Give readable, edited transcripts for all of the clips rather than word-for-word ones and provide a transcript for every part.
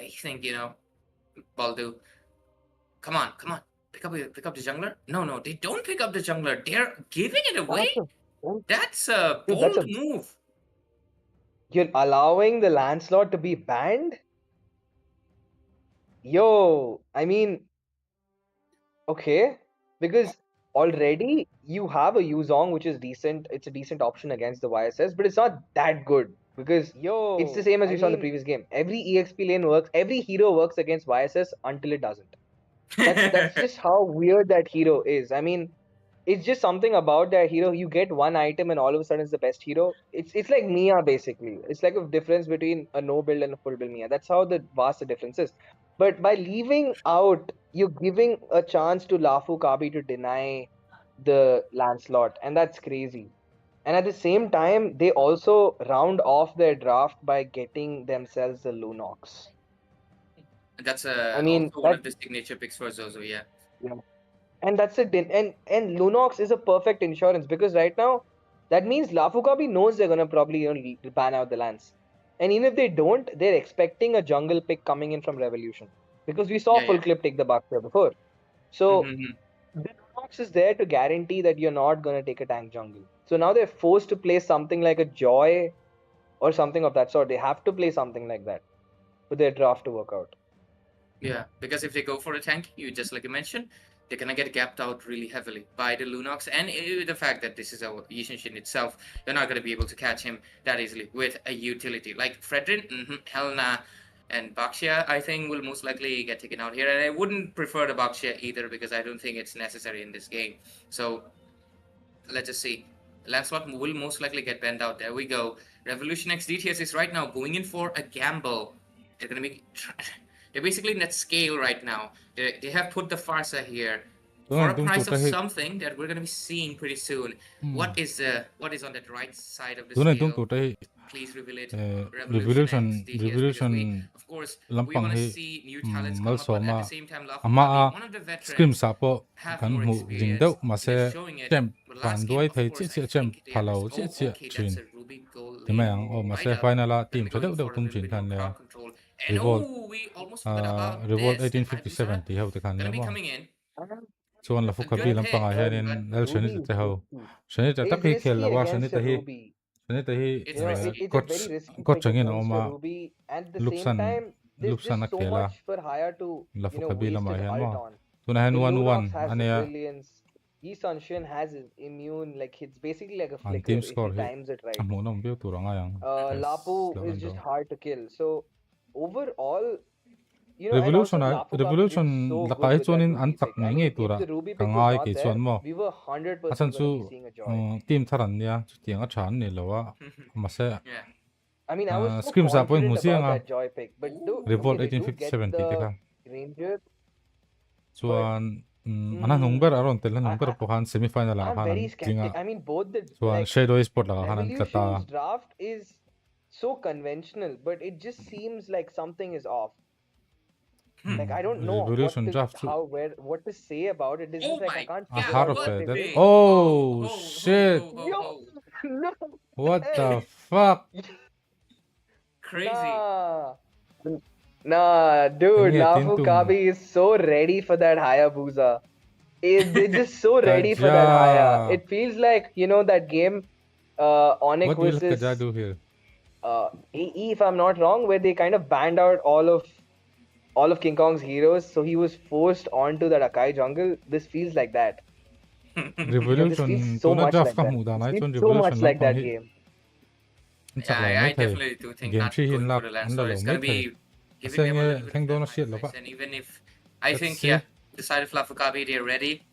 think, Baldu, come on. Pick up the jungler. No, they don't pick up the jungler. They're giving it away. That's a Dude, bold move. You're allowing the Lancelot to be banned? Yo, I mean, okay, because already you have a Yuzong, which is decent. It's a decent option against the YSS, but it's not that good because it's the same as we saw in the previous game. Every EXP lane works, every hero works against YSS until it doesn't. That's just how weird that hero is. I mean, it's just something about that hero. You get one item and all of a sudden it's the best hero. It's like Mia basically. It's like a difference between a no build and a full build Mia. That's how the vast the difference is. But by leaving out, you're giving a chance to Lafu Kabi to deny the Lancelot, and that's crazy. And at the same time, they also round off their draft by getting themselves the Lunox. That's I mean, also one of the signature picks for Zozo, yeah. And that's it. And Lunox is a perfect insurance because right now, that means Lafukabi knows they're gonna probably ban out the Lance. And even if they don't, they're expecting a jungle pick coming in from Revolution. Because we saw full clip take the back there before. So the Lunox is there to guarantee that you're not gonna take a tank jungle. So now they're forced to play something like a Joy or something of that sort. They have to play something like that for their draft to work out. Yeah, because if they go for a tank, just like you mentioned, they're gonna get gapped out really heavily by the Lunox, and the fact that this is a Yishin itself, you're not gonna be able to catch him that easily with a utility like Fredrin, Helena, and Baxia. I think will most likely get taken out here, and I wouldn't prefer the Baxia either because I don't think it's necessary in this game. So let's just see. Lancelot will most likely get banned out. There we go. Revolution X DTS is right now going in for a gamble. They're gonna be. They're basically in that scale right now. They have put the Farsa here for a price of something that we're gonna be seeing pretty soon. What is on that right side of the scale? Please reveal it. Revolution Of course, we lampang want to hi see new talents come up, but at the same time, ama Lafukabi, one of the scream veterans, sapo have kan more mu jing experience. deuh ma They're se showing it. chem But pan last game, duai of thei course, chi I chem think they have phalo this. chi Oh, chi okay, chin that's a Ruby gold the lane. mang o ma Right se up. final Gonna team be so going deuh for a tum little chin bit kan more le crowd control. And revolt we almost forgot about revolt this. The 1857 ti heu te kan gonna le be mo coming in. chuan la fu A khabi good lampang pick, a hianin but lal shani te ho shani ta tak hi khel lawa shani ta hi shani ta hi it's risky. It's a coach very risky coach pick angin against oma a Ruby. At the same lupsan time, there's lupsan just a so khela much for Haya to, la fu khabi waste lama his hian ult mo on. tuna The han 1-1 Lunox has the ania brilliance. Yi Sunshin has his immune, like it's basically like a an flicker team if score he hi times it right. amo nom biu turanga yang Lapu is just hard to kill. So overall, and also Lapu Kabi did revolution so la good kai with that chuanin an Ruby tak pick. nge I nge mean, if tura the Ruby ka pick was ngai not ke there, chuan mo we were 100% asan going chu to be seeing a Joy. team tharan nia chu tianga than ni lawa ma se Yeah. I mean, I was so scream sa point confident about musianga that Joy pick, but revolt okay, they do get 1857 ti te the kha Ranger. chuan ana nungber aron tel nungber po khan semi final la I'm khan very jinga skeptic. I mean, both the chuan like shadow sport la khan tlata Revolution's draft is so conventional, but it just seems like something is off. Like I don't know Revolution draft what to say about it. It's just like I can't a figure heart out of what it. they did. Oh shit! Yo, no, What hey. the fuck? Crazy. Nah, dude, Kanya Lafu tintum. Kabi is so ready for that Hayabusa. They're just so ready for that Haya. It feels like, that game, Onyx What will versus Kaja do here? AE, if I'm not wrong, where they kind of banned out all of King Kong's heroes, so he was forced onto that Akai jungle. This feels like that. Revolution this feels so much like that. This feels so much like that game. Yeah, I definitely do think game not going for the Lancelot. It's gonna be giving them a little bit of time. And even if I think the side of Lafukabi they're ready.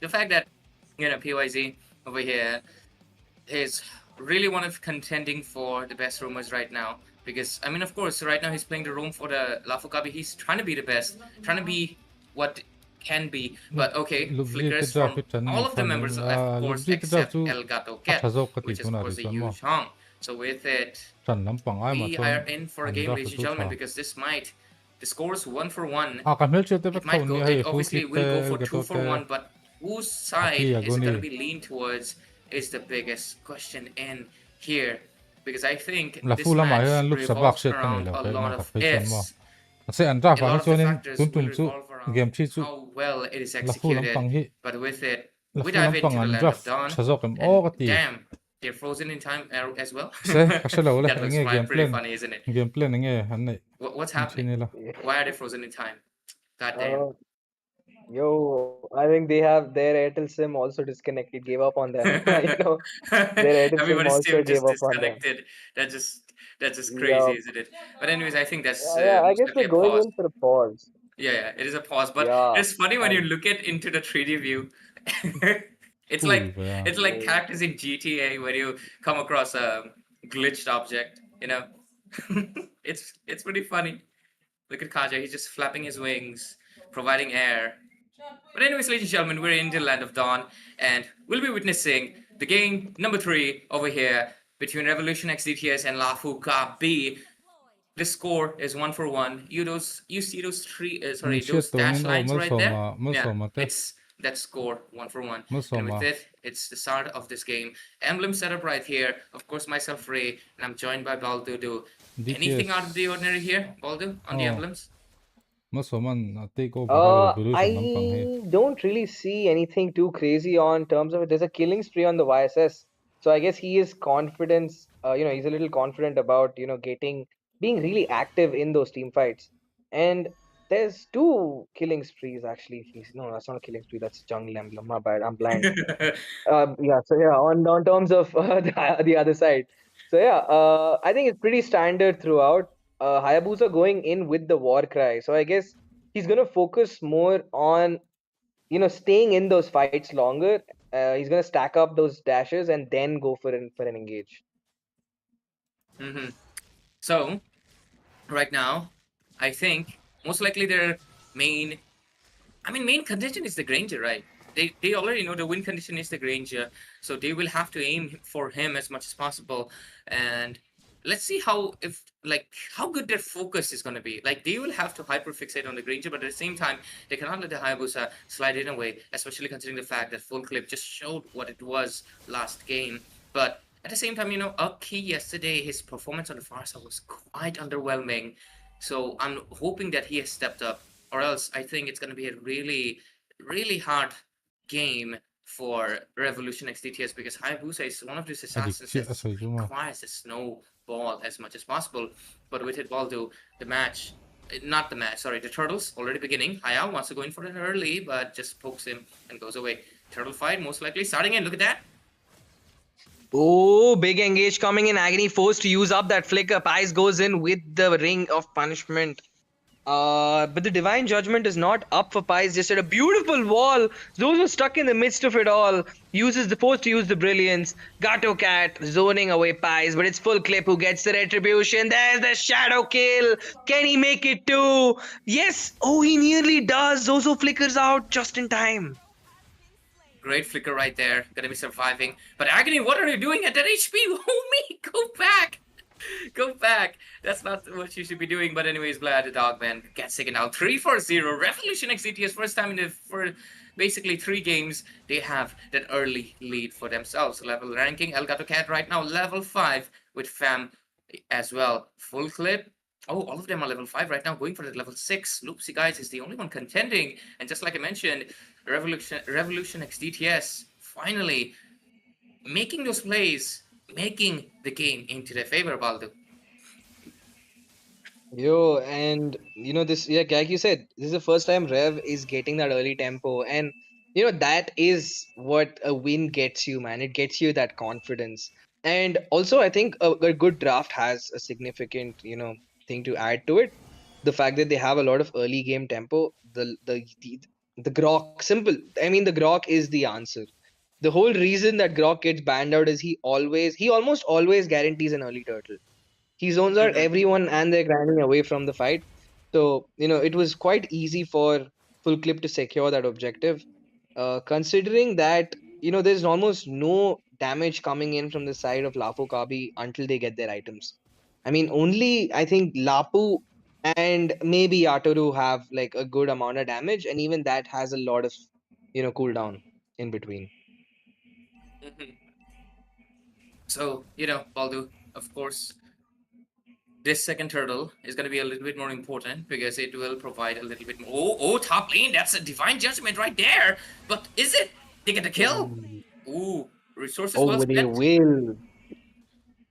The fact that PYZ over here is really one of contending for the best rumors right now. Because I mean, of course, right now he's playing the room for the Lafukabi. He's trying to be the best, trying to be what can be. But okay, flickers from all of the members, of course, except El Gato Cat, which is of course the Yu Chong. So with it, we are in for a game, ladies and gentlemen, because this might. The score's 1-1. It might go. Obviously, we'll go for 2-1, but whose side is it going to be lean towards is the biggest question in here. Because I think this match revolves around a lot of ifs. se an ra a fa lot hi of the chuanin factors tun will tum chu revolve around game chi chu how well it is la fu lampang executed. hi But with it, la we fu dive lampang into the an land of draft Dawn, chazok em o and ka ti damn, they're frozen in time as well. se kashala wala That looks enge pretty funny, isn't it? game plan enge han nei What's happening? chini la Why are they frozen in time? God damn. Uh, Yo, I think they have their Airtel SIM also disconnected, gave up on them. Their Airtel SIM Everybody's also still gave just up on them. disconnected. That just that's just crazy, Yup. isn't it? But anyways, I think that's Yeah, I most guess likely they're a going pause. in for a pause. Yeah, it is a pause. But Yeah. it's funny when you And look at into the 3D view. it's hui like ba ya it's like oh, characters in GTA where you come across a glitched object. It's pretty funny. Look at Kaja, he's just flapping his wings, providing air. But anyways, ladies and gentlemen, we're in the land of Dawn, and we'll be witnessing the game number 3 over here between Revolution X DTS and Lafuka B. The score is 1-1. You see those those dash tonin o lines mal right there? soma Yeah, it's that score 1-1. mal And with soma it, it's the start of this game. Emblem setup right here. Of course, myself Ray, and I'm joined by Baldu. Anything out of the ordinary here, Baldu, on the oh emblems? mal soman take over revolution lampang hi I don't really see anything too crazy on terms of it. There's a killing spree on the YSS. So I guess he is confidence, he's a little confident about, being really active in those team fights. And there's two killing sprees actually. If he's, no, that's not a killing spree. That's jungle emblem. My bad. I'm blind. Yeah. So yeah, on terms of the other side. So yeah, I think it's pretty standard throughout. Hayabusa going in with the war cry. So I guess he's gonna focus more on staying in those fights longer. He's gonna stack up those dashes and then go for an engage. Mm-hmm. So right now, I think most likely their main contention is the Granger, right? They already know the win condition is the Granger, so they will have to aim for him as much as possible. And let's see how good their focus is going to be. Like they will have to hyper fixate on the Granger, but at the same time, they cannot let the Hayabusa slide in away, especially considering the fact that Full Clip just showed what it was last game. But at the same time, Aki yesterday, his performance on the far side was quite underwhelming. So I'm hoping that he has stepped up, or else I think it's going to be a really, really hard game for Revolution X DTS because Hayabusa is one of these assassins adikchi that asai juma requires a snowball as much as possible. But with it, Baldo, not the match, sorry, the Turtles already beginning. Hayao wants to go in for it early, but just pokes him and goes away. Turtle fight, most likely starting in. Look at that. Oh, big engage coming in. Agony forced to use up that flicker. Pies goes in with the ring of punishment. But the divine judgment is not up for Pies. Just at a beautiful wall. Those are stuck in the midst of it all. Uses the force to use the brilliance. Gato Cat zoning away Pies, but it's Full Clip who gets the retribution. There's the shadow kill. Can he make it too? Yes. Oh, he nearly does. Zozo flickers out just in time. Great flicker right there. Gonna be surviving. But Agony, what are you doing at that HP? Homie, go back. Go back. That's not what you should be doing. But anyways, Vlad the Dogman gets taken out. 3-0. Revolution X DTS first time for basically 3 games. They have that early lead for themselves. Level ranking. Elgato Cat right now level 5 with Fam as well. Full clip. Oh, all of them are level 5 right now, going for the level 6. Loopzy, guys, is the only one contending. And just like I mentioned, Revolution X DTS finally making those plays, making the game into their favor, Baldo. Yo, and this, yeah, like you said, this is the first time Rev is getting that early tempo, and that is what a win gets you, man. It gets you that confidence, and also I think a good draft has a significant thing to add to it. The fact that they have a lot of early game tempo, the Grok, simple. I mean, the Grok is the answer. The whole reason that Grok gets banned out is he almost always guarantees an early turtle. He zones out Mm-hmm. everyone and they're grinding away from the fight. So, it was quite easy for Full Clip to secure that objective. Considering that, there's almost no damage coming in from the side of Lapu Kabi until they get their items. I mean, only I think Lapu and maybe Yatoru have like a good amount of damage, and even that has a lot of, cooldown in between. Mm-hmm. So, Baldo, of course, this second turtle is going to be a little bit more important because it will provide a little bit more. Oh, top lane. That's a divine judgment right there. But is it? They get the kill. Ooh, resources well They spent. will.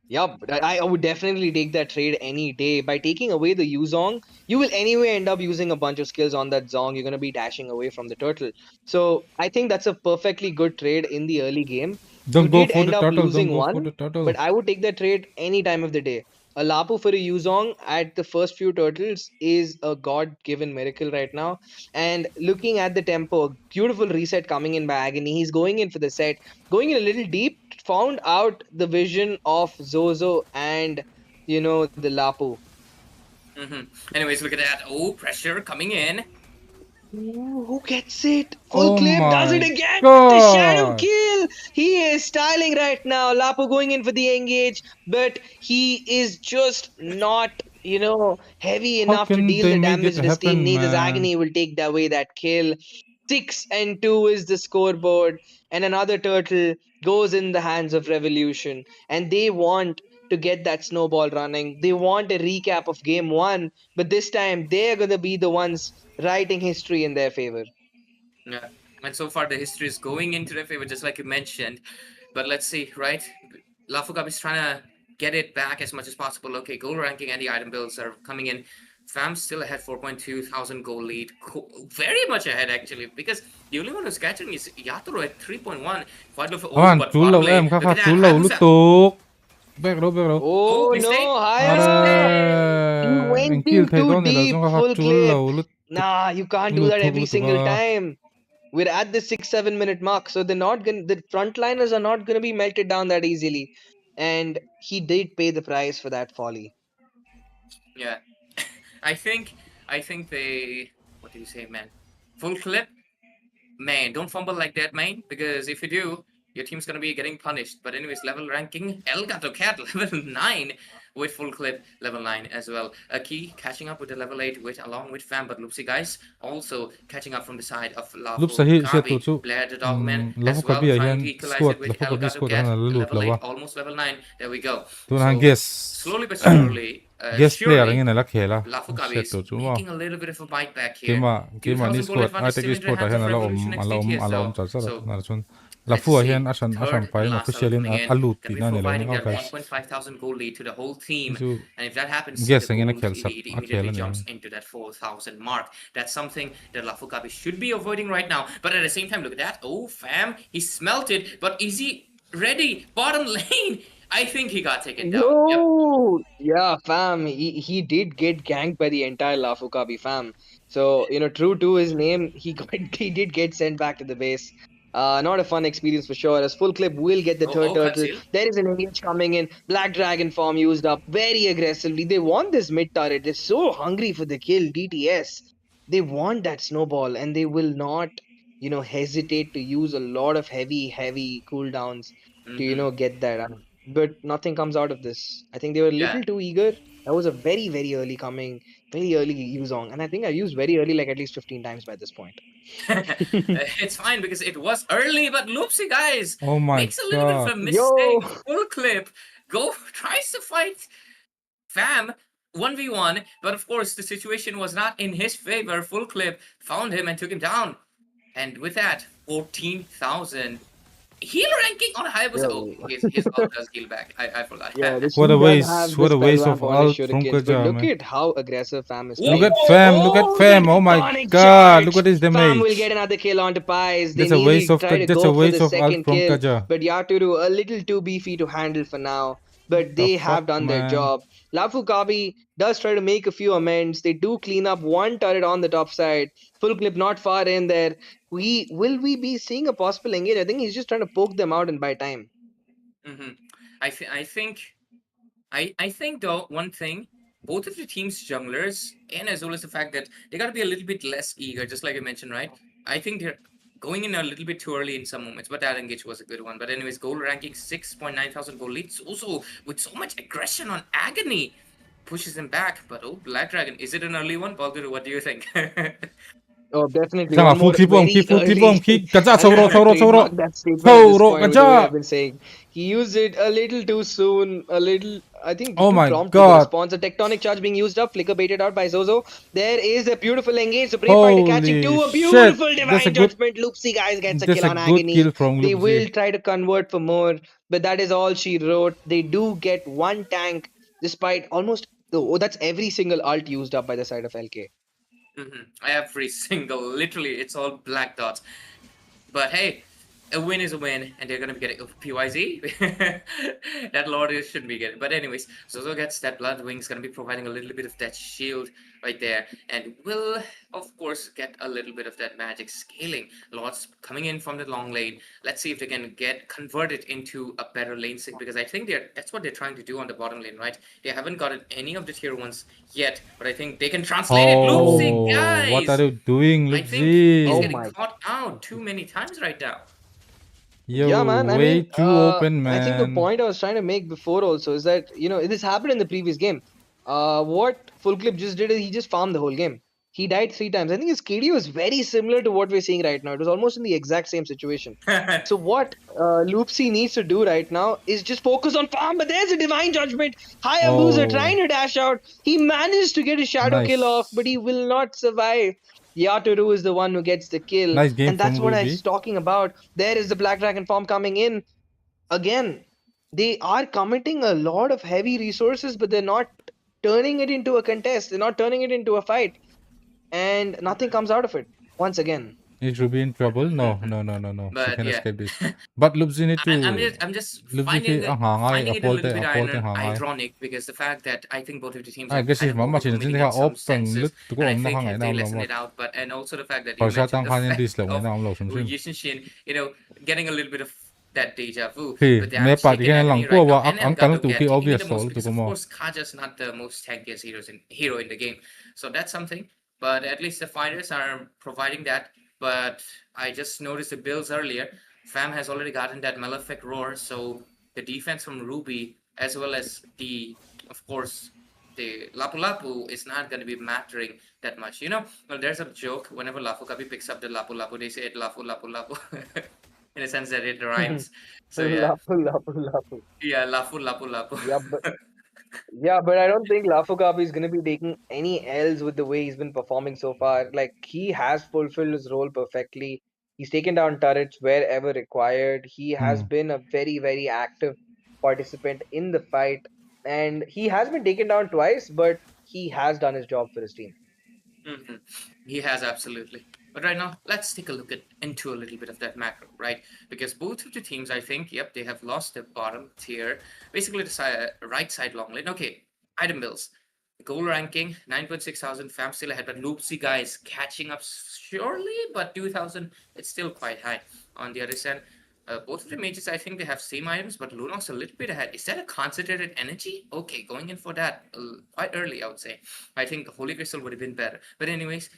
Yep, I would definitely take that trade any day. By taking away the Yuzong, you will anyway end up using a bunch of skills on that Zong. You're going to be dashing away from the turtle. So I think that's a perfectly good trade in the early game. You Don't go did for the end up turtle. Don't losing go for one, the turtle. but I would take that trade any time of the day. A Lapu for a Yuzong at the first few turtles is a god-given miracle right now. And looking at the tempo, beautiful reset coming in by Agony. He's going in for the set, going in a little deep, found out the vision of Zozo and the Lapu. Anyways, look at that. Oh, pressure coming in. Ooh, who gets it? Full Oh clip, does it my again with the shadow god! kill. He is styling right now. Lapu going in for the engage, but he is just not, heavy How enough to can deal they the make damage it that his team happen, needs. As man? Agony will take away that kill. 6-2 is the scoreboard, and another turtle goes in the hands of Revolution. And they want to get that snowball running. They want a recap of game one, but this time they're going to be the ones writing history in their favor. Yeah, and so far the history is going into their favor, just like you mentioned. But let's see, right? Lafugab is trying to get it back as much as possible. Okay, goal ranking and the item builds are coming in. Fam still ahead, 4.2 thousand goal lead. Very much ahead, actually, because the only one who's catching is Yatoro at 3.1. Quite low for. Oh, but Chul bottom lâu lane. em, Look at that. chul lâu Hayabusa. lút tục. Back row. Oh, Oh mistake. no, Haya! He Are went anh kill in thầy too đó này là deep, chúng ta full chul clip. lâu Nah, you can't do that every single time. We're at the 6-7 minute mark, so the frontliners are not gonna be melted down that easily. And he did pay the price for that folly. Yeah, I think they. What do you say, man? Full clip. Man, don't fumble like that, man, because if you do, your team's gonna be getting punished. But anyways, level ranking, Elgato Cat level 9 with full clip level 9 as well. A key catching up with the level 8 along with Fam, but Loopzy guys also catching up from the side of Loopzy Kabi. Blair the Dogman as well, trying to equalize it with Elgato Cat level 8, almost level 9. There we go. So slowly but surely, surely player khela. Lafukabi is making a little bit of a bite back here. 2,000 goal squad advantage still in the hands of Revolution XDTS though. So let's see. Third and last turtle coming in. Gonna be providing that 1.5 thousand goal lead to the whole team. And if that happens, the goal lead immediately jumps into that 4,000 mark. That's something that Lafukabi should be avoiding right now. But at the same time, look at that. Oh, Fam, he smelt it. But is he ready? Bottom lane. I think he got taken down. No, yeah, fam. He did get ganked by the entire Lafukabi fam. So true to his name, he did get sent back to the base. Not a fun experience for sure. As full clip will get the third turtle. Conceal. There is an engage coming in. Black Dragon form used up very aggressively. They want this mid turret. They're so hungry for the kill. DTS. They want that snowball, and they will not, hesitate to use a lot of heavy cooldowns to get that. But nothing comes out of this. I think they were a little too eager. That was a very, very early Yuzong. And I think I used very early, like at least 15 times by this point. It's fine because it was early, but Loopzy, guys, Oh my makes a little bit of a mistake. Yo! Full clip. Tries to fight Fam 1v1, but of course the situation was not in his favor. Full clip found him and took him down. And with that, 14,000 heal ranking on Hayabusa. Oh, his ult does heal back. I forgot. Yeah, what a waste of ult from But Kaja, look man. at how aggressive Fam is Look playing. at Fam, look at Fam. Oh my Iconic god, charge. look at his Fam will damage. get another kill onto Pies. They That's a waste nearly of try to that's go a for waste the of ult second from kill, Kaja. but Yaturu a little too beefy to handle for now. But they have done their job. Lafukabi does try to make a few amends. They do clean up one turret on the top side. Full clip not far in there. Will we be seeing a possible engage? I think he's just trying to poke them out and buy time. I think though, one thing, both of the team's junglers, and as well as the fact that they gotta be a little bit less eager, just like I mentioned, right? I think they're going in a little bit too early in some moments, but that engage was a good one. But anyways, goal ranking 6.9 thousand goal leads, also with so much aggression on Agony, pushes him back. But oh, Black Dragon, is it an early one? Baldur, what do you think? Oh, definitely. Full keep on, keep early Kaja, trademark that statement at this point, the way I've been saying. He used it a little too soon, a little, I think, Oh too my prompt with the god. response. A tectonic charge being used up, flicker baited out by Zozo. There is a beautiful engage. The Brave Fighter catching Holy two. A shit. beautiful That's a divine good judgment. Loopzy guys gets a that's kill a on good Agony. kill from They will Loopzy. try to convert for more, but that is all she wrote. They do get one tank despite almost. Oh, that's every single ult used up by the side of LK. Every single, literally, it's all black dots. But hey, a win is a win, and they're gonna be getting PYZ. That Lord shouldn't be getting. But anyways, Zozo gets that Blood Wings, gonna be providing a little bit of that shield right there, and will of course get a little bit of that magic scaling. Lords coming in from the long lane. Let's see if they can get converted into a better lane sync, because I think that's what they're trying to do on the bottom lane, right? They haven't gotten any of the tier 1s yet, but I think they can translate it. Loopzy, Oh, what are guys! you doing, I think he's Oh Loopzy? getting my. caught out too many times right now. Yeah, Yo, man. I way mean, too open, I think the man. point I was trying to make before also is that, this happened in the previous game. What Full Clip just did is he just farmed the whole game. He died 3 times. I think his KD was very similar to what we're seeing right now. It was almost in the exact same situation. So what Loopsy needs to do right now is just focus on farm. But there's a divine judgment. Hayabusa Oh, trying to dash out. He managed to get a shadow kill off, but nice. he will not survive. Yatoru is the one who gets the kill, Nice game and that's from what I was Ruby. talking about. There is the Black Dragon form coming in again. They are committing a lot of heavy resources, but they're not turning it into a contest. They're not turning it into a fight, and nothing comes out of it once again. Is Ruby in trouble? No, no, no, no, no. She But can yeah, escape this. But Loopzy need to... I'm just Loopzy ki ang hangay, finding it a little apolte, bit apolte hangay. ironic, because the fact that I think both of the teams I are guess kind if of mama sin overcommitting ka in some op pang senses, lut to and go I na think hangay if na they am lessen lamot. it out, but and also the fact that you Parsha mentioned tang the kanin fact dis lang of na am lo sum sim. Yushin, getting a little bit of that deja vu Hey, with the me damage pa taken di lang agony ko right now, wa and ang kanang Elgato tuki taking it the obvious most, tol to because of mo. course Kaja's not the most tankiest hero in the game, so that's something. But at least the fighters are providing that. But I just noticed the builds earlier. Fam has already gotten that Malefic Roar, so the defense from Ruby, as well as of course, the Lapu Lapu is not going to be mattering that much. Well, there's a joke whenever Lapu Kabi picks up the Lapu Lapu, they say it Lapu Lapu Lapu, in a sense that it rhymes. So yeah, Lapu, lapu, lapu. yeah, Lapu Lapu Lapu. Yeah, but I don't think Lafukabi is going to be taking any L's with the way he's been performing so far. Like, he has fulfilled his role perfectly. He's taken down turrets wherever required. He has Hmm. been a very, very active participant in the fight. And he has been taken down twice, but he has done his job for his team. Mhm. He has, absolutely. But right now, let's take a look into a little bit of that macro, right? Because both of the teams, I think, yep, they have lost their bottom tier. Basically, the right side long lane. Okay, item builds. Goal ranking, 9.6 thousand. Fam still ahead, but Loopzy guys catching up surely, but 2,000, it's still quite high. On the other side, both of the mages, I think they have same items, but Lunok's a little bit ahead. Is that a concentrated energy? Okay, going in for that quite early, I would say. I think Holy Crystal would have been better. But anyways,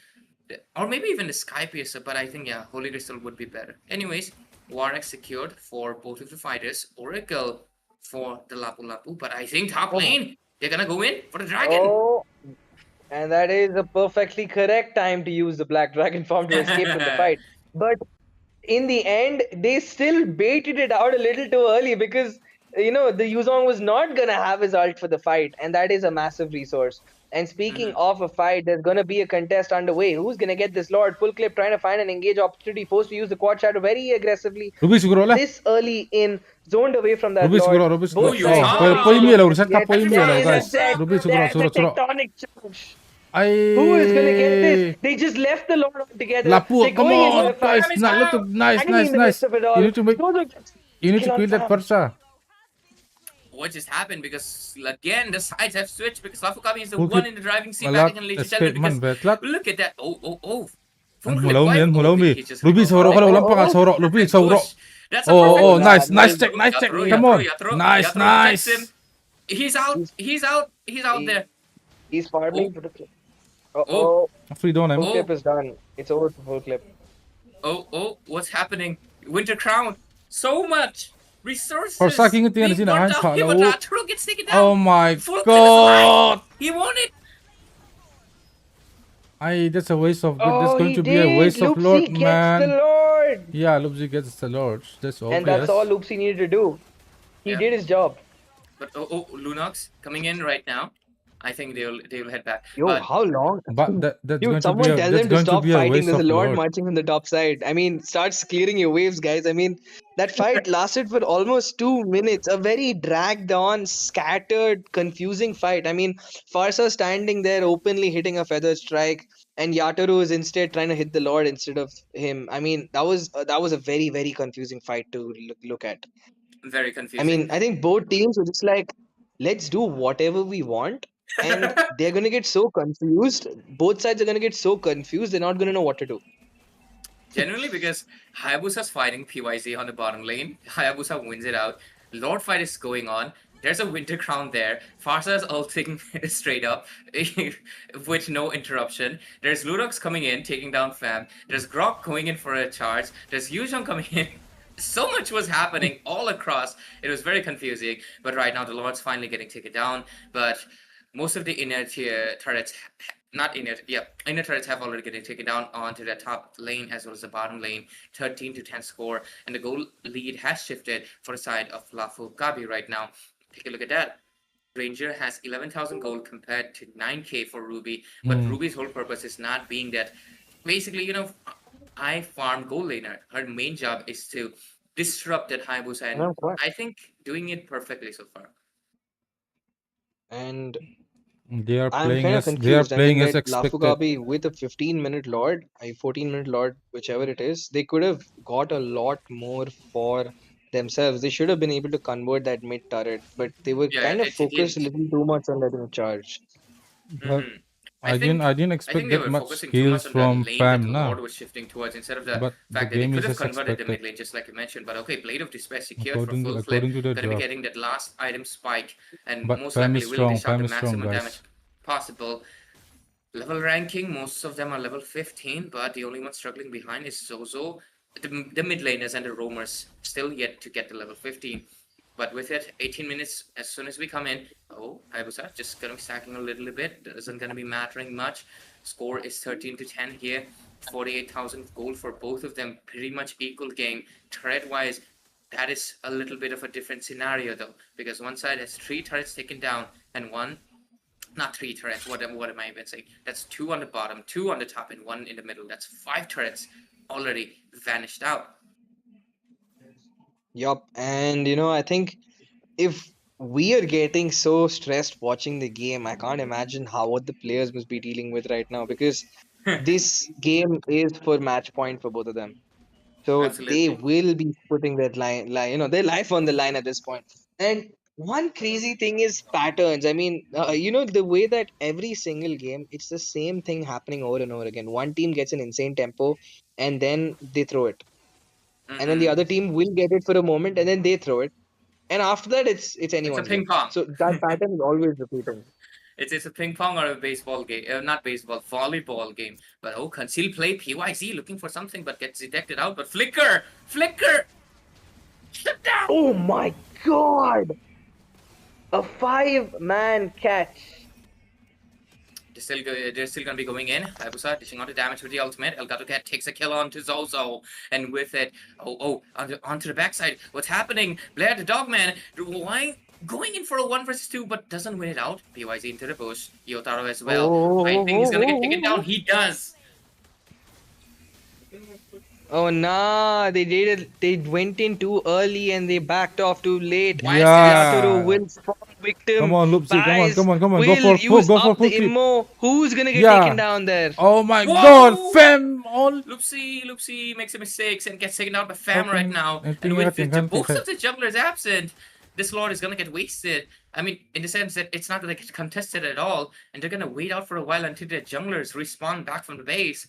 or maybe even the Sky Piercer, but I think, yeah, Holy Crystal would be better. Anyways, Warwick secured for both of the fighters. Oracle for the Lapu Lapu, but I think top Oh, lane, they're gonna go in for the dragon. oh, and that is a perfectly correct time to use the Black Dragon form to escape from the fight. But in the end, they still baited it out a little too early because the Yuzong was not gonna have his ult for the fight, and that is a massive resource. And speaking Mhm. of a fight, there's gonna be a contest underway. Who's gonna get this Lord? Full Clip trying to find an engage opportunity, forced to use the quad shadow very aggressively. Ruby siguro la. This early in, zoned away from that Ruby Lord. siguro, Ruby siguro. Oh, Both you sides Oh, want to pero make sure po they top! imielo, don't set up get. po That's a imielo, There is frag! a That's a guys. set. frag! Ruby siguro, There's a siguro, siguro. tectonic charge. Who is gonna get this? Ay! They just left the Lord altogether. Lapu, They're come going into on, a fight. guys. Fam is Not look, out! nice, Agony nice, in the midst nice. of it You all. need to make, Zozo gets you need to kill on kill that Fam. Parsha. What just happened? Because again, the sides have switched, because Lafukabi is the Full one clip, in the driving seat back malak, in Legion escape 7, man, because betlat. look at that. Oh. Full Ang clip, hulaw mi, why? ang Oh, hulaw mi. he just Ruby, recalled. sauro ka na, Oh, walang oh, panga, oh. sauro. Ruby, Perfect sauro. push. That's a Oh, perfect oh, Oh, push. nah, nice, nice nice. check, nice check. Yatro, Come Yatro, on. Yatro. Nice, Yatro rejects him. nice. He's out. He's, He's out. He's out he, there. he's farming Oh, for the clip. oh, Oh, Free don't him. full clip oh, is done. It's over for full clip. oh. What's happening? Winter Crown. So much Parsa, resources king ito yan, being brought sinahan down ka, here, but lau. Yatro gets taken Oh down. my Full clip is alive. god. He won it. Ay, that's a waste of, that's Oh, going he to be a did. waste of Lord, Loopsy gets the man. Lord. Yeah, Loopzy gets the Lord. That's And that's all obvious. Loopsy needed to do. He Yeah. did his job. But Lunox coming in right now. I think they'll head back. Yo, But how long? But that's Dude, going to be someone a tell them to stop fighting. waste There's a of lord lord. marching on the top side. I mean, starts clearing your waves, guys. I mean, that fight lasted for almost 2 minutes. A very dragged on, scattered, confusing fight. I mean, Farsa standing there openly hitting a feather strike, and Yataru is instead trying to hit the lord instead of him. I mean, that was a very, very confusing fight to look at. very I confusing. mean, I think both teams were just like, let's do whatever we want. And they're going to get so confused. Both sides are going to get so confused, they're not going to know what to do. Generally, because Hayabusa's fighting PYZ on the bottom lane, Hayabusa wins it out. Lord fight is going on. There's a Winter Crown there. Farsa's ulting straight up with no interruption. There's Ludox coming in, taking down Fam. There's Grok going in for a charge. There's Yuzhong coming in. So much was happening all across. It was very confusing. But right now, the Lord's finally getting taken down. But most of the inner tier turrets, not inner, yeah, inner turrets have already getting taken down onto the top lane as well as the bottom lane. 13 to 10 score, and the goal lead has shifted for the side of Lafu Gabi right now. Take a look at that. Ranger has 11,000 gold compared to 9k for Ruby, but Ruby's whole purpose is not being that. Basically, I farm gold laner. Her main job is to disrupt that Hayabusa, and I think doing it perfectly so far. And They are I'm playing kind of as they are confused. I mean, playing as that expected. Lafugabi with a 15-minute Lord, a 14-minute Lord, whichever it is, they could have got a lot more for themselves. They should have been able to convert that mid turret, but they were Yeah, kind of it focused a didn't. little too much on letting it charge. But I I think didn't I think expect they that were much focusing too skills much on the from lane that the Fam, na. Lord was shifting towards instead of the But the fact that they game could is have as converted the expected mid lane just like you mentioned. But okay, Blade of Despair secured for according to full flip, the gonna be draft. getting that last item spike, and But most Fam likely is will strong. dish out Fam the is strong, maximum guys. damage possible. Level ranking, most of them are level 15, but the only one struggling behind is Zozo. The mid laners and the roamers still yet to get to level 15. But with it, 18 minutes as soon as we come in. Oh, Hayabusa just gonna be stacking a little bit. Isn't gonna be mattering much. Score is 13 to 10 here. 48,000 gold for both of them. Pretty much equal game. Turret wise, that is a little bit of a different scenario though, because one side has 3 turrets taken down and one, not 3 turrets. What am I even saying? That's 2 on the bottom, 2 on the top, and 1 in the middle. That's 5 turrets already vanished out. Yup. And I think if we are getting so stressed watching the game, I can't imagine how what the players must be dealing with right now, because this game is for match point for both of them. So they Absolutely. will be putting their their life on the line at this point. And one crazy thing is patterns. I mean, the way that every single game, it's the same thing happening over and over again. One team gets an insane tempo, and then they throw it, and then the Mm-hmm. other team will get it for a moment, and then they throw it, and after that, it's It's a anyone's ping game. pong. So that pattern is always repeating. It's a ping pong or a baseball game. Not baseball, volleyball game. But oh, conceal play, PYZ looking for something but gets detected out. But Flicker, shut down. Oh my god! A 5-man catch. They're still gonna be going in. Hayabusa dishing out the damage with the ultimate. Elgato Cat takes a kill onto Zozo, and with it, onto the backside. What's happening? Blair the Dogman, why going in for a 1 versus 2, but doesn't win it out. PYZ into the bush. Yotaro as well. I think he's gonna get taken down. Oh, He does. oh nah, they did it. They went in too early and they backed off too late. Why is this? Yatoro Yeah. will fall Come victim. on, Loopzy. Guys, Come on. will use Go for up full the clip. immo. Who's gonna get taken Yeah. down there? Oh my god, Whoa! Fam all Loopzy makes a mistake and gets taken out by Fam right fucking now. And everything with hurting. both of the jugglers absent, this Lord is gonna get wasted. I mean, in the sense that it's not gonna get contested at all, and they're gonna wait out for a while until the junglers respawn back from the base.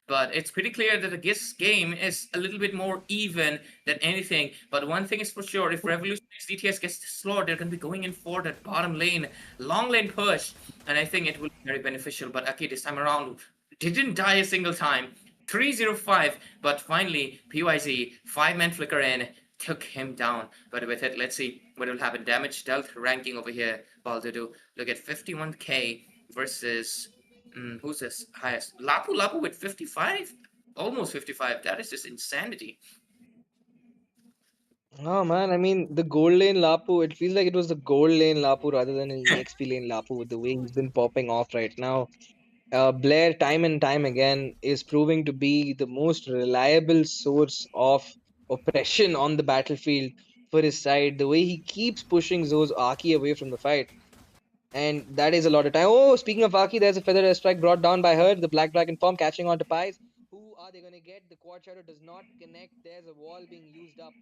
But it's pretty clear that this game is a little bit more even than anything. But one thing is for sure, if Revolution X DTS gets this Lord, they're gonna be going in for that bottom lane, long lane push, and I think it will be very beneficial. But okay, this time around, didn't die a single time. 305, but finally PYZ 5-man flicker in, took him down. But with it, let's see what will happen. Damage dealt ranking over here. Baldudu, look at 51k versus who's this highest? Lapu with 55, almost 55. That is just insanity. Oh man, I mean the gold lane Lapu, it feels like it was the gold lane Lapu rather than an EXP lane Lapu with the way he's been popping off right now. Blair, time and time again, is proving to be the most reliable source of oppression on the battlefield for his side. The way he keeps pushing Zo's Aki away from the fight. And that is a lot of time. Oh, speaking of Aki, there's a feather strike brought down by her. The Black Dragon form catching on to Pies. Who are they going to get? The Quad Shadow does not connect. There's a wall being used up.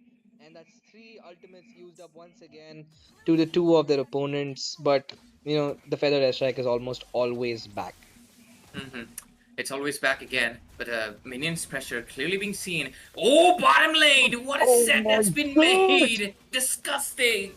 And that's three ultimates used up once again to the two of their opponents. But, the feather strike is almost always back. It's always back again, but minions pressure clearly being seen. Oh, bottom lane! What a set that's been made! Disgusting!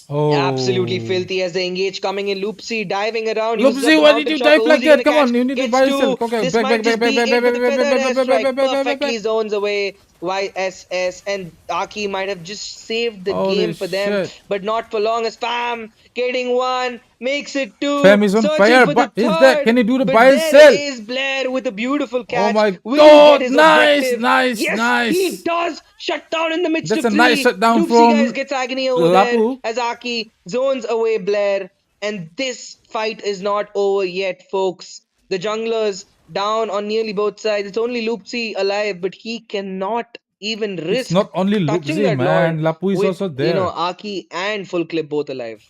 Absolutely Oh. filthy as they engage, coming in. Loopzy diving around. Loopzy, why did you dive like that? Come on, you need to buy yourself. Okay, This back, might back, back, just back, be back, it back, for the back, feather back, back, back, airstrike. back, back, back, back, Perfectly back. zones away YSS, and Aki might have just saved the Holy game for them, shit. but not for long. As Fam getting one, makes it two, Fam is on searching fire. for the What is that? third. Can he do the But buy and there sell? is Blair with a beautiful Oh catch. my Will he get god. his Nice, objective? nice, Yes, he nice. does. Shut down in the midst That's of a nice three. shutdown Loopsy guys from gets agony over there Lapu. as Aki zones away Blair. And this fight is not over yet, folks. The junglers down on nearly both sides. It's only Loopsy alive, but he cannot even It's risk not only touching Loopzy, that Lord man. Lapu is with, also there. Aki and Full Clip both alive.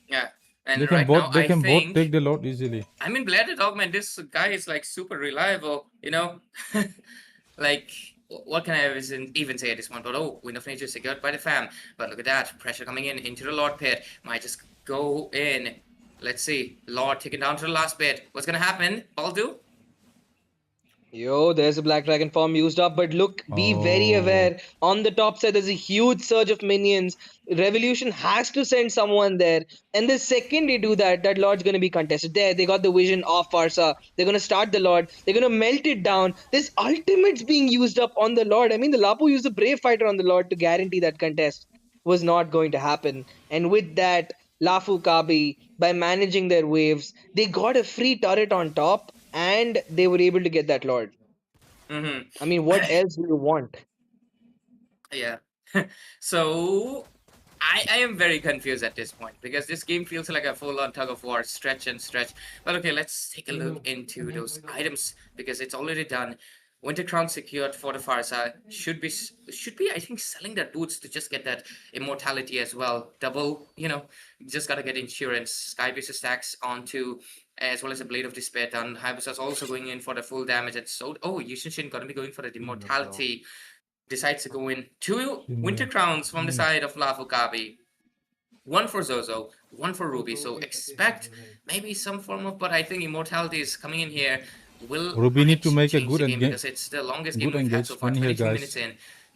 Yeah, and right now They I can both think... take the load easily. I mean, Blair the Dogman, this guy is like super reliable, like, what can I even say at this point? But oh, Wind of Nature secured by the fam. But look at that, pressure coming in into the Lord pit. Might just go in. Let's see, Lord taking down to the last bit. What's gonna happen? Baldu? Yo, there's a Black Dragon form used up, but look, be very Oh. aware. On the top side, there's a huge surge of minions. Revolution has to send someone there. And the second they do that, that Lord's going to be contested. There, they got the vision of Farsa. They're going to start the Lord. They're going to melt it down. There's ultimates being used up on the Lord. I mean, the Lapu used a Brave Fighter on the Lord to guarantee that contest was not going to happen. And with that, Lafu Kabi, by managing their waves, they got a free turret on top and they were able to get that Lord. I mean, what else do you want? Yeah. So I am very confused at this point because this game feels like a full-on tug of war, stretch and stretch. But okay, let's take a look into those items because it's already done. Winter Crown secured for the Farsa. Should be I think selling their boots to just get that immortality as well. Double, just gotta get insurance. Sky Beast stacks onto as well as a Blade of Despair done. Hayabusa's also going in for the full damage. And so Yushin gonna be going for the immortality. Decides to go in two Winter Crowns from the side of Lafukabi. One for Zozo, one for Ruby. So expect maybe some form of, but I think Immortality is coming in here. Will Ruby need to make a change good the game because it's the longest game we've had so far, engagement here, 22 minutes guys. in.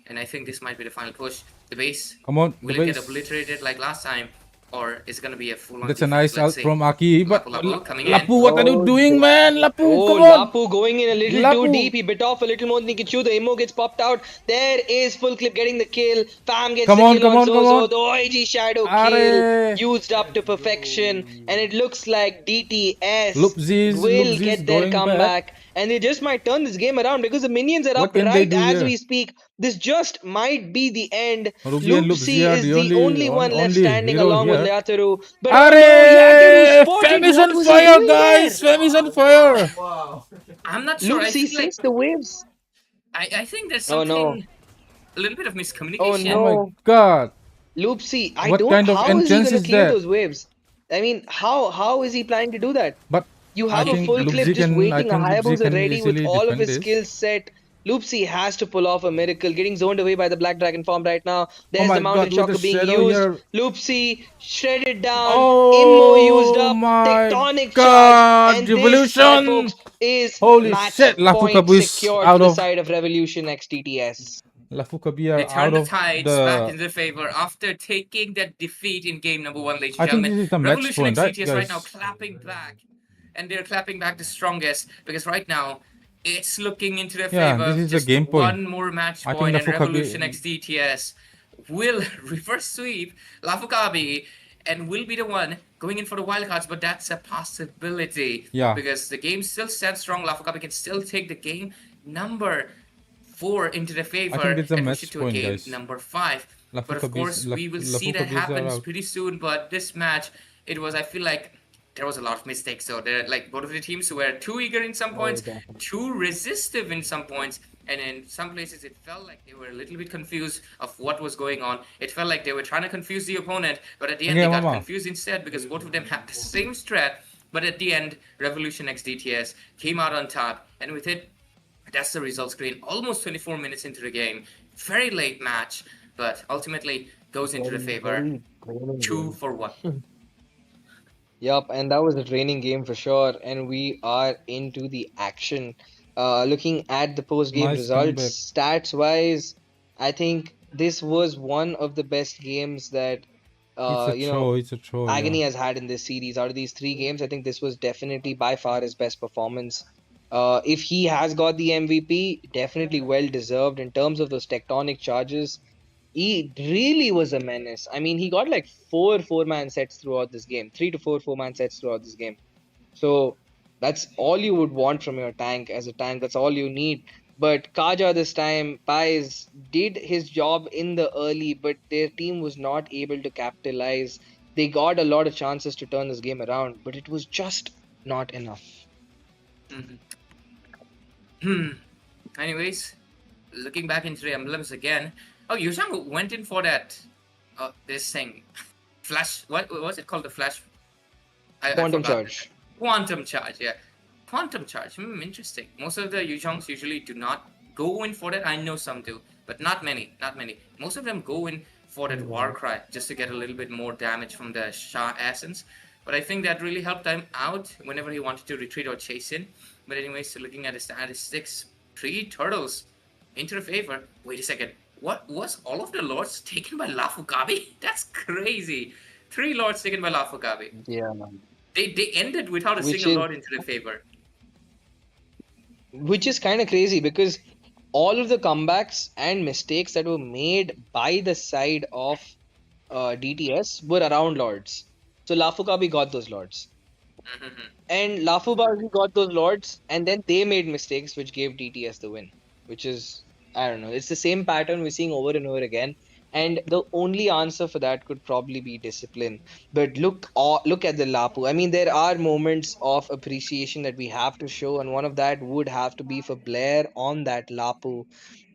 And I think this might be the final push. The base, Come on, will the it get base. obliterated like last time? Or is it going to be a full-on That's a defense? nice ult from Aki. But Lapu coming in. Lapu, what are you doing, man? Lapu, Oh, come on. Lapu going in a little too Lapu. deep. He bit off a little more than he could chew. The immo gets popped out. There is Full Clip getting the kill. Fam gets Come the on, kill come on on, come Zozo. on. The OIG Shadow Are. kill used up to perfection. And it looks like DTS will Loopzy's get their going back. comeback. And they just might turn this game around because the minions are What up can they right do as here? we speak. This just might be the end. Ruby and Loopzy Loopzy are is the only one left standing hero along with here. Yataru. But Are. oh no, Yataru Fam spotted. is What on was he fire, doing guys. there? Fam is on fire. I'm not sure. I Loopzy feel like sees the waves. I think there's Oh no. something, a little bit of Oh miscommunication. Oh my no. god. Loopsy, What kind of how is he entrance gonna is clear that? those waves? I mean, how is he planning to do that? But You I have a think full clip Loopzy just can waiting, a Loopzy Hayabusa can ready with easily all of defend his this. skills set. Loopsy has to pull off a miracle, getting zoned away by the Black Dragon form right now. Oh There's my the Mountain god, with the Shocker being shadow used. here. Loopsy shredded down, Immo used Oh up, my Tectonic charge, god, and this, my Revolution! folks, is Holy match shit, Lafuka point is secured out for the of side of Revolution XTTS. Lafuka They are turned out the of tides back the. in their favor after taking that defeat in game number 1, ladies I and think gentlemen. this is the match Revolution point, right, XCTS right now guys? clapping back. And they're clapping back the strongest because right now it's looking into their Yeah, favor. this is the Just game point. one more match I think point and Lafuka Revolution XDTS will reverse sweep Lafukabi and will be the one going in for the wildcards, but that's a possibility. Yeah. Because the game still stands strong. Lafukabi can still take the game number 4 into the favor I think it's a and push it match to a point, game guys. number 5. But of course, we will see that Lafuka Bees are happens out. pretty soon. But this match, it was, I feel like there was a lot of mistakes. So there, like both of the teams were too eager in some points, too resistive in some points, and in some places it felt like they were a little bit confused of what was going on. It felt like they were trying to confuse the opponent, but at the end Okay, they got Mama. confused instead because both of them had the same strat. But at the end, Revolution X DTS came out on top, and with it, that's the result screen. Almost 24 minutes into the game, very late match, but ultimately goes into the favor. 2-1. Yup, and that was a training game for sure. And we are into the action. Looking at the post-game Nice comeback. results, stats-wise, I think this was one of the best games that It's a show, Agony yeah. has had in this series. Out of these 3 games, I think this was definitely by far his best performance. If he has got the MVP, definitely well deserved in terms of those tectonic charges. He really was a menace. I mean, he got like 4 4-man sets throughout this game, 3 to 4 4-man sets throughout this game. So that's all you would want from your tank as a tank. That's all you need. But Kaja this time, Pais did his job in the early, but their team was not able to capitalize. They got a lot of chances to turn this game around, but it was just not enough. Anyways, looking back into the emblems again. Oh, Yuzhang went in for that. This thing, flash. What was it called? The flash. Quantum charge. Quantum charge. Yeah, quantum charge. Interesting. Most of the Yuzhangs usually do not go in for that. I know some do, but not many. Not many. Most of them go in for that war cry just to get a little bit more damage from the Shah essence. But I think that really helped him out whenever he wanted to retreat or chase in. But anyways, so looking at the statistics, 3 turtles into the favor. Wait a second. What was all of the lords taken by Lafukabe? That's crazy. 3 lords taken by Lafukabe. Yeah, man. They ended without a single lord into the favor. Which is kind of crazy because all of the comebacks and mistakes that were made by the side of DTS were around lords. So Lafukabi got those lords. And Lafukabi got those lords, and then they made mistakes which gave DTS the win. Which is, I don't know, it's the same pattern we're seeing over and over again. And the only answer for that could probably be discipline. But look at the Lapu. I mean, there are moments of appreciation that we have to show, and one of that would have to be for Blair on that Lapu.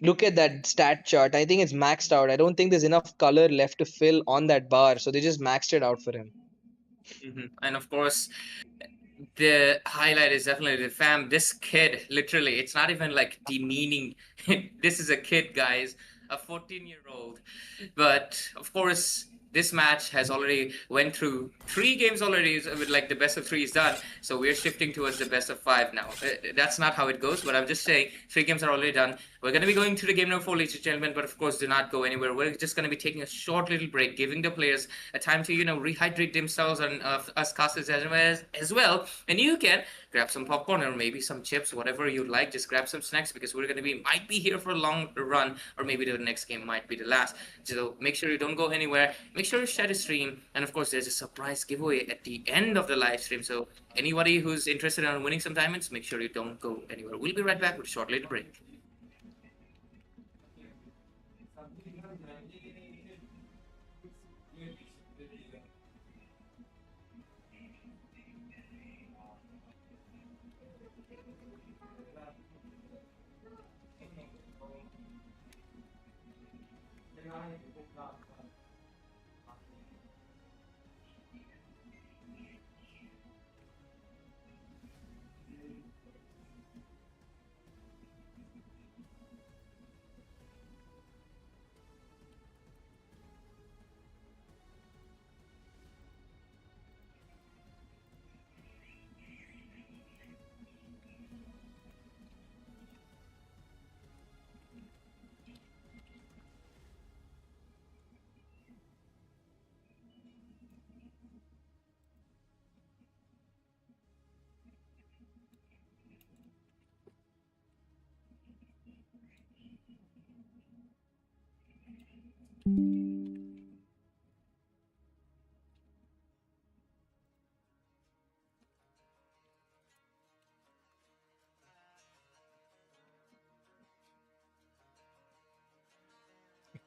Look at that stat chart. I think it's maxed out. I don't think there's enough color left to fill on that bar, so they just maxed it out for him. And of course, the highlight is definitely the fam. This kid, literally, it's not even like demeaning. This is a kid, guys, a 14-year-old. But of course, this match has already went through 3 games already with like the best of 3 is done. So we're shifting towards the best of 5 now. That's not how it goes, but I'm just saying 3 games are already done. We're going to be going to the game number 4, ladies and gentlemen, but of course do not go anywhere. We're just going to be taking a short little break, giving the players a time to, rehydrate themselves and us casters as well. And you can grab some popcorn or maybe some chips, whatever you like. Just grab some snacks because we're going to might be here for a long run, or maybe the next game might be the last. So make sure you don't go anywhere. Make sure you share the stream. And of course, there's a surprise giveaway at the end of the live stream. So anybody who's interested in winning some diamonds, make sure you don't go anywhere. We'll be right back with a short little break.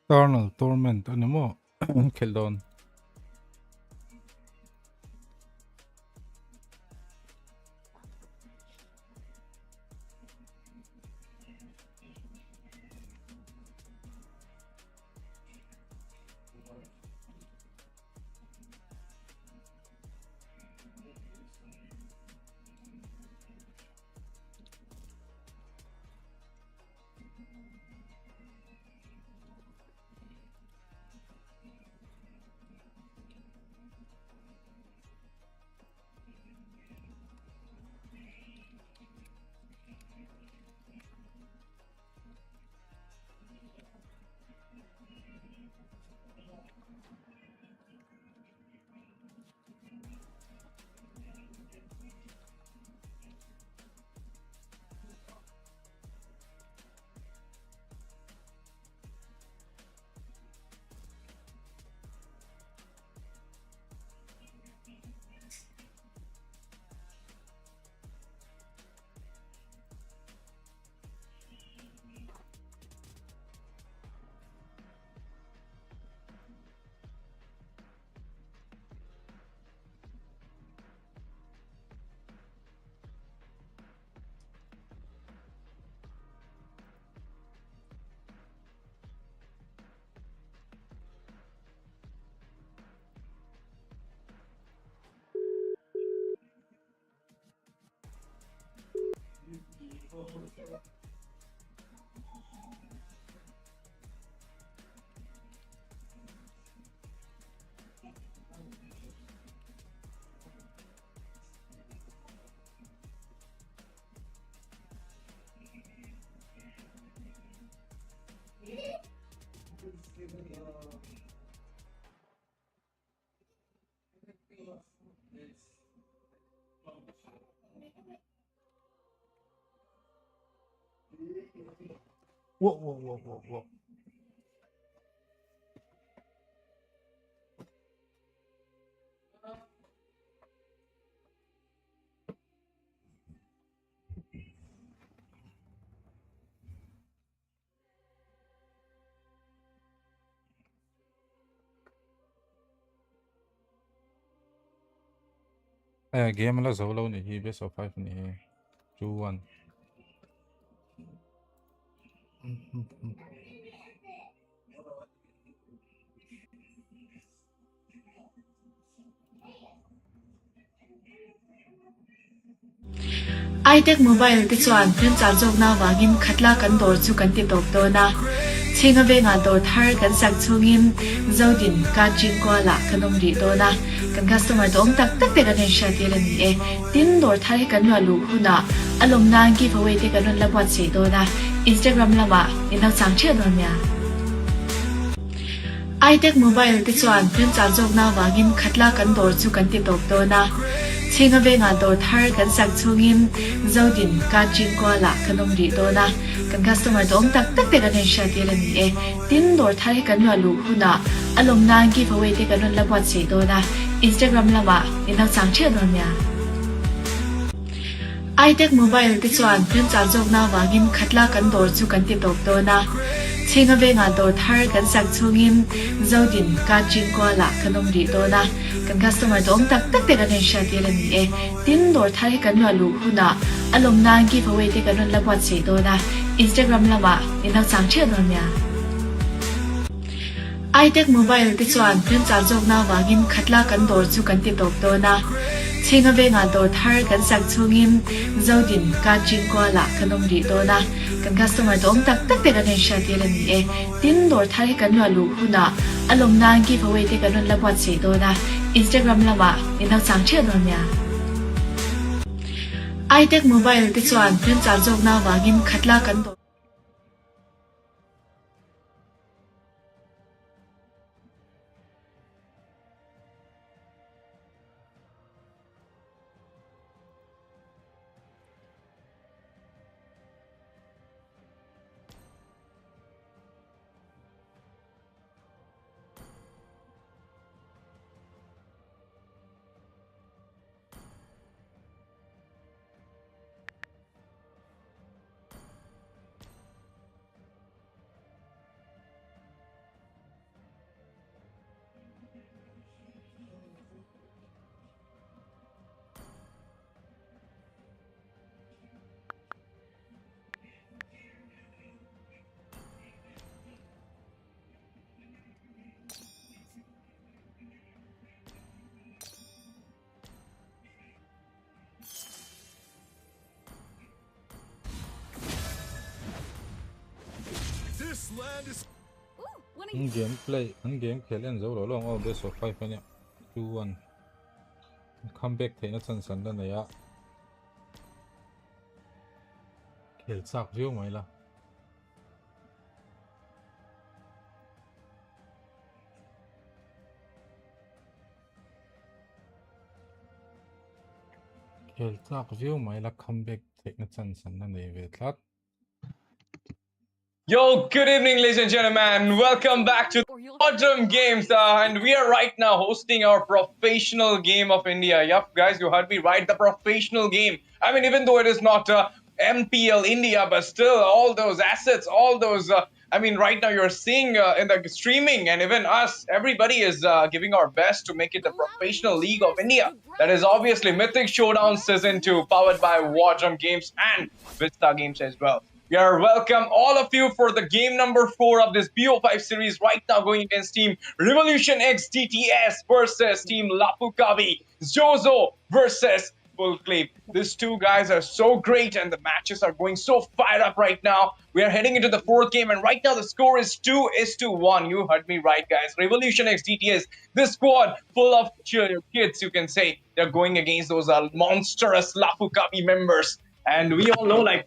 Eternal Torment. Ano mo? Keldon. Whoa. Game la zo lo ni hi best of 5 ni hi. 2-1. iTech mobile ti chuan pen char jok na wangin khatla kan dor chu kan ti tok to na chinga ve nga dor thar kan sak chungin zodin ka jing ko la kanom ri to na kan customer dom tak tak te kan sha ti len e tin dor thar kan wa lu huna alom na giveaway te kan la bot se to na Instagram lama ina chang che don ya iTech mobile ti chuan pen char jok na wangin khatla kan dor chu kan ti tok to na chinga ve nga dor thar kan sak chungin zodin ka jing ko la kanom ri to na kan customer dom tak tak te kan sha ti len e tin dor thar kan wa lu huna alom na giveaway te kan la bot se to na Instagram lama ina chang che don ya iTech mobile ti chuan pen char jok na wangin khatla kan dor chu kan ti tok to na chinga ve nga dor thar kan sak chungin zodin ka jing ko la kanom ri to na kan customer dom tak tak te kan sha ti len e tin dor thar kan wa lu huna alom na giveaway te kan la bot se to na Instagram lama ina chang che don ya iTech mobile ti chuan pen char jok na wangin khatla kan dor chu kan ti tok to na chinga ve nga dor thar kan sak chungin zodin ka jing ko la kanom ri to na kan customer dom tak tak te kan sha ti len e tin dor thar kan wa lu huna alom na giveaway te kan la bot se to na Instagram lama ina chang che don ya iTech mobile ti chuan pen char jok na wangin khatla kan dor Gameplay, game खेल लें ज़रूर लोग और best of 5 है 2-1 comeback थे ना संसंडा नया खेल साक रियो माइला खेल साक रियो माइला comeback थे ना संसंडा नया वेतलात. Yo, good evening, ladies and gentlemen. Welcome back to Quadrum Games, and we are right now hosting our professional game of India. Yup, guys, you heard me right. The professional game. I mean, even though it is not MPL India, but still, all those assets, all those. I mean, right now you're seeing in the streaming, and even us, everybody is giving our best to make it the professional league of India. That is obviously Mythic Showdown Season 2, powered by Quadrum Games and Vista Games as well. We are welcome all of you for the game number 4 of this BO5 series right now going against Team Revolution X DTS versus Team Lapukabi Zozo versus Full Clip. These two guys are so great and the matches are going so fired up right now. We are heading into the 4th game and right now the score is 2-1. You heard me right, guys. Revolution X DTS, this squad full of kids, you can say. They're going against those monstrous Lapukabi members. And we all know like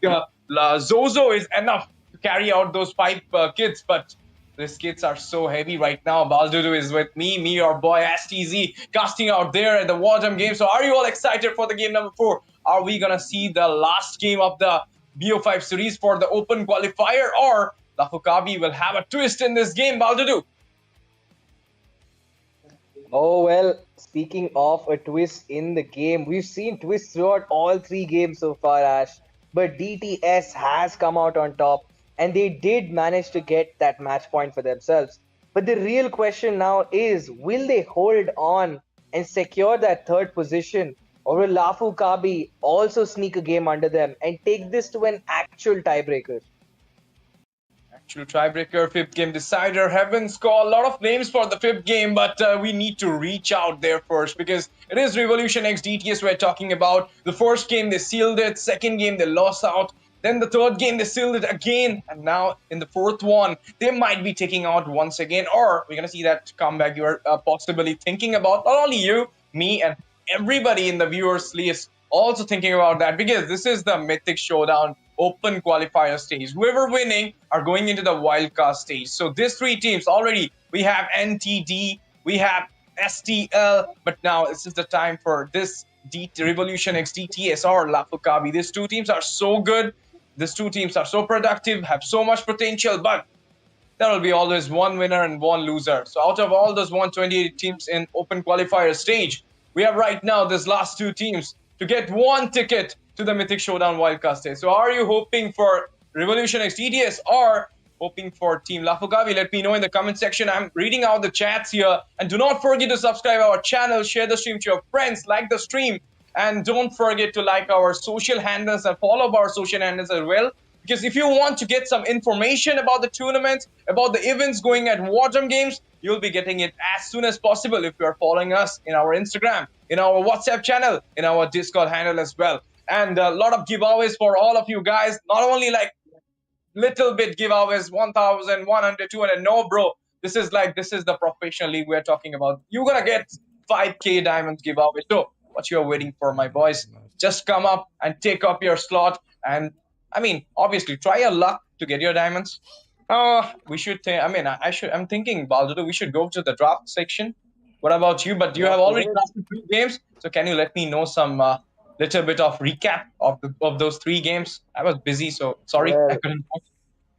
Zozo is enough to carry out those 5 kids, but these kids are so heavy right now. Baldudu is with me, your boy STZ, casting out there at the Wardham game. So are you all excited for the game number 4? Are we going to see the last game of the BO5 series for the open qualifier, or Lafukabi will have a twist in this game, Baldudu? Oh, well, speaking of a twist in the game, we've seen twists throughout all 3 games so far, Ash. But DTS has come out on top, and they did manage to get that match point for themselves. But the real question now is, will they hold on and secure that 3rd position, or will Lafu Kabi also sneak a game under them and take this to an actual tiebreaker? Tiebreaker, 5th game decider. Heavens call, a lot of names for the 5th game, but we need to reach out there first because it is Revolution X DTS we're talking about. The 1st game they sealed it, 2nd game they lost out, then the 3rd game they sealed it again, and now in the 4th one they might be taking out once again, or we're gonna see that comeback you're possibly thinking about. Not only you, me, and everybody in the viewers list also thinking about that because this is the Mythic Showdown open qualifier stage. Whoever winning are going into the wildcard stage. So these 3 teams already, we have NTD, we have STL, but now this is the time for this Revolution X DTS or Lafukabi. These 2 teams are so good. These 2 teams are so productive, have so much potential, but there will be always one winner and one loser. So out of all those 128 teams in open qualifier stage, we have right now these last 2 teams to get 1 ticket to the Mythic Showdown wildcard stage. So are you hoping for Revolution X DTS or hoping for Team Lafukabi? Let me know in the comment section. I'm reading out the chats here. And do not forget to subscribe our channel, share the stream to your friends, like the stream, and don't forget to like our social handles and follow our social handles as well. Because if you want to get some information about the tournaments, about the events going at Wardham Games, you'll be getting it as soon as possible if you are following us in our Instagram, in our WhatsApp channel, in our Discord handle as well. And a lot of giveaways for all of you guys. Not only like little bit giveaways, 1,000, 100, 200. No, bro. This is the professional league we're talking about. You're going to get 5K diamonds giveaway. So what you're waiting for, my boys? Just come up and take up your slot. And I mean, obviously, try your luck to get your diamonds. We should. I'm thinking, Baldudu, we should go to the draft section. What about you? But you have already drafted 3 games, so can you let me know some little bit of recap of those 3 games? I was busy, so sorry, I couldn't.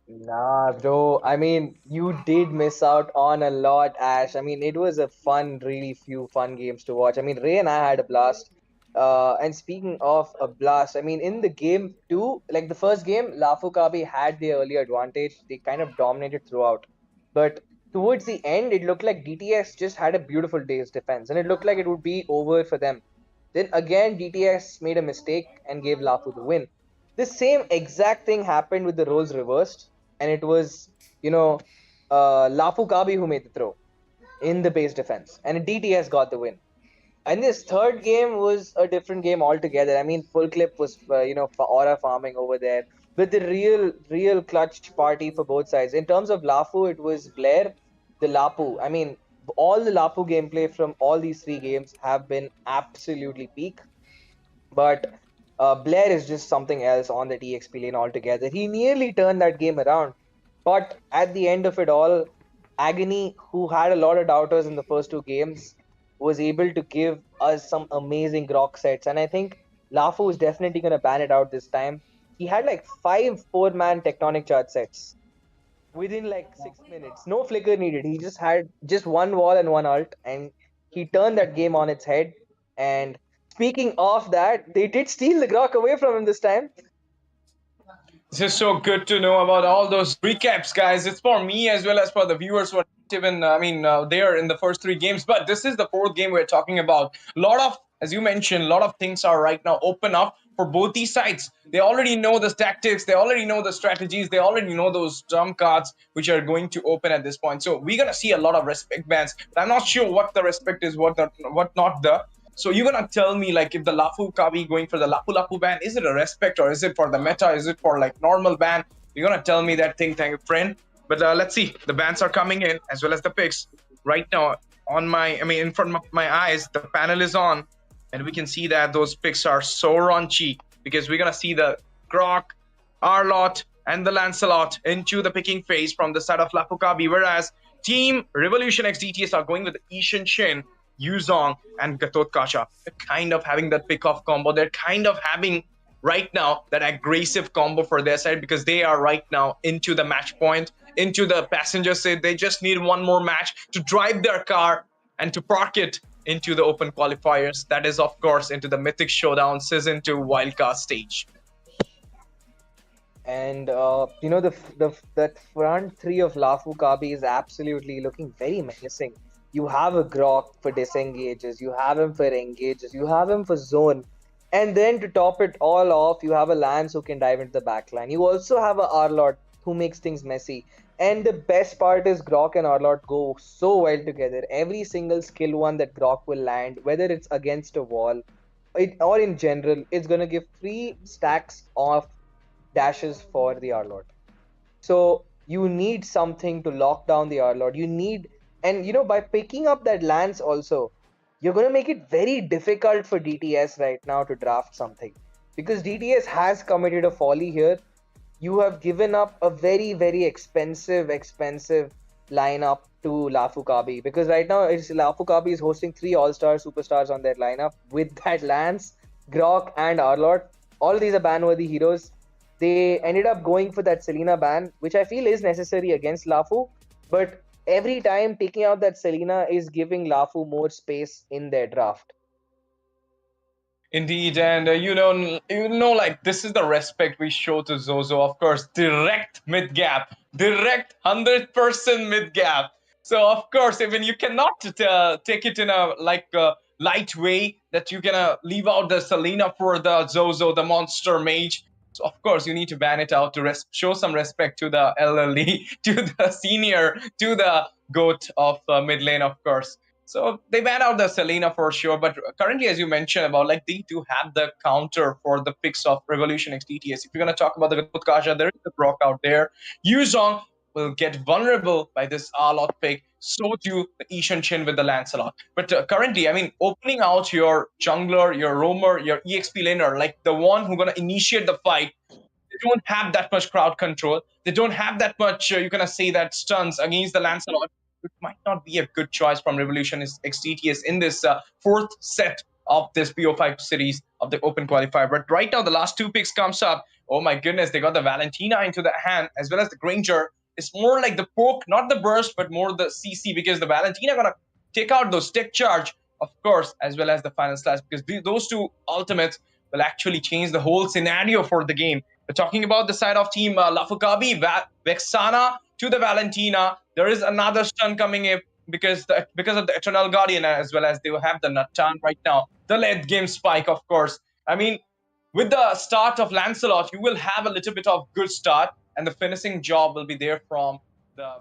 Nah, bro. I mean, you did miss out on a lot, Ash. I mean, it was a really few fun games to watch. I mean, Ray and I had a blast. And speaking of a blast, I mean, in the game 2, like the first game, Lafukabi had the early advantage. They kind of dominated throughout. But towards the end, it looked like DTS just had a beautiful day's defense. And it looked like it would be over for them. Then again, DTS made a mistake and gave Lafu the win. The same exact thing happened with the roles reversed. And it was, Lafu Kabi who made the throw in the base defense. And DTS got the win. And this 3rd game was a different game altogether. I mean, Full Clip was, aura farming over there. with the real clutch party for both sides. In terms of Lafu, it was Blair, the Lapu. I mean, all the Lapu gameplay from all these 3 games have been absolutely peak. But Blair is just something else on the TXP lane altogether. He nearly turned that game around. But at the end of it all, Agony, who had a lot of doubters in the first 2 games, was able to give us some amazing grok sets. And I think Lafu is definitely going to ban it out this time. He had like 5 4-man tectonic charge sets within like 6 minutes. No flicker needed. He just had just one wall and one ult, and he turned that game on its head. And speaking of that, they did steal the grok away from him this time. This is so good to know about all those recaps, guys. It's for me as well as for the viewers who are even, there in the first 3 games. But this is the 4th game we're talking about. A lot of, as you mentioned, a lot of things are right now open up for both these sides. They already know the tactics. They already know the strategies. They already know those trump cards which are going to open at this point. So we're going to see a lot of respect bans. But I'm not sure what the respect is, what not the. So you're gonna tell me, like, if the Lafu Kabi going for the Lapu Lapu ban, is it a respect or is it for the meta? Is it for like normal ban? You're gonna tell me that thing, thank you, friend. But let's see. The bans are coming in as well as the picks right now on in front of my eyes. The panel is on, and we can see that those picks are so raunchy because we're gonna see the Grok, Arlot, and the Lancelot into the picking phase from the side of Lapu Kabi, whereas Team Revolution X DTS are going with the Ishan Shin, Yuzong, and Gatot Kacha. They're kind of having that pick-off combo. They're kind of having right now that aggressive combo for their side because they are right now into the match point, into the passenger seat. They just need one more match to drive their car and to park it into the open qualifiers. That is, of course, into the Mythic Showdown Season 2 wildcard stage. And that front 3 of Lafu Kabi is absolutely looking very menacing. You have a Grok for disengages, you have him for engages, you have him for zone. And then to top it all off, you have a Lance who can dive into the backline. You also have a Arlot who makes things messy. And the best part is Grok and Arlot go so well together. Every single skill one that Grok will land, whether it's against a wall or in general, it's going to give 3 stacks of dashes for the Arlot. So you need something to lock down the Arlot. You need, and by picking up that Lance also, you're going to make it very difficult for DTS right now to draft something. Because DTS has committed a folly here. You have given up a very, very expensive lineup to Lafu Kabi. Because right now, Lafu Kabi is hosting 3 all-star superstars on their lineup with that Lance, Grok, and Arlot. All these are ban-worthy heroes. They ended up going for that Selena ban, which I feel is necessary against Lafu. But every time taking out that Selena is giving Lafu more space in their draft. Indeed, and like, this is the respect we show to Zozo. Of course, direct mid gap, direct 100% mid gap. So of course, even you cannot take it in a light way that you can leave out the Selena for the Zozo, the monster mage. So of course, you need to ban it out to show some respect to the LLE, to the senior, to the GOAT of mid lane, of course. So they ban out the Selena for sure, but currently, as you mentioned about, like, they do have the counter for the picks of Revolution X DTS. If you're gonna talk about the Kaja, there is the Brock out there. Yuzong will get vulnerable by this Arlot pick. So do the Ishan Chin with the Lancelot. But currently, opening out your jungler, your roamer, your EXP laner, like the one who's gonna initiate the fight, they don't have that much crowd control. They don't have that much, you're gonna say, that stuns against the Lancelot. It might not be a good choice from Revolution XDTS in this 4th set of this BO5 series of the open qualifier. But right now, the last 2 picks comes up. Oh my goodness, they got the Valentina into the hand as well as the Granger. It's more like the poke, not the burst, but more the CC, because the Valentina gonna take out those tech charge, of course, as well as the final slash, because those 2 ultimates will actually change the whole scenario for the game. We're talking about the side of team Lafu Kabi, Vexana to the Valentina. There is another stun coming in because of the Eternal Guardian, as well as they will have the Natan right now. The late game spike, of course. With the start of Lancelot, you will have a little bit of good start, and the finishing job will be there from the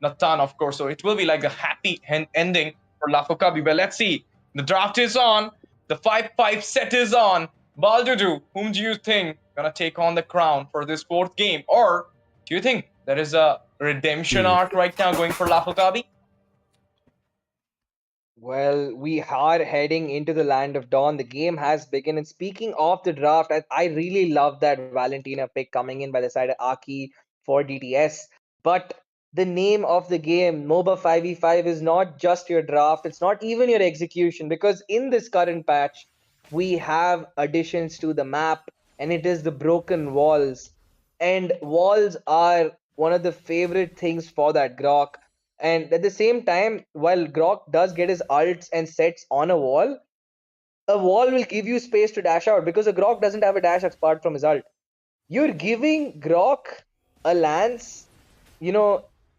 Natan, of course. So it will be like a happy ending for Lafu Kabi. But let's see. The draft is on. The 5-5 set is on. Baldudu, whom do you think gonna take on the crown for this fourth game? Or do you think there is a redemption arc right now going for Lafakabi? Well, we are heading into the land of dawn. The game has begun. And speaking of the draft, I really love that Valentina pick coming in by the side of Aki for DTS. But the name of the game, MOBA 5v5, is not just your draft. It's not even your execution. Because in this current patch, we have additions to the map, and it is the broken walls. And walls are one of the favorite things for that Grok. And at the same time, while Grok does get his ults and sets on a wall will give you space to dash out because a Grok doesn't have a dash apart from his ult. You're giving Grok a lance, an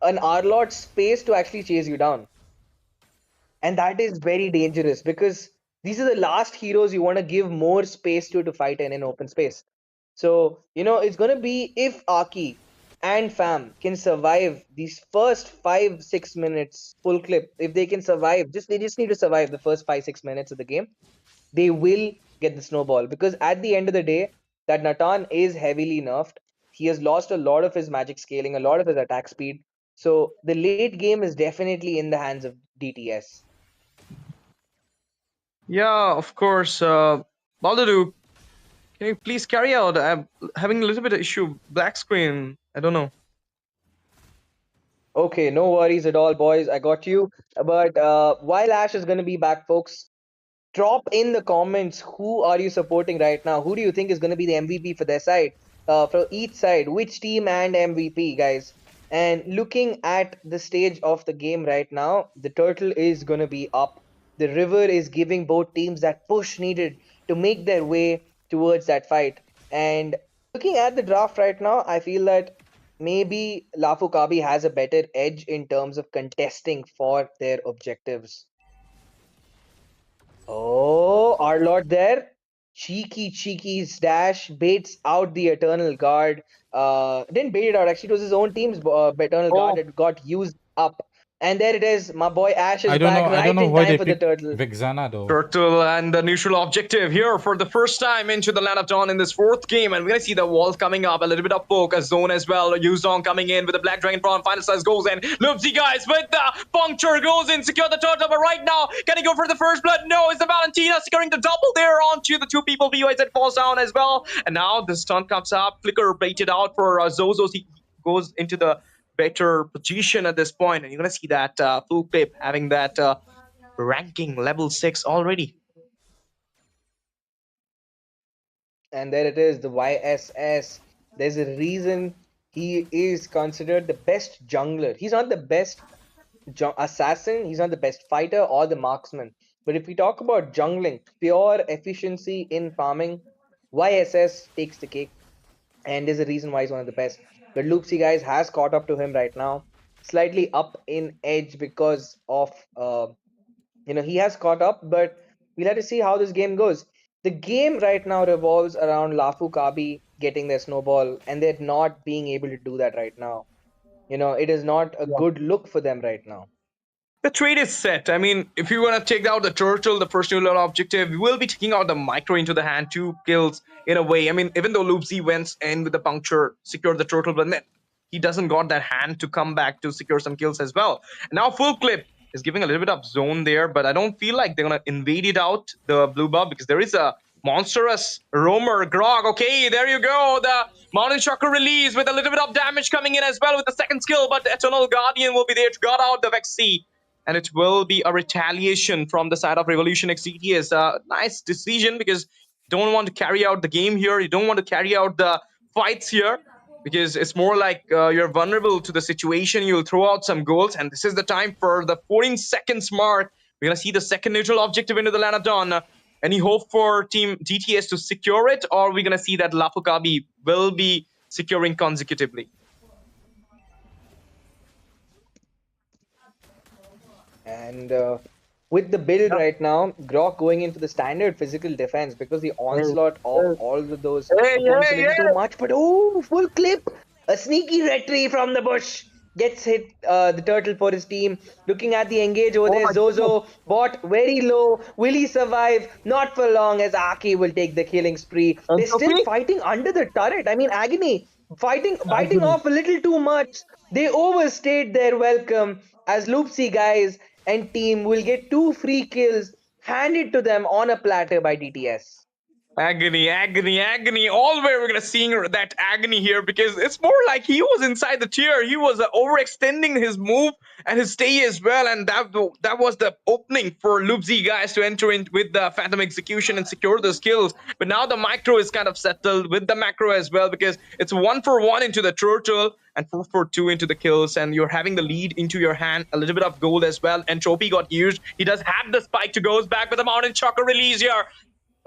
Arlot space to actually chase you down. And that is very dangerous because these are the last heroes you want to give more space to fight in an open space. So, it's going to be if Aki and Fam can survive these first 5-6 minutes full clip, if they can survive, they just need to survive the first 5-6 minutes of the game, they will get the snowball. Because at the end of the day, that Natan is heavily nerfed. He has lost a lot of his magic scaling, a lot of his attack speed. So the late game is definitely in the hands of DTS. Yeah, of course. Baldudu, can you please carry out? I'm having a little bit of issue. Black screen. I don't know. Okay, no worries at all, boys. I got you. But while Ash is going to be back, folks, drop in the comments who are you supporting right now. Who do you think is going to be the MVP for their side, for each side? Which team and MVP, guys? And looking at the stage of the game right now, the turtle is going to be up. The river is giving both teams that push needed to make their way towards that fight. And looking at the draft right now, I feel that maybe Lafukabi has a better edge in terms of contesting for their objectives. Oh, our lord there. Cheeky's dash baits out the Eternal Guard. Didn't bait it out, actually, it was his own team's Eternal Guard that got used up. And there it is. My boy Ash is back right in time for the turtle. Vexana though. Turtle and the neutral objective here for the first time into the land of dawn in this fourth game, and we're gonna see the walls coming up, a little bit of poke, a zone as well. Yuzong coming in with the Black Dragon Prawn, final size goes in. Loopzy guys with the puncture goes in, secure the turtle, but right now, can he go for the first blood? No, it's the Valentina securing the double there onto the two people. VOIZ falls down as well, and now the stun comes up. Flicker baited out for Zozos. He goes into the better position at this point, and you're gonna see that full clip having that ranking level 6 already. And there it is, the YSS. There's a reason he is considered the best jungler. He's not the best assassin, he's not the best fighter or the marksman. But if we talk about jungling, pure efficiency in farming, YSS takes the cake. And there's a reason why he's one of the best. But Loopzy, guys, has caught up to him right now. Slightly up in edge because of, he has caught up, but we'll have to see how this game goes. The game right now revolves around Lafukabi getting their snowball, and they're not being able to do that right now. It is not a good look for them right now. The trade is set. I mean, if you want to take out the turtle, the first new objective, you will be taking out the micro into the hand, 2 kills in a way. I mean, even though Loopzy went in with the puncture, secured the turtle, but then he doesn't got that hand to come back to secure some kills as well. Now full clip is giving a little bit of zone there, but I don't feel like they're going to invade it out, the blue buff, because there is a monstrous roamer Grog. Okay, there you go. The Mountain Chakra release with a little bit of damage coming in as well with the second skill, but the Eternal Guardian will be there to guard out the Vexi. And it will be a retaliation from the side of Revolution X DTS. Nice decision because you don't want to carry out the game here. You don't want to carry out the fights here because it's more like you're vulnerable to the situation. You'll throw out some goals, and this is the time for the 14 seconds mark. We're going to see the second neutral objective into the land of dawn. Any hope for Team DTS to secure it, or are we going to see that Lafukabi will be securing consecutively? And with the build right now, Grok going into the standard physical defense because the onslaught of all of those opponents is too much. But full clip! A sneaky retry from the bush. gets hit the turtle for his team. Looking at the engage over there, my goodness. Zozo bot very low. Will he survive? Not for long, as Aki will take the killing spree. They're still Entropy? fighting under the turret. I mean, Agony biting Agony. off a little too much. They overstayed their welcome, as Loopzy guys and team will get 2 free kills handed to them on a platter by DTS. Agony, agony, agony. All we're gonna seeing that agony here because it's more like he was inside the tier. He was overextending his move and his stay as well, and that was the opening for Loopzy guys to enter in with the Phantom Execution and secure those kills. But now the micro is kind of settled with the macro as well because it's 1-for-1 into the turtle and 4-for-2 into the kills, and you're having the lead into your hand. A little bit of gold as well. Entropy got used. He does have the spike to goes back with the Mountain Chakra release here.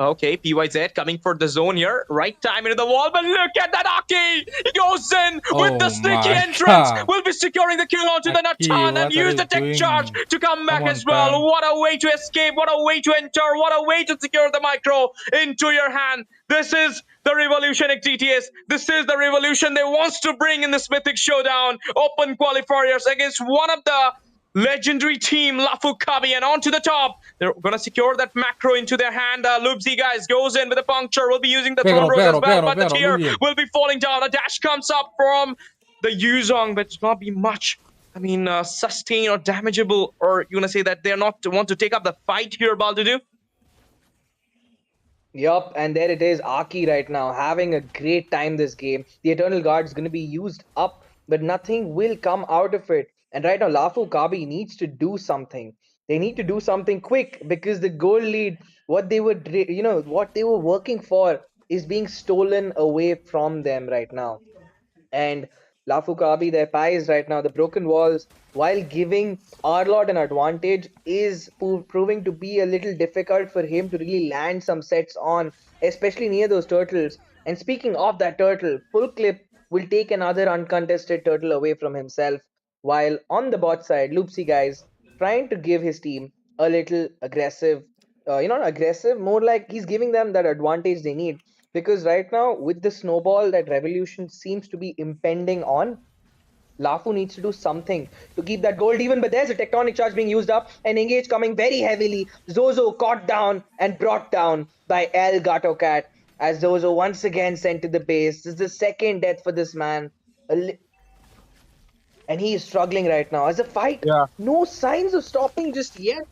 Okay, PYZ coming for the zone here. Right time into the wall, but look at that Aki! He goes in with the sneaky entrance. Will be securing the kill onto the Nachan and use the tech charge to come back as well. What a way to escape, what a way to enter, what a way to secure the micro into your hand. This is the revolution at GTS. This is the revolution they wants to bring in this Mythic Showdown. Open qualifiers against one of the legendary team, Lafukabi, and on to the top. They're gonna secure that macro into their hand. Loopzy guys goes in with a puncture. Will be using the throw rose as well, but the tier will be falling down. A dash comes up from the Yuzong, but it's not be much. I mean, sustain or damageable, or you wanna say that they're not want to take up the fight here, Baldudu? Yup, and there it is, Aki right now having a great time this game. The Eternal Guard is going to be used up, but nothing will come out of it. And right now, Lafu Kabi needs to do something. They need to do something quick because the goal lead, what they were, what they were working for, is being stolen away from them right now. And Lafukabi, their pies right now, the broken walls, while giving Arlot an advantage, is proving to be a little difficult for him to really land some sets on, especially near those turtles. And speaking of that turtle, full clip will take another uncontested turtle away from himself. While on the bot side, Loopsy guys trying to give his team a little aggressive, not aggressive, more like he's giving them that advantage they need, because right now with the snowball that revolution seems to be impending on, Lafu needs to do something to keep that gold even, but there's a tectonic charge being used up and engage coming very heavily. Zozo caught down and brought down by El Gato Cat, as Zozo once again sent to the base. This is the second death for this man, and he is struggling right now as a fight. No signs of stopping just yet.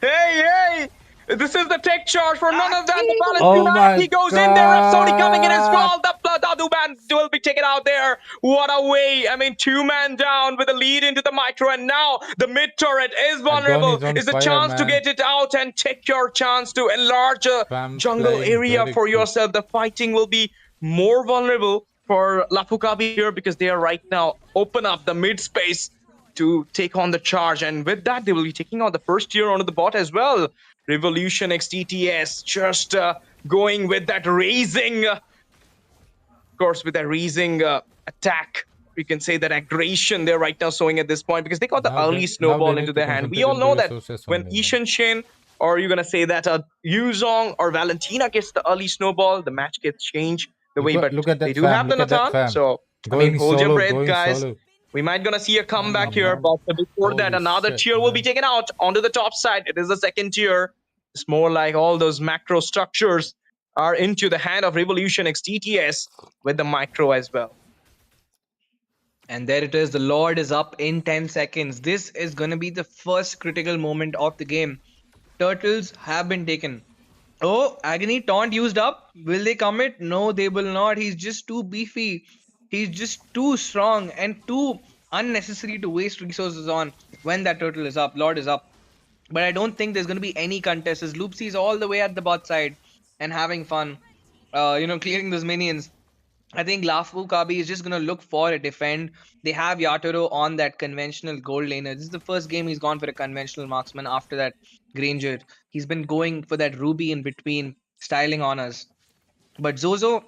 Hey! This is the tech charge for none of that. The balance Oh my he goes in there. Sony coming in as well. The Dadu man will be taken out there. What a way. I mean, 2-man down with a lead into the micro. And now the mid turret is vulnerable. Is a chance to get it out and take your chance to enlarge a jungle area for yourself. The fighting will be more vulnerable for Lafukabi here because they are right now open up the mid space to take on the charge, and with that they will be taking out the first tier onto the bot as well. Revolution XTTS just going with that raising, of course, with that raising attack. We can say that aggression they're right now showing at this point because they got the early snowball into their hand. We all know that when Ishan Shin, or you're gonna say that Yuzong or Valentina gets the early snowball, the match gets changed the way. But they do have the Nathan, so I mean, hold your breath, guys. We might gonna see a comeback here, but before that, another tier will be taken out onto the top side. It is the second tier. It's more like all those macro structures are into the hand of Revolution XTTS with the micro as well. And there it is. The Lord is up in 10 seconds. This is gonna be the first critical moment of the game. Turtles have been taken. Oh, Agony taunt used up. Will they commit? No, they will not. He's just too beefy. He's just too strong and too unnecessary to waste resources on when that turtle is up. Lord is up. But I don't think there's going to be any contest as Loopzy is all the way at the bot side and having fun, clearing those minions. I think Lafu Kabi is just going to look for a defend. They have Yatoro on that conventional gold laner. This is the first game he's gone for a conventional marksman after that Granger. He's been going for that Ruby in between, styling on us. But Zozo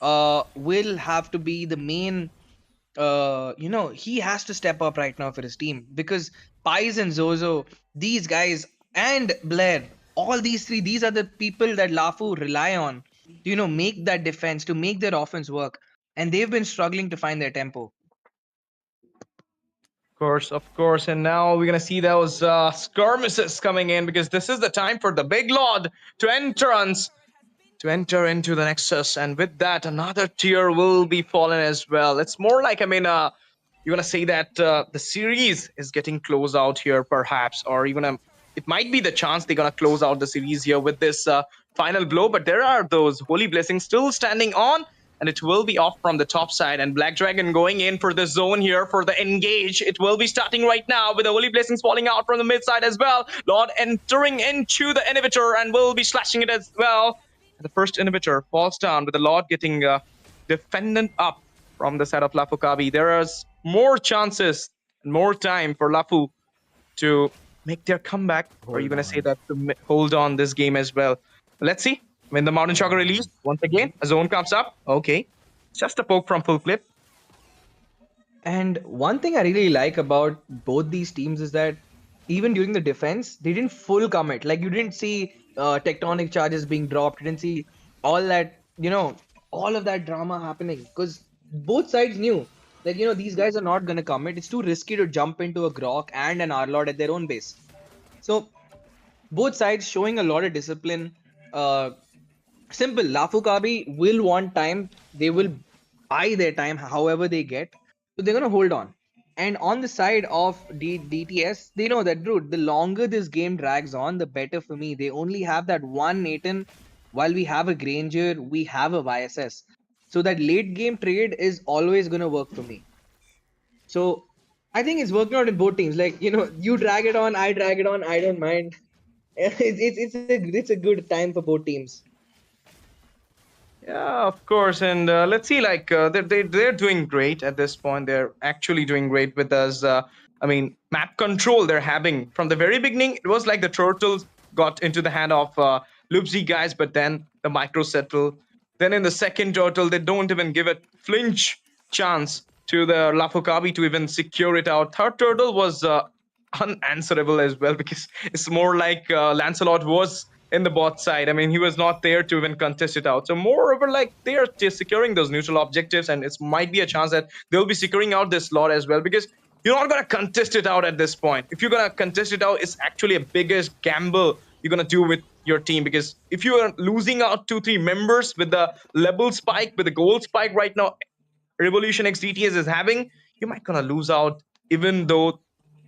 will have to be the main, he has to step up right now for his team because Pies and Zozo, these guys, and Blair, all these three, these are the people that Lafu rely on to, make that defense, to make their offense work. And they've been struggling to find their tempo. Of course. And now we're going to see those skirmishes coming in, because this is the time for the big lord to enter into the Nexus. And with that, another tier will be fallen as well. It's more like, you're going to say that the series is getting closed out here, perhaps, or even it might be the chance they're going to close out the series here with this final blow. But there are those holy blessings still standing on, and it will be off from the top side. And Black Dragon going in for the zone here for the engage. It will be starting right now with the holy blessings falling out from the mid side as well. Lord entering into the inhibitor and will be slashing it as well. The first inhibitor falls down with the Lord getting defendant up from the side of Lafukabi. There is more chances and more time for Lafu to make their comeback. Or are you going to say that to hold on this game as well? Let's see. When the Mountain Shocker released, once again, a zone comes up. Okay. Just a poke from full clip. And one thing I really like about both these teams is that even during the defense, they didn't full commit. Like, you didn't see tectonic charges being dropped. You didn't see all that, all of that drama happening, because both sides knew that, these guys are not going to commit. It's too risky to jump into a Grok and an Arlord at their own base. So both sides showing a lot of discipline. Simple. Lafukabi will want time. They will buy their time however they get. So they're going to hold on. And on the side of DTS, they know that, dude, the longer this game drags on, the better for me. They only have that one Nathan, while we have a Granger, we have a YSS. So that late game trade is always going to work for me. So I think it's working out in both teams. Like, you drag it on, I drag it on, I don't mind. It's a good time for both teams. Yeah, of course. And let's see, like they're doing great at this point. They're actually doing great with us. Map control they're having from the very beginning. It was like the turtles got into the hand of Loopzy guys, but then the micro settle. Then in the second turtle, they don't even give a flinch chance to the Lafukabi to even secure it out. Third turtle was unanswerable as well, because it's more like Lancelot was in the bot side. I mean, he was not there to even contest it out. So moreover, like, they are just securing those neutral objectives, and it might be a chance that they'll be securing out this lot as well, because you're not going to contest it out at this point. If you're going to contest it out, it's actually a biggest gamble you're going to do with your team, because if you are losing out 2-3 members with the level spike, with the gold spike right now Revolution X DTS is having, you might gonna lose out, even though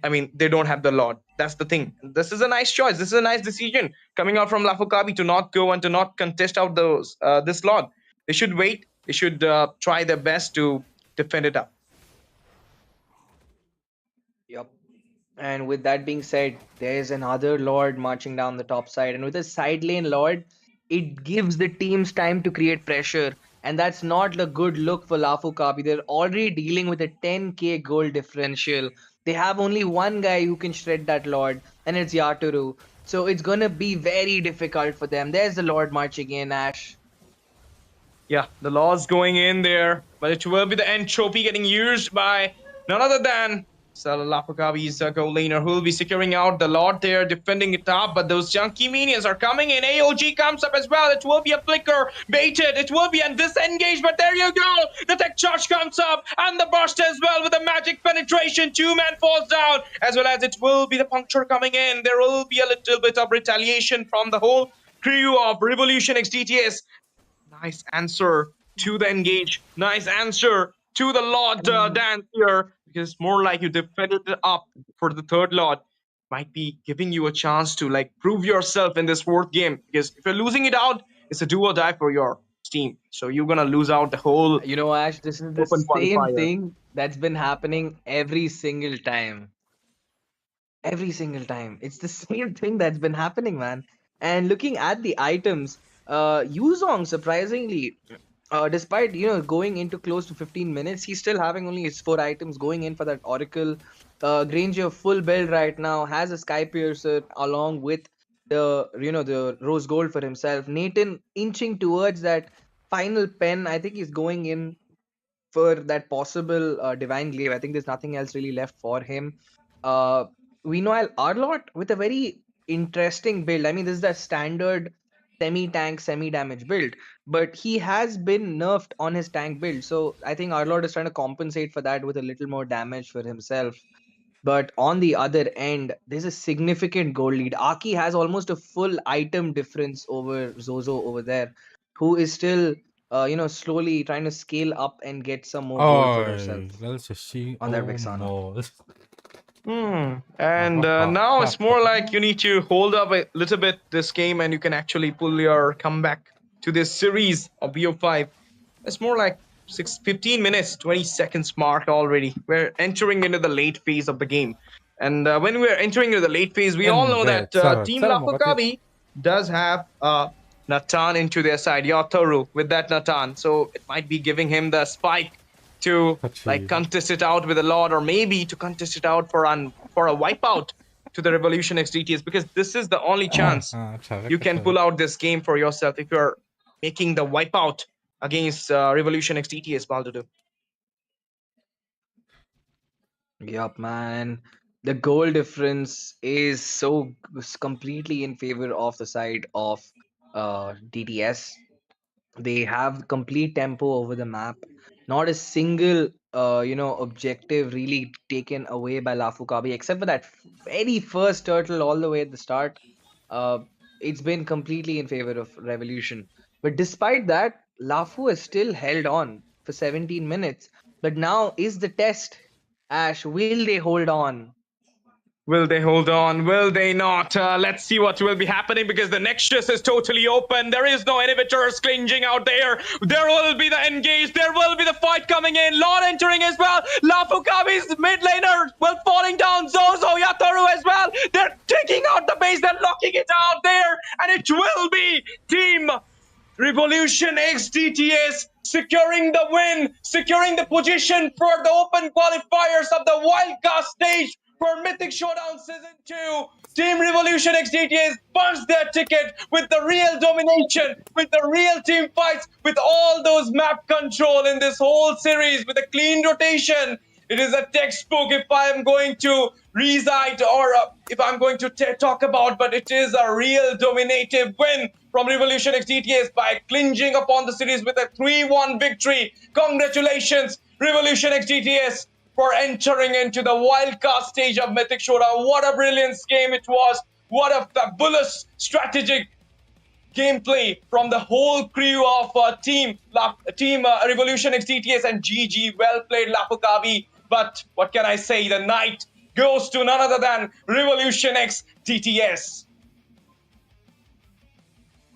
they don't have the Lord. That's the thing. This is a nice choice. This is a nice decision coming out from Lafukabi to not go and to not contest out those this Lord. They should wait. They should try their best to defend it up. Yep. And with that being said, there's another Lord marching down the top side. And with a side lane Lord, it gives the teams time to create pressure. And that's not a good look for Lafukabi. They're already dealing with a 10k goal differential. They have only one guy who can shred that Lord, and it's Yaturu. So it's gonna be very difficult for them. There's the Lord marching in, Ash. Yeah, the Lord's going in there, but it will be the entropy getting used by none other than Lafukabi's goal laner, who will be securing out the Lord there, defending it up. But those junky minions are coming in. AOG comes up as well. It will be a flicker baited. It will be a disengage, but there you go. The tech charge comes up and the burst as well with a magic penetration. 2-man falls down, as well as it will be the puncture coming in. There will be a little bit of retaliation from the whole crew of Revolution X DTS. Nice answer to the engage. Nice answer to the Lord dance here, because it's more like you defended it up for the third Lord. Might be giving you a chance to like prove yourself in this fourth game, because if you're losing it out, it's a do or die for your team. So you're gonna lose out the whole. Ash, this is the same thing that's been happening every single time. Every single time. It's the same thing that's been happening, man. And looking at the items, Yuzong, surprisingly, despite going into close to 15 minutes, he's still having only his 4 items going in for that Oracle. Granger full build right now, has a Sky Piercer along with the Rose Gold for himself. Nathan inching towards that final pen. I think he's going in for that possible Divine Glaive. I think there's nothing else really left for him. We know Arlot with a very interesting build. I mean, this is the standard semi-tank, semi-damage build, but he has been nerfed on his tank build. So I think Arlot is trying to compensate for that with a little more damage for himself. But on the other end, there's a significant goal lead. Aki has almost a full item difference over Zozo over there, who is still, slowly trying to scale up and get some more gold for herself Let's just see. on that Oh, Vexana. no. And now it's more like you need to hold up a little bit this game, and you can actually pull your comeback to this series of BO5. It's more like 15 minutes, 20 seconds mark already. We're entering into the late phase of the game. And when we're entering into the late phase, we all know that Team Lafokabi does have Natan into their side, Yataru with that Natan. So it might be giving him the spike to like contest it out with a lot, or maybe to contest it out for a wipeout to the Revolution X DTS, because this is the only chance you can pull out this game for yourself if you're making the wipeout against Revolution X DTS, Baldudu. Yup, man. The goal difference is completely in favor of the side of DTS. They have complete tempo over the map. Not a single objective really taken away by Lafukabi, except for that very first turtle all the way at the start. Uh, it's been completely in favor of Revolution. But despite that, Lafu has still held on for 17 minutes. But now is the test. Ash, will they hold on? Will they hold on? Will they not? Let's see what will be happening, because the Nexus is totally open. There is no inhibitors clinging out there. There will be the engage. There will be the fight coming in. Lord entering as well. Lafukabi's mid laner will falling down. Zozo, Yataru as well. They're taking out the base. They're locking it out there. And it will be Team Revolution X DTS securing the win, securing the position for the open qualifiers of the wildcard stage for Mythic Showdown Season 2. Team Revolution X DTS punched their ticket with the real domination, with the real team fights, with all those map control in this whole series, with a clean rotation. It is a textbook if I am going to recite, or if I'm going to talk about, but it is a real dominative win from Revolution X DTS by clinging upon the series with a 3-1 victory. Congratulations, Revolution X DTS, for entering into the wildcard stage of Mythic Showdown. What a brilliant game it was. What a fabulous strategic gameplay from the whole crew of Team Revolution X DTS, and GG. Well played, Lafukabi. But what can I say? The night goes to none other than Revolution X DTS.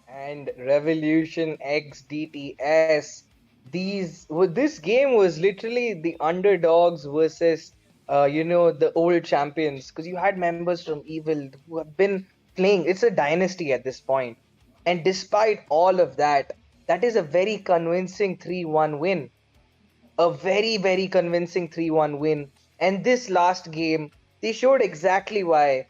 And Revolution X DTS. This game was literally the underdogs versus the old champions, because you had members from Evil who have been playing. It's a dynasty at this point. And despite all of that, that is a very convincing 3-1 win. A very, very convincing 3-1 win. And this last game, they showed exactly why,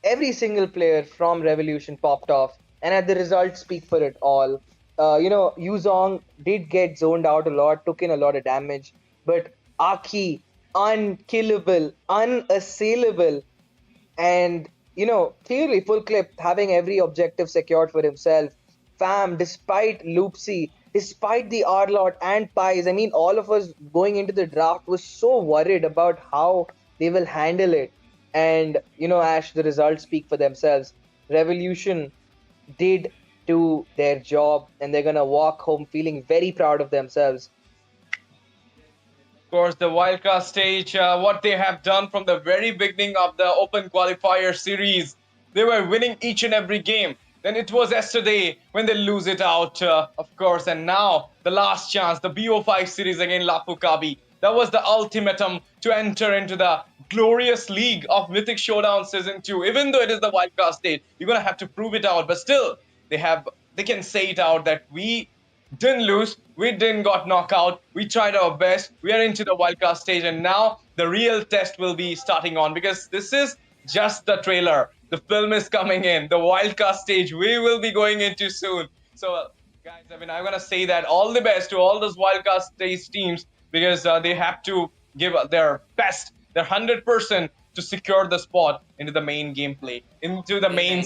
every single player from Revolution popped off. And at the results speak for it all. Yuzong did get zoned out a lot, took in a lot of damage. But Aki, unkillable, unassailable. And clearly full clip, having every objective secured for himself. Fam, despite Loopzy, despite the R-Lot and Pies, I mean, all of us going into the draft was so worried about how they will handle it. And, Ash, the results speak for themselves. Revolution did do their job, and they're going to walk home feeling very proud of themselves. Of course, the wildcard stage, what they have done from the very beginning of the open qualifier series, they were winning each and every game. Then it was yesterday when they lose it out, of course, and now the last chance, the BO5 series against Lafukabi. That was the ultimatum to enter into the glorious league of Mythic Showdown Season 2. Even though it is the wildcard stage, you're going to have to prove it out, but still, they can say it out that we didn't lose, we didn't got knocked out, we tried our best, we are into the wildcard stage, and now the real test will be starting on, because this is just the trailer. The film is coming in, the wildcard stage we will be going into soon. So guys, I mean, I'm gonna say that all the best to all those wildcard stage teams, because they have to give their best, their 100% to secure the spot into the main gameplay, into the main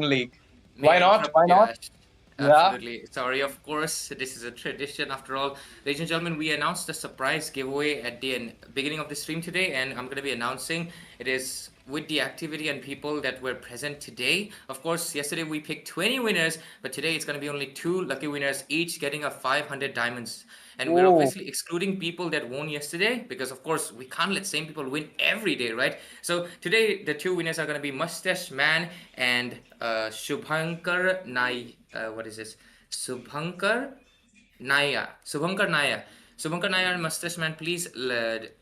league. Why not? Why not? Absolutely. Sorry, of course. This is a tradition after all. Ladies and gentlemen, we announced a surprise giveaway at the beginning of the stream today, and I'm going to be announcing it is with the activity and people that were present today. Of course, yesterday we picked 20 winners, but today it's going to be only 2 lucky winners, each getting a 500 diamonds. And we're obviously excluding people that won yesterday because, of course, we can't let same people win every day, right? So today, the 2 winners are going to be Mustache Man and Shubhankar Nai. What is this? Subhankar Naya. Subhankar Naya. Subhankar Naya and Mustache Man, please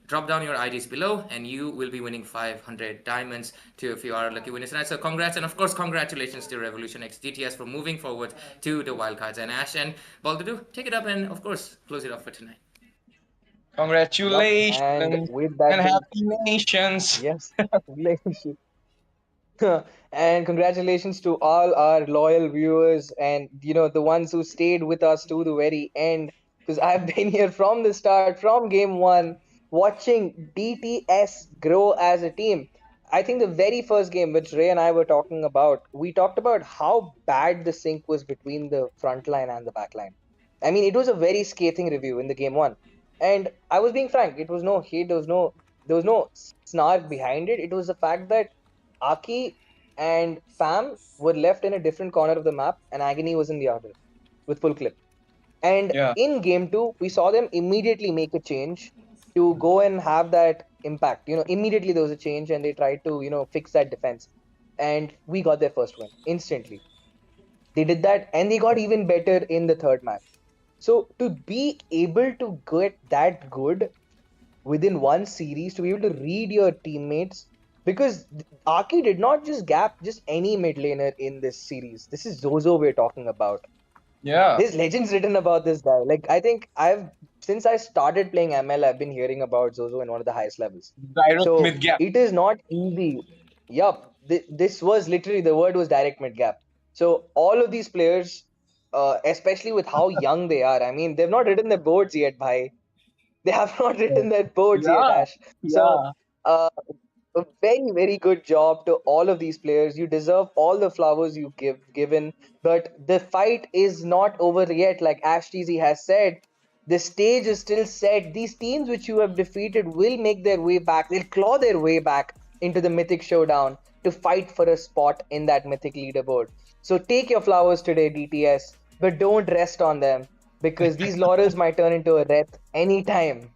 drop down your IDs below and you will be winning 500 diamonds to if you are lucky winners tonight. So congrats, and of course congratulations to Revolution X DTS for moving forward to the wildcards. And Ash and Baldudu, take it up and of course close it off for tonight. Yup. And Congratulations with that and being, happy nations. yes, relationship. And congratulations to all our loyal viewers and the ones who stayed with us to the very end, because I've been here from the start, from game one, watching DTS grow as a team. I think the very first game which Ray and I were talking about, we talked about how bad the sync was between the front line and the back line. I mean, it was a very scathing review in the game one, and I was being frank. It was no hate, there was no snark behind it. It was the fact that Aki and Fam were left in a different corner of the map, and Agony was in the other with full clip. And Yeah. in game two, we saw them immediately make a change to go and have that impact. Immediately there was a change, and they tried to fix that defense, and we got their first win instantly. They did that, and they got even better in the third match. So to be able to get that good within one series, to be able to read your teammates, because Aki did not just gap just any mid laner in this series. This is Zozo we're talking about. Yeah. There's legends written about this guy. Like, I think since I started playing ML, I've been hearing about Zozo in one of the highest levels. Direct So mid gap. it is not easy. Yup, this was literally, the word was direct mid gap. So all of these players, especially with how young they are, I mean, they've not written their boards yet, bhai. They have not written their boards yet, Yeah. Ash. So Yeah. uh, a very, very good job to all of these players. You deserve all the flowers you given, but the fight is not over yet. Like Ash TZ has said, the stage is still set. These teams which you have defeated will make their way back. They'll claw their way back into the Mythic Showdown to fight for a spot in that Mythic leaderboard. So take your flowers today, DTS, but don't rest on them, because these laurels might turn into a wreath anytime.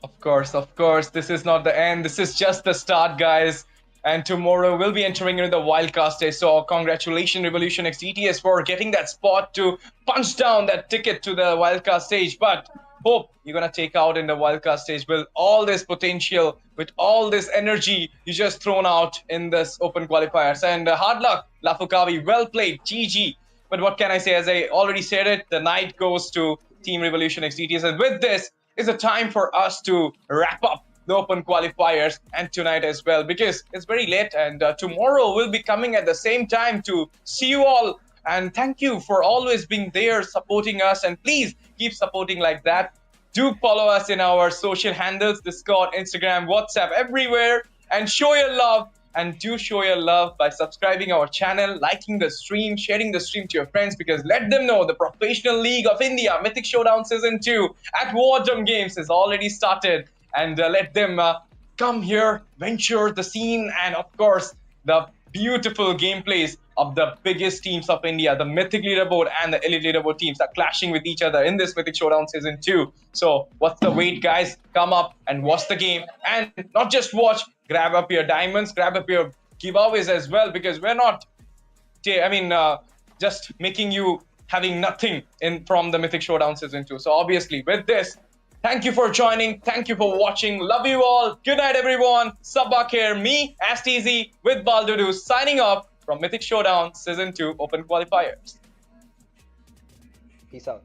Of course, of course. This is not the end. This is just the start, guys. And tomorrow we'll be entering into the wildcard stage. So congratulations, Revolution X ETS, for getting that spot to punch down that ticket to the wildcard stage. But hope you're gonna take out in the wildcard stage with all this potential, with all this energy you just thrown out in this open qualifiers. And hard luck, Lafukavi. Well played, GG. But what can I say? As I already said it, the night goes to Team Revolution X ETS. And with this, is a time for us to wrap up the open qualifiers and tonight as well, because it's very late, and tomorrow we'll be coming at the same time to see you all. And thank you for always being there supporting us, and please keep supporting like that. Do follow us in our social handles, Discord, Instagram, WhatsApp, everywhere, and show your love. And do show your love by subscribing our channel, liking the stream, sharing the stream to your friends, because let them know the Professional League of India Mythic Showdown Season 2 at Wardom Games has already started. And let them come here, venture the scene, and of course, the beautiful gameplays of the biggest teams of India, the Mythic Leaderboard and the Elite Leaderboard teams are clashing with each other in this Mythic Showdown Season 2. So what's the wait, guys? Come up and watch the game. And not just watch, grab up your diamonds, grab up your giveaways as well, because we're not, just making you having nothing in from the Mythic Showdown Season 2. So obviously, with this, thank you for joining. Thank you for watching. Love you all. Good night, everyone. Sabak here. Me, Asteezy, with Baldudu, signing off from Mythic Showdown Season 2 Open Qualifiers. Peace out.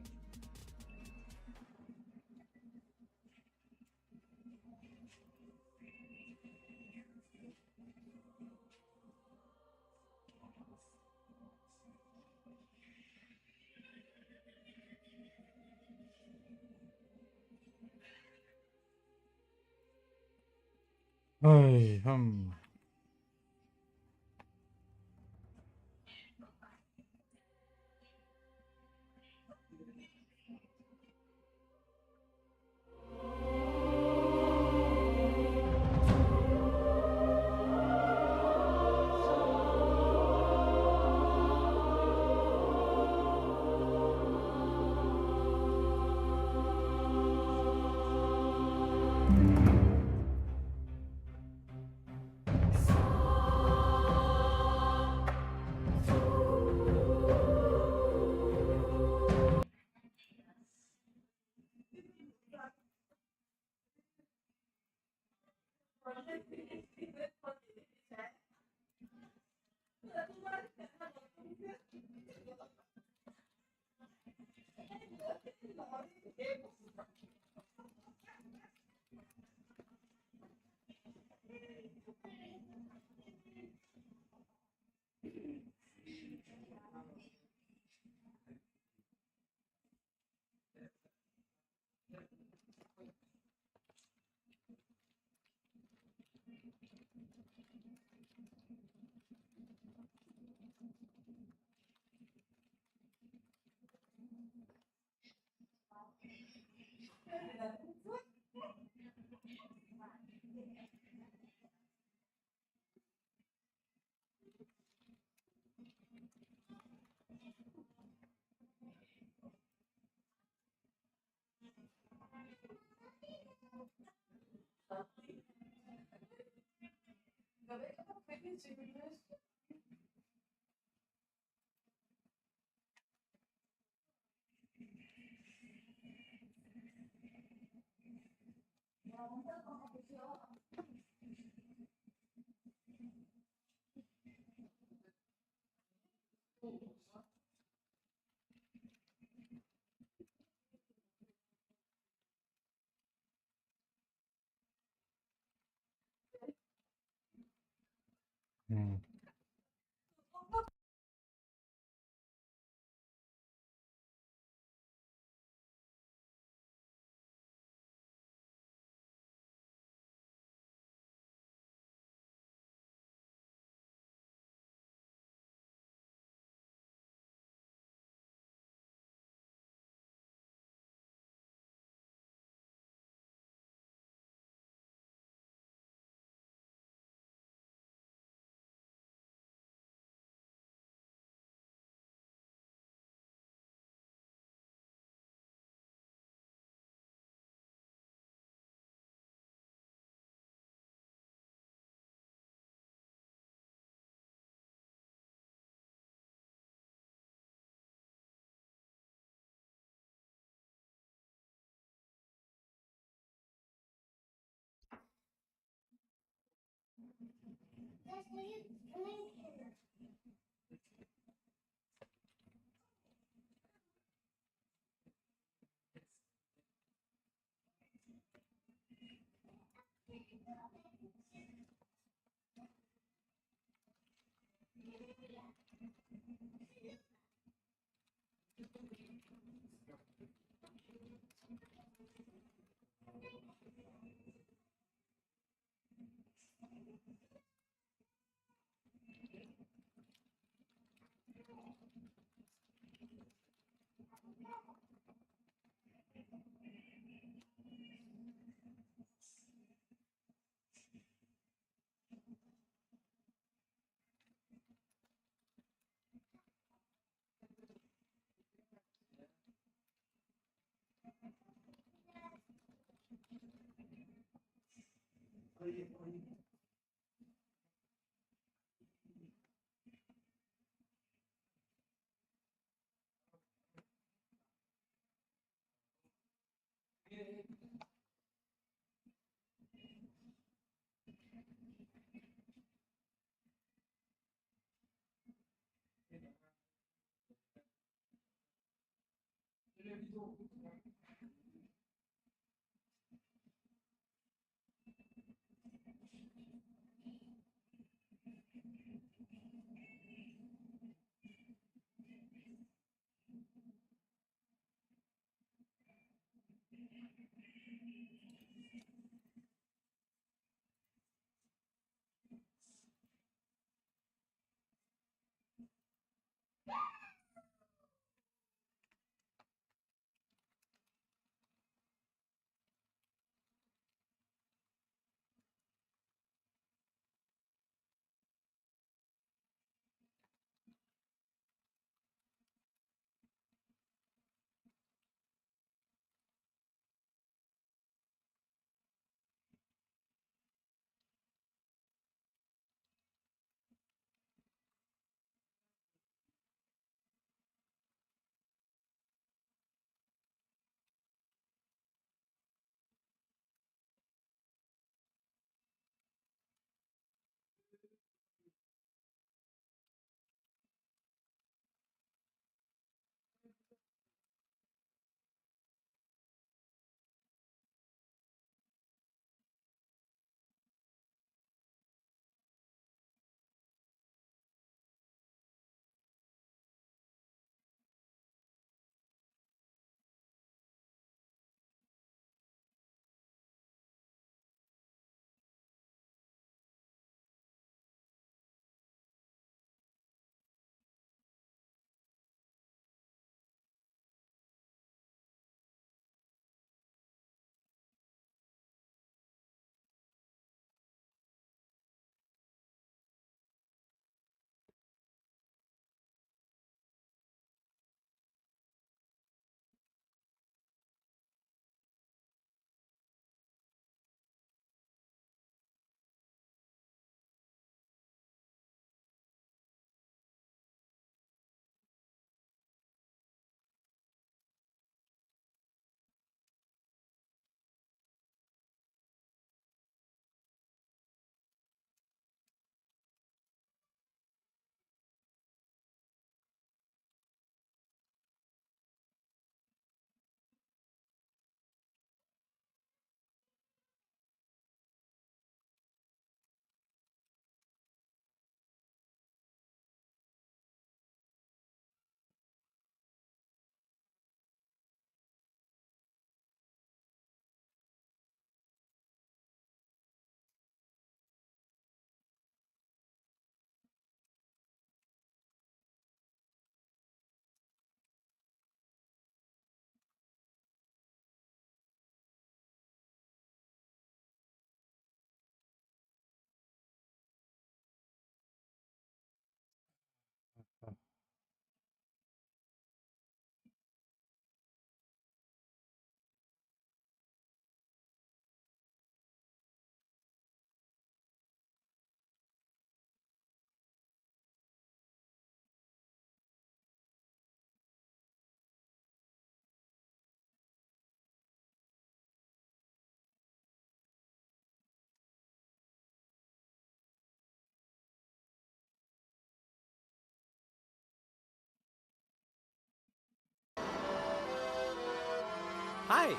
Hi.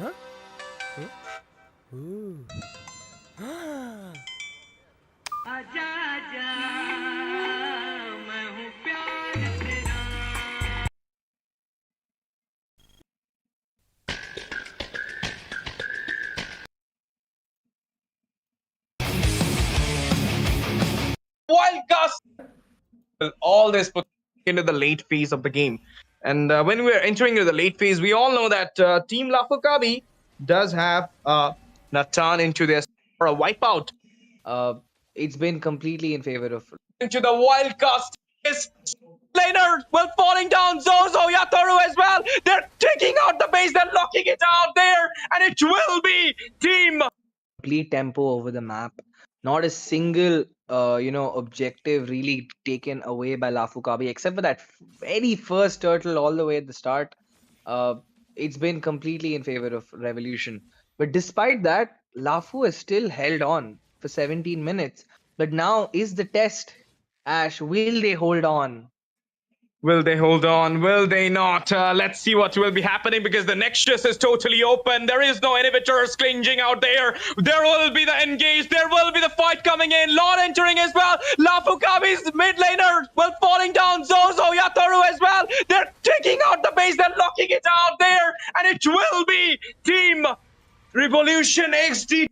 Huh? Ooh. Wild cast all this put into the late phase of the game. And when we're entering into the late phase, we all know that Team Lafukabi does have Natan into their or a wipeout. It's been completely in favor of. Into the wild cast is laner, well, falling down. Zozo, Yataru as well. They're taking out the base, they're locking it out there, and it will be Team Complete tempo over the map. Not a single, objective really taken away by Lafukabi, except for that very first turtle all the way at the start. It's been completely in favor of Revolution. But despite that, Lafu has still held on for 17 minutes. But now is the test. Ash, will they hold on? Will they hold on? Will they not? Let's see what will be happening because the Nexus is totally open. There is no inhibitors clinging out there. There will be the engage. There will be the fight coming in. Lord entering as well. Lafukabi's mid laner, well, falling down. Zozo, Yataru as well. They're taking out the base. They're locking it out there. And it will be Team Revolution XD.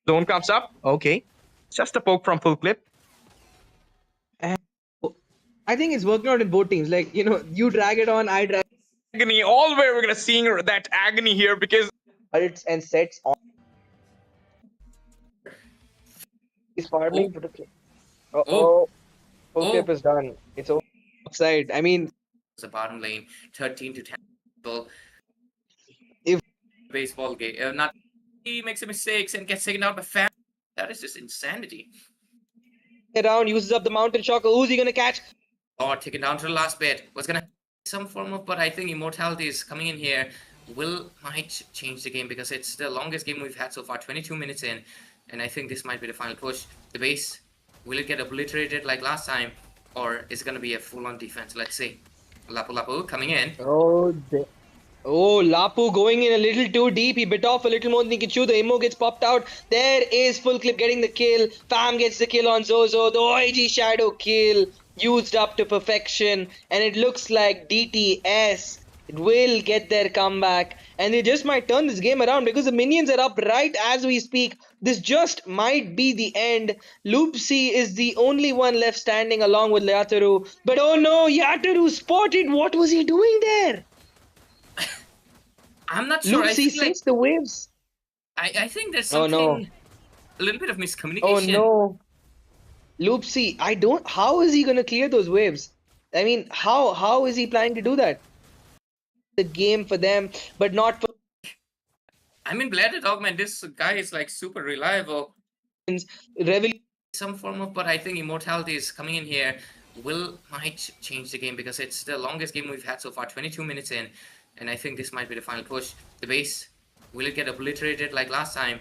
Zone comes up. Okay. Just a poke from full clip. I think it's working out in both teams. Like, you drag it on, I drag Agony. All where we're going to see that agony here because it and sets on. He's farming for the clip. Full clip is done. It's over. Offside. I mean, The bottom lane, 13 to 10 people. If- Baseball game, not he makes a mistakes and gets taken out by fan. That is just insanity. around, uses up the mountain shocker. Who's he gonna catch? Or taken down to the last bit. Was gonna some form of, but I think immortality is coming in here. Might change the game because it's the longest game we've had so far, 22 minutes in, and I think this might be the final push. The base, will it get obliterated like last time, or is it gonna be a full-on defense? Let's see. Lapu coming in. Oh, Lapu going in a little too deep. He bit off a little more than he can chew. The immo gets popped out. There is full clip getting the kill. Fam gets the kill on Zozo. The OIG shadow kill used up to perfection. And it looks like DTS will get their comeback. And they just might turn this game around because the minions are up right as we speak. This just might be the end. Loopzy is the only one left standing along with Yataru. But oh no, Yataru spotted. What was he doing there? I'm not sure. Loopzy sinks the waves. I think there's Oh, something, no. a little bit of miscommunication. Oh no. Loopzy, how is he gonna clear those waves? I mean, how is he planning to do that? The game for them, but not for I mean, Bladed Dog, man, this guy is like super reliable. Revolution. Some form of, but I think immortality is coming in here. Might change the game because it's the longest game we've had so far, 22 minutes in, and I think this might be the final push. The base, will it get obliterated like last time?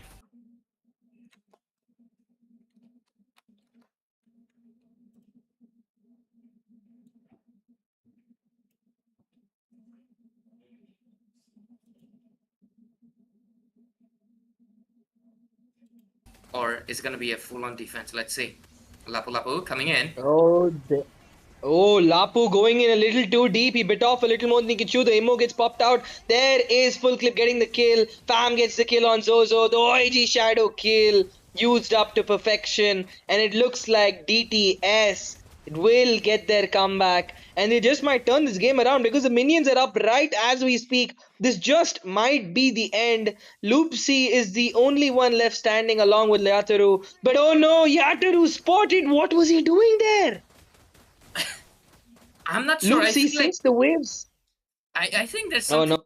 Or is it going to be a full-on defense? Let's see. Lapu coming in. Oh, Lapu going in a little too deep. He bit off a little more than he can chew. The immo gets popped out. There is full clip getting the kill. Fam gets the kill on Zozo. The OIG shadow kill used up to perfection. And it looks like DTS will get their comeback. And they just might turn this game around because the minions are up right as we speak. This just might be the end. Loopzy is the only one left standing along with Yataru. But oh no, Yataru spotted. What was he doing there? I'm not sure. Loopzy sinks the waves. I think there's Oh something. no.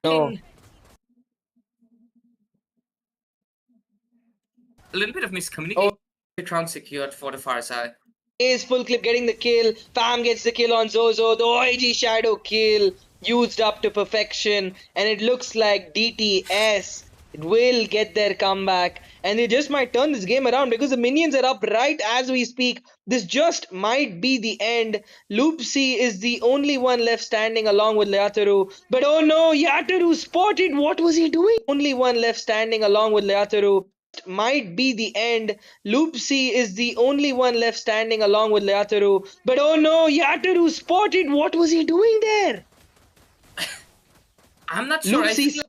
No. A little bit of miscommunication. Crown secured for the far side. is full clip getting the kill. Fam gets the kill on Zozo. The OIG Shadow kill used up to perfection. And it looks like DTS will get their comeback. And they just might turn this game around because the minions are up right as we speak. This just might be the end. Loopzy is the only one left standing along with Leataru. But oh no, Yataru spotted. What was he doing? Only one left standing along with Leataru. Might be the end. Loopzy is the only one left standing along with Leataru. But oh no, Yataru spotted. What was he doing there? I'm not sure. Loopzy.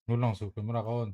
Nun langsung kumara kaon.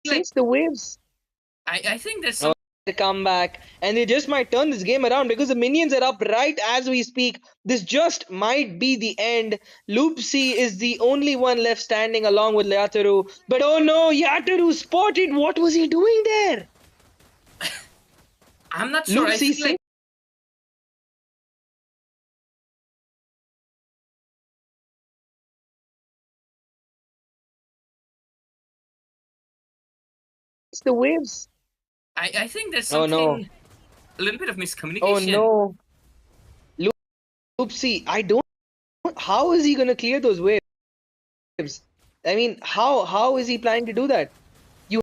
Since the waves I think there's some come back, and they just might turn this game around because the minions are up right as we speak. This just might be the end. Loopzy is the only one left standing along with Leataru. But oh no, Yataru spotted. What was he doing there? I'm not sure. I Loopzy feel like the waves. I think there's Oh something no. a little bit of miscommunication. Oh no. Loopzy, I don't. How is he gonna clear those waves? I mean, how is he planning to do that? You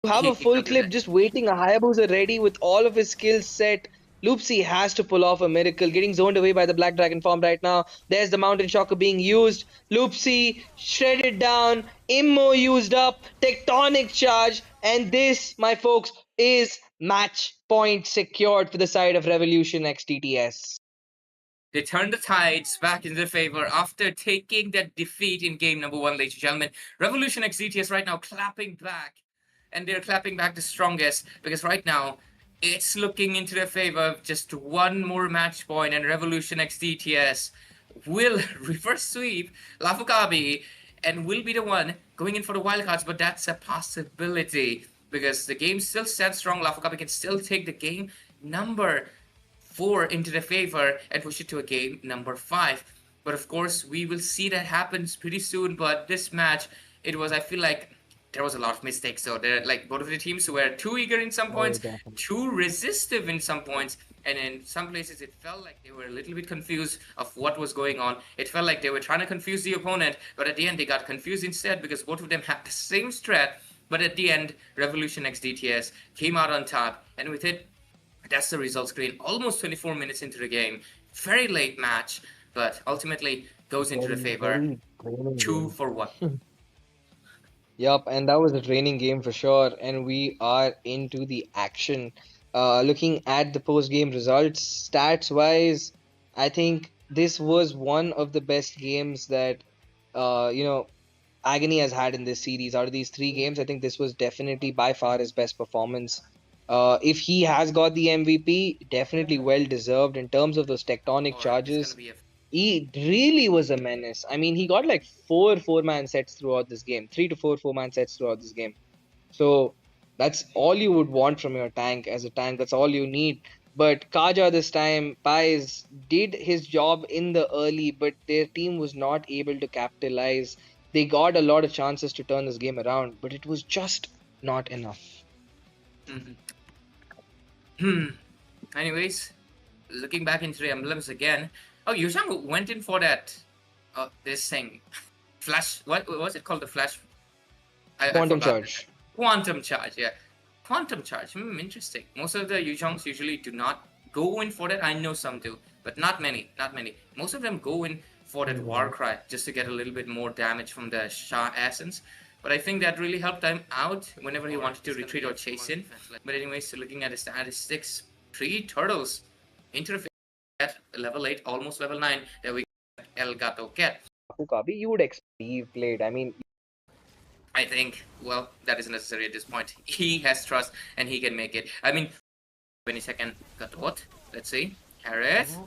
have a full clip just waiting, a Hayabusa ready with all of his skills set. Loopzy has to pull off a miracle, getting zoned away by the Black Dragon form right now. There's the Mountain Shocker being used. Loopzy shredded down, Immo used up, Tectonic Charge, and this, my folks, is match point secured for the side of Revolution X TTS. They turned the tides back in their favor after taking that defeat in game number 1, ladies and gentlemen. Revolution X DTS right now clapping back. And they're clapping back the strongest because right now it's looking into their favor. Just one more match point and Revolution X DTS will reverse sweep Lafukabi and will be the one going in for the wildcards. But that's a possibility because the game still stands strong. Lafukabi can still take the game number 4 into their favor and push it to a game number 5. But of course, we will see that happens pretty soon. But this match, it was, I feel like, there was a lot of mistakes. So they're like both of the teams were too eager in some points, too resistive in some points, and in some places it felt like they were a little bit confused of what was going on. It felt like they were trying to confuse the opponent, but at the end they got confused instead because both of them had the same strat. But at the end, Revolution X DTS came out on top, and with it, that's the result screen. Almost 24 minutes into the game, very late match, but ultimately goes into the favor. 2-1. Yup, and that was a training game for sure. And we are into the action. Looking at the post-game results, stats-wise, I think this was one of the best games that, Agony has had in this series. Out of these 3 games, I think this was definitely by far his best performance. If he has got the MVP, definitely well deserved. In terms of those tectonic charges, he really was a menace. I mean, he got like 4 4-man sets throughout this game, 3 to 4 4-man sets throughout this game. So that's all you would want from your tank as a tank. That's all you need. But Kaja this time, Pies did his job in the early, but their team was not able to capitalize. They got a lot of chances to turn this game around, but it was just not enough. Anyways, looking back into the emblems again. Oh, Yuzhang went in for that. This thing, flash. What was it called? The flash. Quantum charge. Quantum charge. Yeah, quantum charge. Interesting. Most of the Yuzhangs usually do not go in for that. I know some do, but not many. Not many. Most of them go in for that war cry just to get a little bit more damage from the Shah essence. But I think that really helped him out whenever he wanted to retreat or chase in. But anyways, so looking at the statistics, 3 turtles into the at level 8, almost level 9, that we get El Gato Cat. Fukabi, you would expect he played. I mean, I think, well, that is necessary at this point. He has trust and he can make it. I mean, 22nd Gatot. Let's see. Harris.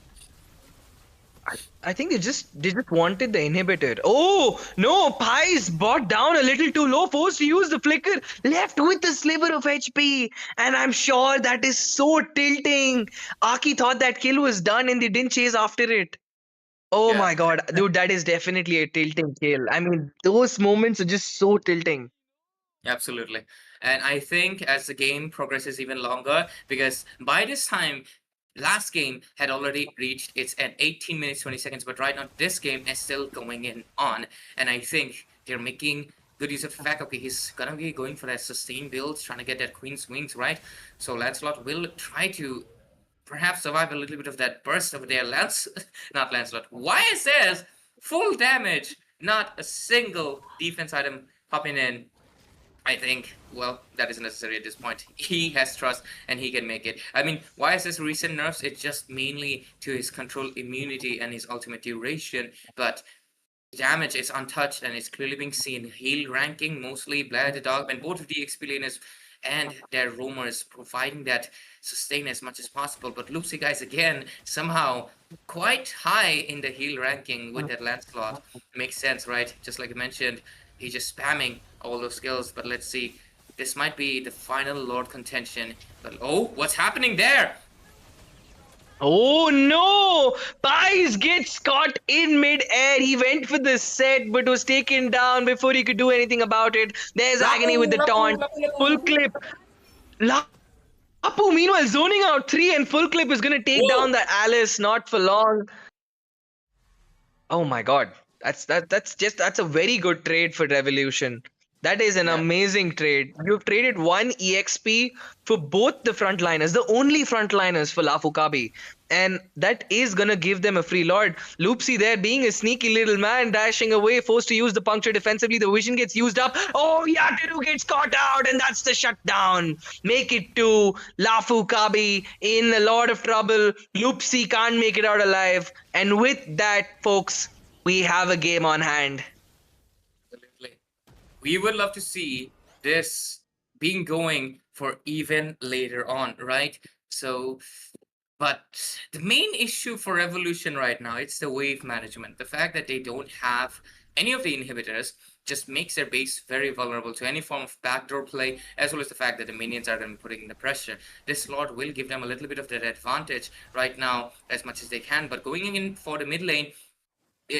I think they just wanted the inhibitor. Oh no, Pies bought down a little too low, forced to use the flicker, left with a sliver of HP, and I'm sure that is so tilting. Aki thought that kill was done and they didn't chase after it. Oh Yeah. my god, dude, that is definitely a tilting kill. I mean, those moments are just so tilting. Absolutely. And I think as the game progresses even longer, because by this time, last game had already reached its at 18 minutes 20 seconds, but right now this game is still going on, and I think they're making good use of the fact, okay, he's gonna be going for that sustain build, trying to get that Queen's Wings, right? So Lancelot will try to perhaps survive a little bit of that burst over there. Not Lancelot. YSS, full damage, not a single defense item popping in. I think, well, that is necessary at this point. He has trust and he can make it. I mean, YSS recent nerfs, it's just mainly to his control immunity and his ultimate duration, but damage is untouched and it's clearly being seen. Heal ranking, mostly Blair the Dog, and both of the XP laners and their roamers providing that sustain as much as possible. But Loopzy guys, again, somehow quite high in the heal ranking with that Lancelot. Makes sense, right? Just like I mentioned, he's just spamming all those skills. But let's see. This might be the final Lord contention. But oh, what's happening there? Oh no! Pies gets caught in mid-air. He went for the set but was taken down before he could do anything about it. There's Agony with the taunt. Full clip. Lapu meanwhile zoning out 3 and full clip is gonna take down the Alice, not for long. Oh my god. That's a very good trade for Revolution. That is an amazing trade. You've traded one EXP for both the frontliners, the only frontliners for Lafukabi. And that is gonna give them a free lord. Loopzy there being a sneaky little man, dashing away, forced to use the puncture defensively. The vision gets used up. Oh, Yatiru gets caught out, and that's the shutdown. Make it to Lafukabi in a lot of trouble. Loopzy can't make it out alive. And with that, folks, we have a game on hand. Absolutely. We would love to see this being going for even later on, right? So, but the main issue for Revolution right now, it's the wave management. The fact that they don't have any of the inhibitors just makes their base very vulnerable to any form of backdoor play, as well as the fact that the minions are going to be putting in the pressure. This Lord will give them a little bit of that advantage right now as much as they can, but going in for the mid lane,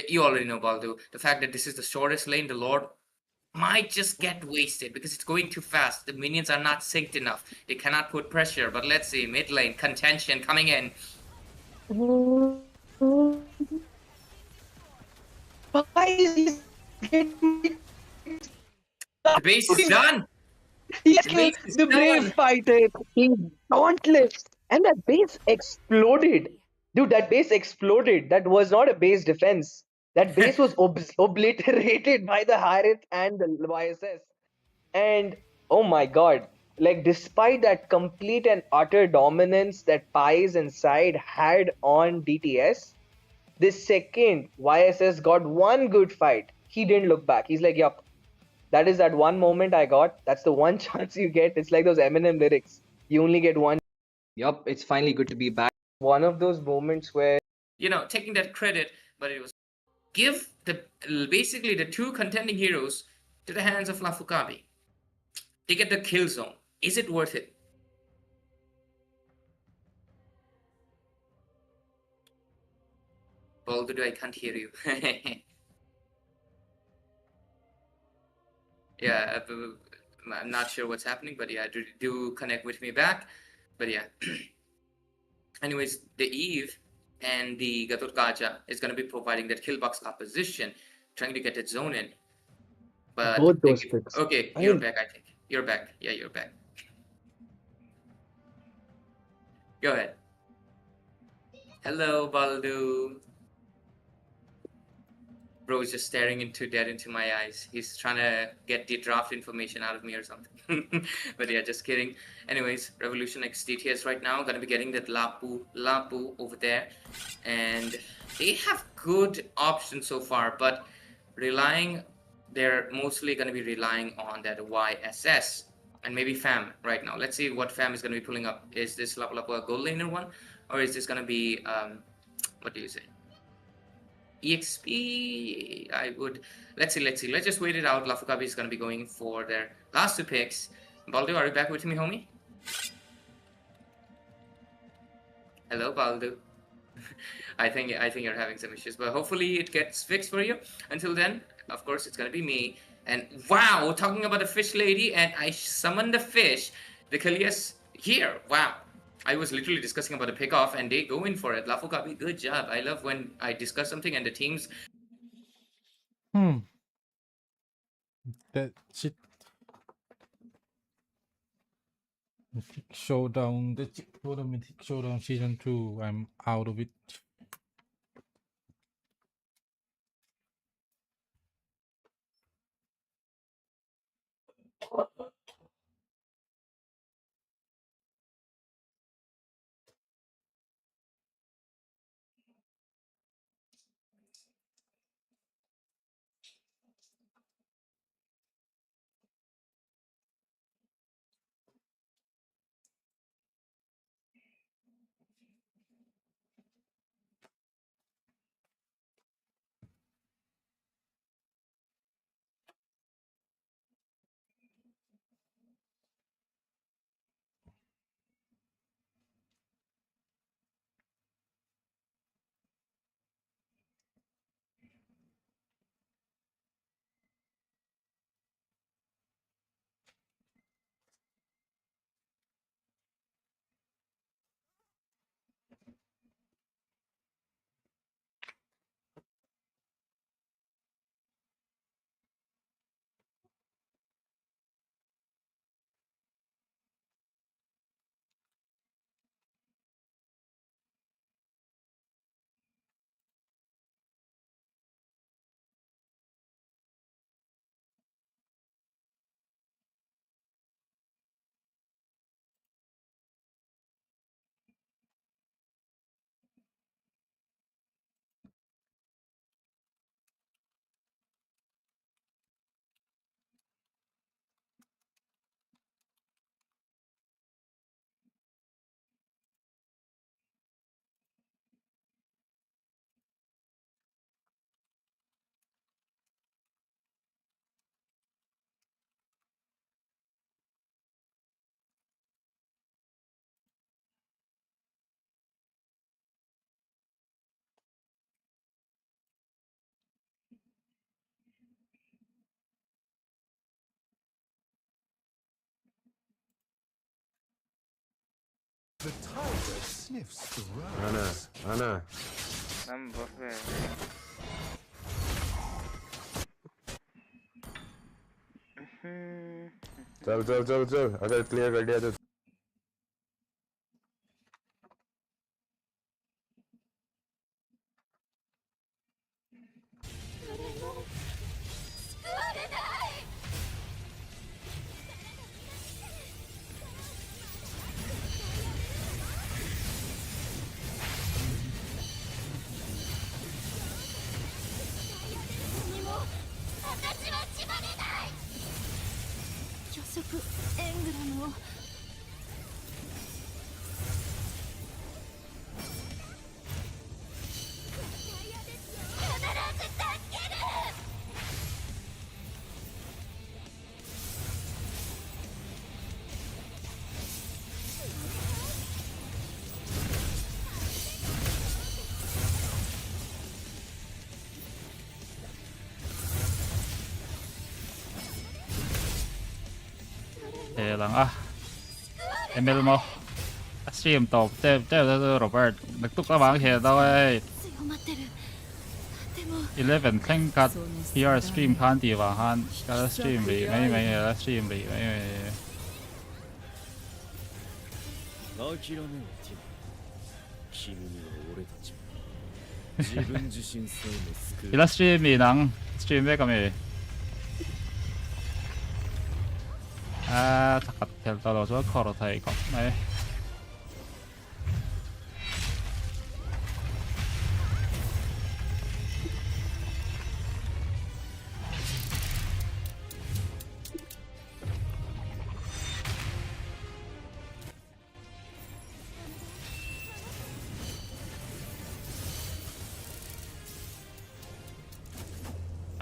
you already know, Baldu, the fact that this is the shortest lane, the Lord might just get wasted because it's going too fast. The minions are not synced enough. They cannot put pressure. But let's see, mid lane, contention coming in. The base is done. Yes, The base is the brave done. fighter. He's dauntless. And that base exploded. Dude, that base exploded. That was not a base defense. That base was obliterated by the Harith and the YSS. And oh my god, like despite that complete and utter dominance that Pies and Side had on DTS, the second YSS got one good fight, he didn't look back. He's like, yup, that is that one moment I got. That's the one chance you get. It's like those Eminem lyrics. You only get one. Yup, it's finally good to be back. One of those moments where, you know, taking that credit, but it was give the basically the two contending heroes to the hands of Lafukabi. They get the kill zone. Is it worth it? Baldu, I can't hear you. Yeah, I'm not sure what's happening, but yeah, do connect with me back. But yeah. Anyways, the Eve and the Gatot Kaja is going to be providing that kill box opposition, trying to get that zone in. But both those picks. okay, I you're mean, back, I think. You're back. Yeah, you're back. Go ahead. Hello, Baldu. Bro is just staring dead into my eyes. He's trying to get the draft information out of me or something. But yeah, just kidding. Anyways, Revolution X DTS right now gonna be getting that Lapu over there, and they have good options so far, but they're mostly gonna be relying on that YSS and maybe Fam right now. Let's see what Fam is gonna be pulling up. Is this Lapu a gold laner one, or is this gonna be what do you say? EXP, I would. Let's see. Let's just wait it out. Lafukabi is going to be going for their last two picks. Baldu, are you back with me, homie? Hello, Baldu. I think you're having some issues, but hopefully it gets fixed for you. Until then, of course, it's going to be me. And wow, talking about the fish lady, and I summoned the fish. The Kalias here. Wow. I was literally discussing about a pickoff, and they go in for it. Lafukabi, good job. I love when I discuss something and the teams. That shit. Mythic Showdown. The shit for the Mythic Showdown Season 2. I'm out of it. The tiger sniffs the rose. Anna. I'm buffet. चल अगर clear कर दिया तो lang ML mo stream top Robert nagtuk na bang here daw 11 kling cut PR stream kan di ba han ka stream bi may stream bi may 諦めろティモ君には俺たちも自分自身さえも救う ila stream bi nang stream be kami takat tel talo so koro thai ko mai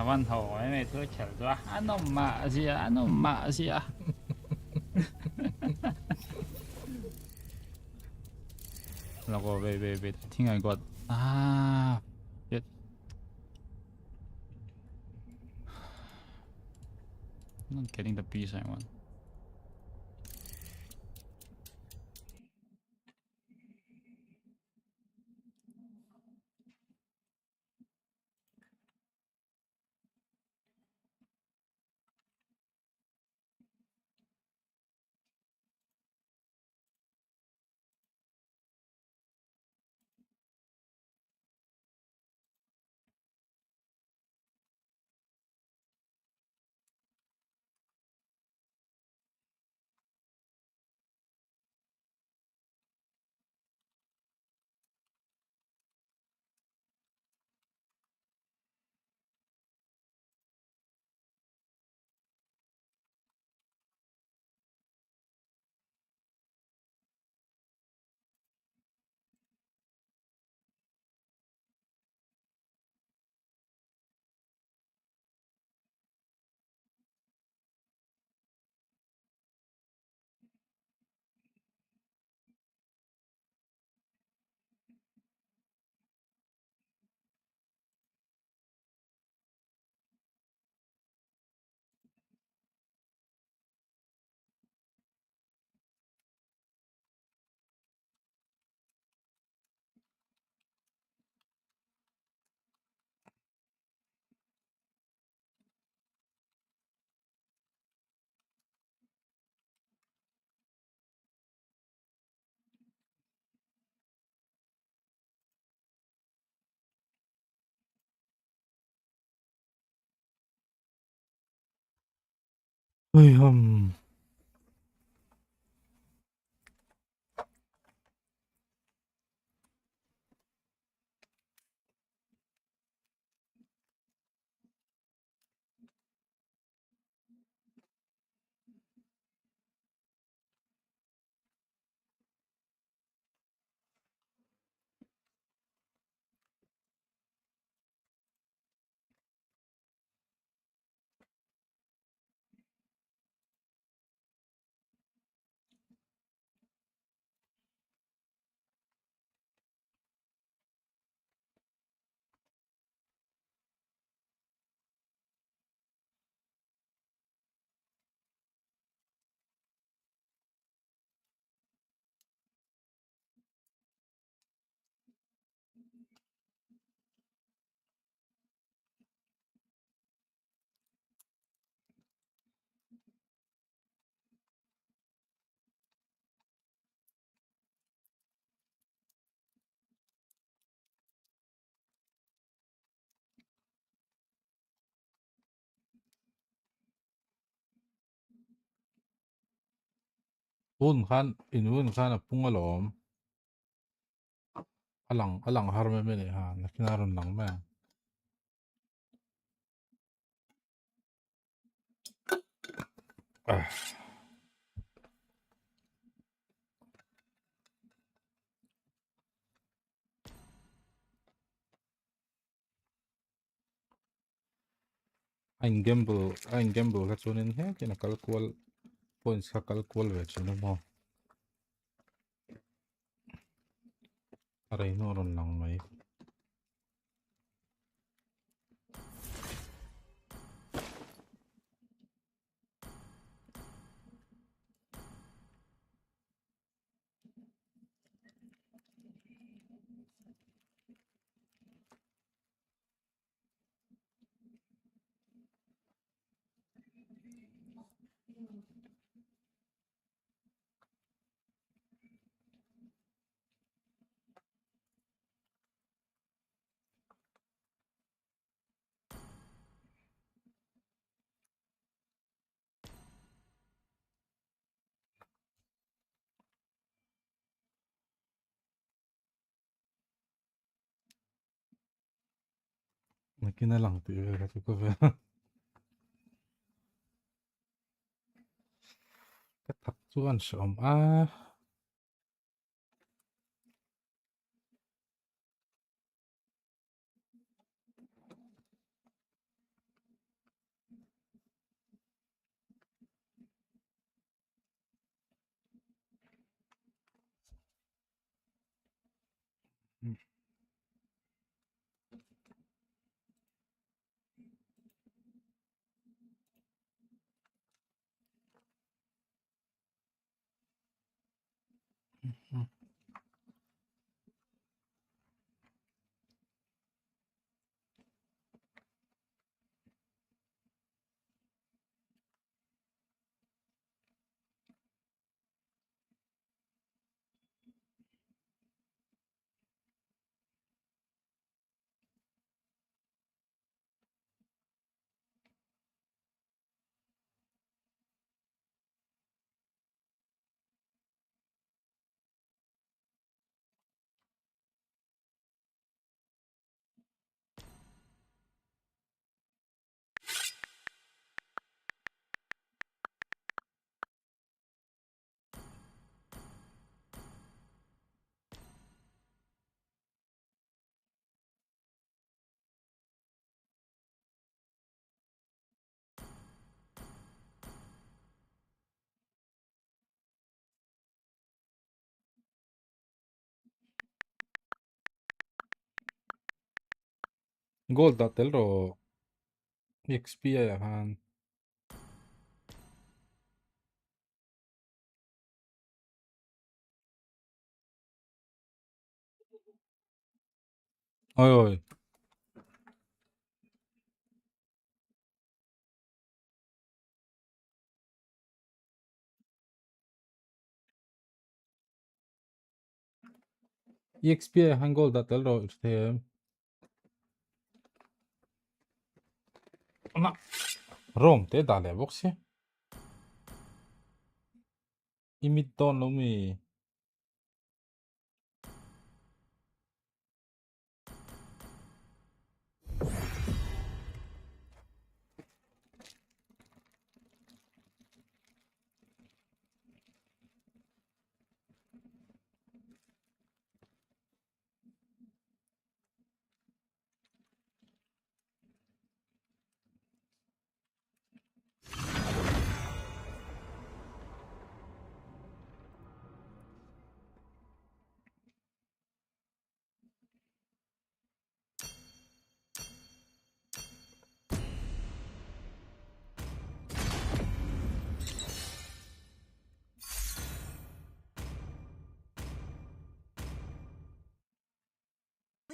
Văn Hồ ấy mày thưa chở cho anh ông mạ gì à là có về听anh quật biết not getting the piece I want. Ôi, un khan in khan punga lom alang har me me ha nakinaron lang me anh gamble ka chunin he kina kalkual points ka kalkual ve chuna mo aray no ron lang mai nakina lang ti ve ka ko ve ka thak chuan som a gold da tel ro xp ya han oi exp ya han gold da tel ro the na rom te da le boxe imit don lo mi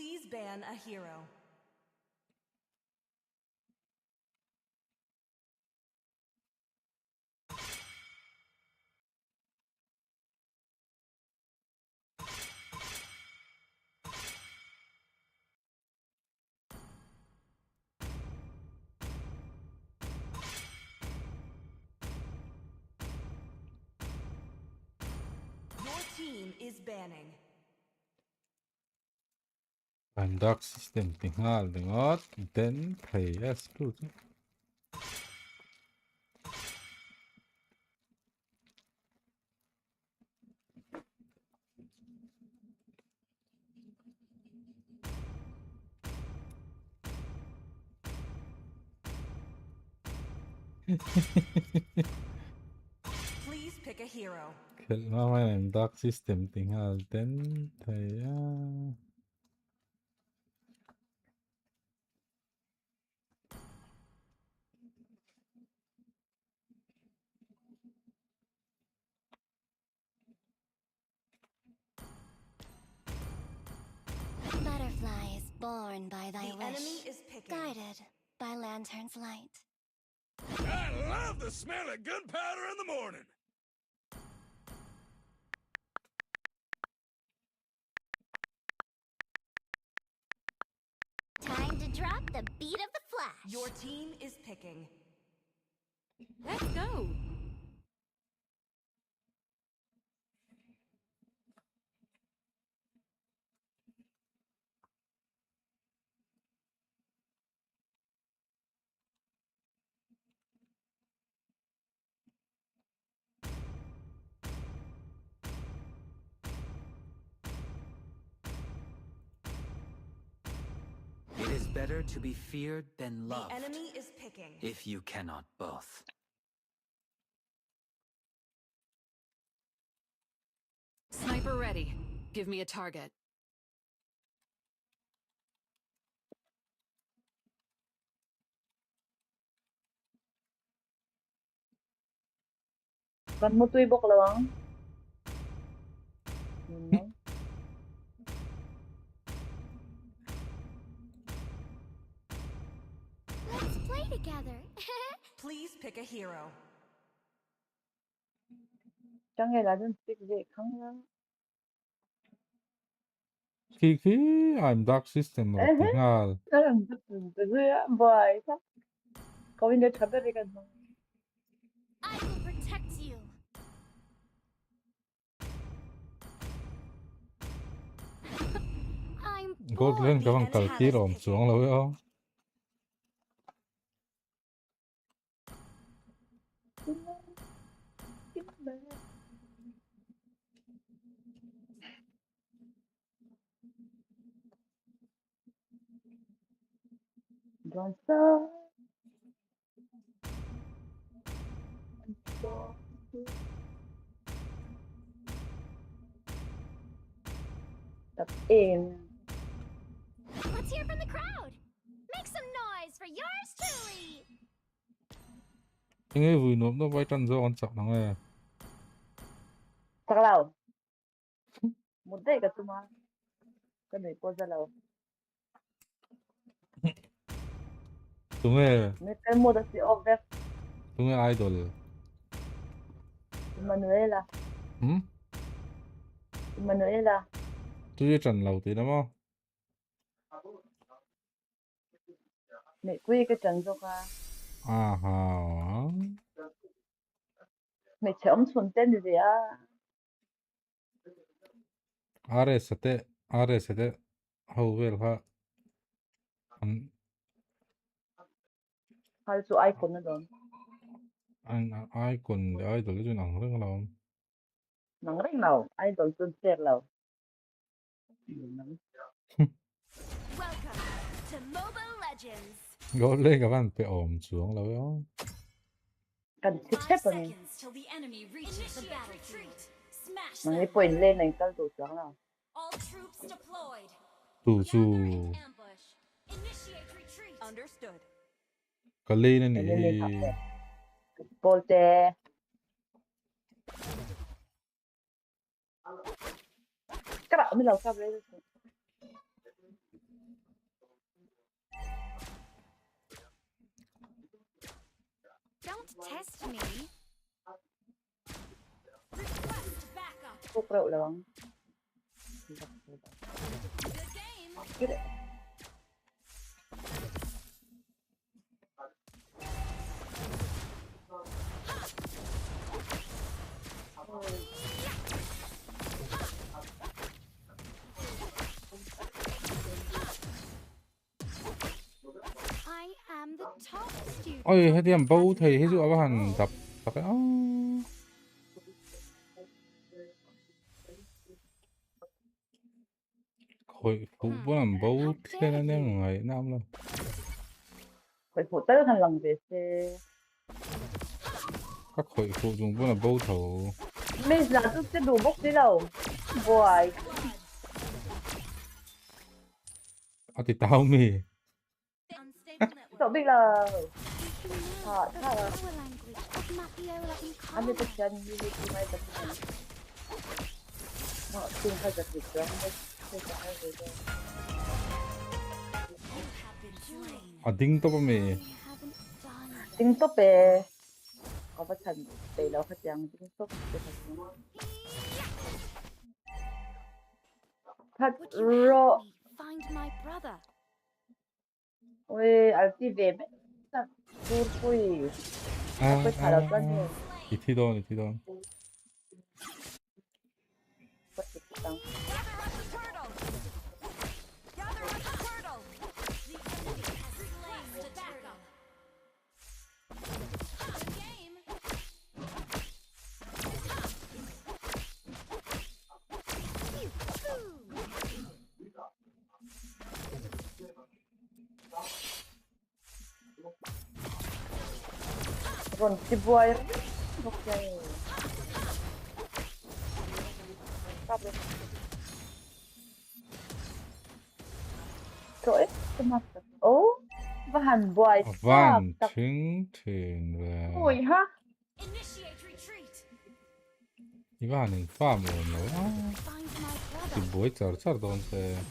Please ban a hero. team is banning. I'm dark system tingal dingot then thầy exclude. Please pick a hero. Now I'm dark system tingal then thầy Butterfly is born by thy The wish, enemy is picking. guided by lantern's light. I love the smell of gunpowder in the morning. Time to drop the beat of the flash. Your team is picking. Let's go. It is better to be feared than loved. The enemy is picking. If you cannot both. Sniper ready. Give me a target. Kan mo tuibok lawang. Let's play together. Please pick a hero. Chẳng nghe là dân speak về không lắm. Kiki I'm dark system tingal. Parang gusto boy. Kau hindi sabi rin ka. I will protect you. I'm Gold lên các bạn cởi kỹ rồi xuống rồi không? Don't stop. Tập em. Let's hear from the crowd. Make some noise for yours truly. Anh ấy vừa nộp nó bay trăn do con chọc nó nghe. Chắc lâu. Một day ka tuma. Cái này có ra lâu. Tụi nghe. May cái mo da si over. Tụi nghe idol. Manuela. Manuela. Tụi trần lâu tí lắm không? Mẹ quy cái trần cho ka. À ha. Mẹ chấm xuống tên gì à? RST hầu về là Hay số iPhone nó đón. anh icon để idol cho nặng rất là Nang ring nào, idol tuần share lâu. Welcome to Mobile Legends. Gõ lên các bạn phải ổm xuống lâu đó. Cần thích xếp rồi. Till the enemy reaches the battlefield. Smash Nang them. cái point lên này tao tụt xuống nào. All troops deployed. Tù tù. Ambush. Initiate retreat. Understood. Cái lên này Volte. Các bạn mới lâu sao đấy. Don't test me. Request backup. Cục rượu là bằng. Good game. student. Ôi hết điểm bầu thầy hết dụ hẳn tập tập cái khởi phụ bữa làm bầu thế nên em ngày năm luôn Khởi phụ tới thành lần về xe. các khởi phụ dùng bữa làm bầu thầu Mình là tôi sẽ đủ bốc đi đâu. Boy. thì tao mì Cậu biết là họ sao là Our language of Mapiola in 100% như thì mai tập này. Họ xin khai giật dịch đó. đinh tao mì Tính tốt về. Có bắt thành tỷ lệ phát triển tính tốt về thật. Thật rõ. find my brother. Ôi, 알지 về mẹ. Thật vui. Tôi thả đầu con rồi. thì đòn Có thể tăng. Còn cái boy ok rồi cái mặt ô và hẳn boy van chứng thuyền và ôi ha 이거 하는 farm thì buổi chờ đón xe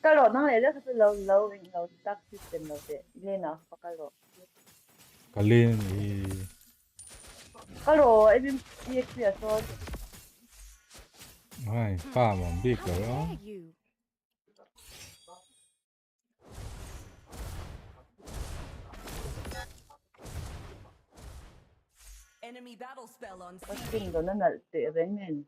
cái lỗ nó này rất là lâu tắt system lâu thế nên nó có cái lỗ 갈린 cái lỗ em biết gì rồi hai farm không biết rồi Enemy battle spell on cái tin đó nó nở tệ với mình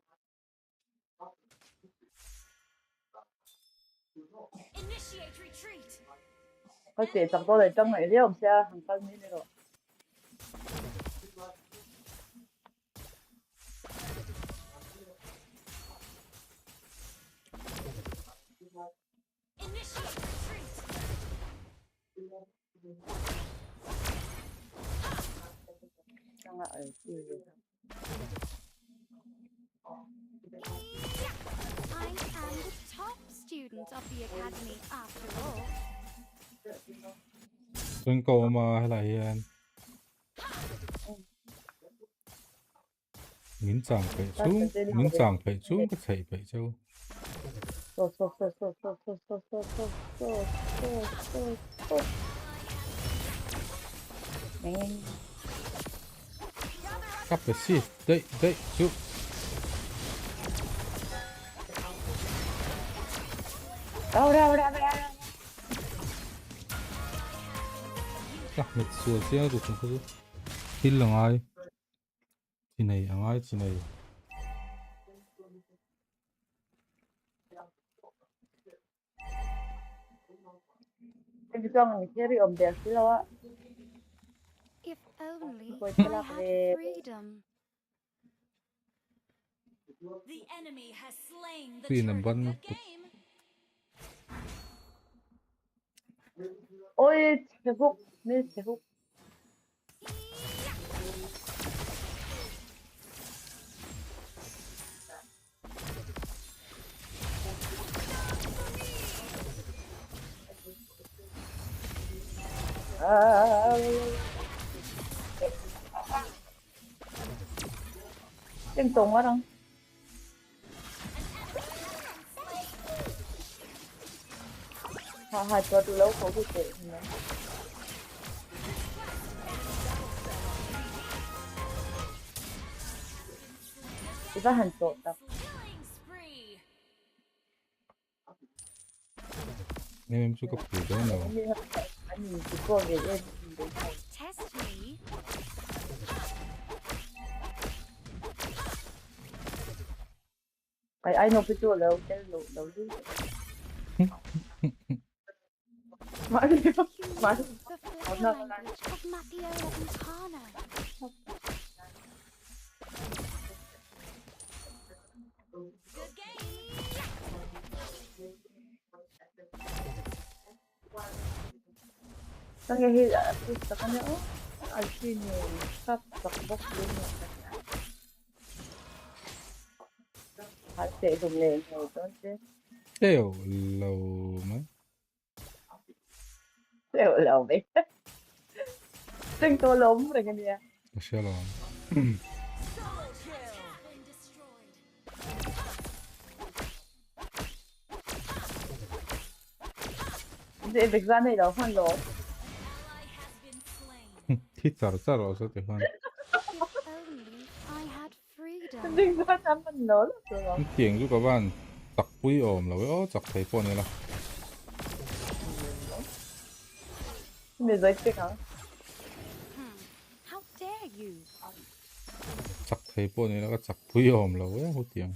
có thể chẳng có lời trong này đấy không sao hàng phân như thế rồi đang ở gì I am the top student of the academy after all. Đừng cầu mà hay là hiền miếng chẳng phải xuống cái thầy phải châu cắp cái gì đây chú đâu chắc một số xe của chúng tôi tin là ai chị này cái trong này chơi ôm đẹp xí đâu á If only Quay I trở lại had về freedom. The enemy has slain the vì nằm turret bắn of the game. ôi cái hút miss cái hút tiếng tùng quá đâu hai cho tôi lâu có cái chuyện nữa thì có hành trộn đâu nên em chưa có phủ đó nào anh nhìn cái cô về em Test me. cái ai nó cái chỗ lâu cái lâu đi mà The language of Mapiola and Kane. Good game. Nangyahil at least sa kanya, oh, Alpine, top, sakbok din yung kanya. Hati, dumle, no, don't you? Ew, low, man. Ew, love it. Trinh tô lốm rồi cái gì à? Shalom. Dễ việc ra này đó hoàn lỗ. Thít charo sao thì hơn. Trinh ra chăm phần lớn rồi. Tiếng giúp các bạn chặt quý ổm là với chặt thấy con này là. Để giới thiệu hả? How dare you? Chặt thấy con này là chặt quý ổm là với hốt tiếng.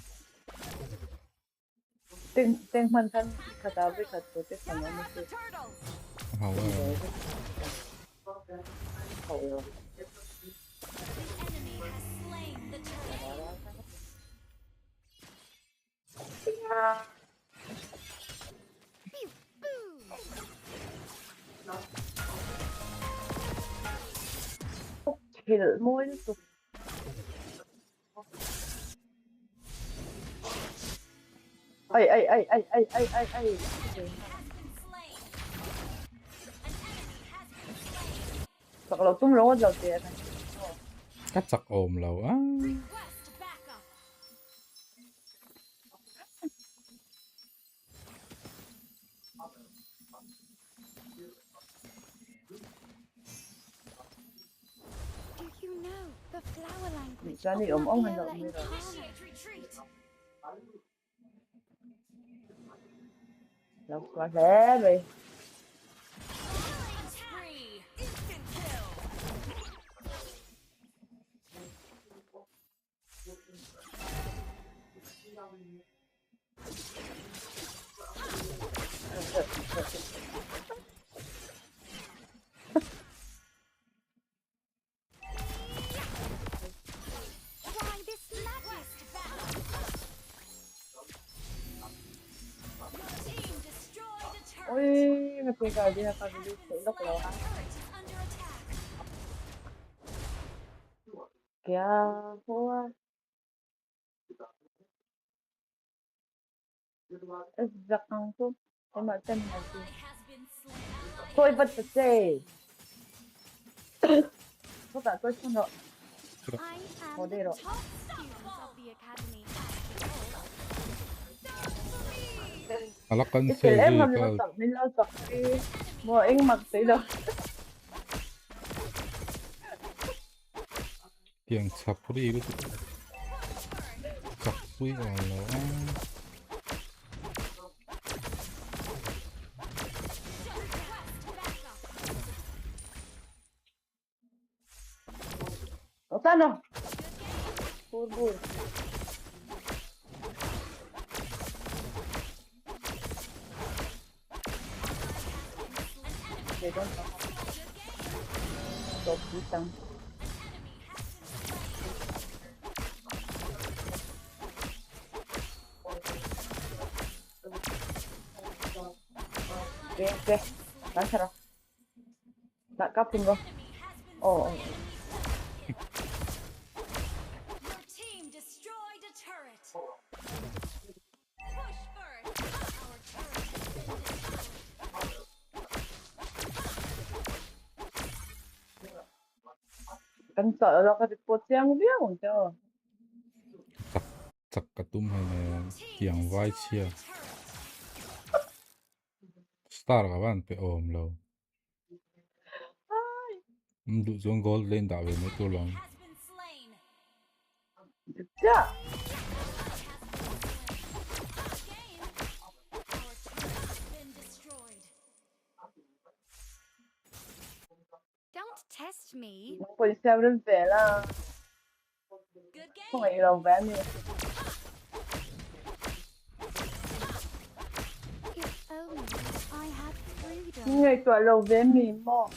Tiếng mình thân khá với khá tốt cái phần này chứ. Hào à. Kill môi tục. Ay. Thật là tung lỗ đầu tiên này. Cắt chặt ổm lầu á. Do you know the flower language Ra đi ổm ông hành động như rồi. Đâu quá lẽ vậy. Ôi, mà kìa cờ đi là cờ đi thử lúc lâu hả? Kìa, hoa. Giặc ăn thuốc. Em mở chân này gì? Tôi vật thật dễ. Thôi cả tôi không rồi. Ngồi đây rồi. Alakan cái xe em gì không cả. lo tập nên lo tập đi. Mua anh mặc tí đâu. Tiếng chặt quý cái chặt quý ổm lầu á. Sao nào? Bur. They don't know. Stop this down. Okay. Lancer. Tak kaping ko. Oh. Your team destroyed a turret. Push first. Our turret has been destroyed. Kan sợ là cái report xem biết không chứ? Chặt cả tum hay này tiếng vai chia. Star các bạn phải ổm lầu. Đủ dùng gold lên đảo về mấy tô lòng. Được chưa? Don't test me. Phải xem đến vẻ là không phải lòng vẽ nữa. If only I had freedom. Người tuổi lòng vẽ mì mò.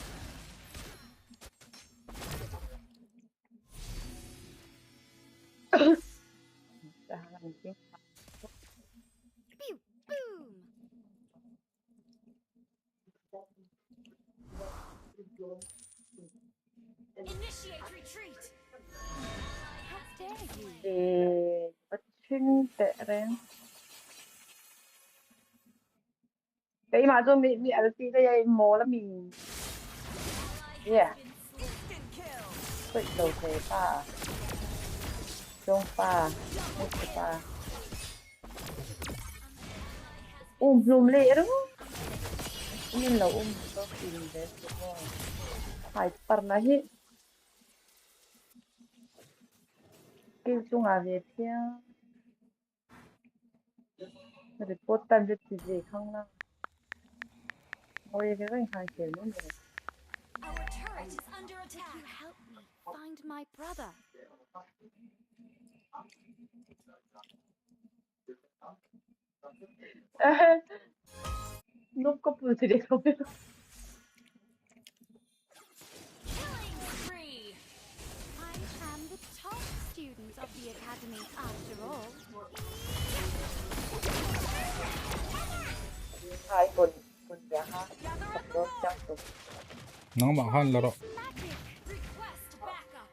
Initiate retreat. How dare you? Bất chuyên tệ ren. Cái mà tôi bị ở đây mồ là mình. Yeah. Quậy đầu thế pa. Trong pa. Một pa. Bloom lệ đó. Nên là có tìm đến rồi. Phải parna hi. Kêu chung à về phía. Report time rất gì không nào. Ôi cái răng hàng kiểu luôn rồi. Our turret is under attack. Could you help me find my brother? Lúc có bự thì để không biết. Killing spree. I am the top student of the academy after all. Hai con bé ha. Đó chắc rồi. Nó bảo hơn là đó. Request backup.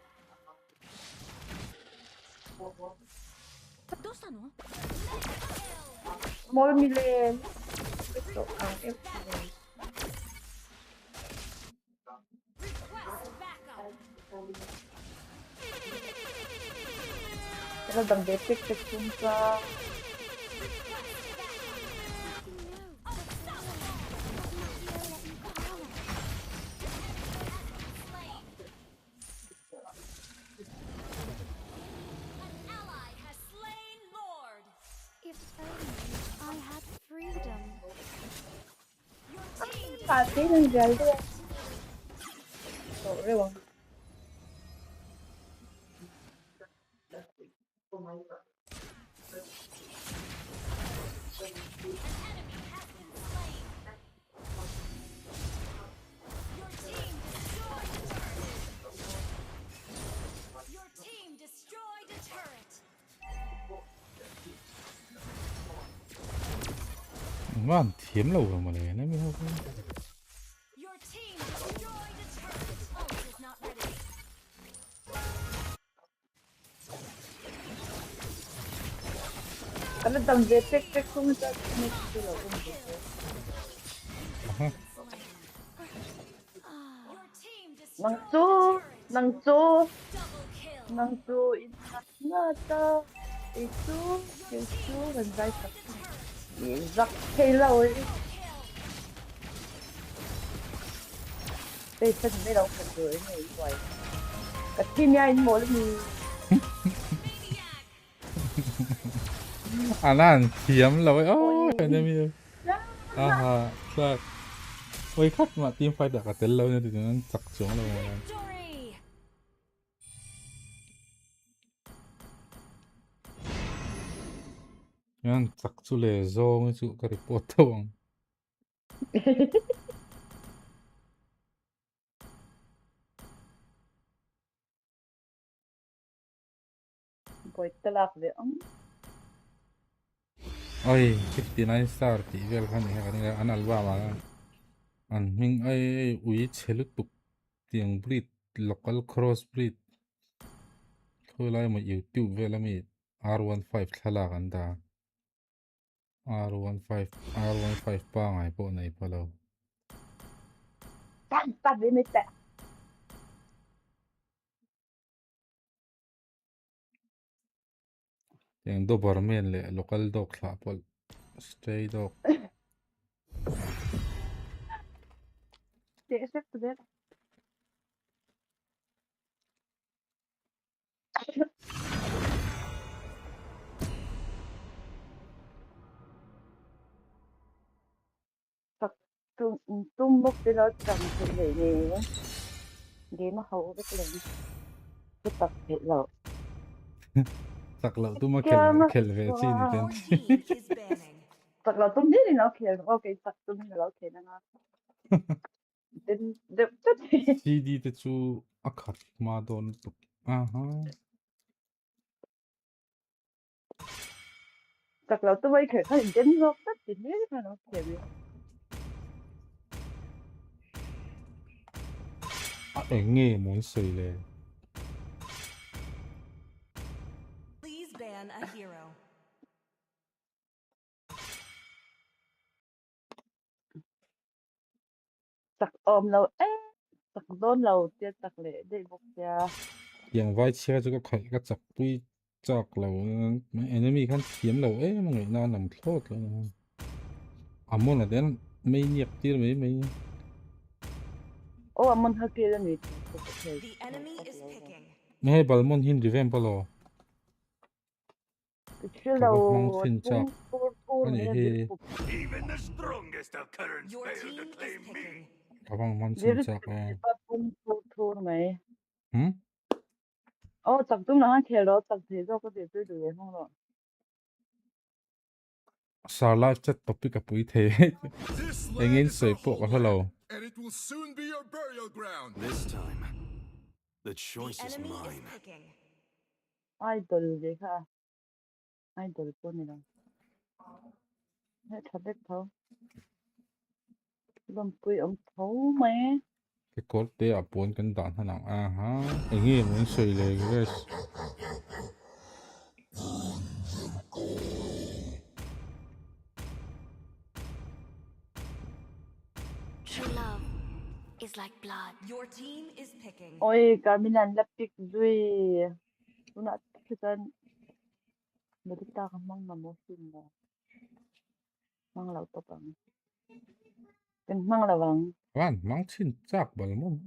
どうしたの? Small million. Ito ang F. Pero dang detik kung sa If only I had freedom. pati ng galde. Sorry lang. Your team destroyed a turret. Mà thiếm lâu rồi mà này nó mới không. Your team destroyed a turret. Ult is not ready. Ano dang detik kung sa sila nang to inata itu gần đây giặc hay lâu ấy đây sân đây đâu cần rồi này quay cái tin nha anh mỗi lần À lan thiếm lâu ôi cái này mi à ha ôi khách mà team fight đã tới lâu nên thì nó chặt xuống lâu rồi. Yan chặt xuống lề zo ngay chỗ cái report thôi. Boy telak de Ôi 59 star thì vel khăn này anh alba mà anh mình ai uy chelu tục tiếng breed local cross breed thôi lại mà YouTube vel mi R15 thala ganda R15 pa ngai po này pa lo tắt đi mới tệ tiếng Doberman le local dog thla pol stray dog để xếp từ đấy tum mốc cái đó chẳng thể để mà hậu cái này cái tập thể lợ Sạc lậu tu mà khel về chi ni ten tập lợ tum đi nó kêu ok tập tum đi nó kêu nó đến được tất CD te chu akhat ma don tuk aha tập lợ tum ấy kêu nó đến rồi tất thì nhớ nó kêu nghe muốn sơi lên Please ban a hero. Tặc ôm lâu tặc đôn lâu tiết tặc lệ để bốc ra yang vai chia cho cái cái chặt tui chặt lâu enemy kan thiếm lâu mà người nào nằm thốt rồi môn là đến mấy nhiệt tiêu mấy ô amon hakil ni The enemy is picking. mấy balmon hin revamp lo chill cái bác mang lâu xin chắc anh ấy Even the strongest of currents fail to claim me. cái bác mang xin dir chắc pum tur mày hm ô tặc tum là han khelo tặc thế do có thể tôi được không rồi sao live chat topic cái bụi thế anh ấy sợi bộ cái hello And it will soon be your burial ground. This time, the choice is mine. idol gì cả idol của này đâu hết thật đấy thôi làm quỷ ông thấu mày cái code đấy bốn cái đạn thằng nào ha anh ấy muốn sợi lên cái True love is like blood. Your team is picking. ôi Carminan lapik duy tôi nói thật mà chúng ta không mong là một phim là mang lẩu tập bằng cái mang là bằng van mang xin chắc balmon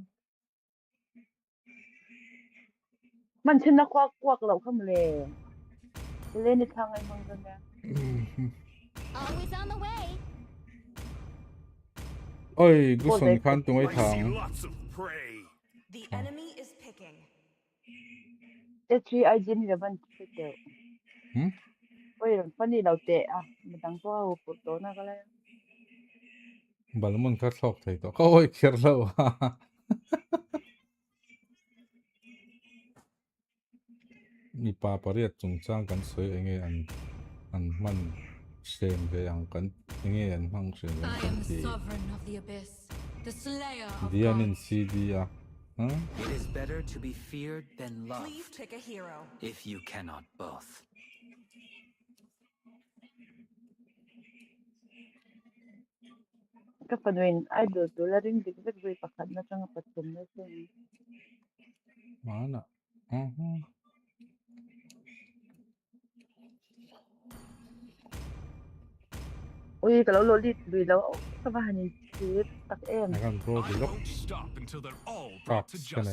มันชนะควักเราเข้ามาเลยเล่นในทางไอ้มังกันนะ Always on the way. ôi cứ sẵn khăn tụi ấy thằng The enemy is picking. เอชีไอจินจะมันเสร็จโอ้ยวันนี้เราเตะอ่ะมันตั้งตัวปุตโตนะก็เลย balmon cắt sọc thấy to ôi kia lâu mi pa pariat chung chang kan soi enge an man sem ve ang kan enge an hang sem I am the sovereign of the abyss, the slayer of dianin gods. cd It is better to be feared than loved. Please pick a hero. If you cannot both. cái phần mình ai được tôi là riêng việc việc bạc khăn nó trong cái phần nó xem mana ôi cái lâu đi vì lâu các bạn nhìn chứ tắc em akan bro di lok tak kene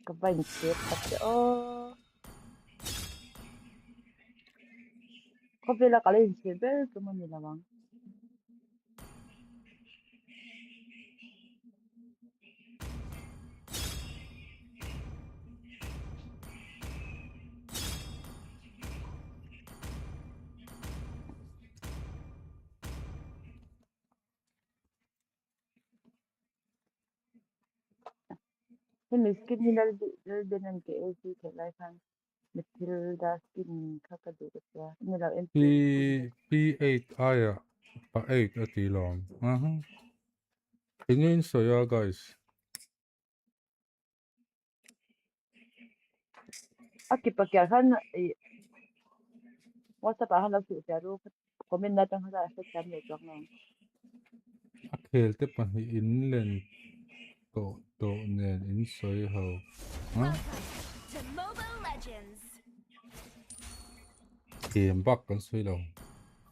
các bạn chết tắc ô có phải là cái lên chết đấy cái mình là bằng cái mình skin như là bên anh cái gì thế lại khăn Matilda skin khác cái gì đó như là em p8 aya pa 8 ati lom tingin soya guys akipakia khăn WhatsApp khăn là sự trả luôn comment na trong khăn sẽ chạm được trong lòng akhel te pa hi in len to nen in soi ho To Mobile Legends. game bak kan soi lo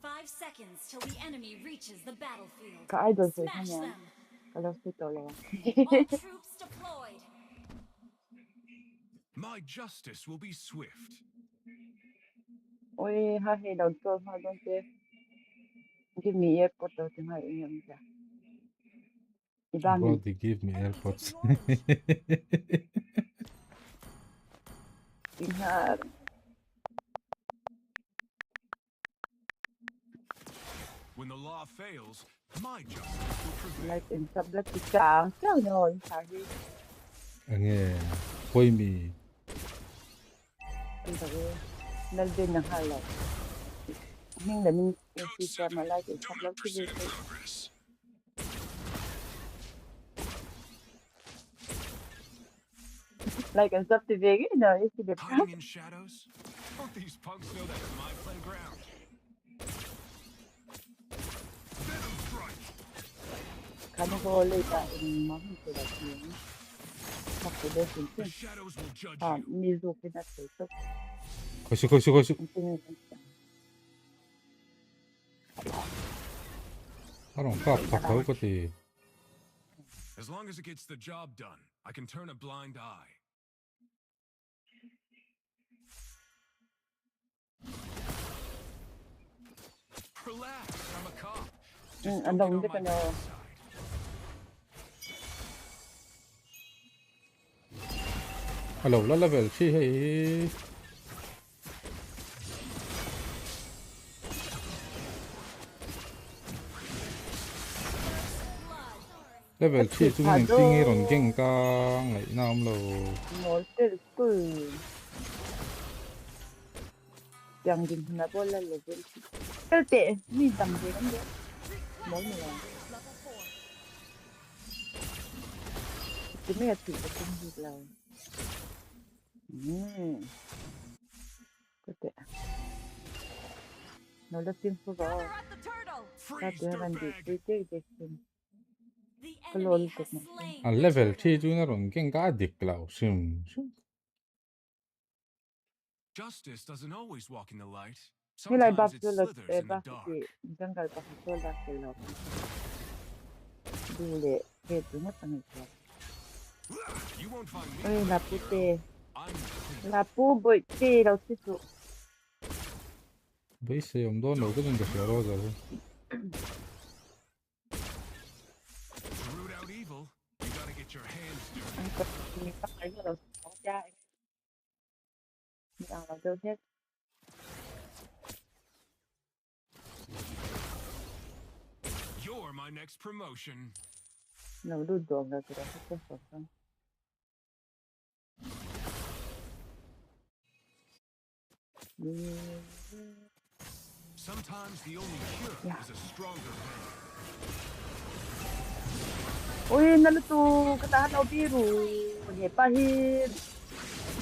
5 seconds till the enemy reaches the battlefield. cái idol sẽ Smash khăn them. cái lâu sẽ tổ lòng All troops deployed. My justice will be swift. ôi hai hệ đầu tôi hai đầu tiên cái mi ép có đầu tiên hai anh em ra bro they give me airpods Inhar When the law fails, my justice will prevail. like in sublet chàng chàng rồi phải đi nghe koi mi cái đó nên bên là hai lần nhưng là mình chỉ cho mà like in sublet cái gì Like a subdivision, you know, it's the Hiding in shadows? Don't these punks know that's my playground? Venom strike! carnival later in Mountain to the team. Not to the The thing. shadows will judge you. Mizo cannot say so. 거시. 사람 딱 가고 거지. As long as it gets the job done, I can turn a blind eye. Relax, I'm a cop. Just don't get on my bad side. Hello, level 7. Level 7 chúng mình tinh rồn kinh ca ngày nào rồi. Nói tới từ chẳng định là bao là level. Cái tệ mình tầm gì lắm đấy. Mỗi người là cái này thì có công việc là cái tệ nó là phim số đó ta tự làm gì tôi chơi được cái lối của mình level 7 chúng nó rồn kinh ca địch lao sim. Justice doesn't always walk in the light. như lại bắp Sometimes it cho là slithers in the bắp dark. thì jungle bắp cho là cái lối đi lệ cái thứ nhất là người You won't find me. ơi là pu bội tê đâu chứ số Bây giờ ông đó nấu cái gì đó rồi. To root out evil, you gotta get your hands dirty. anh có mình bắt lấy rồi có trai mình ăn là đâu hết You're my next promotion. nấu đồ đồ là cái đó không có không Sometimes the only cure is a stronger man. ôi naluto cái ta đâu biết rồi hệ pa hi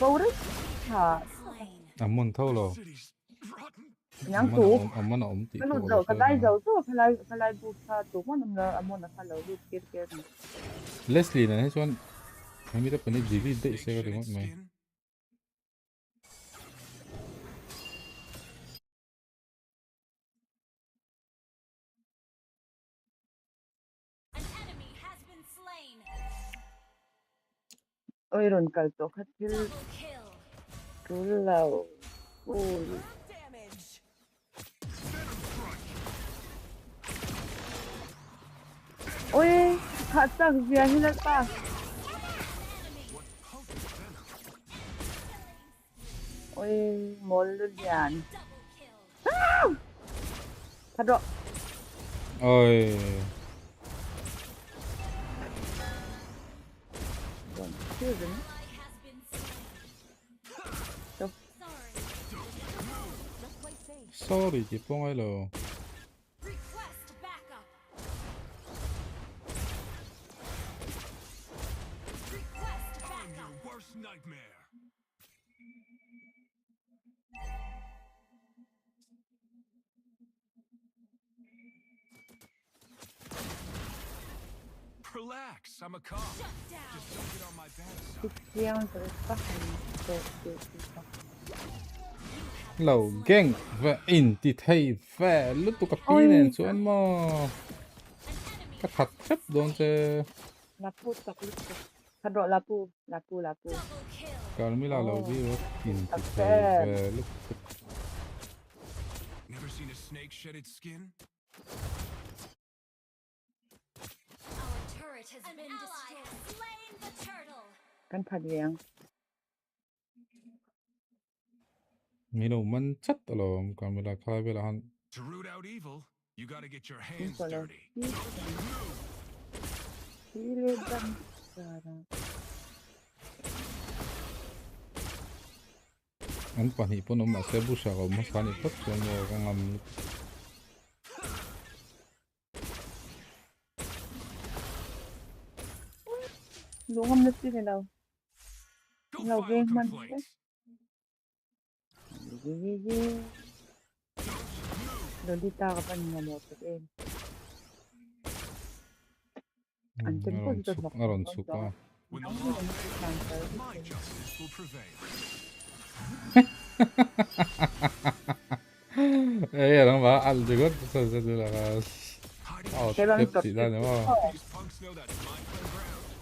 bầu đấy hả Amon thâu rồi. nhang tu Amon ổn tí. cái lụt dầu cái lai dầu số cái lai bút sa tu mà nằm là amon là phải lụt kia kia Leslie này cho anh biết là cái gì đi để xe cái đúng không mày. ôi rồi cái tổ khách cứ là ôi ôi khát sang gì anh là ta ôi mol luôn yan thật rồi Ôi. chưa dính Sorry chị Phong ơi lồ. Relax, I'm a cop. Just don't get on my bad side. Christian rồi bắt Lầu gang và in thì thầy và lúc tụ cặp pin này cho anh mà cái thật chất đồn chứ. lapu tak lupa thật rồi lapu Còn mới là lầu đi rồi in thì thầy và lúc Never seen a snake shed its skin? kan thật riêng mình đâu mình chất rồi còn mới là khai về là hắn. To root out evil, you gotta get your hands dirty. Anh quản lý bọn nó mà sẽ bút sạc mà sáng hết tất cho nó con làm đúng không nhất này đâu Lâu game man thế. Lolita ka pa niya mo to game. Antin ko dito na Aron suka. My justice will prevail. Eh, orang ba al juga sa lakas. Oh, Pepsi dah ni mo. These punks know that's my playground.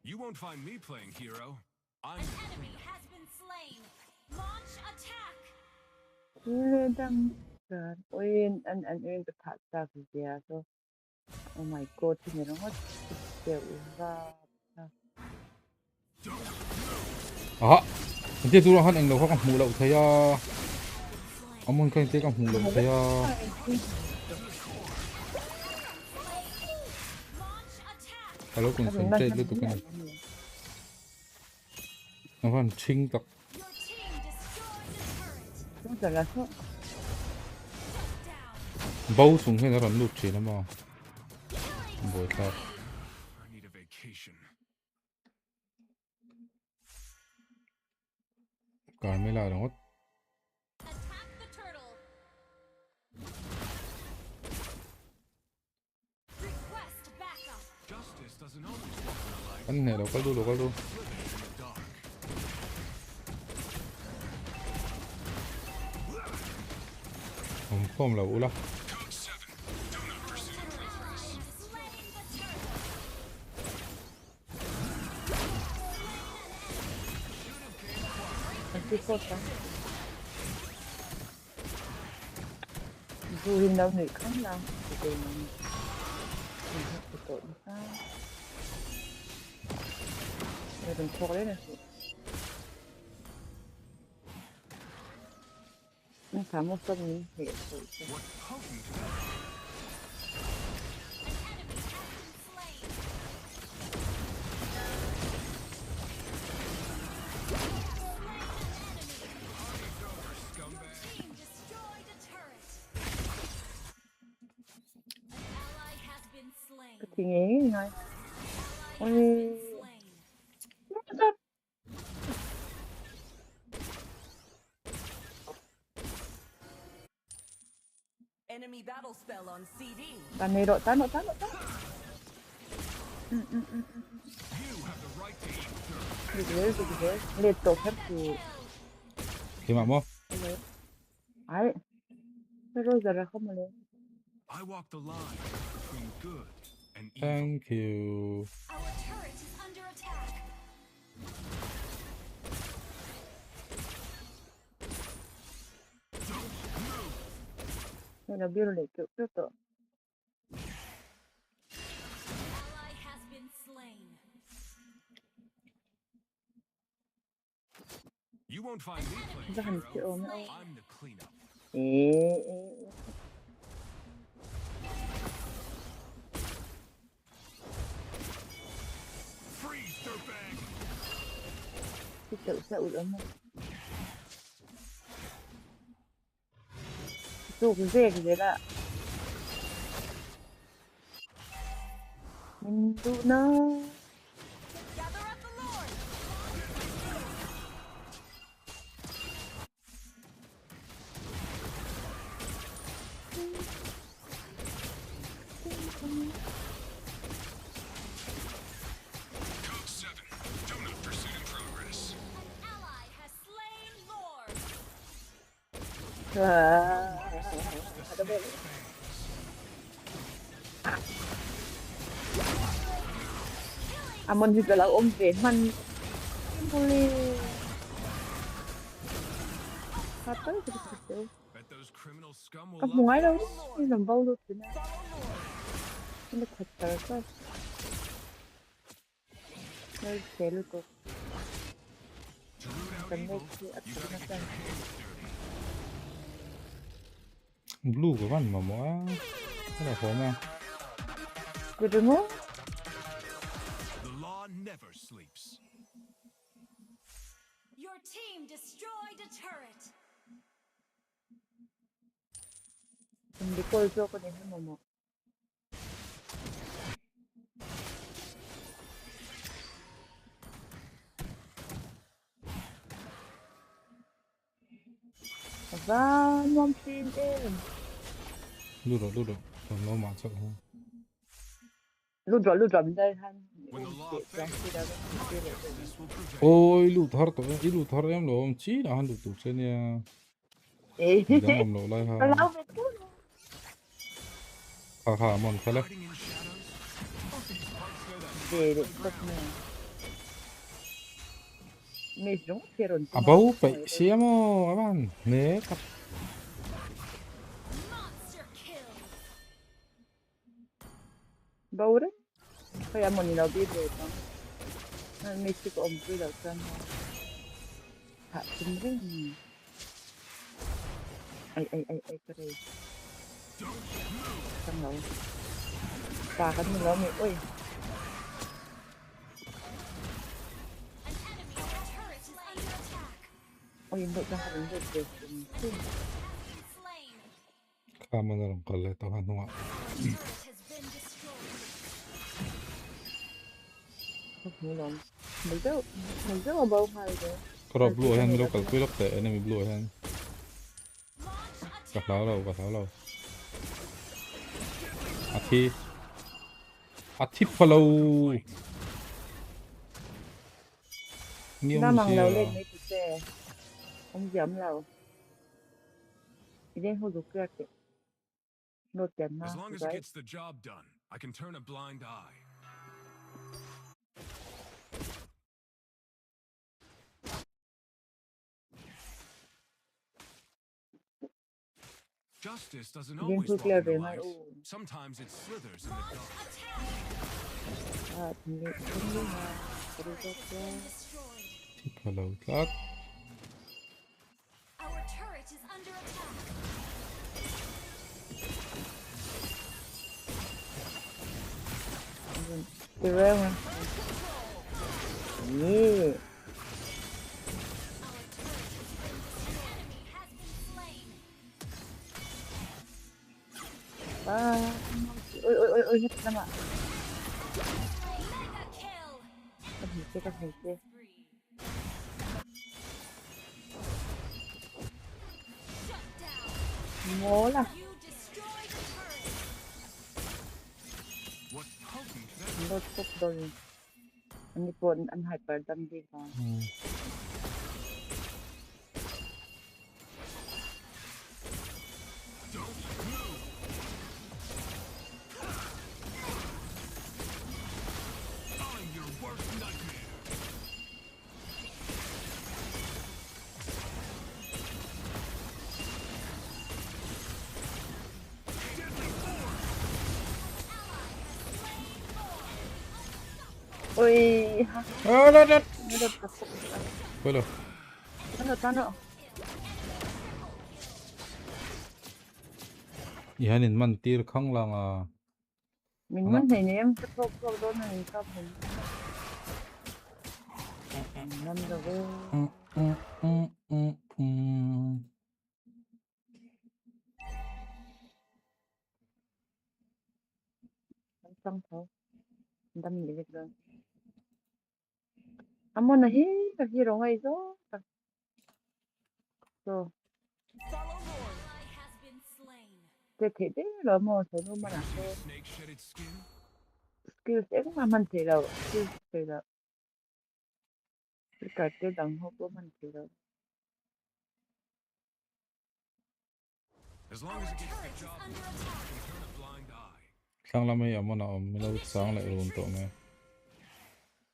You won't find me playing hero. I'm An enemy has been slain. Launch attack. Yun bertata dia so. Oh my god, ini orang dia usah. Ah, nanti tu orang yang dah kan mula saya. Amun kan saya kan mula saya. Kalau kung sente lu tu kan. Nahan ching tak. Bau sung hay naran Loopzy na mo. Boy tak. I need a vacation. Carmela rangot. Attack the turtle. Request backup. Justice doesn't always walk in a light. Kan ne lokal tu. In the dark. Kom lah ulah. Code 7. Do not pursue progress. Slaying the turtle. Nanti kota. Vui đâu người không đâu. Thì mình phải tổn sao. Rồi đừng khô đấy nè. Nó khá một tâm lý hệ sự. What potent Team destroyed a turret. An ally has been slain. Cái thì nghĩ thôi. Ôi. Enemy battle spell on CD. Tàn này độ tán. You have the right to eat dirt. Được rồi. Liệt tổ phép thì. Thì mà mo. Đấy. Thế rồi giờ ra không mà lên. I walk the line between good and evil. Thank you. Our turret is under attack. Đây là bill để kiểu trước tổ. Ally has been slain. You won't find me playing Ra hành hero. triệu nữa. I'm the cleanup. Ê. Freeze, dirtbag. Cái tự sẽ ủi ấm. Dù cái dê cái đấy là. Mình tụ nó. Gather up the Lord. Code 7. Do not pursue in progress. An ally has slain Lord. Mình thì là ôm về mình. Boleh. Apa itu begitu? Bet those criminal scum will Kamu love ada this. ini lembau lu sini. Ini kotor kan? Ini selu tu. To root out Kami evil, si you aku gotta get makan. your hands dirty. Blue của bạn mà mo. Cái là khó mà. Kudumu? The law never sleeps. Your team destroyed a turret. Hindi ko so ko din mo. Aba, mom tin in. Lu rồi, còn nó mà chắc không. Lu drop đây han. Ôi lu thar to, lu thar em lo om chi na han lu tu chen ya. Dang om lo lai ha. Kalau betul. Ha mon khala. Để tốt nè. Mesmo quero. Abau pe siamo avan. Ne kap. Bau đấy. Kaya mo nila bibe ito. Mythic ombre daw kan. Ha, tingin. Ay, kare. Tang law. Takan mo law, uy. Uy, hindi ka rin dito. Kama na lang kala to han nga. Mizo bao hai rồi. Kro blue hand lo kal pilok te enemy blue hand. Cả tháo lâu. Athi follow. Nó mang lâu lên mấy cái xe. Ông dẫm lâu. Idan ho dukar ke. No tenna. As long as it gets the job done, I can turn a blind eye. Justice doesn't always walk in the light. Sometimes it slithers in the dark. Hello, Clark. Our turret is under attack. Yeah. Ôi, hết năm ạ. Cắt hình kia. Ngố là. Nó tốt rồi. Anh buồn ăn hyper tâm gì còn. Ôi. Đó. Quên rồi. Tano. Ihanin man tir khang lang à. Mình muốn thấy em cái câu đó này sao mình. Năm rồi. Xong thôi. Đâm gì rồi. Amo na hi, kasi rongay zo. So. Thế thế là mo số nó mà làm thôi. Skill sẽ mà mình thấy đâu, skill thấy đâu. Cái cái đồng hồ của mình thấy đâu. As long as it gets the job done, I can turn a blind eye. Sang lắm ấy mà nào mình lâu sáng lại luôn tụi mày.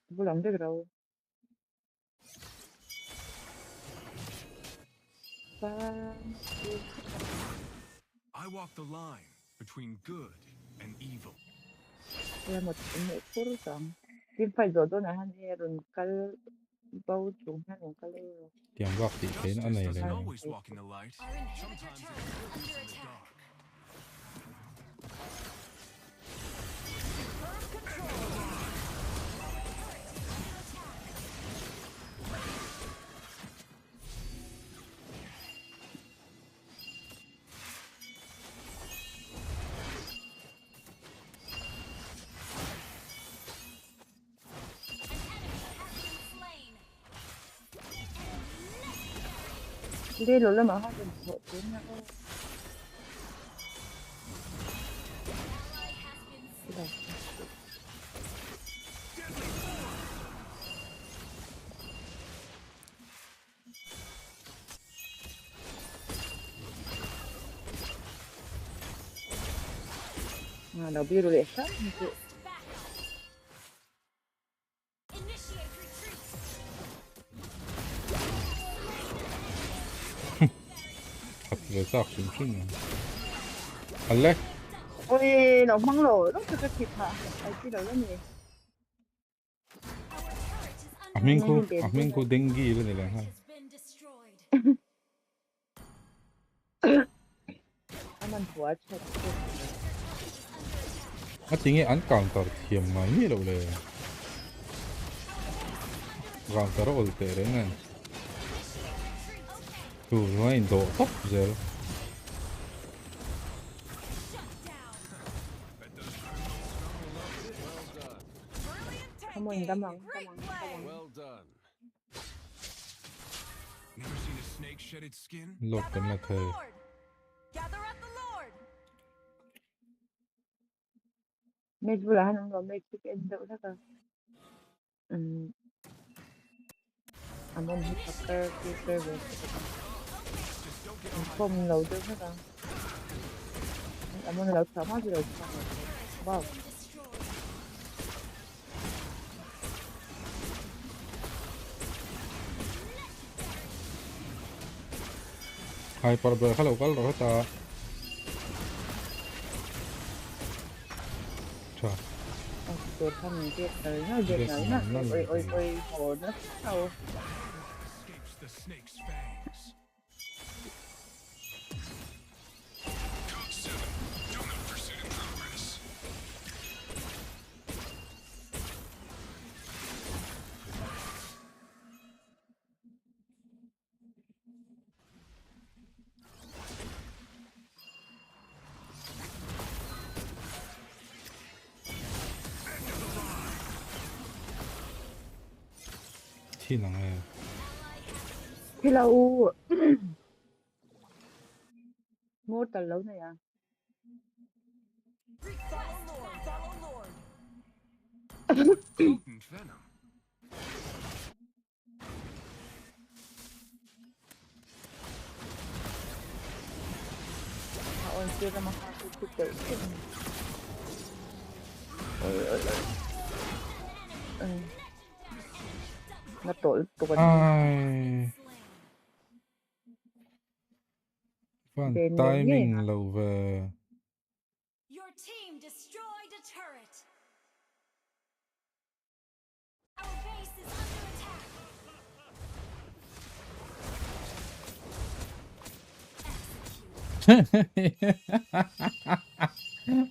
Vô lòng được đâu. I walk the line between good and evil. Là một phút xong. Phim phải rồi đó là hắn nghe rồi cái bao chúng hắn rồi cái Tiếng vọng thì thấy nó này này. Đi lối là mà hai tuần hộ tiếng nha. Đầu bia rồi sao? 갑자기 싹 심심해. 갈래? Ôi, nó mang lỗi đó cho cái thịt hả? Ai chỉ đâu là gì? 아민코 댕기 이런 애랑 하. Mình thua chết. tinggi an counter thiam mai ni lo le. Counter ol tere ngan. Tu noi do top zero. Come on, come on. Well done. Never seen a snake shed its skin? Lột cái là thề. Gather at the Lord. Mệt vừa là hắn nó mệt cái đậu đó cơ. Anh hít cái về. Không lâu được hết rồi. Anh lâu chậm quá rồi. Wow. Hyper break kalau kalau ta. Chà. Tôi không biết tới nó gì nữa nè. Ôi hồ nó sâu. The snake's fangs. Code 7. Donut pursuit in progress. Thi năng này. Thì là u. Một tờ lâu này à? Follow Lord. Potent venom. Ôi chưa ra mà hai cái tự. Nó tội tuần. Vâng, timing lâu về. Your team destroyed a turret. Our base is under attack.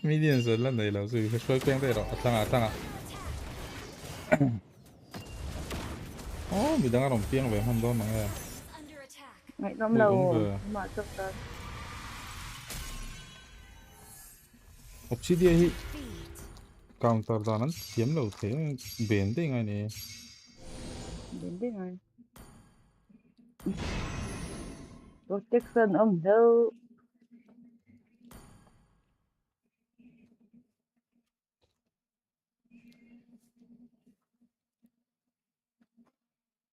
Minion rồi lần này là gì? Phải quen đây rồi. Thằng mình đang làm tiếng về hôm đó mà nghe. Ngày hôm lâu mà chụp tới. Obsidian hi counter đó nó kiếm lâu thế bền thế ngay này. Đến đây ngay. Protection ông đâu.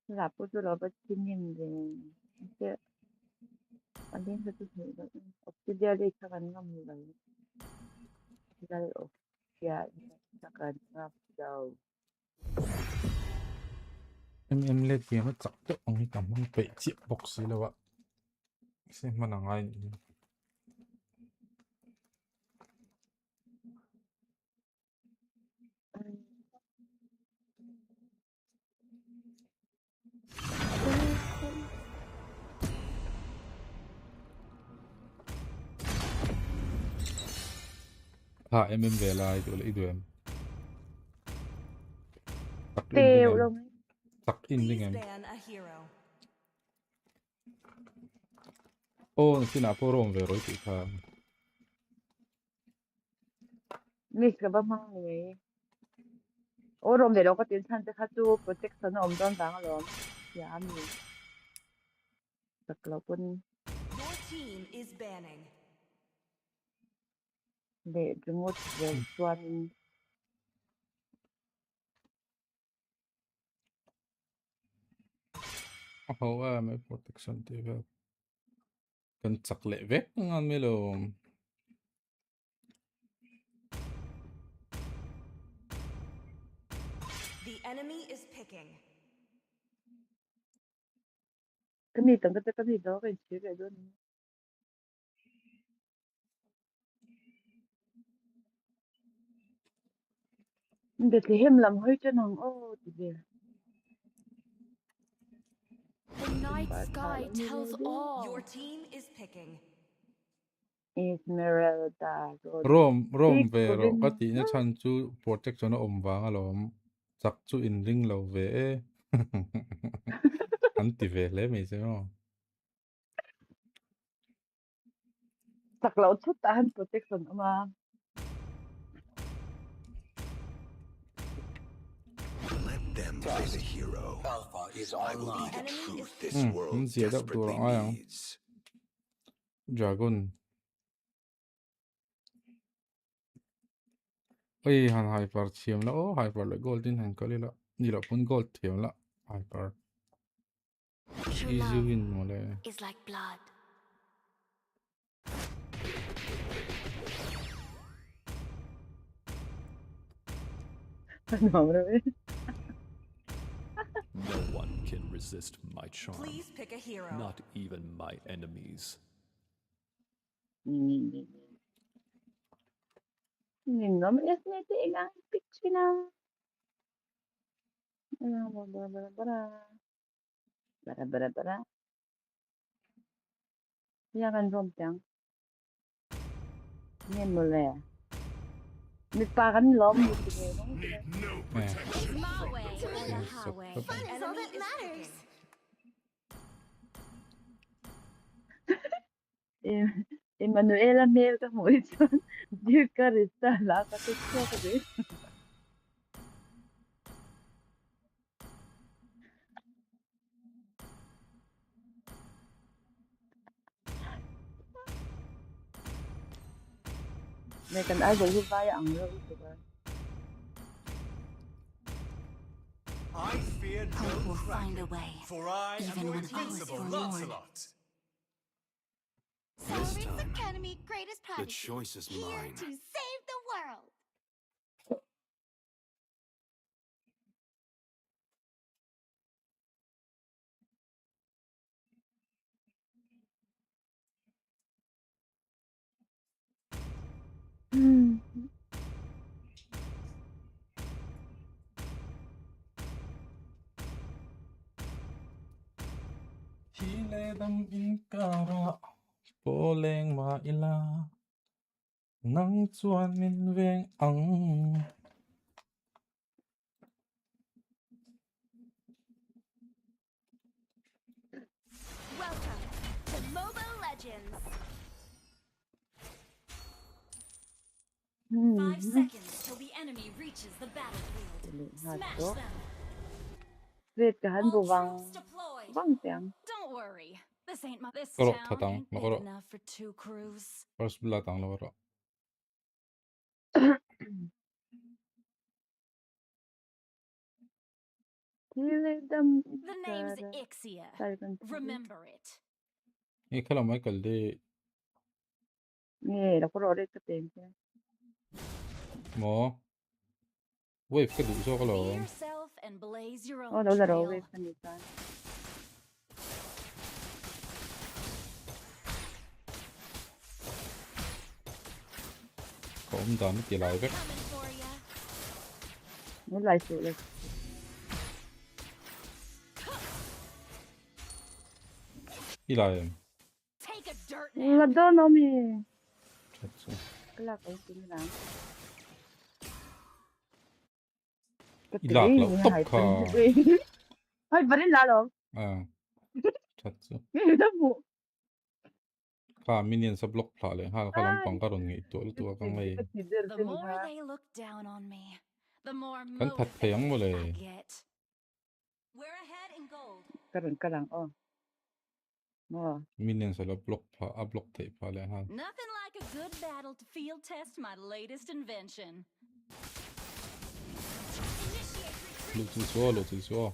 Là bố tôi lo bắt kinh nghiệm thì anh đến cái thứ gì đó. Obsidian đi chắc anh ngâm rồi. Obsidian chắc anh ngâm rồi. Em lên kia nó chặt được ông ấy cầm ông bể chiếc box rồi ạ. Xem mà là ngay. Em về lại tôi lấy đuổi em. Tiêu đâu ấy. Tắt in đi em. Ô, xin nào pro về rồi chị tha. Miss cái bấm mang này. Ô rồi để đâu có tiền sản xuất hạt tu protection ông don vàng rồi. Dạ mi. Saklaw pun Your team is banning. le jenggot chuan may protection tiga. Kan sakle vek ngan melo. The enemy is picking. kami tang kami do kai chi kai don. Để thì hem làm hơi cho nàng ô thì về. The night sky tells all. Your team is picking. Esmeralda Rom vero kati na chan chu protection na omwang alom. Sak chu in ring lo ve. Anti ve le mi se no. Saklaw chút tahan protection ama. Let them play the hero. Alpha is I will be the truth this world desperately needs. Dragon. Oi han hyper thiam la oh hyper le golden han kali la ni la pun gold thiam la hyper easy win mole Is like blood. No one can resist my charm. Please pick a hero. Not even my enemies. Nindom esnete ilang picture na. Bara. Yakan rom tang. Nien mo le. Mit pa kan lom mo sige no. It's my way or the highway. Fun is all that matters. Emanuela Mel ka mo ito. Dear Carissa, la ka tikso ka din. May kan ay dahil baya ang lo ito ba? I fear Hope no will find a kraken, way, for I am even your when all is invincible forlorn. Lancelot. Celebrates Academy greatest The prodigy. choice is Here mine. to save the world. Hile dam in kara poleng ma ila nang chuan min veng ang Welcome to Mobile Legends. 5 seconds till the enemy reaches the battlefield. Smash them. Wait ka han All buwang troops deployed. bang tiang. Don't worry. This Koro town tatang ain't big makoro enough for 2 crews. first blood ang lawaro The name's Ixia. Remember it. ni kala Michael de Nghe là có rõ đấy cái tiền kia. mo wave ka du so Be kalo yourself and blaze your Đó own là trail. rồi về phần này sao? ko dam ti lai vek Coming for ya. Nó lại sự là ilai Take a dirt nap. là đó nó mi. chatsu Cái là cái gì nào? Cái ilak gì lo top hay ka phần gì? Hay phần là đâu? chatsu Cái đó mu. ka minion sa block pla le ha ka lam pang karon ngi to tu kang mai Cái gì được The cái more ha? they look down on me, the more kan that thayang mo motivated le I get. We're ahead in gold. Cái rừng oh. minion sẽ là block pha block thể pha lại ha Nothing like a good battle to field test my latest invention. Loopzy số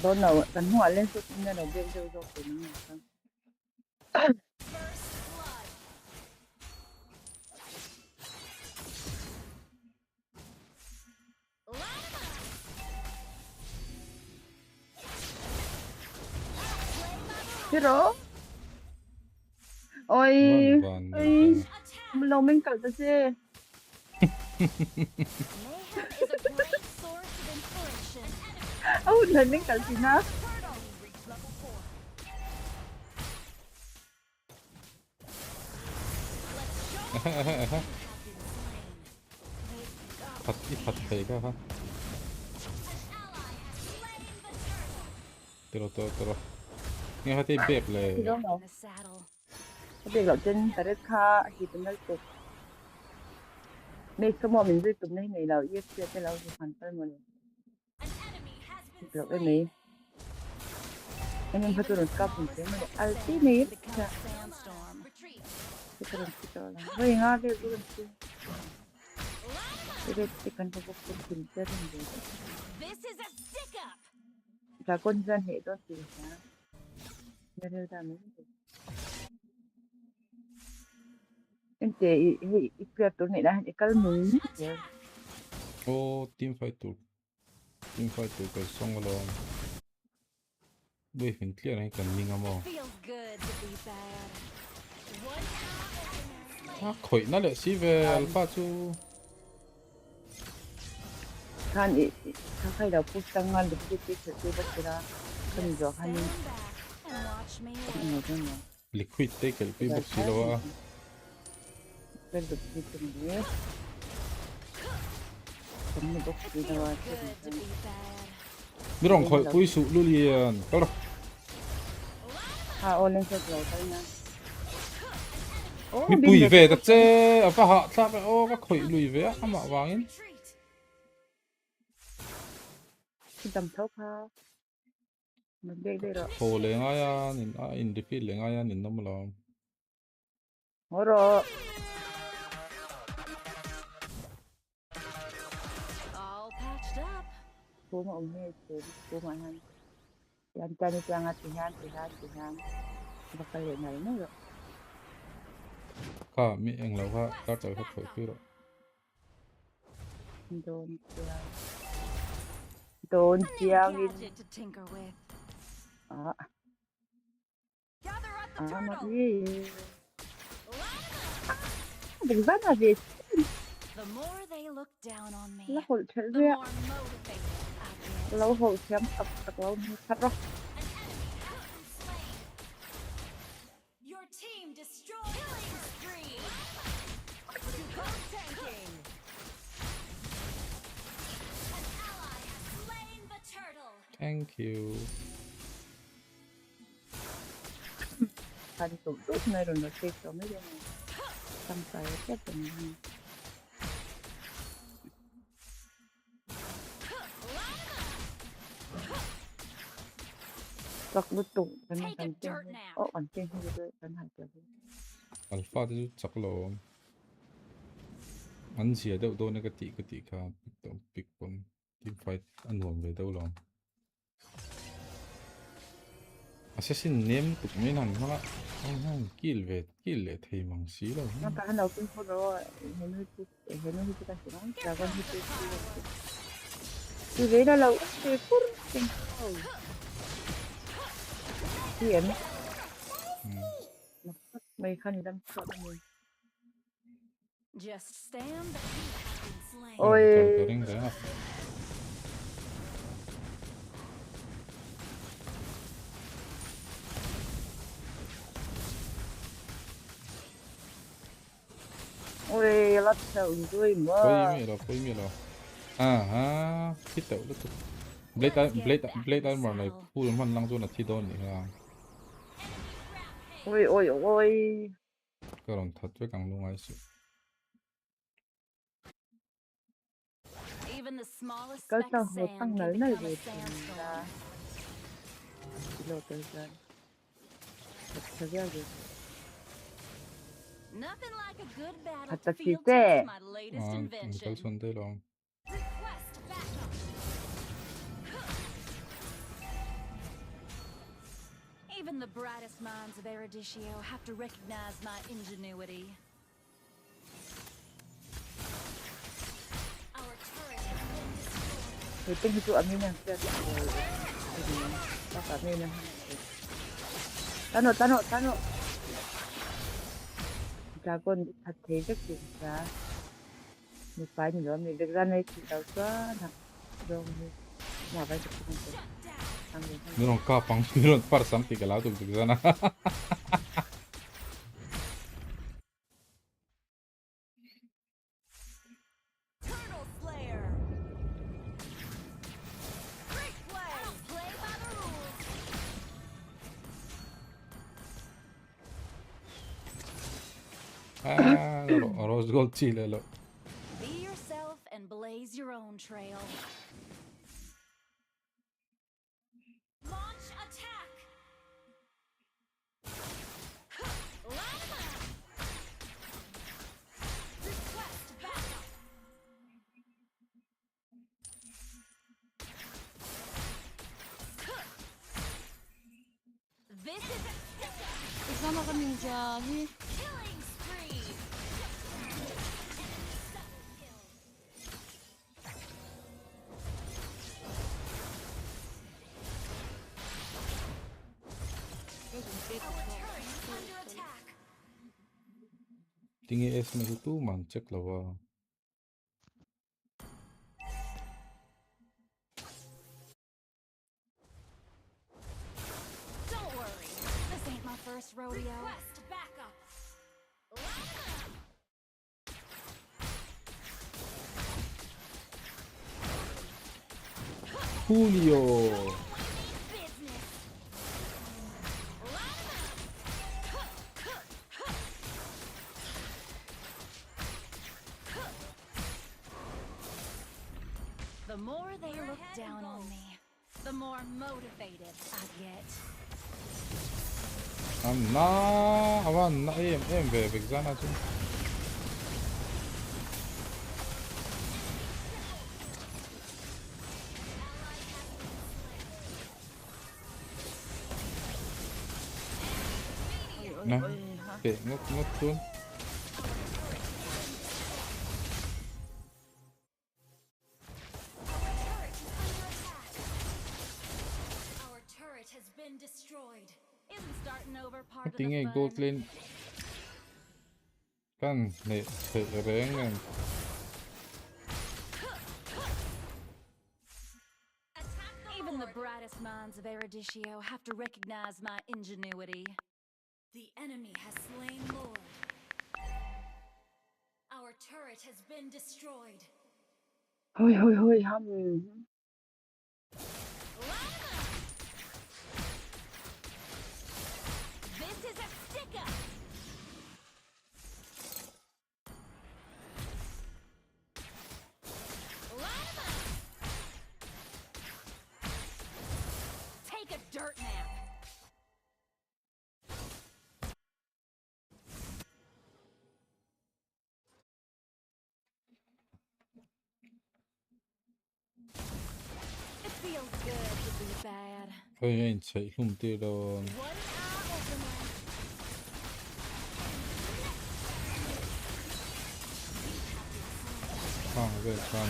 Đón nào cần hỏa lên chút nên là bên đâu đâu của nó không. Pero ôi ôi lâu mình cởi ra chứ. Lần mình cởi gì nữa? thật thầy cả ha từ nghe hai tay bẹpเลย Tapi kalau jen tarik kah hitam lagi tu. Ni semua minggu tu ni ni lau ia siapa lau tu hantar mana. Kalau ini betul lengkap mungkin mana alti ni. Kita lah. Wah ingat dia tu tu. Dia tekan pokok pintar ni. Jakon jan itu sih. Dari dalam ni. Ente ipiat tu ni dah ikal mui. Oh team fight tu cái xong rồi bây hình clear này cần mình ngamo khỏi nó lại xí về alpha chu kan kakak dah push tangan dekat tu berkira kan jo kan ni liquid take cái pi box xí lo kan dekat tu ni kan ni box tu dah mi rong khỏi pui su lu liền tao đâu ha olen set lo tao na mi pui về thật chứ alpha hạ sao vậy ô các khỏi lùi về á mà vàng Kita tahu ha. Mendek dia ro. hồ lên ngay nhìn in defeat lên ngay nhìn nó mà lo Oro. Cô mà ông nghe cô mà han. Yang tadi jangan Tuhan. Bakal yang lain nữa. cả mi anh lâu ha ta tới các khỏi phi rồi Don't chiang in. Mà gì? Đừng bắt là gì? Nó hụt thật ra. Lâu hụt chém ập thật lâu thật rồi. thank you Thành tụi tốt này rồi nó xịt rồi mấy đứa này xong tay chết rồi này các bức tụng cái này thành trên còn trên không được cái này được alpha tu chắc lo anh sẽ đâu đâu cái tí cả pick pom team fight anh hồn về đâu lòng assassin name tục mấy thằng nó kill về thầy bằng xí rồi nó ta đầu tiên thôi rồi hiện nay chúng ta sẽ nói là con đi từ đấy là lâu thì phút tình thôi hiện mày khăn đâm sợ mình ôi ôi lát sau rồi mà quay mi rồi ha thích tẩu đó blade armor này full man lang zone thi don này ha ôi cái lòng thật với càng luôn ai sự cái sao hồ tăng lớn này rồi thì là lộ tới gần Nothing like a good At battlefield the test my latest Ang invention. sunday lang. Request backup. Even the brightest minds of Erudicio have to recognize my ingenuity. Our turret has been destroyed. Waiting itu Aminah siya. Tak Aminah. Tano. Dragon thật thế rất chính xác. Một vài nữa mình được ra này thì đâu có nặng rồi mà phải thực hiện Meron kapang, meron par samti kalado bigzana. Turtle Slayer. Great play. I'll play by the rules. Rose gold chile lo. Be yourself and blaze your own trail. Launch attack. Line 'em up. Request backup. This is a Isama kaming jahi. killing spree. Our turret is under attack. Tingi es me tu man check lawa. Don't worry, this ain't my first rodeo. Request backup. Line 'em up. Julio. Business. Line 'em up. The more they look down on me, the more motivated I get. Anna, awan na em be bigzana tu. Nah, ngut tun. Our turret has been destroyed. Isn't starting over part of the Tingi fun? gold lane. Kan ne rengen. Even the brightest minds of Erudicio have to recognize my ingenuity. The enemy has slain Lord. Our turret has been destroyed. Hoi ham. This is a stick-up. Line 'em up. Take a dirt nap. It feels good to be bad. Oi ein chai hum ti don. One eye opener. Pang ve kan.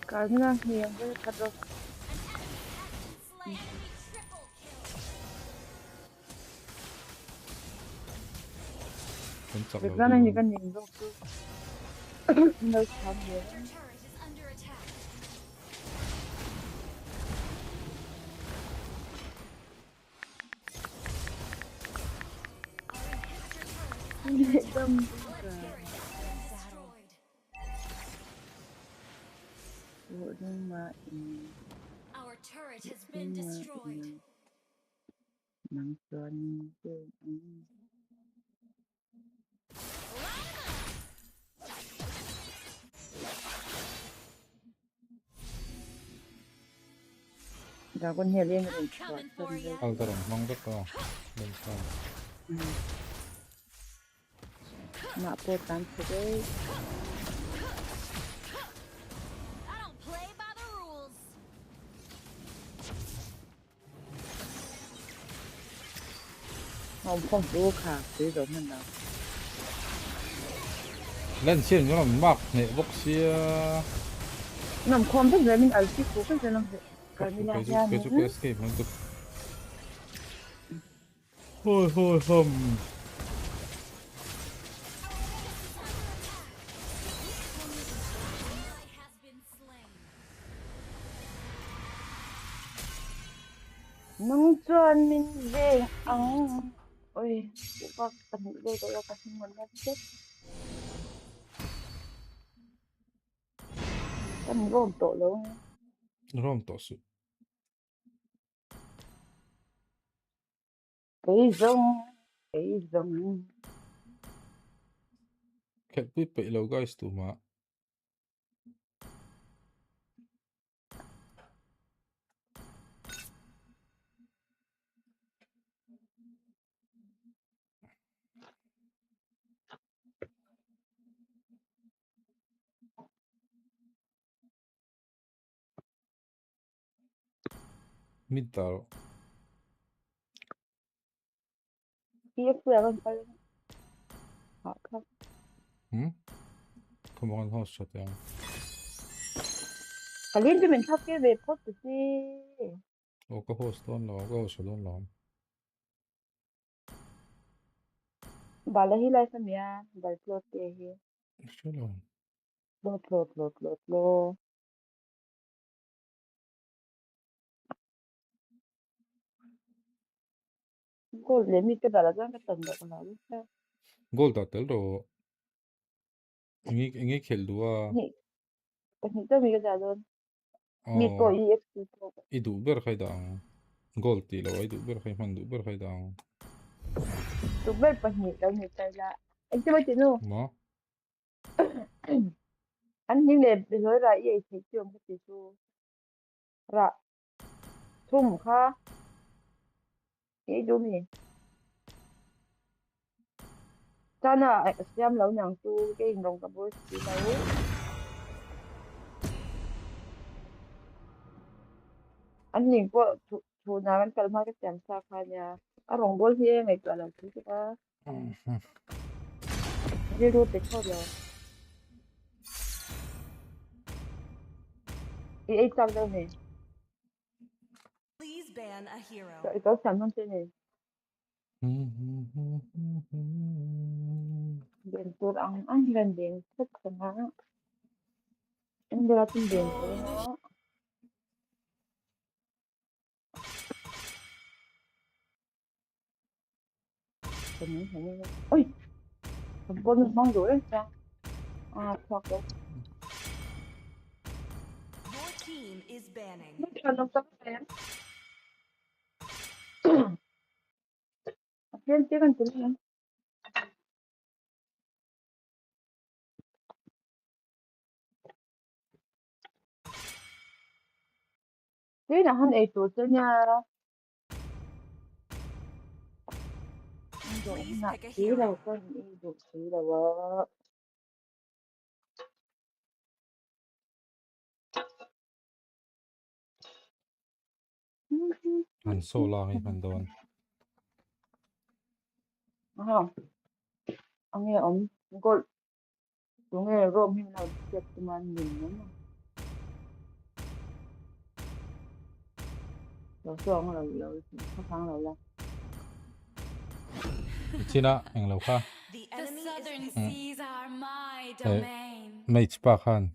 Karena yang gue kado. Pencak Karena lawa. ini kan yang gue tuh. Nggak sama ya. Turret is under attack. Ini dong. Our turret has been destroyed. Nang tuan itu. Gak kon helian rin ko. Altaron mong beto. Bentar. Nak po tan today. I don't play by the rules. Không không đủ khả sử dụng mình nào. Lên trên nó làm mắc nè bốc xia. Nằm không biết rồi mình ở phía cuối cái làm gì. Cái mình làm cái escape mình được. Hôi hôi hầm. Nung chuan mình về ăn. Ôi, bác cần nghĩ đây tôi có xin muốn bắt chết. Cần gồm tổ luôn. Rom tổ sự. Cái giống. Khét bị bậy lâu guys tụ mà. Mid taro. Tiếc vừa con phải. Họ không. Come on host shot yang. Cái liên cho mình thắp cái về post gì. Ô có host on lo, có host on lo. Bà lấy lại sao mẹ? Bà plot cái gì? Sao lo? Plot. Cô lấy mi cái đó là cái tầng đó là lúc sao? Goal ta tel ro. Ingi khel dua. Cái này tôi mi cái đó luôn. Mi to EX to. Idu ber khai dang. Goal ti lo idu ber khai man du ber khai dang. Tụi bên phải nhị đâu nhị tay là anh chưa bao giờ đâu. Ma. Anh nhưng để rồi ra ấy thì chưa một tí số. Ra. Thùng kha. Cái đúng gì? Cho nên xem lâu nhàng tu cái hình đồng cái bối xí lâu. Anh nhìn qua thu nào anh cần mấy cái chạm xa khai nhà. Ở rồng bối thì em ấy gọi là thứ cái đó. Đi đua tích thôi rồi. Ý chắc đâu nè. Please ban a hero. Rồi có sẵn không thế này. Điện tôi anh gần điện thức rồi hả? Anh đưa ra tin điện rồi hả? Ôi! Thằng con mình mong đuổi sao? À, hoặc là Your team is banning. nó cho nó sắp xếp. Thêm tiếng anh tiếng Anh. Thế là hắn ấy tổ cho nhà. Anh đổ nặng tí đầu con đi đổ tí đầu ạ. Hắn so la hay hắn don. Không. Anh nghe ông gọi. Tôi nghe rộm hình nào chết mà nhìn nữa mà. Rồi xong rồi phát thắng rồi là. China ang lo kha. The southern seas are my domain. Mage pa khan.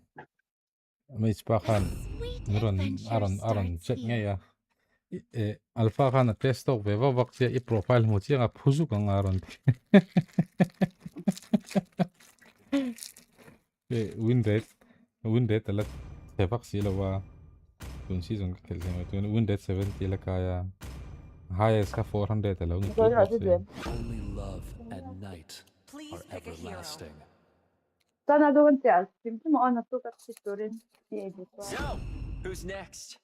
Aron check ngay ya. Alpha khan test talk ve va vak i profile mo chi nga phuzu kang aron. Win rate la tevak si lo wa. Tun season ka khel sem tun win rate 70 la kaya. Highest ka 400 la ngi. Only love and night are everlasting. Sana doon siya. Simple mo na to kasi to rin. So, who's next?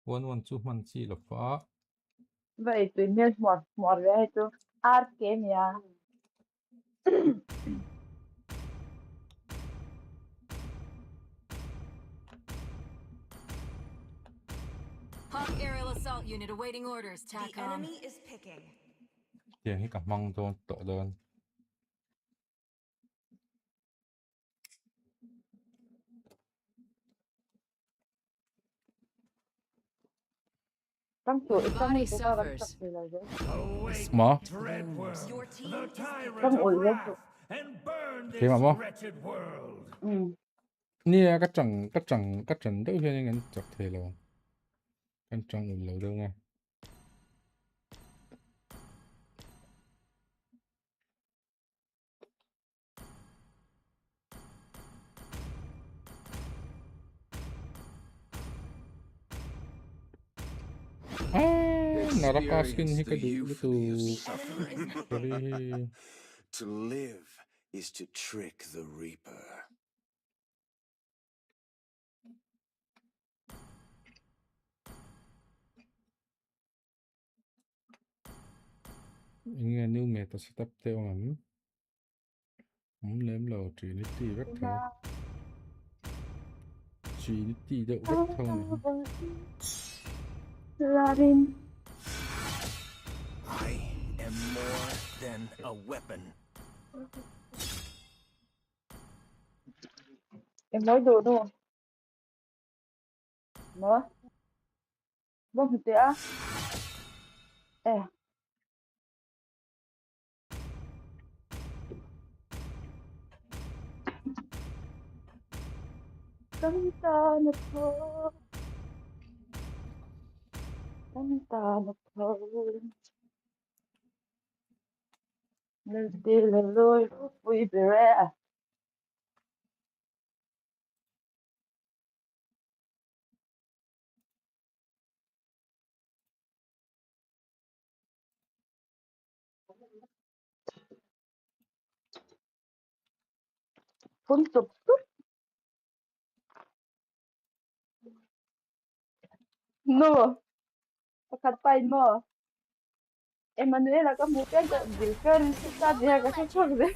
One two man chi lo fa. Vậy tụi mình một về tụi art game ya. Hawk aerial assault unit awaiting orders. The TACOM. enemy is picking. Tiền hi ka mang don to don. Trong tụi trong Body mình tụi tao vẫn suffers. tập thì là dễ. Small. Your team is Trong ủi lên tụi. Thế mà mo. Ừ. Các chẳng đâu hiện ngắn chọc thế lo. Các chẳng ủi lâu đâu nghe. Narakaskin hi ka du to. To live is to trick the Reaper. Nghe new meta setup theo ngắm. Lếm lò Trinity rất thẳng. Trinity đậu rất thông này. I am more than a weapon. Em nói đồ đâu? Nó. Vâng thực tế á. Ê. Cánh ta nó thôi. Cánh ta nó thôi. Lên đi lên lôi vui vẻ. Phun tục túc. No. Pakat pa mo. Emanuela ka mukha ka dilkan sa diha ka sa chogde.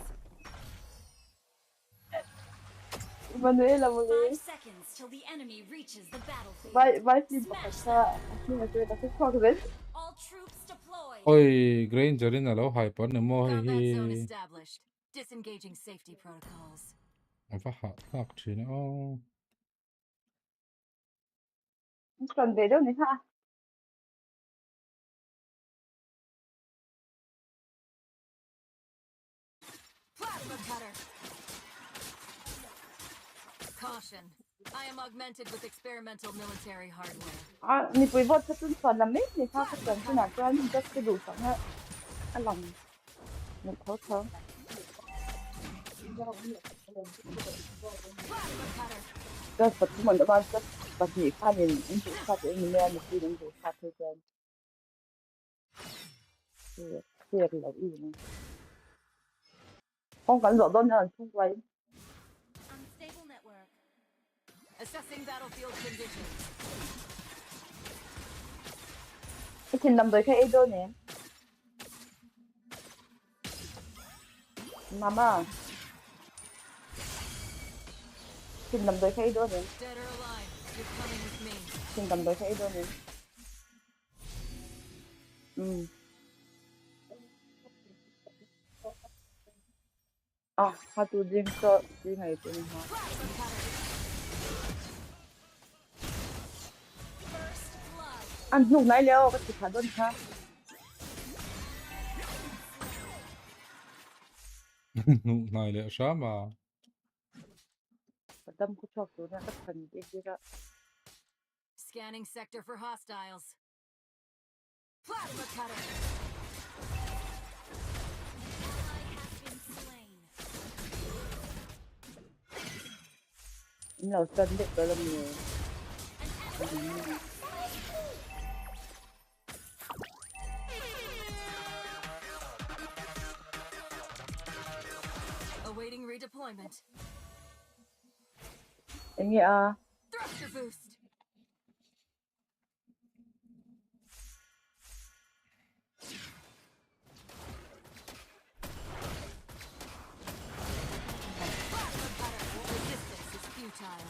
Emanuela mo 5 seconds till the enemy reaches the battlefield. vai si pakat sa asina ka sa chogde. All troops deployed. Oi, Granger in alo hyper na mo Combat zone hi. established. Disengaging safety protocols. Ava hak china oh. Cần về đâu nữa hả? Plasma cutter. Caution. I am augmented with experimental military hardware. Ni pui bot sa tun son la me ni ha ka kan tu na ka ni just ke du sa na along. Ni thau thau. Just but mo da ba just but ni ka ni in tu ka ni ne ni ki ni tu ka tu kan. Thiệt là ý này. Không cần rõ đơn là không quay. Unstable network. Assessing battlefield conditions. Cái chuyện nằm tới cái Edo nè. Mama. Chuyện nằm tới cái Edo nè. Dead or alive, you're coming with me. Chuyện nằm tới cái Edo nè. Ha tu din so di ngày tu ni ha. Anh lúc nãy leo cái thằng đơn ha. Này lẽ sao mà. Tâm của chọc tu na cái thằng gì ra. Scanning sector for hostiles. Plasma cutter. Nó sân được tới là nhiều. Awaiting redeployment. Anh nghe à? Thruster boost. Resistance is futile.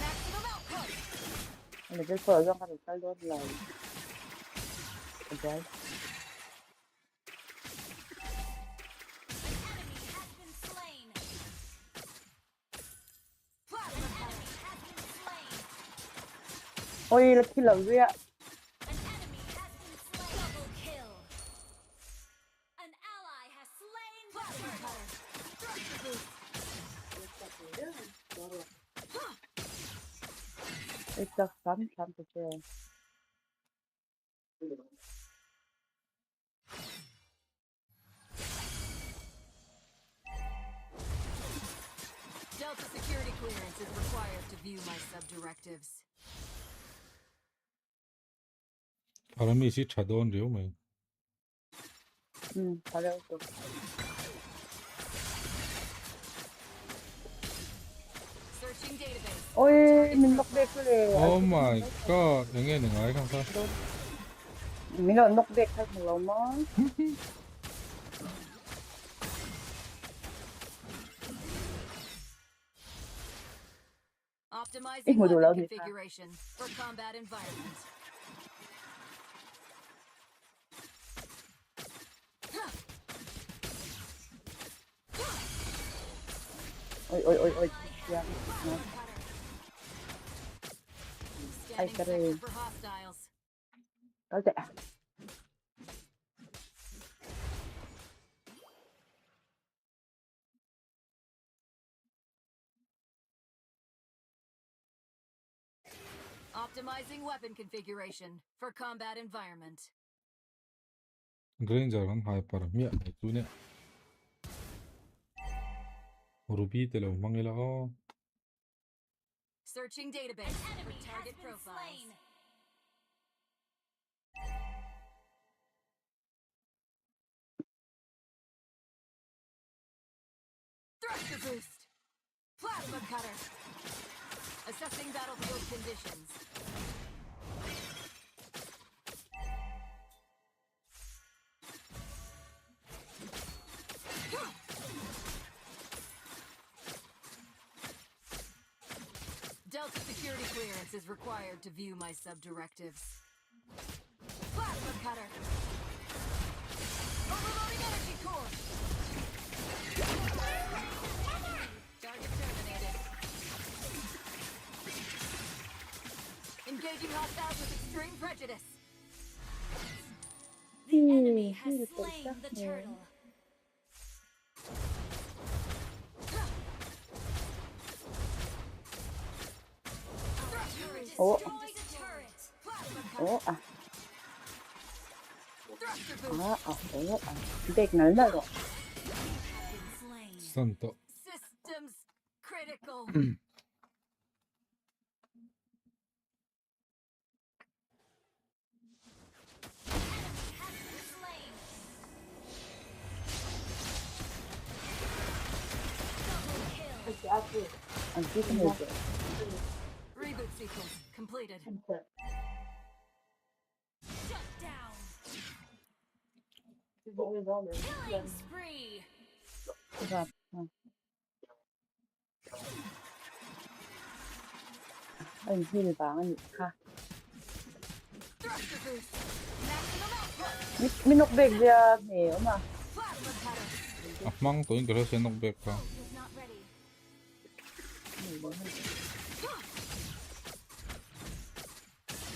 Maximum output. Anh cứ phở ra cái tay đốt lại. Okay. Ôi, là khi làm gì ạ? It's a fun to share. Delta security clearance is required to view my sub-directives. 사람이 시 차도원데요, 뭐. 잘했어. Searching database. Ôi, mình nóc đẹp rồi. Oh my god, nghe đừng nói không sao. Mình là nóc đẹp hay thằng lâu mà. Optimizing weapon configuration for combat environment. Ôi. Yeah. Ai cái này. Có thể. Optimizing weapon configuration for combat environment. 그레인저랑 하이퍼람이야, 두네. 루비 때려 망해라. Searching database for target profiles. Thruster boost. Plasma cutter. Assessing battlefield conditions. Delta security clearance is required to view my sub-directives. Plasma cutter. Overloading energy core. Target terminated. Engaging hostiles with extreme prejudice. The enemy has slain the turtle. Ủa. Đẹp nói là rồi. Santo. Systems critical. Anh biết cái gì. Reboot sequence completed. Shut down. Killing spree. Anh hiểu bạn anh ha. Mình nóc đẹp ra nhiều mà. Mang tôi cái sẽ nông bếp cả.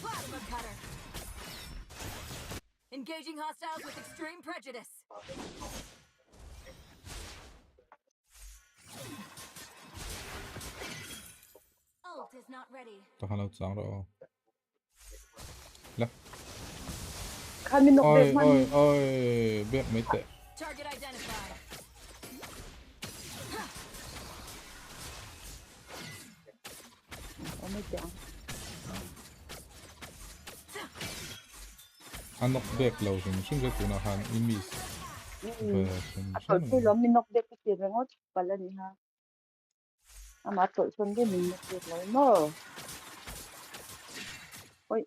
Plasma cutter. Engaging hostiles with extreme prejudice. Ult is not ready. 또 하나 짱으로. 라. Mình nóc đẹp mà. ôi, biết mấy tệ. Target identified. Mấy tệ. Anh nóc bếp lâu thì mình sinh ra tụi nó hàng imis. Atol khi lo minok de ki rengot pala ni ha. Ama atol son de min de lo mo. Oi.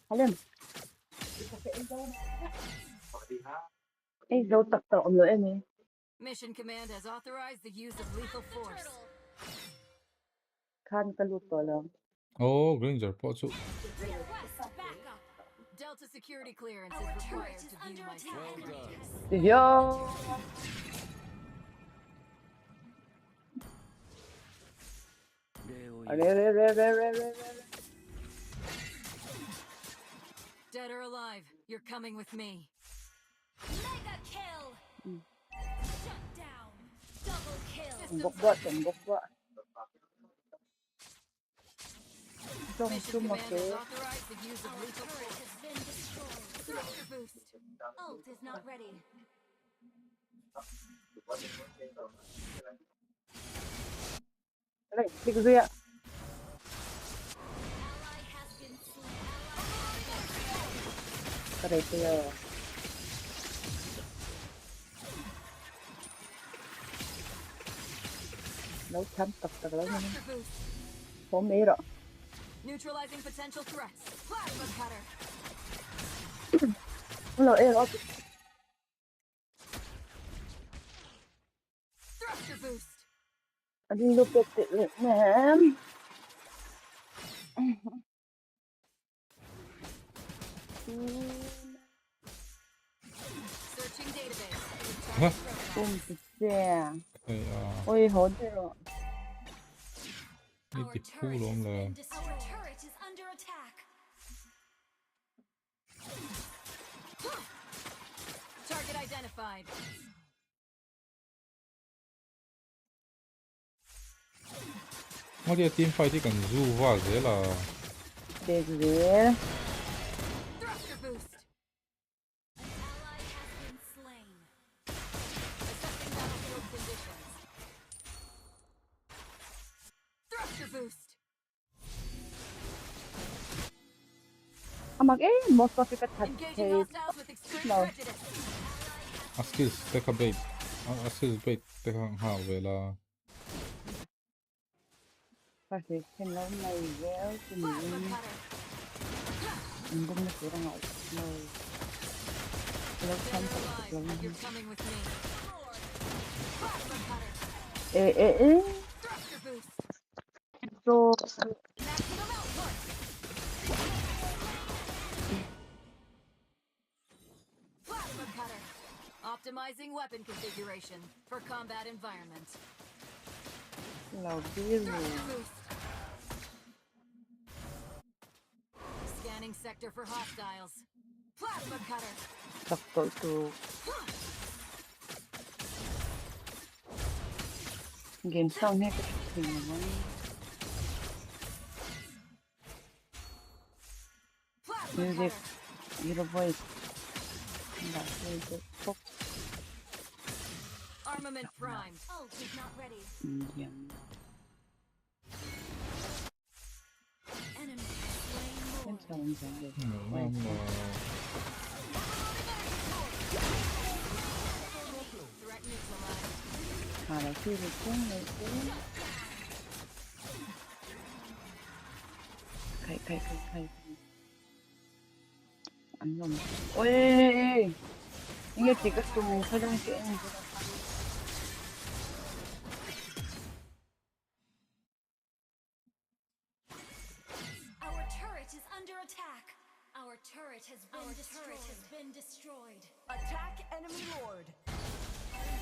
Halem. Ei zo tak tak om lo emi. Mission Command has authorized the use of lethal force. Kan kaluto lang. Oh, Granger po so. Delta security clearance is required to view my sub-directives. Yo. Dead or alive, you're coming with me. Mega kill. Shut down. Double kill. Tembok ba. Mission Command has authorized the use of lethal force. Has been destroyed. Thruster boost. Ult is not ready. Right, big Zuya. Ally has been slain. Correct yo. Nấu chấm tập tập lớn hơn. Không mấy rồi. Neutralizing potential threats. Plasma cutter. Hello, hello. Thruster boost. I didn't look at it, man. Searching database. Ôi hổ thế rồi. Đi tịch khu luôn là. Our turret is under attack. Target identified. Mà đi team fight thì cần du vào dễ là. Để dễ. Thruster boost. An ally has been slain. Assessing battlefield conditions. Thruster boost. Mặc most of it thật Engaging thì hostiles with extreme no. prejudice. Askis teka bait. Askis bait teka hao về là. Kasi hello này véo thì mình cũng sẽ ra ngồi ngồi hello Dead không or tập alive, lắm. you're coming with me. Plasma cutter. Ê Thruster boost. so Maximum output. Plasma cutter. Optimizing weapon configuration for combat environment. là biết rồi. Thruster boost. Scanning sector for hostiles. Plasma cutter. Tập tội tù game sau này cái gì mà Plasma music cutter. your voice là cái phúc Armament primed. Ult is not ready. nhầm Enemy has slain em Lord. sao em chẳng được Threat neutralized. là khi được xuống này xuống khai anh lòng ôi 이게 지금 좀 사장 게임 Our turret is under attack. Our turret has been destroyed. Attack enemy lord.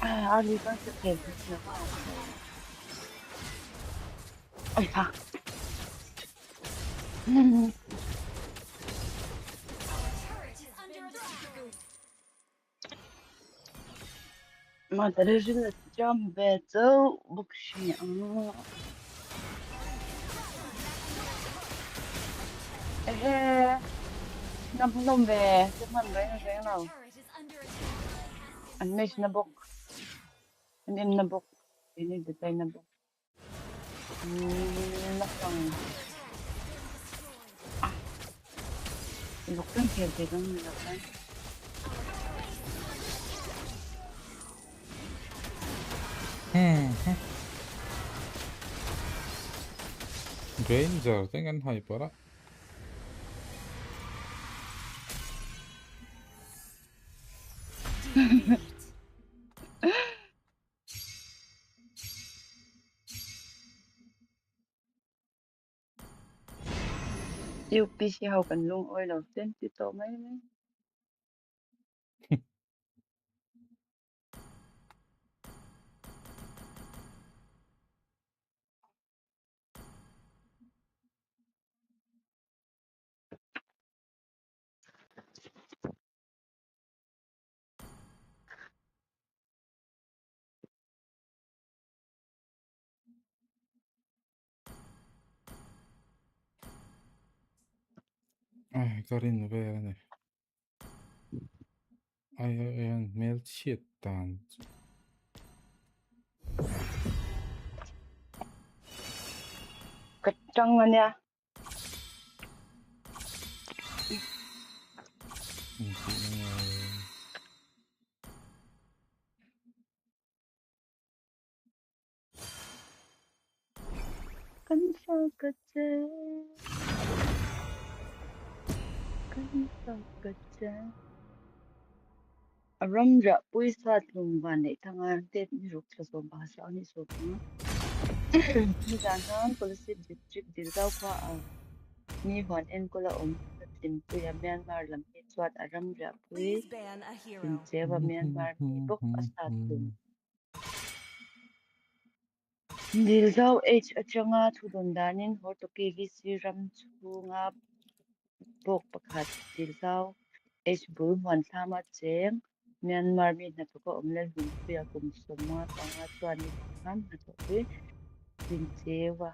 아니 이건 진짜 재밌어 어이다 Turret is under attack. ما درجة جنبته بكشي 에 남놈 배 좀만 랭랭 anh mấy nó bốc anh em nó bốc thì nên được tay nó bốc nó còn bốc cái kia thì cũng được đấy Ranger dengan hyper. Yêu PC hậu cần luôn ôi đầu tiên thì tổ mấy mấy. Ai, Karin về này. Ai mail chết tàn. Cật trăng anh nha. Cắn sao cật chế. Cắn sao cật chế. Ram ra puisa tlung van nei thanga te ni ruk thaso bahasa ni so panga. Ni dan han policy district dirgau kwa a. Ni hwan en kola tin puya Myanmar lam ni chwat aram ra pui. Please ban a hero. Tin chewa Myanmar ni bok asa tlung. Dirgau H achanga thudon danin hoto KVC ram chunga bok pakhat dirgau H bul hwan thama cheng Myanmar mi na to ko omlel hum pia kum somma panga chwani ham na to wi tin chewa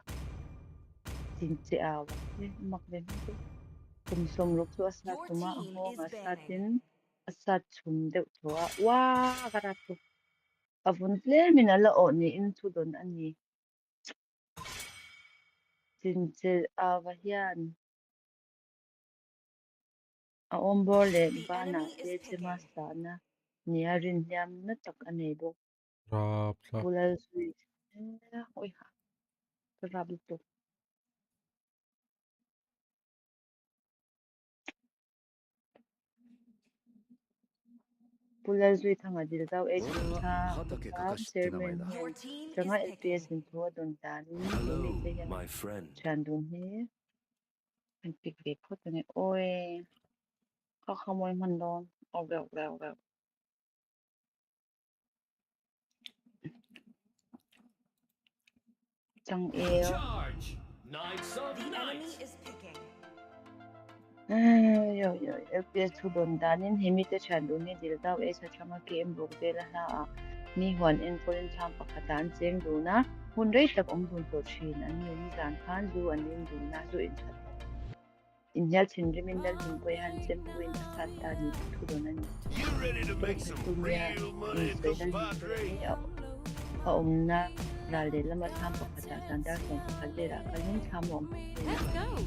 tin cheawa mak den to kum som lok chu asa tuma ho asa tin asa chum de thoa wa gara to avun tle min ala o ni in thudon ani tin che awa hian a ombole bana te chema sana niarin yam na tak ane bo Rapla. bulal sui oi ha rabul to bulal sui thanga dil dau e cha cha chairman hian changa LPS in tho don dan ni te hian chandun he an pik ve khot ne oi kha khamoi man don oga chang e The enemy is picking. yo LPS thu don danin hemi te chandun ni dil dau e cha changa kem bok de la ha ni hwan en kolen tham pakhatan cheng du na hun rei tak om dun to thin an ni zan khan du an in du na zu in chat in yal chin rimin dal hin poi han chem puin asat ta ni thu don ani to tu mia in sei dal hin poi ni a om na ra le lama tham pakhata san dar son pakhal le ra kalin tham om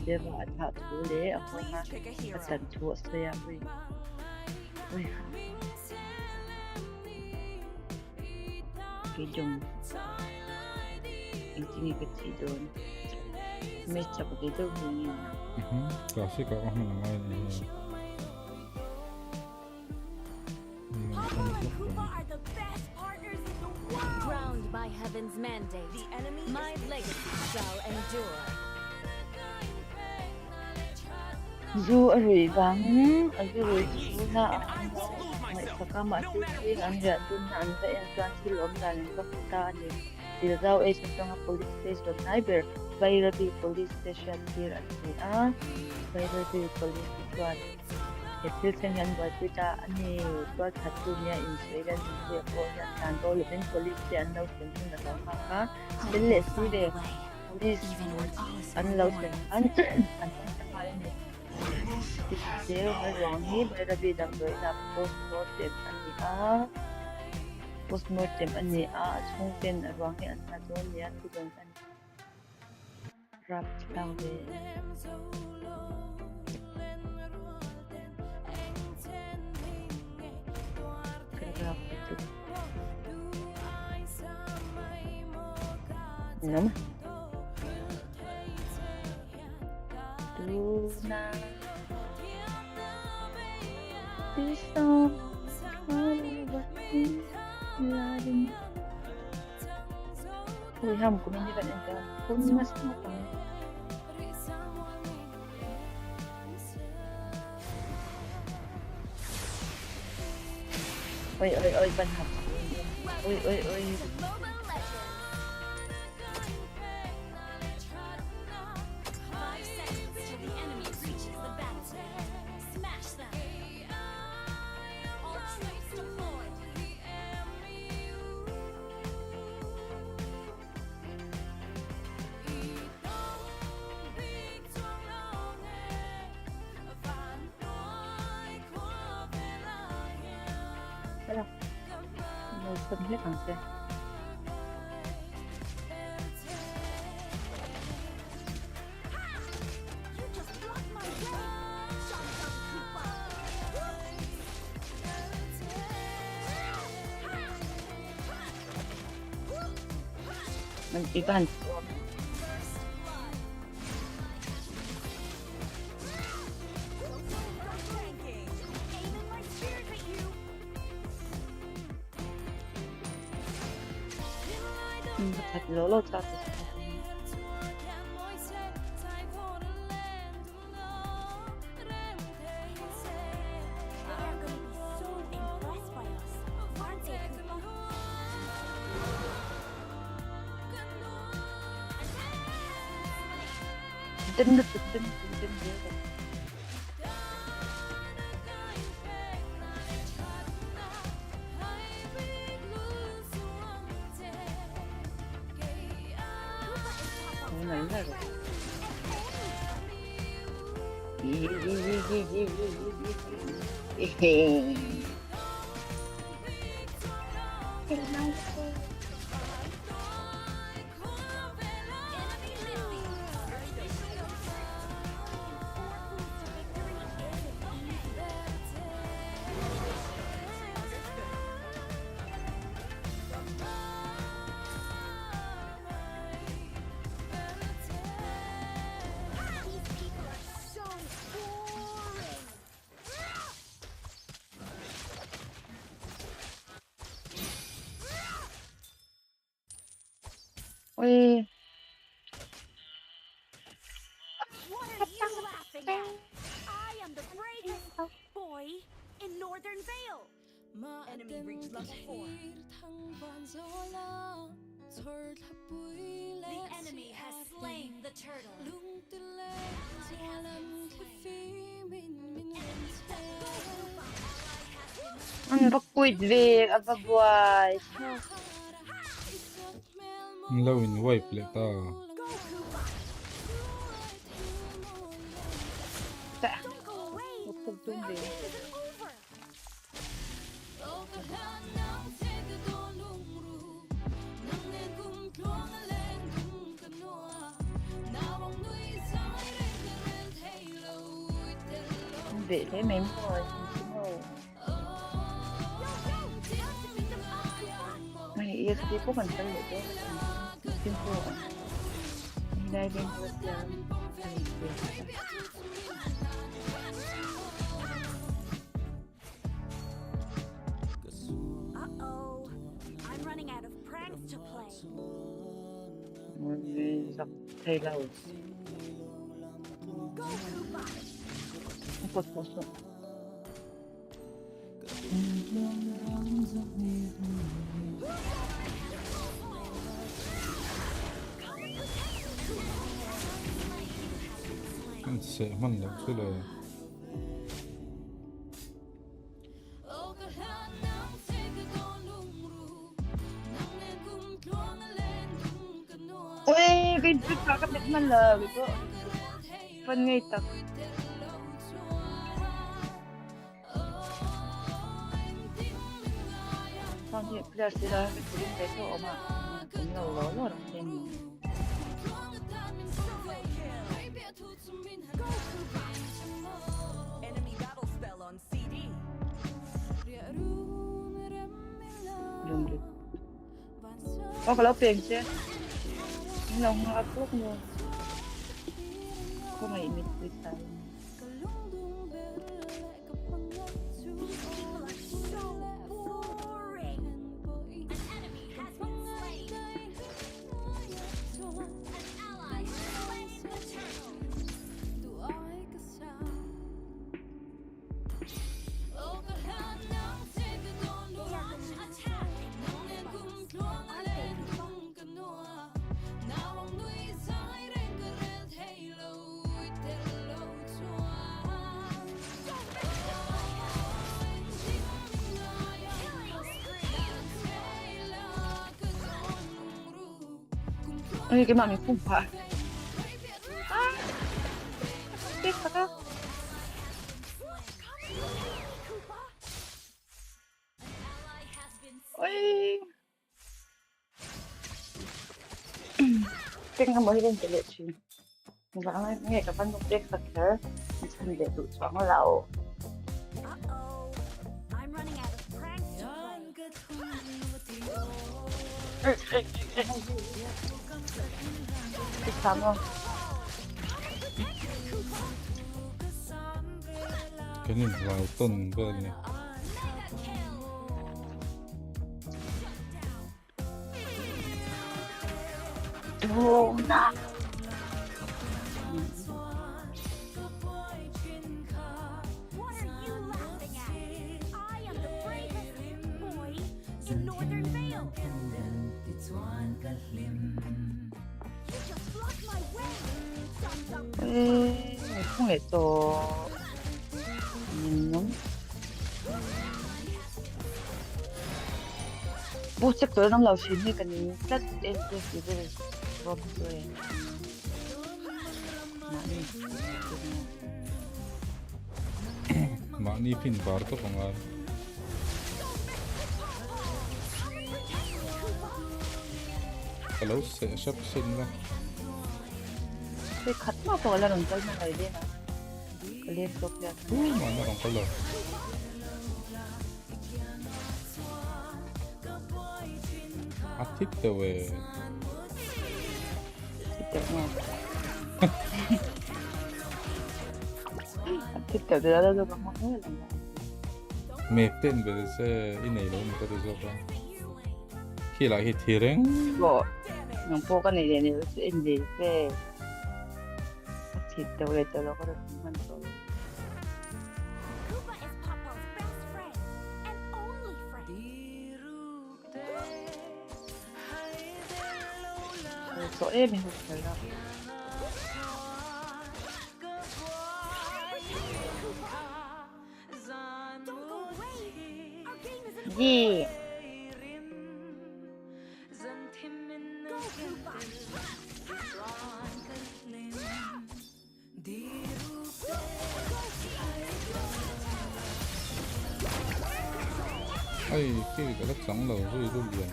de ba tha thu le a ho ha a chan thu so ya oi cái dùng anh chỉ cái gì đó mấy chập cái đâu thì Cả sĩ cả ông là ai này. Crowned by heaven's mandate, the enemy, my legacy shall endure. dù ở rủi vắng ở cái rủi chú na ngoại saka mà suy anh ra tuân anh phải anh toàn chỉ lom ra nên các ta này thì giao ấy trong cái police station cyber bây giờ bị police station kia anh bây giờ bị police station cái thứ sen hắn gọi tôi ta anh này tôi thật tu nha in sẽ ra những việc của nhà sản tôi là bên police station đâu cũng là đâu khác đến lệ suy đề police anh lâu sen anh chẳng phải này Dia orang ni berlebih dalam doa postmortem ani sungten orang ni anda tuan dia tu tuan kan rap tang de kerap itu Naman. Tuna. Pisang. Uy, ham ko hindi ba nito? Kung mas matang. Oi, banhap. Oi. Wala. May sabli lang siya. Mag-iban. At lolo tapos didn't Uy. What are you laughing at? I am the bravest boy in Northern Vale. Enemy reached level 4. The enemy has slain the turtle. Ang bakwid Vic, abagway. Lawin wipe leta. Vậy thế mềm rồi. Mày EXP có phần phân để cho tim của đây bên kia. Uh-oh. I'm running out of pranks to play. Dọc thay lâu. Một số số. Anh sẽ mang được cái lời. Ui, cái cả các bạn mình là cái phần ngay tập. Xong thì bây giờ sẽ là cái chỗ mà cũng lâu lắm rồi xem. Enemy battle spell on CD. Dùng được. Có cái lốc tiền chứ. Long hapok mo. Kung may imit ko tayo. People are so boring. An enemy has been slain. An ally has slain the turtle. Launch attack. Ay, cái mami không phải. Tiếc quá. Ôi. Tiếc không mới lên cái lệ chuyện. Vắng nghe các bạn tiếc thật thế. Mình để tụi chó lâu. I'm running out of pranks to play. Thích lắm không? Cái nhìn vào tuần cơ nhỉ. Ô, nè. What are you laughing at? I am the bravest boy in Northern Vale. You just blocked my way. Không hề to. Đúng. Bố chắc tôi đang lau xin như cái này rất em tôi chỉ về vô tôi Mani pin bar to pangal. Kalau shop sin la. cái khát mà tôi là đồng tới mà này đi nè cái liên tục vậy Mana orang kalau. Aktif tu we. Thích kiểu đó là tôi không nói là Meten về sẽ in này luôn có thể giúp ra. Khi lại hit thiring. bộ những bộ cái này này sẽ in gì sẽ thích kiểu này tôi là có được mình rồi Koopa is Papa's best friend and only friend. số em mình không phải đâu Don't go away. Our game isn't over. gì Go, Koopa. Ai khi cái đất trắng lầu rồi luôn liền.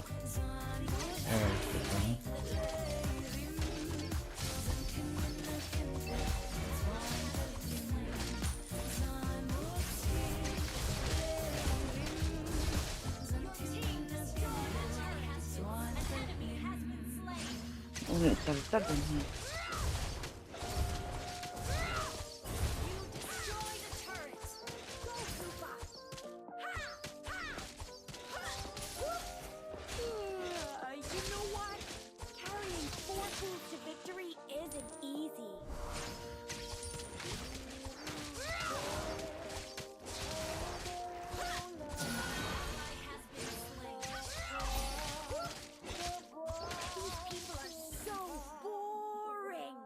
Cái trắng. 오늘 진짜 너무 You know what? Carrying 4 fools to victory isn't easy. These people are so boring.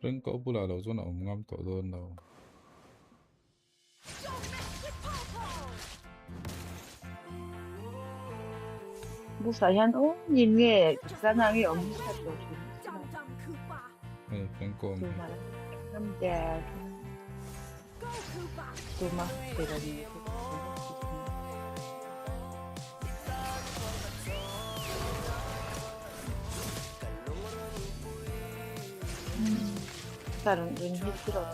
Ring cậu bù là đầu cho nó ngâm tổ đơn đầu. 뭐 사연 nhìn nghe ra năng 없는 것도 Dum dum Koopa. Ring cậu 그 말은 남자 Go Koopa. 그막 대단히 다른 왠지 싫어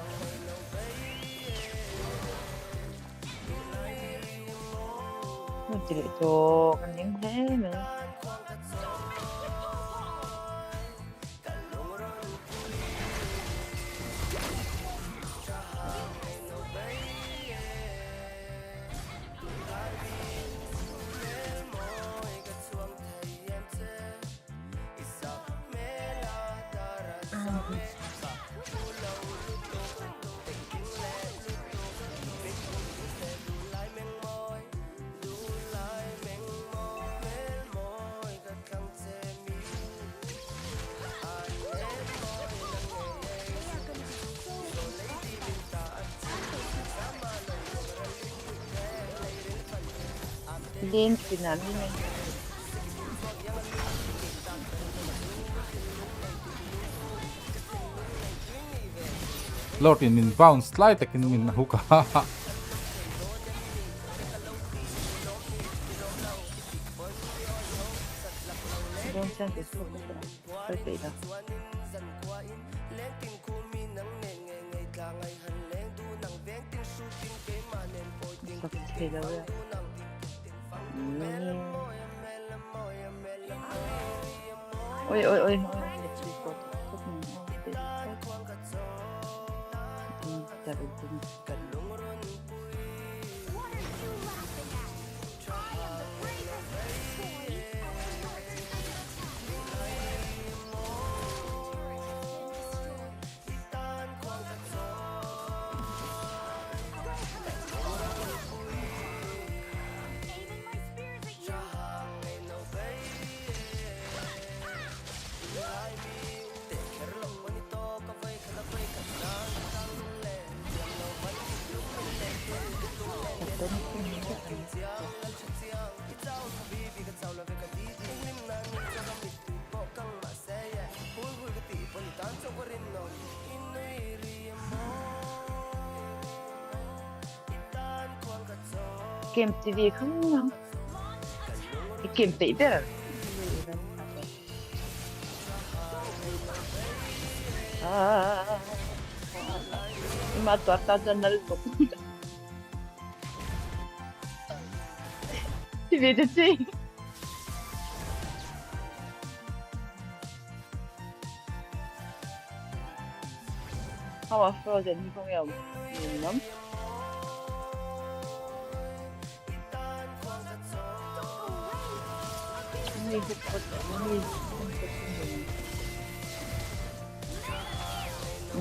Mình chỉ để cho cái những thế nữa Din pinamine. Lord in bounce slide takin min hook. Don't send this book. Okay, da. Okay, da. Oi, oi, oi. Game TV không? Game TV à? Mà toát ra chân nó cũng TV 됐지? How are frozen 이거야 minimum.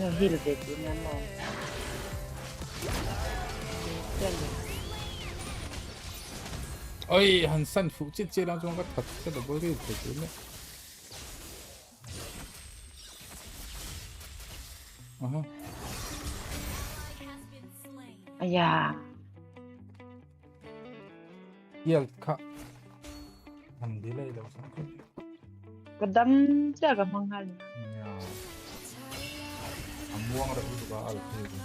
Nó hiểu về cái nó Ôi, hắn san phụ chết chết đang trong cái thật cái đầu bơi đi phải chứ nữa. Aya. Yel ka. Hắn delay đâu sao không? Kadam siya ka manghal. Yeah. Amuang ra ito ba al pwede.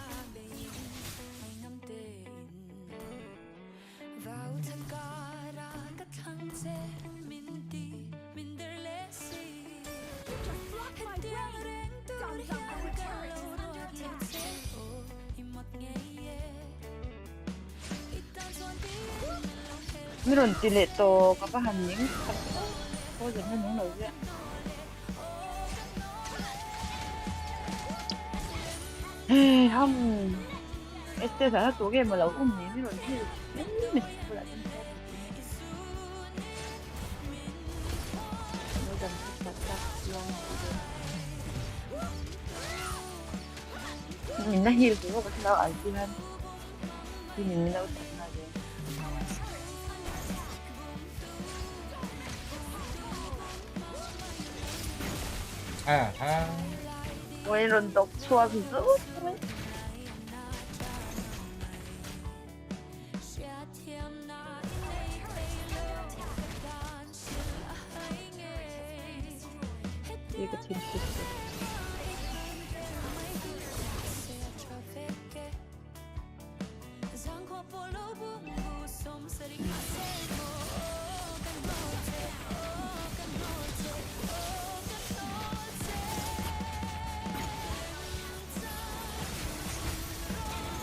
Meron tili to kapahaning có dẫn đến những nỗi vậy. Không, este là tổ game mà lâu không nhỉ, meron tili. Mình có lại trong xe. Nó dần rất long. Mình đã hiểu cái cái nào ở kia hơn. Thì mình đâu thật là gì. Meron dog swab zo. 이거 재밌겠어.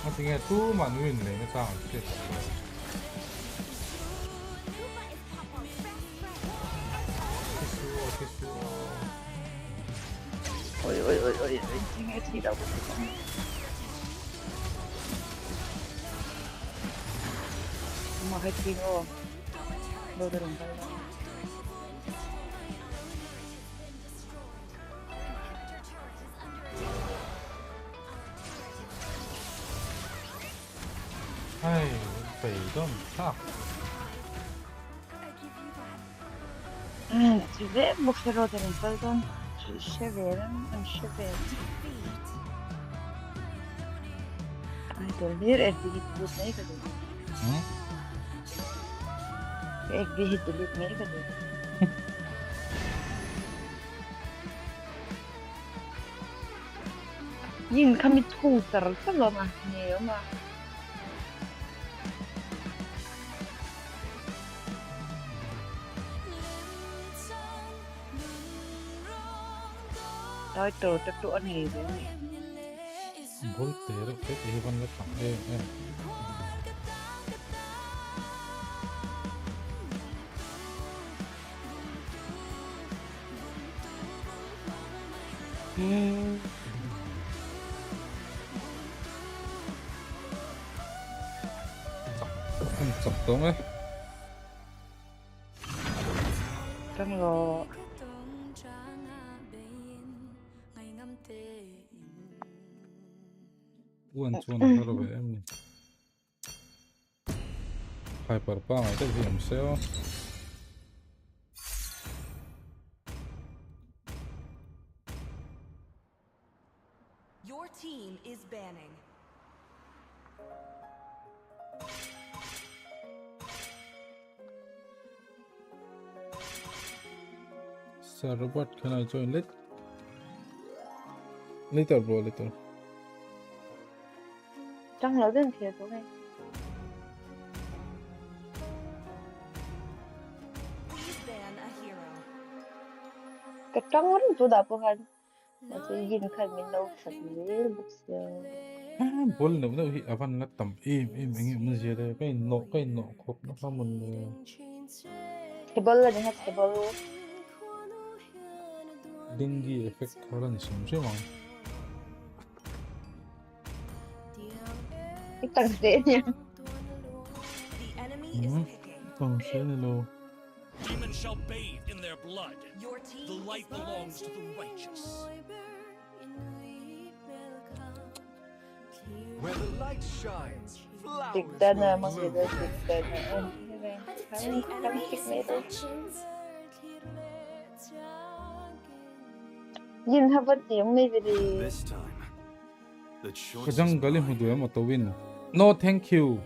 Natingin tu manuin le na sa shit. Ôi, nghe gì đâu. Mà hay chi ngô. Đâu ra đồng tay đâu. Ai, phải đâu sao? Tu vet, boxerò del pardon. Severan, Ai, dormire è di tutto nei cadu. Ek di hit delete me ka din. Yin kami tutar talo ma ne ma. Rồi tổ tập tụ anh ấy đấy. Voltaire cái thì vẫn là tặng em. Không chậm đúng ấy. Trong rồi. Uan chuan har ve em ni. Hyper pa mai te hiam seo. Your team is banning. Sir Robert, can I join later bro, later. Trong lỡ đến thiệt tụi này. Cái trong vẫn tụi đã phụ hành. Mà sẽ nhìn khai mình đâu phật với bức xưa. Bol no hi avan la tam em ngi mun jere cái no khop nó ha mun Table là những table. dengue effect thoran sim se ma. Cái tầng dễ nha. Tầng sẽ lo. Demons shall bathe in their blood. The light belongs to the righteous. Where the light shines, Tik flowers dan na will mga bloom. gila tik dan na. Kami tik meron. Yin habat yung may dili. This time, the choice is Kajang galing hudu em to win. No thank you.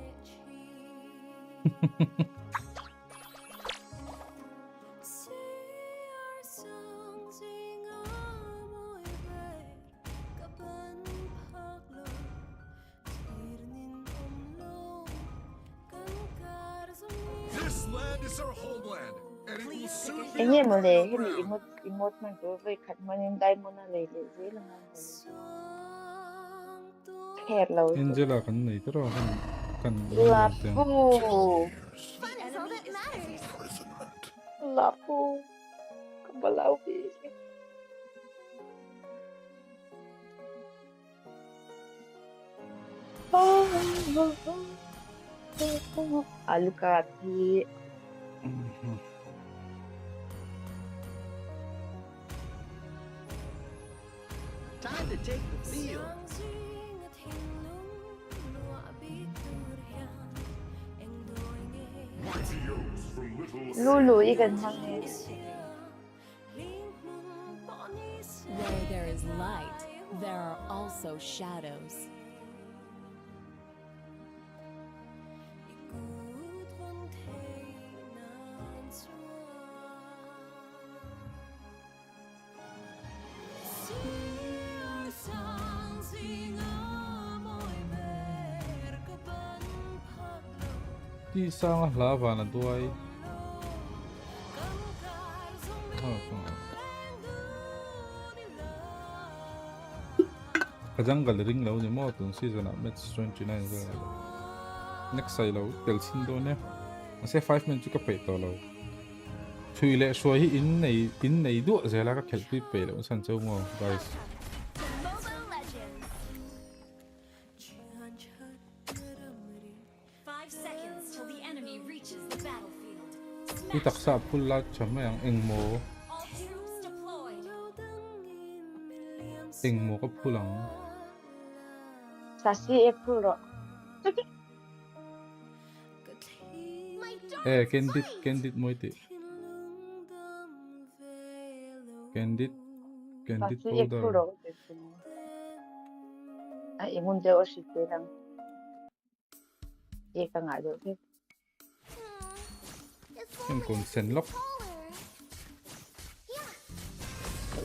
This land is our homeland, and it will soon be Enye mo our le, burial hini ground. imot man ko vay kat man yung dai mo na le zai lang ang. Hello. Angela kan nei tro kan Lapo. Lapo. Kabalaw busy. Alukati. Time to take the field. Lulu ikan hangin. Where there is light, there are also shadows. Di sang lava na duai. Kajang galing lo ni mo tun season na match 29 ga. Next sai lo tel sin do ne. Ase 5 minutes ka pe to lo. Chui le so hi in nei du zela ka khel pi pe lo san chau mo guys. Di taksa pulla chama yang engmo. Engmo ka pulang. Sasi epuro. Candid mo iti. Candid Sasi powder. epuro. Ay, imun de oshite lang. Ika nga do. Yung consent lock.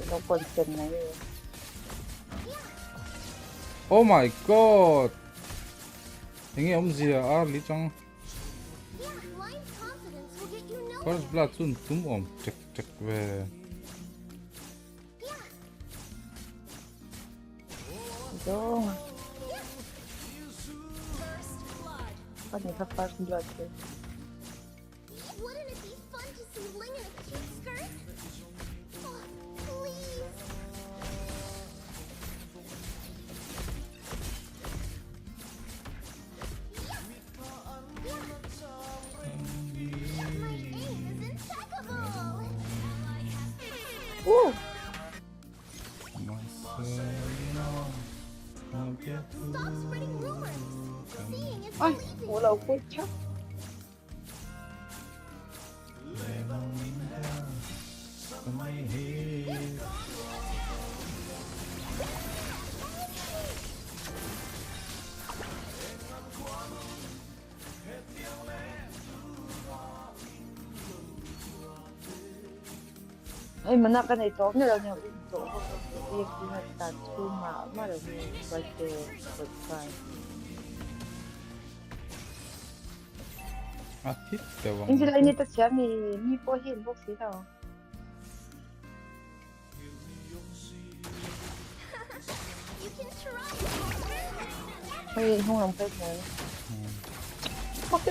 Nó consent này. Oh my god. Hình như ông gì à lý trong. First blood soon tum om check về. Đúng. Có những cái first blood thôi. Wouldn't it be fun to see Ling in a cute skirt? Oh, please. My aim is impeccable. Woo! Stop spreading rumors. Seeing is Ôi, believing. ủa lâu phút chắc. Ê, mà cái này tốt như là nhau tốt việc thì là tạt thu mà là phải bật phải Thích cái vòng. anh chỉ là anh ta xem mi có hiện bốc xí đâu hay không làm cái này ok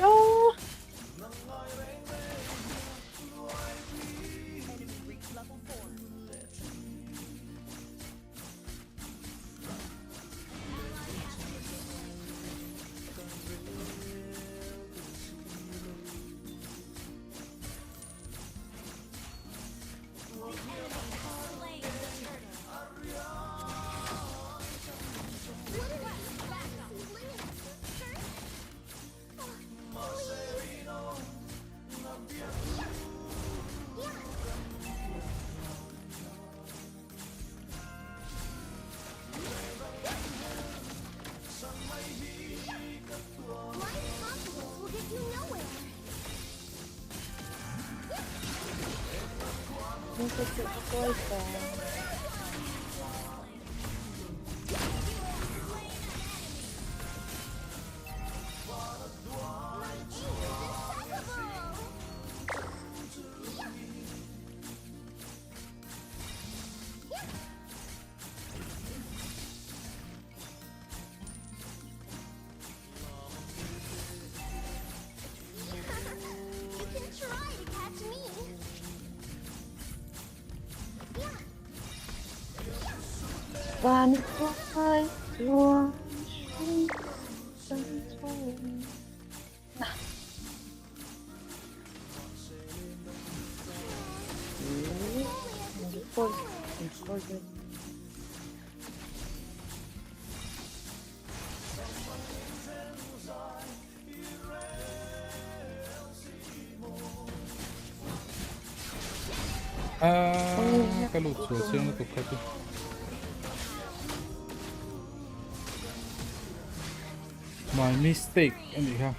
và nước thôi luôn cái lụt sửa xương nó tục cái gì my mistake anh chị không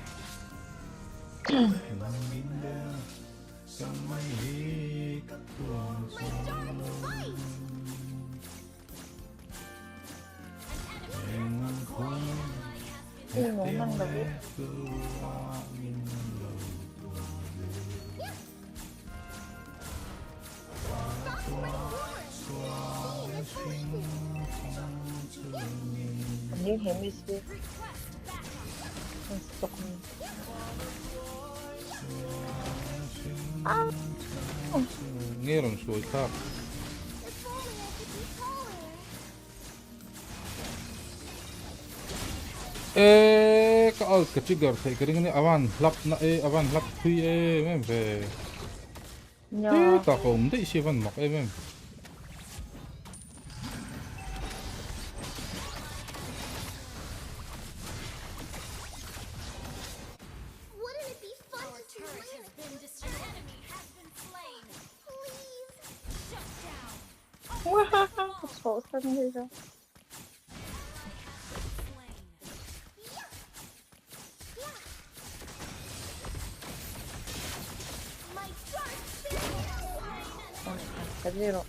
nó năng đầu những hệ mi sư stop nghe lòng suối khác cái trigger thấy cái này avan lap na avan lap thui em về ta không thấy gì vẫn mặc em số sân đi ra My Zero.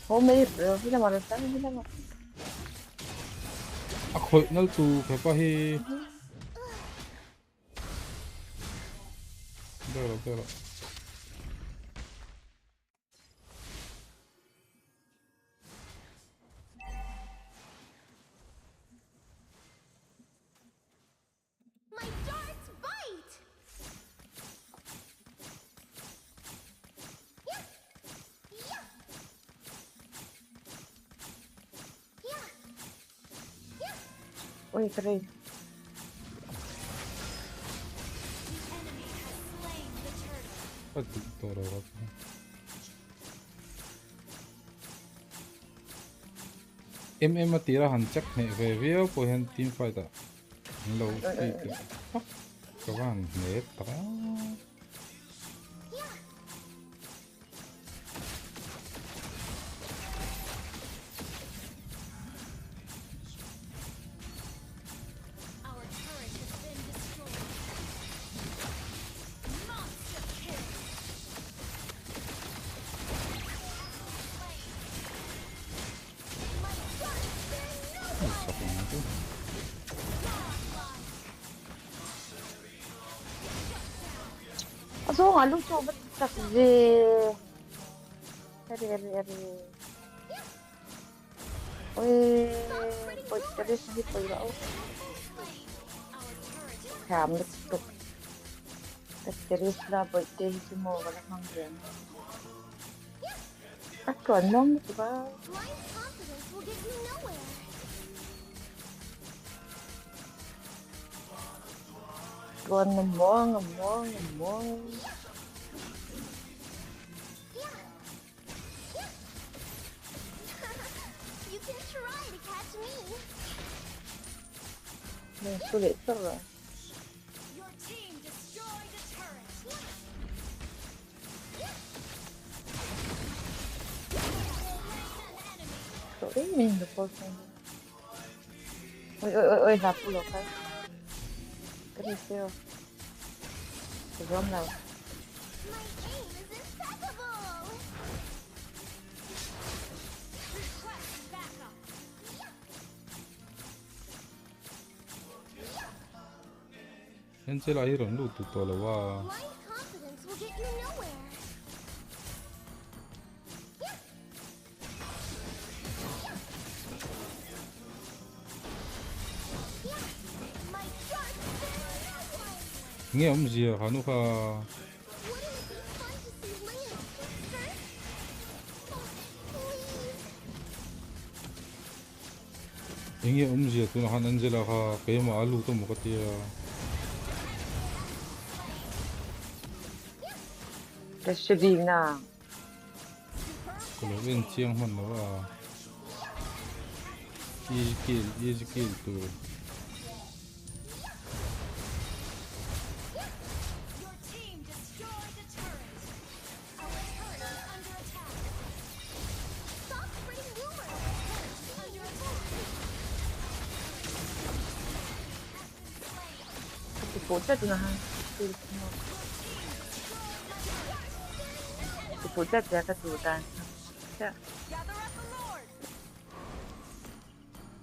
Hố mấy rồi, cái nào mà sáng cái nào. Khôi nấu tu phải bao hi. Được rồi. My darts bite! Ôi, cái này. Em mà tira hắn chắc mẹ về với của hắn team fight à. Lâu phi kìa. Các bạn nét đó. So nga lúc cho bắt chắc về. Eri. Ôi, bột cái đấy sao vậy đâu? Khám được tục. Cái đấy là bột cái gì mà gọi là mang đến. Các con mong chứ ba. Con ngầm mong. You can try to catch me. Nên số lệ rồi. Your team destroyed a turret. Sorry, mình được con. Ôi, là phụ lộc cái. Cái này sao? Cái gom nào? My aim is impeccable. Request backup. Hắn sẽ lại rồi lúc tụt là wa. Blind confidence will get you nowhere. My darts Nghe ông gì à, hắn ha. Nghe ông gì tụi nó hắn anh là ha, cái mà alu tụi một cái Cái sự gì nào? cái lối bên chiang hắn nó à. Easy kill tụi. Phụ trách là ha. Phụ trách là cái chủ đàn.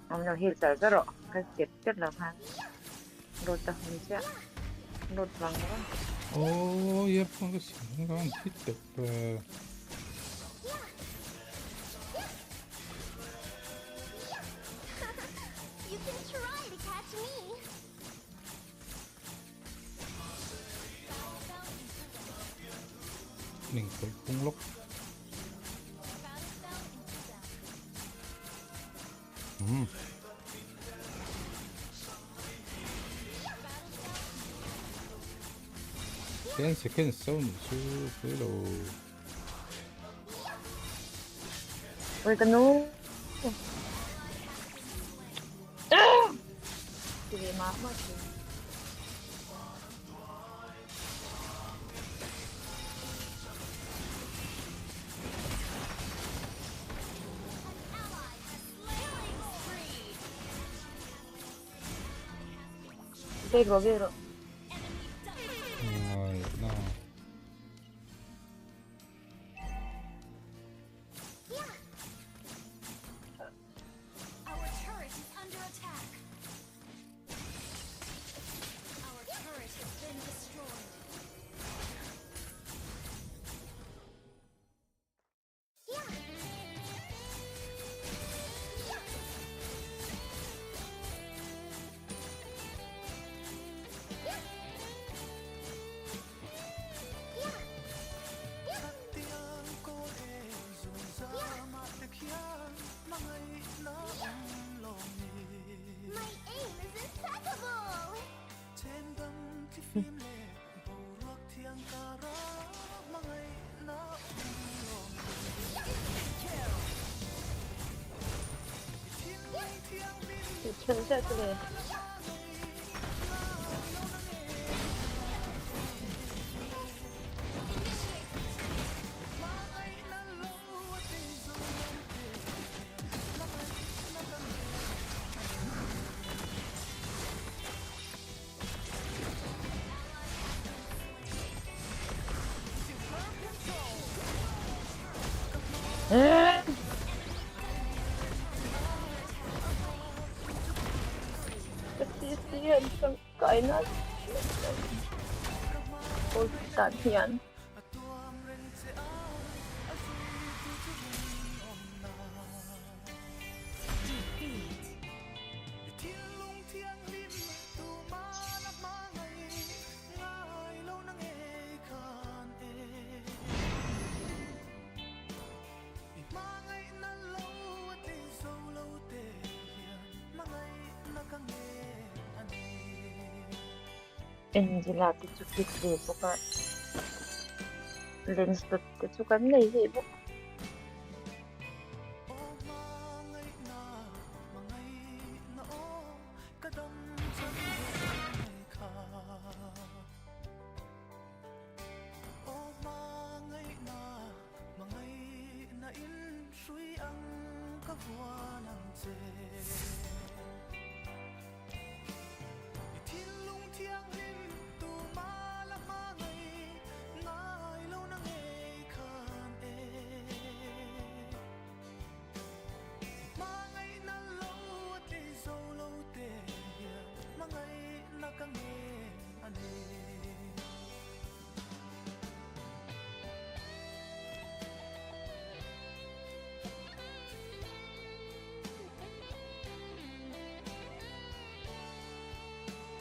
Ông nào hiểu sợ rồi, cái chết là ha. Đột tập mình sẽ đột vàng đó. Oh, iya pun kasi kan kita You can try to catch me. mình phải không lúc. Cái second sound su với đồ. Ôi cái nú. Thì mà chứ. Vero. Rồi, nào. 沉下去了。Kasihan sang kainan. Ôi, tàn hiền. Angela thì chụp kịch về bốc ạ. Lens tụt cái chú cắn này vậy bốc.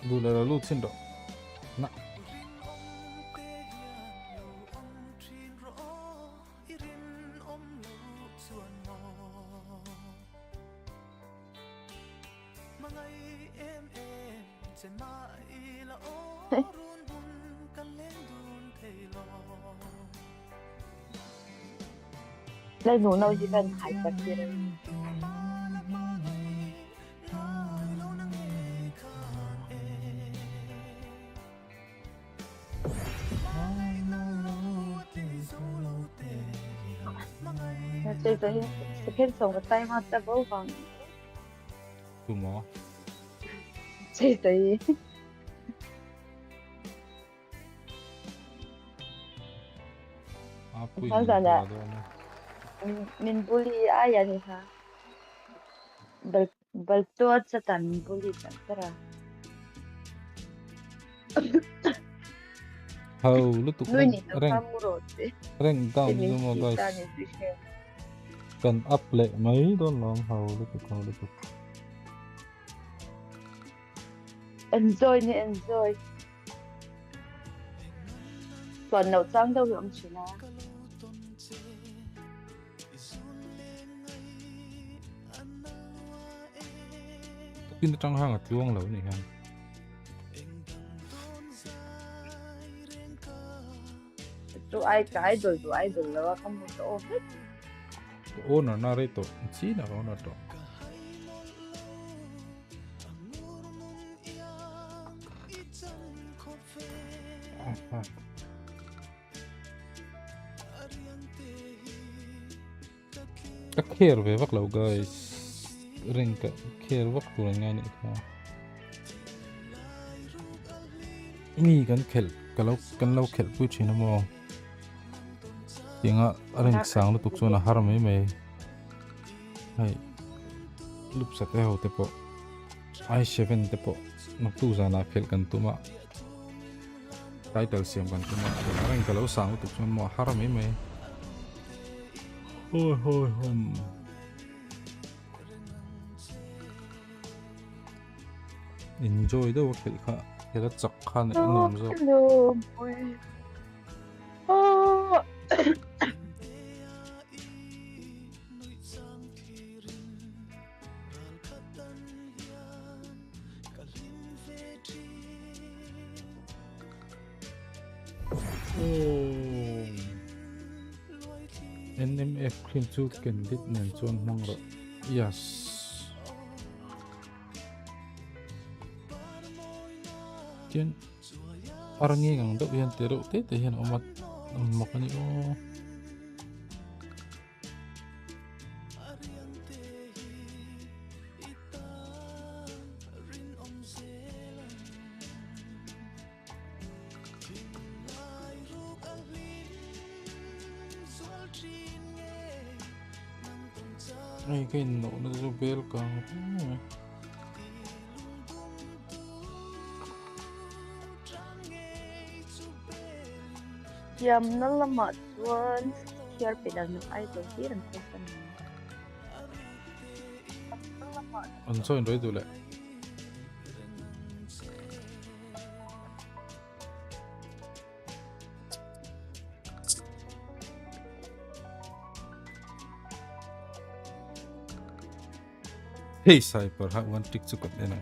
Lu là lu trên đó. Nè. Đây nụ nâu chỉ cần hải tặc kia đây. Chơi tới second song cái tay mà double vòng. Tụi mỏ. Chơi tới. Sao giờ nè? Mình bully ai vậy hả? Bal tua sa tan bully kan tara. Hầu lúc tụi Nuôi reng down Thì nhưng mà guys cần up lệ mấy đó lòng hầu lúc tụi enjoy nè enjoy. Tuần nào trang đâu hiểu chỉ là pin trong hang ở chuông lẩu này ha. tụi ai cái rồi tụi ai rồi là không một chỗ hết. Ô nó nari to, chỉ là nó to. Các khéo về vắt lẩu guys, ring cả khéo vắt tụi ngay này thôi. Mi kan khel kan lau khel pu china mo tinga ring sang lu tuk chuna har mai mai hai lup sa te ho te po i7 te po nok tu za na khel kan tuma title siam kan tuma ring ka lau sang lu tuk chuna mo har mai mai hoi hoi hom enjoy đâu khel kha cái đất chọc khăn này ăn ngon rồi. Oh. NMF Cream Chu Kendit Nan Chuan Mangro. Yes. Tian orang ngang dok yan teruk te yan omat makani oh. Ay kay no na bel ka. Yam na lamat chuan here pilang ng idol here ang kusan mo. An so in roi dule. Hey Cyper, ha one tick sukat na.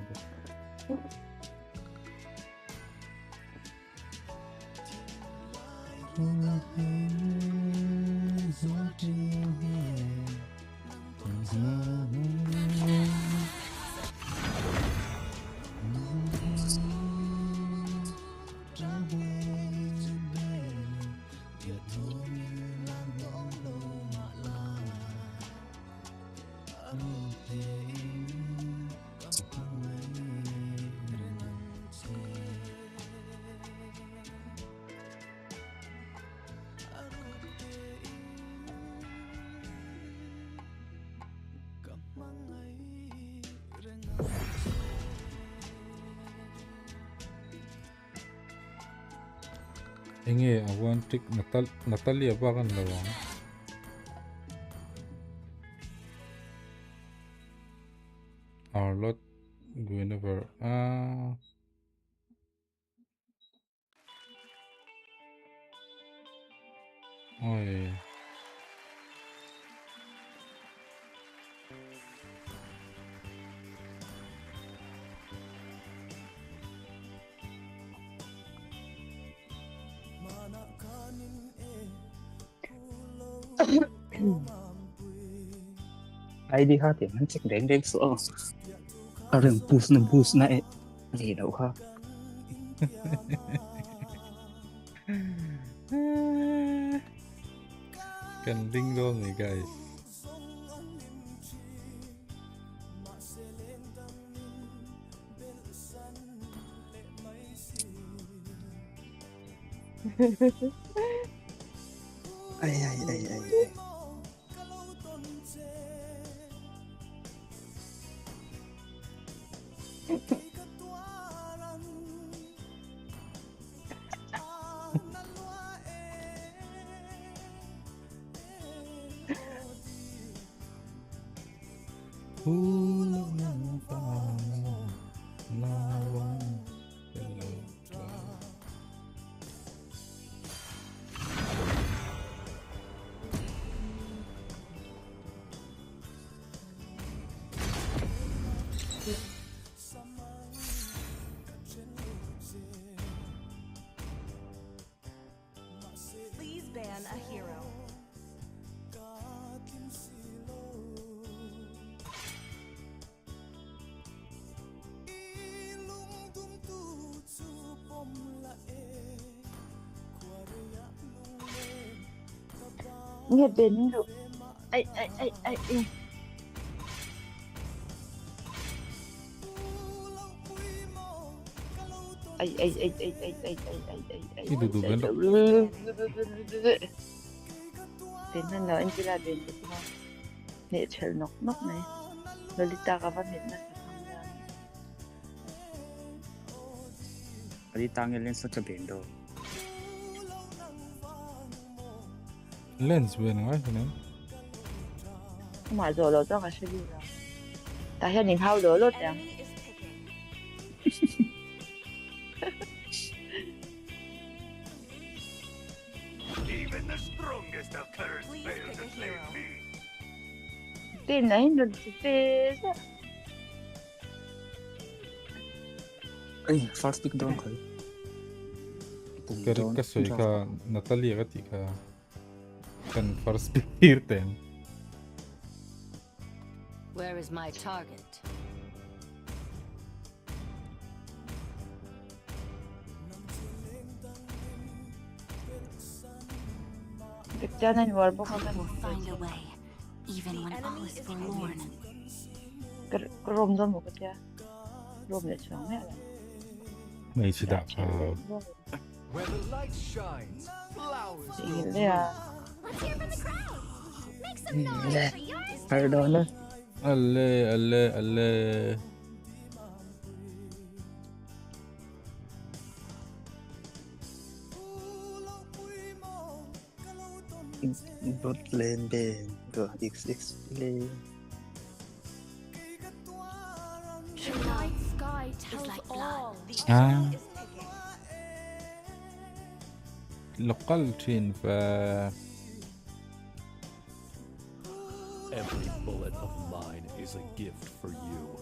Enge awan tik Natalia bagan lawang. Arlot Guinevere. Oi. Ai đi ha tiếng chắc đến đến sợ ở rừng boost này gì đâu ha Can ding dong nih guys. ai Please ban a hero. Nghe bên được. Ai. Itu tuh ben. Đến là anh chỉ là đến được không? Nè chờ nóc này. Lolita ka ba nè na đi tăng lên sao cho biển đâu Lens ben ngay thế này. mà rồi lo cho cả sẽ đi rồi. Tại sao nhìn hao đỡ lốt vậy? Even the strongest of cutters fail to slay me. Tin này đừng tê sao? First pick doang kayo Kerik ka soy ka Natalia ka ti ka kan first spear ten. Where is my target? Bigjanan war bo kan We'll find a way, even when all is forlorn. rom don mo kya rom le chang me May sida ka. Where the light shines, flowers ile ya Let's hear from the crowd. Make some noise for yours. Pardon. Alle. Bot lane ben to XX play. The night sky tells like all. Ah. Local train fa Every bullet of mine is a gift for you.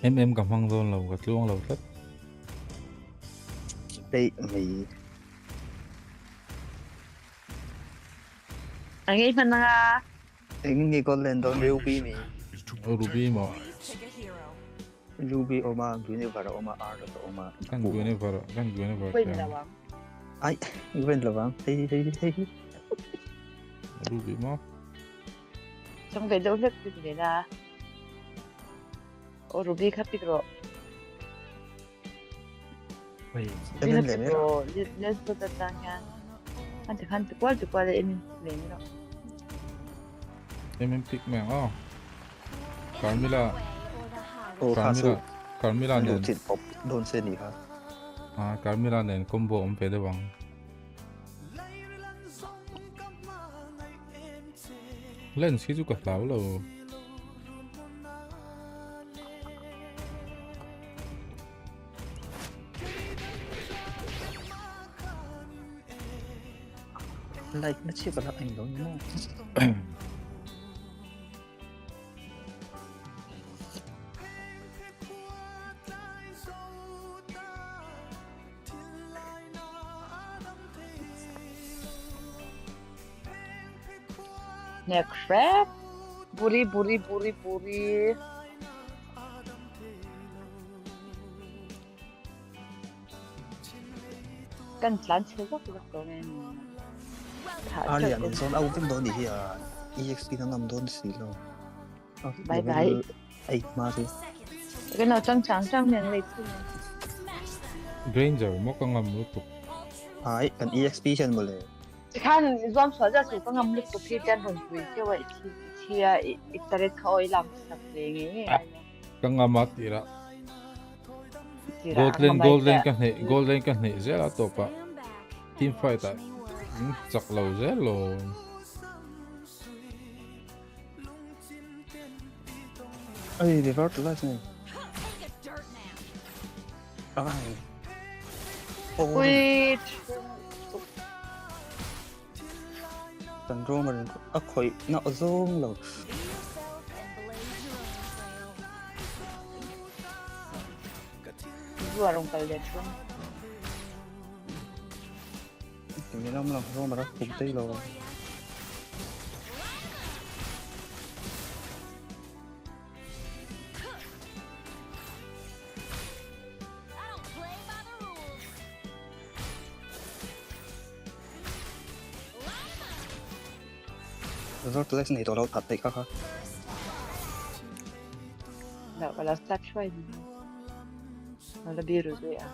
MM cầm hăng zone lầu gật luôn lầu tất. Đây mày anh ấy phần nga anh nghe con lên đó Ruby mày. Ruby mà. Ruby oma gune vara oma R oma. Kan gune vara. quên là bang Ai quên là bang. Hey. Ruby mà. trong cái dấu lực thì là Ruby khắp đi rồi. Wait, Ruby em khắp lên đi đấy. rồi, let's put that down nha. Anh qua em lên đó. MM pick mẹ oh. Carmilla. Carmilla Đồn nen. trên pop đồn trên đi ha. Ah, Carmilla nen combo om pwede bang. Lens hizu ka tao lo. Like nó chỉ có là anh đó nhá. Nè crap. Buri. Kan plan chơi rất là tốt nên Ali ang zone out din doon hiya. EXP na nam doon sila. Bye. Ay, mari. cái nào trang miệng lịch sử Granger mo kang ngam lutuk. Ay, kan EXP siya mo le. kan zoom xóa ra sự có ngầm lực của phi chân hồn quỷ như vậy thì ít tare khơi làm sập đấy Kang ngam tira. Golden kan ne zela topa. Team fight à. Chak lâu zelo. Ay, revert life này. Ay. Ui, Tần rô mà khôi nó zoom rồi. vừa rong kal det rong Cái nó làm rô mà nó cùng tây rồi. Resort Lex này tao đâu thật đấy khác. Nggak kalah touch wise malah biru tuh ya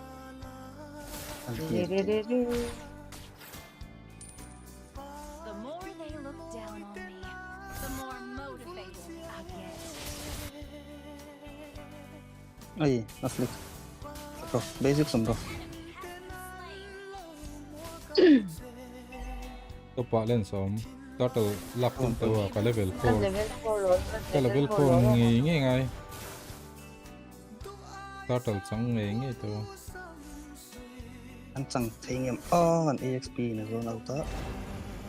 The more they look down on me, the more motivated I get. Ay, nó flick. Rồi, basic xong rồi. Topa len som. Total lock in tawa ka level 4. level 4 rồi Ka level 4 ngi ngay. Total chẳng ngi to. Anh chẳng thấy nghiệm anh EXP này zone out á.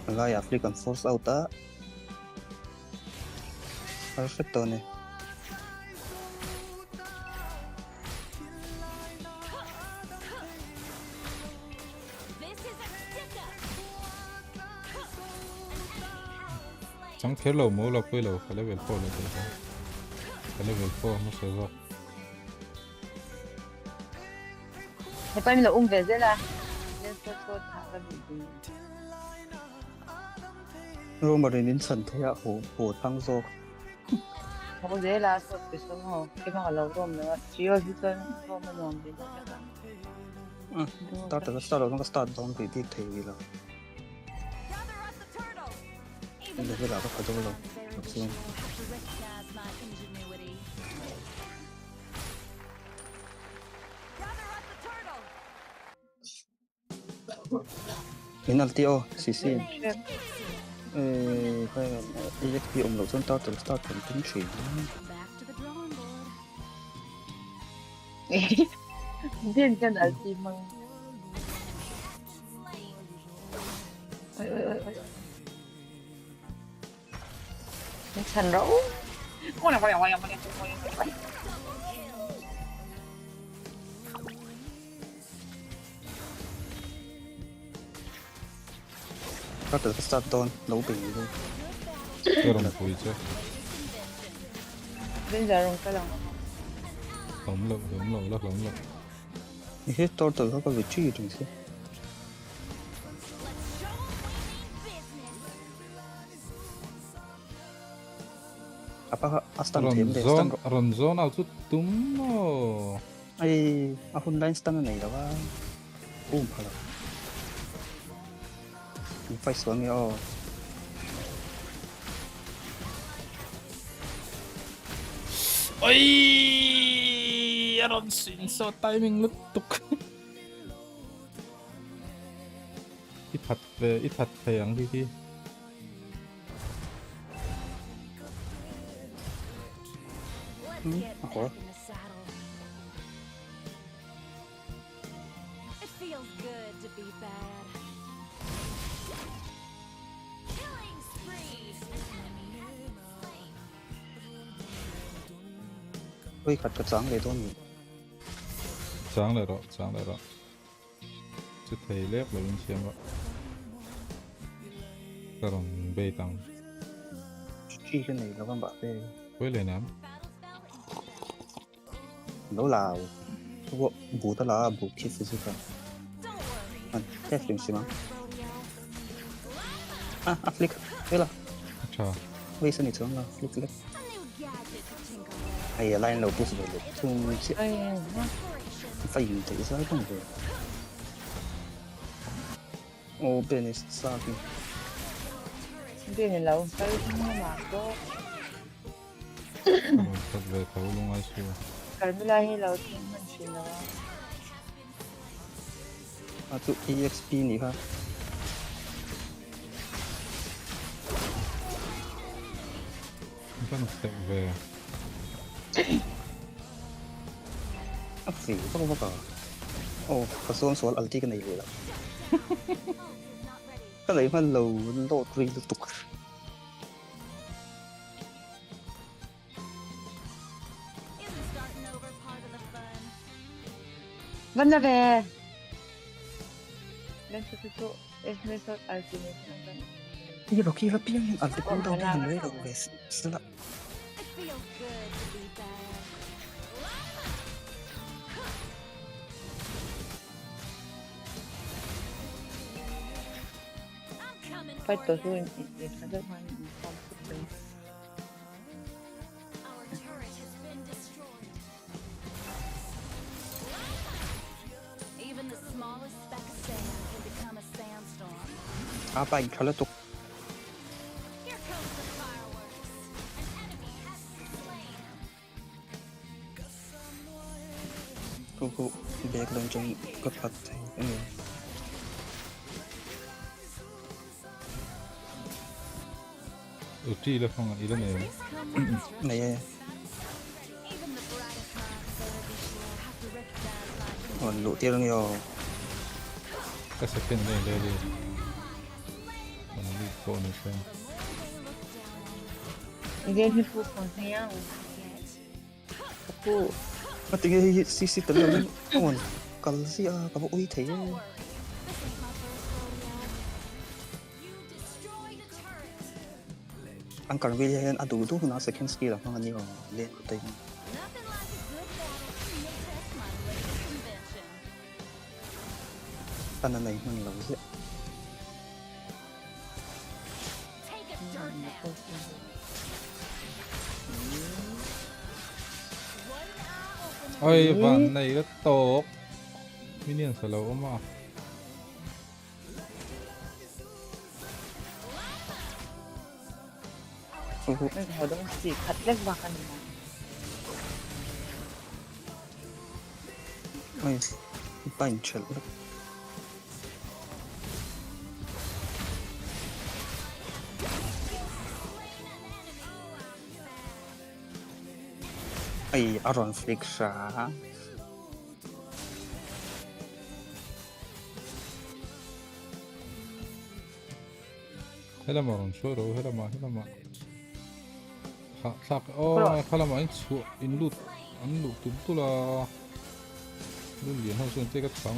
Anh lại African Force out á. Perfecto này. chẳng kéo lâu mỗi lần quay lâu cái level 4 là thế thôi cái level 4 nó sẽ rất Thế bây giờ về thế là nên số thả cái gì rồi mà đến sân thế à hồ tăng rồi không dễ là số cái số họ cái mà lâu rồi nữa chỉ có cái số họ mà làm gì đó start nó có start down cái tiếp thế là nhưng mà cái nào có phải đâu đâu được xem penalty CC cái EXP ông lẩu chân tao từ start từ tính chuyển Điên chân ở gì mà thành rấu con nào quay start từ start down đấu bình luôn cái đồng phủi chứ bây giờ rồi cái lòng lỏng lộn hết to từ nó có vị trí rồi chứ apa astan thêm để astan Ronzon nào chút túm nó ai ahun line stand này đó phải phải xuống nhau ôi Ron xin so timing lúc tục ít thật thèm đi Ủa? It feels good to be bad. Killing spree. ôi khát sáng để thôi sáng lại đó chứ thầy lép là bên trên vậy ta còn bê tăng chi cái này nó con bạn đây với lại nám nó là bù ta là bù chi phí cả thế phim gì mà flick thế là chà bây giờ này xuống là flick hay là line đầu boost về thùng sẽ phải dùng thế giới không về bên này sao đi bên này lâu cái mà có thật về thấu luôn ai xưa cái này là lâu thì mình xin nó tụ EXP này ha rất là tệ về phỉ có có số ulti cái này rồi đó cái này mà lâu lột ri liên tục vẫn là về lên số em số ultimate bây giờ khi hấp dẫn ulti cũng đâu hàng đấy rồi về xí lạ phải tổ chức để sản xuất hoàn toàn thực Even the smallest speck of sand can become a sandstorm. bành khá là tục Here comes the fireworks. An enemy has been slain. cô bé lên trong cấp phật thì cái này chi là không ý là này này còn lũ tiêu nhiều cái second này đi mình đi cô này xem 이게 힐프 보세요. cô mà tiếng xí tấn lên còn còn gì có bộ uy thế ang karbil yan adu tu na second skill ang ano len ko tayo. Tananay man lang siya. Ôi ván này rất tốt. Minion sẽ lâu mà. Hồi đó chỉ khát lek vàoกัน Ôi, bánh chật lắm. Ay, aron flick siya. Hela maron shoro, hela ma. Sak, oh, kala ma in loot tu la. Luôn liền hông xuân cái thằng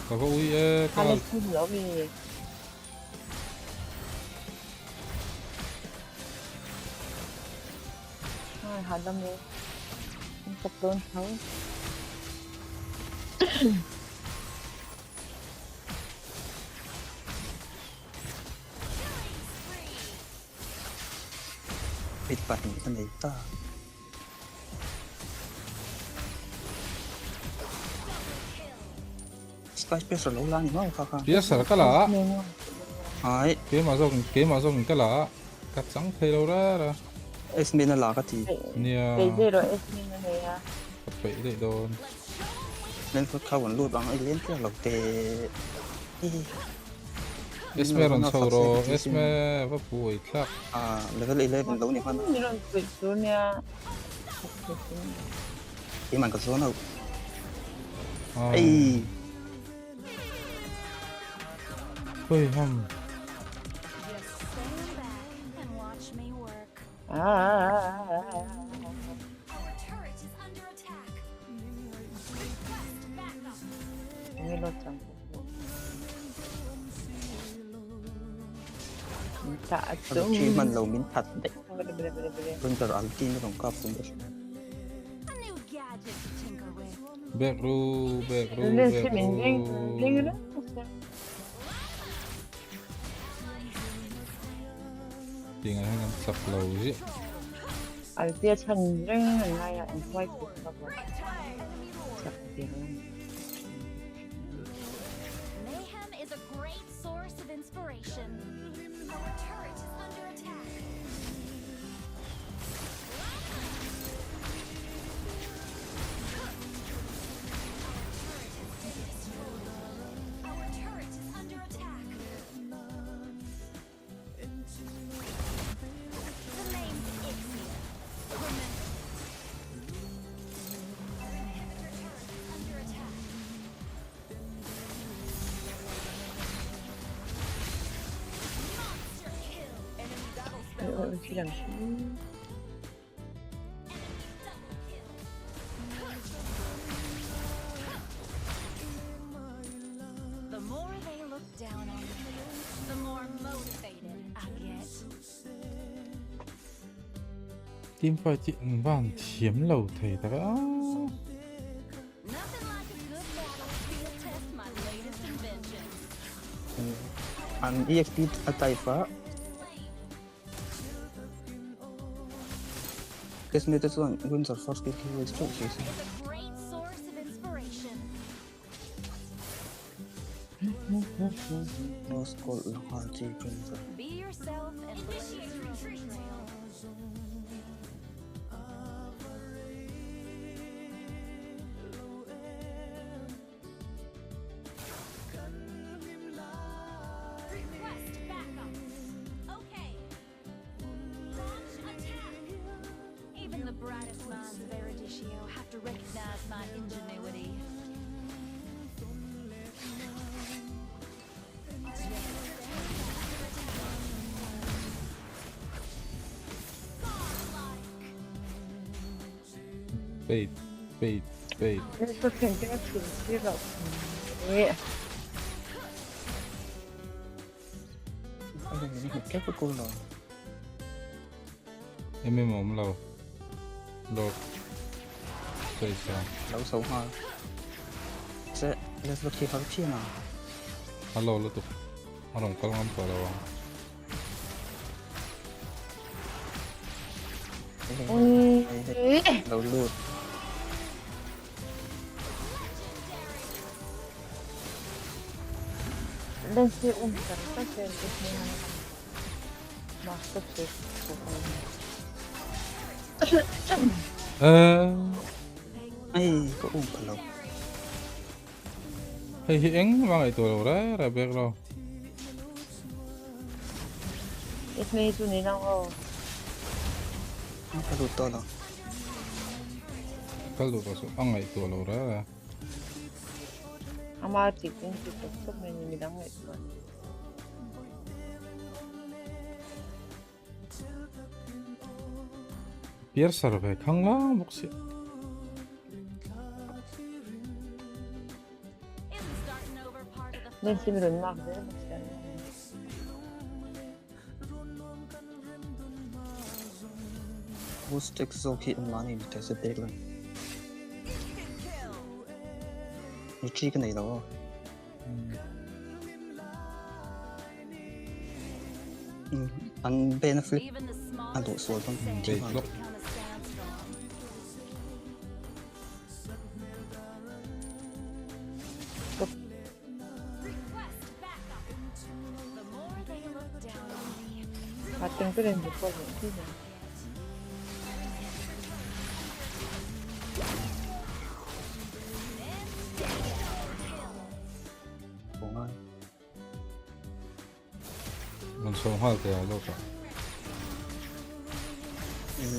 có ui Hai mươi phút nữa về. Rồi, họ đâm đi. Không tập đơn thấu. Bịt bật những cái này ta. Space lâu lan thì mau khá. Dia sar kala. Ai. Ke ma zong kala. Kat sang thei lo ra. Esmin na la ka ti. Nia. Cái gì rồi Esmin này à? Pe dei don. Nên có khâu vẫn luôn bằng ai lên cái lộc tệ. Esmeron sauro, esme va pui klap. À, level 11 lâu này hơn. Ini orang sebetulnya. Cái màn có số nào? Ai. Ôi hầm. Ini lo chẳng. Tak Kalau tu. cuman lâu min thật đấy. Boleh. Pun teralti ni dong kap pun dah. Back row. Lên xem mình lên đó. Tinggal hanya sub low je. Altia chân rừng này là anh quay cuộc tập rồi. Chắc tiếng. Mayhem is a great source of inspiration. Our turret is under attack. Our turret is under attack. The name's Ixie. Remember. Our inhibitor turret is under attack. Chỉ làm The more they look down on me, the more motivated I get. Team fight chị van thiếm lầu thầy ta. Nothing like a good battlefield test my latest invention. An EXP atay pa. Guess me this one wins our first kill with stroke chase. It's a great source of inspiration. No skull hard to Be yourself and blaze your own trail. Request backup. Okay. Launch attack. Even the brightest minds of Erudicio have to recognize my ingenuity. Bait. Eso siempre me sirve. cái của cô rồi em mới mồm lâu lột chơi sao lâu xấu hoa sẽ lên lúc khi phát triển nào alo lu tục orang kalau ngam kalau lâu luôn lên xe cả các xe cái này mà các xe ai có cả lâu hay hieng mang itu lo ra bek lo ít mấy chỗ này nào cái to đó kalau tu pasal ang itu lo ra ama chỉ tốt mình mình đang vậy biar sarve khangla moksi lên xe mình mặc đấy vô stick so khi ông nói thì sẽ biết luôn你这个哪楼？anh bên flip anh đổ xuống con về lúc 같은 그랜드 거는 그냥 mình sống hoa thì là lúc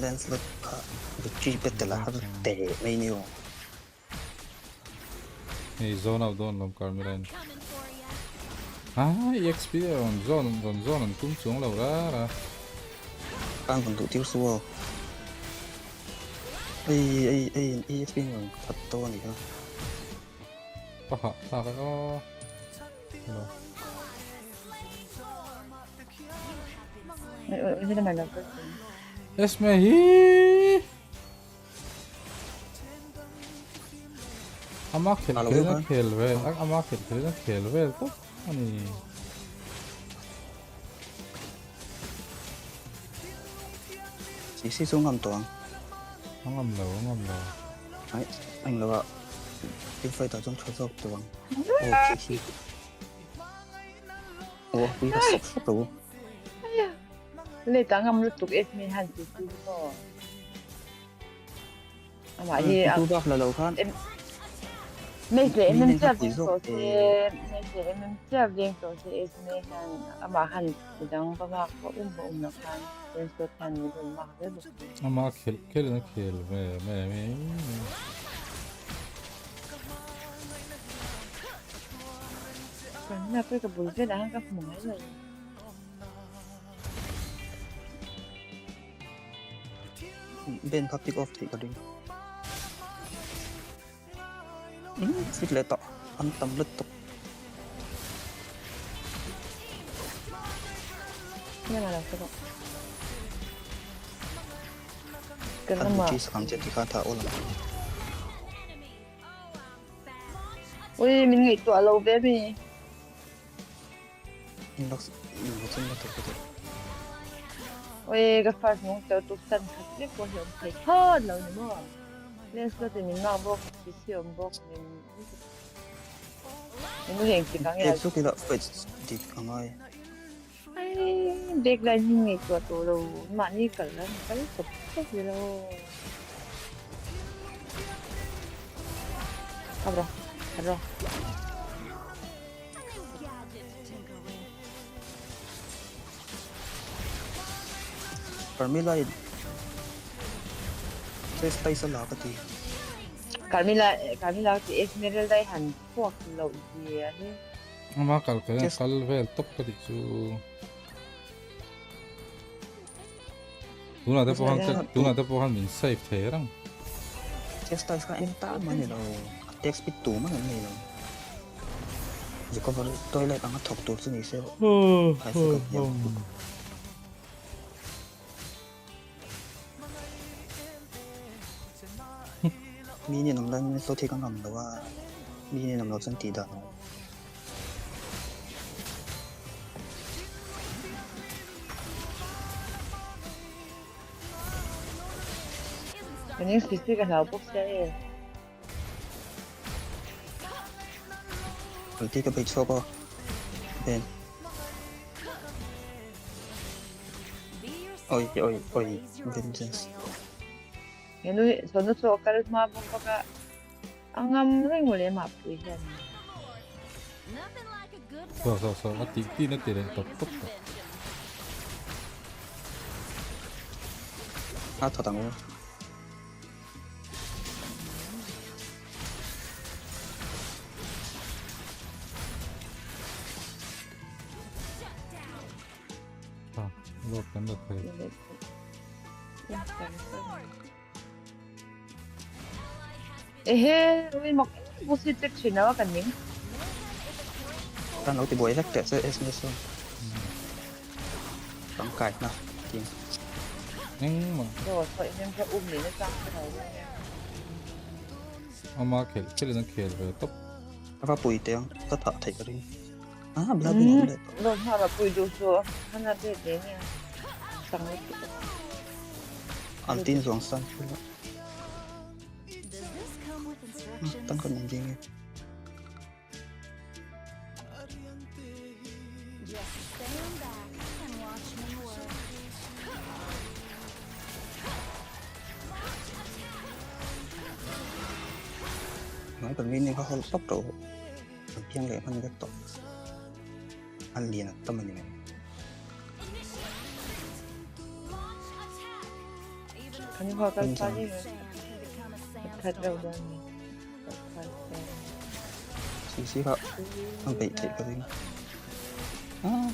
lens look the cheap it là hấp tệ mấy nhiêu thì zone nào don làm Carmen exp on zone cũng xuống lâu ra đang còn tụ tiêu xua ai exp còn thật to này không cái ini mana lagi? Esmehi. Ama kelve, ama kelve tu, ani. Chỉ xuống ngầm toàn. Ngầm lâu. Đấy, anh là vợ. Cái phơi tao trong chỗ dọc toàn. Ok. Ủa, bây giờ sắp rồi. Lấy tăng âm lúc tục SME hẳn chỉ có mà gì tu bác là lâu khăn mấy cái mình chấp nhận tổ chức mấy cái mình chấp nhận tổ chức SME hẳn mà hẳn thì đang có mà có nó khăn nên số hẳn mình cũng mặc được ama kelve me còn là cái bùi cái đã gặp mỏi rồi bên pháp pick off thì có đi xích lệ tọ ăn tâm lứt tục nhưng mà là cái đó ăn chỉ sáng chết thì khá thả ôn lắm ui mình nghĩ tọa lâu bé đi mình xin nó thực sự ôi cái phát mong cho tụt sân khát biết có hiểu thấy hơn lâu nữa lên số thì mình mang bốc chỉ siêu bốc mình có hiện chỉ có nghe số kia là phải thì không ai đẹp là như người của tôi đâu mà như cả là cái sụp sụp gì đâu không rồi Carmilla cái space là cái gì Carmilla thì Esmeralda hẳn thuộc lậu gì ấy ama kalvel top cái gì chứ tu na te pohan min safe thế răng cái style cái em ta mà này đâu text bit tủ mà này đâu 이거 toilet ang 턱도 쓰니세요. 미니 넘는 소티가 남다와 미니 넘는 뛰다. Cái những xí xí cái nào bốc xe 어디가 배쳐봐. 네. 어이 vengeance. Cái nuôi số nó số cái mà bốc cái ang ngâm ring ngồi lên mà bùi chân 서 띠는 때려 똑똑 더 당고. 로 간다 에 우리 막 무슨 책 지나와 갔니? Đang nói thì buổi chắc kẻ sẽ SMS đóng cài nào tìm nhưng mà rồi phải nên phải để nó căng cái đầu 아마 켈리는 켈을 또 아까 보이 때요 또 다 되거든 아 블라비 너 하나 보여줘서 하나 돼 내냐 장을 안 tin xuống sân tăng cân nhanh nhanh nói còn nguyênเขาtốc độเพียงเลยมันก็ตกอันเรียนต้องมันยังไง 아니 화가 빠지면 가져오다니 CC가 안 베이트 있거든 아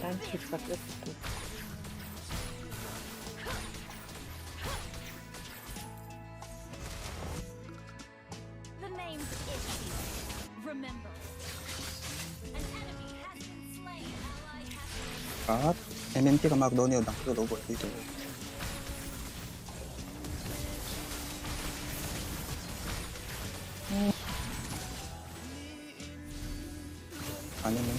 난 집밖에 없고 아 MMP가 막 너네가 낚여 놓고 있어 아니면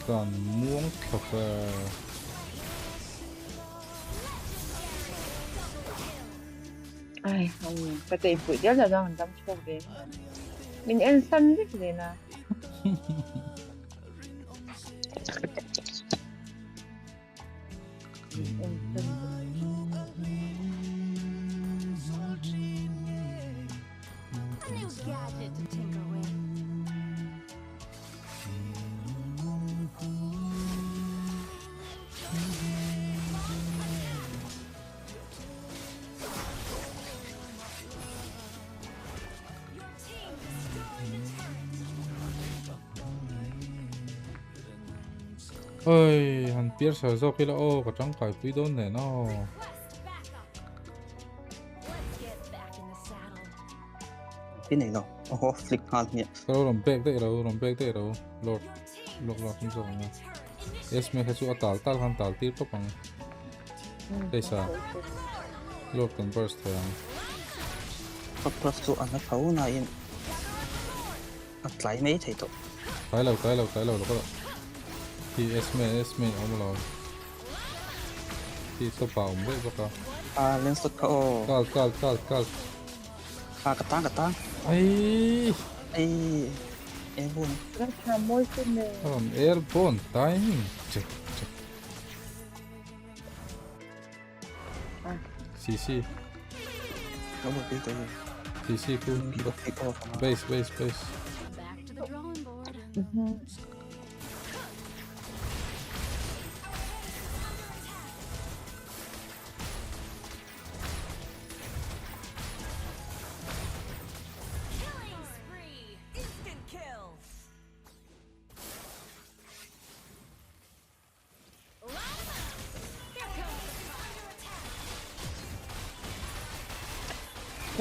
còn muốn thuộc ai không cái tiền phụ rất là do mình tâm cho đến mình ăn sân rất là nè ơi hắn biết sở dọc khi là ô có trong cái quý đôn này nó cái này rồi oh flick hand nhỉ đâu làm bẹc đấy đâu lột không dùng nha esme hay chua tal han tal tiếp tục bằng đây sao lột cần burst thôi Cấp số anh khấu này lại mấy thầy tổ cái lâu nó có thì esme ông lo thì tôi bảo ông biết bao à lên sốt khâu cal à cắt tang ai airborne rất là môi xinh này airborne timing check CC nó một cái gì CC cool base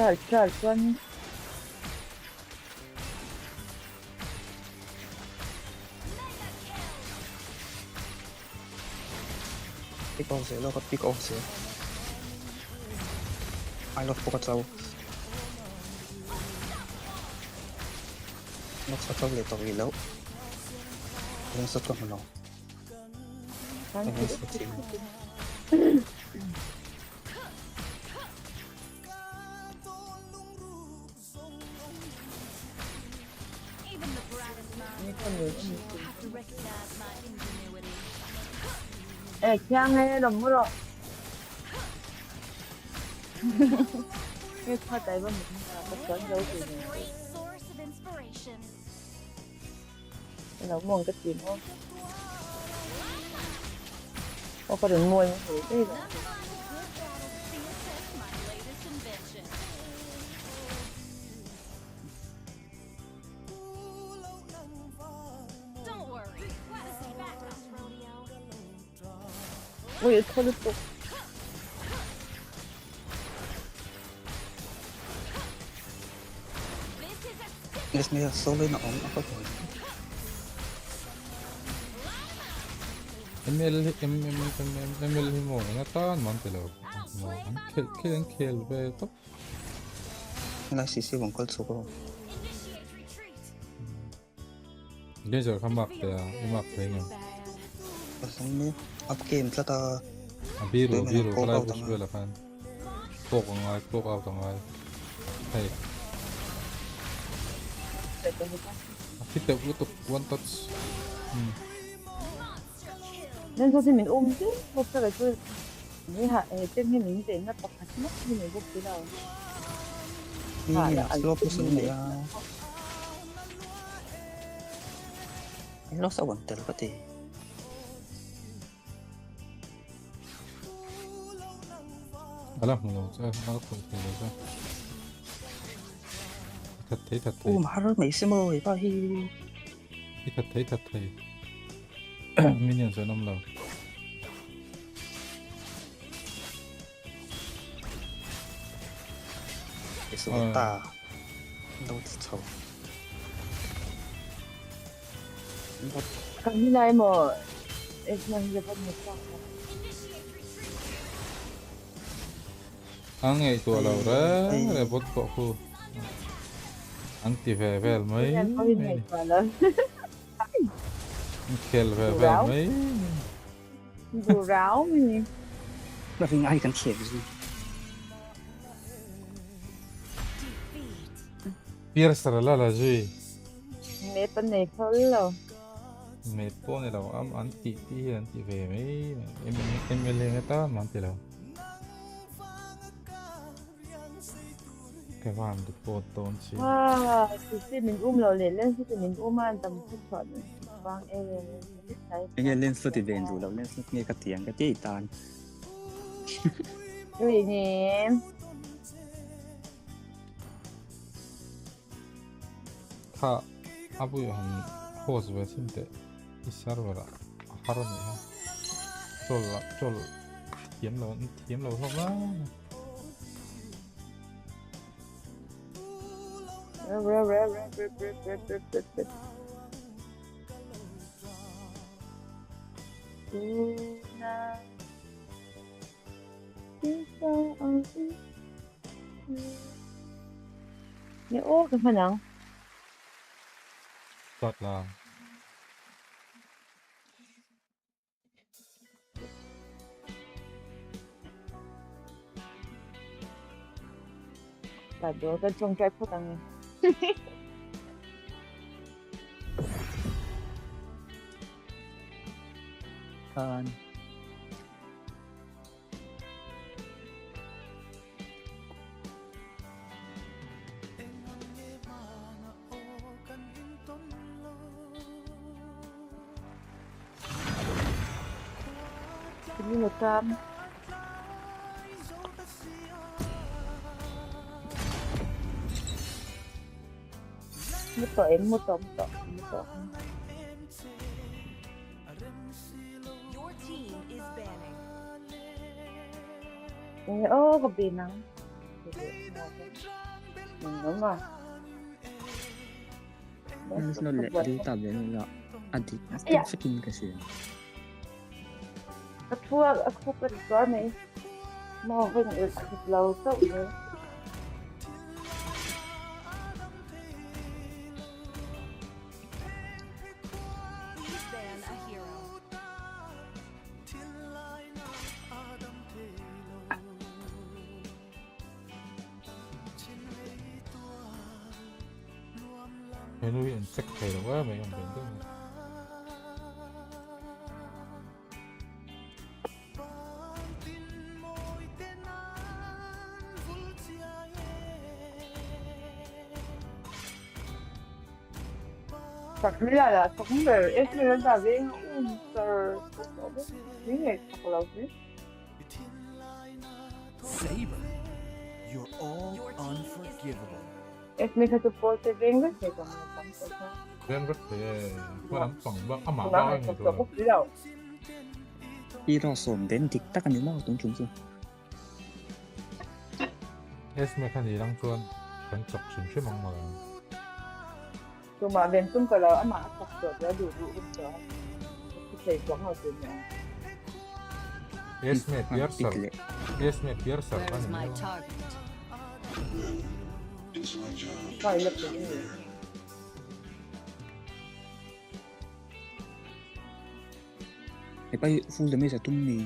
짤짤 pick off rồi, nó có pick off rồi. Ai lột phục châu. Nó sẽ có lệ tội lâu. Nó sẽ có một lòng. Nó sẽ chịu. 그냥 해 너무 물어 cái khoa tay bên mình là có chuẩn dấu gì nó muốn cái gì không có đừng mua những thứ gì đó ôi thôi được tục Nên số lên nó ổn nó có thể. ML himo nga tan man telo mo kill be to Nó xí vòng call số có. ge giờ kham bak te imak pe ngam Xong nữa up game cho ta biru kala push be la fan tok out ngai hey kita utuk one touch nên thôi thì mình ôm chứ một cái tôi như hạ trên như mình đến là tập hạt mất như mình không thấy đâu Ini là slow pushing này nó sẽ vẫn tới cái gì ala mo sa ma ko te sa thật thấy mà rất mấy xem ơi bao hi thật thấy minion sẽ năm lần cái số ta đâu xấu cái này mà em đang gặp một cái ang ngày tua lâu ra là bot cọ khu ang ti về về mấy kill về về mấy đồ ráo mình nó vì ai cần khiển gì pierce la la ji mẹ bên này thôi rồi mẹ po này là am anti về mấy em lên ta man ti lâu cái van được po tôn chi thì mình rồi lên thì mình ăn tầm chút chuẩn vang nghe lên số thì về rồi đâu lên số nghe cái tiếng cái tí tàn cái gì nhỉ ta abu han hose ve sinte isar vara haron ya chol tiêm lâu không đó ô cái phần nào tốt là tại đó cái trong trái phút tăng như 100 một tổ ô gặp bị nắng Đúng rồi. Nó lệ đi tập đến là anh thì Dạ. freaking cái gì Aku pergi nih. Mau venir ke pulau kau ya. Ban a hero. Mày nuôi ăn chắc thầy quá mày ăn bền thế. Takdirler ya, takım da esmer da bir unsur. Yine takıladı. Saber, you're all unforgivable. Esmer satu porte venga sih kamu tampil. Quen rất thế, mà đám phẳng bác ám Cuma bao hanya nhiêu satu rồi. pulau. đi ra sồn đến thì tất cả những món tổng chúng rồi Esme kan hilang tuan, kan cak sum mang mal. Cuma ventum kalau ama takut ya dulu itu. Kita itu mau punya. Esme Piercer, Esme Piercer Where kan is my ini. target? Kayak begini. thì bây full damage là tung mì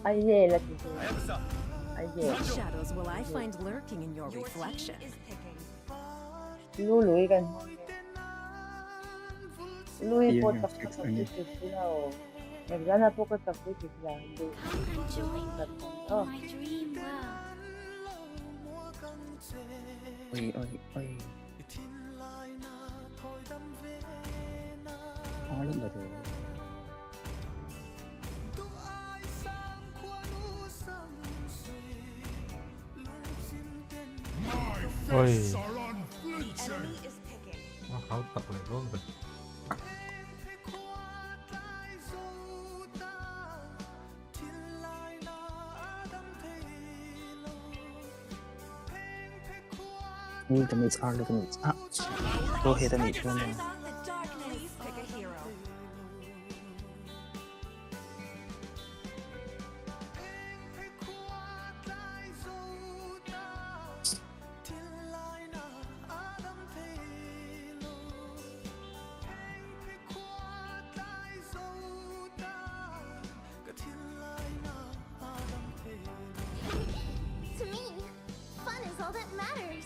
Aye là gitu. Aye. What shadows will I find lurking in your reflection? Lui kan. Lui Iya, po nga, takut fix ano. sila oh. Nagana po ka takut sila. Oh. ôi ôi ôi khó lắm là rồi Ôi, nó khảo tập lại luôn rồi. full damage are damage go ahead and eat one Please pick a hero. To me, fun is all that matters.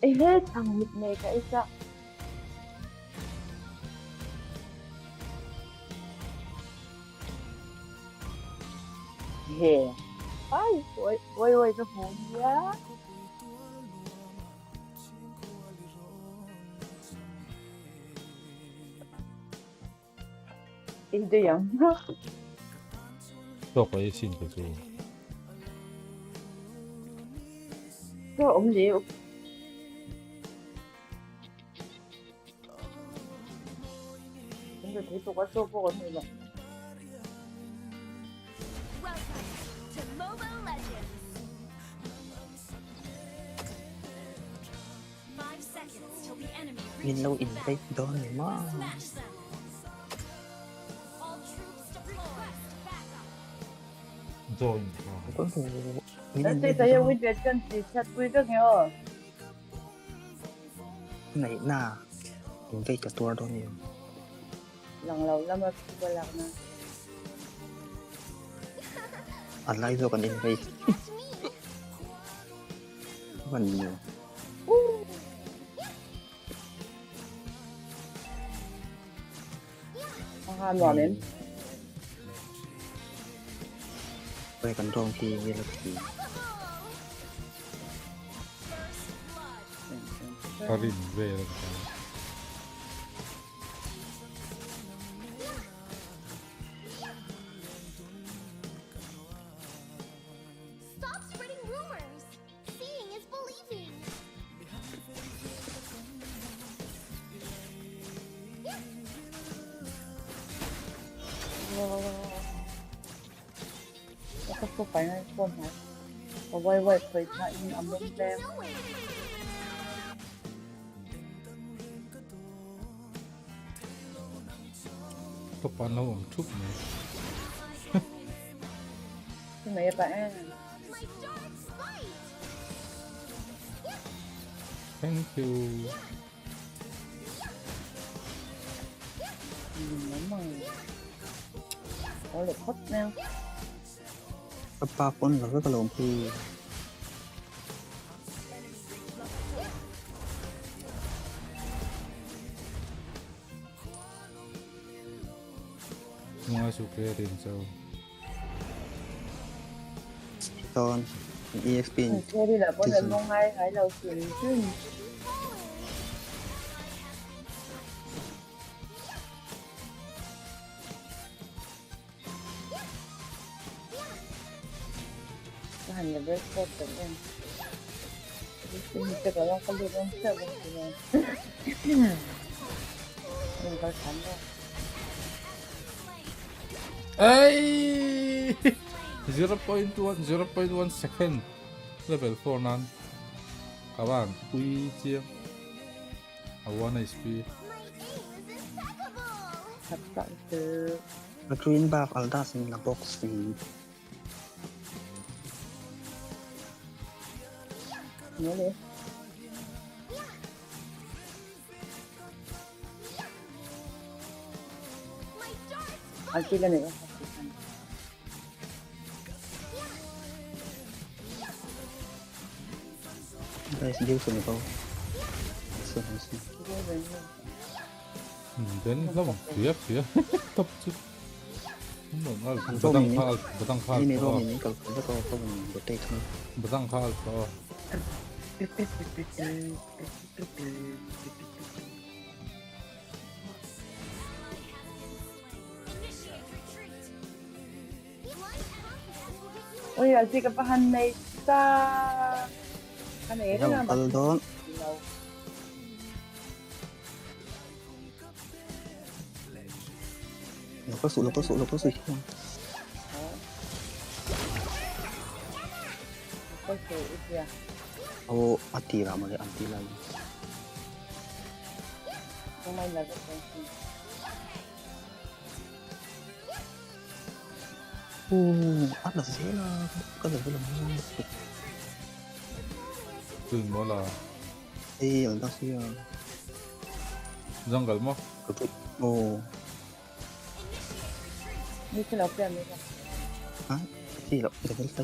Eh, tanglit na ka isa. Yeah. Ay, wait, the phone, yeah. Ito yan. Tôi có xin cái gì? Có ổng liệu. Chúng tôi thấy tôi có số vô ổn rồi. Welcome to Mobile Legends. 5 seconds till the enemy nhìn lâu in cái đó này mà smash them. All troops deploy. Rồi. có hồ Let's say tayo with the chance chat with the girl. này na in cái tour đó nhiều Lang law lang wala na. anh lấy rồi còn in cái còn nhiều Ang ramen. về còn rong thì như là thì Arin về rồi. Stop spreading rumors. Seeing is believing. Chắc có phải là con hả? Có quay quay phải chạy âm bông đen. Top pan lâu chút nữa. Cái này bạn. Thank you. Nếu mà có lực hot nào. Apa pun là rất là lộn thì Ngoài số kia đến sau. con EXP Kia đi là có lần mong ai hãy đầu chuyển chứ. Hành là rất tốt của em. Xin chắc là không được không sợ không thì mình có sẵn rồi. Ay! 0.1 second. Level 4 nan. Các bạn, quy chiếc. 1 HP. Thật sự từ green buff Aldas in la box fee. nhớ đi. Anh chỉ là này. Đây sẽ điêu xuống câu. Đến nó bằng phía top chứ. Nó tăng khal Ini ro ini kalau kita kau rotate kan. Betang khal to. Ôi là gì cái hành này ta cái này nó Yang kalau don nó có sự không? có sự ít kìa. Oh, anti lah mulai anti lagi. Không may là cái Ada sih lah. Kalau belum. Từng đó là Ada sih ya. jungle mo. Oh. như thế nào kia này. Hah? Sih lah. Kita balik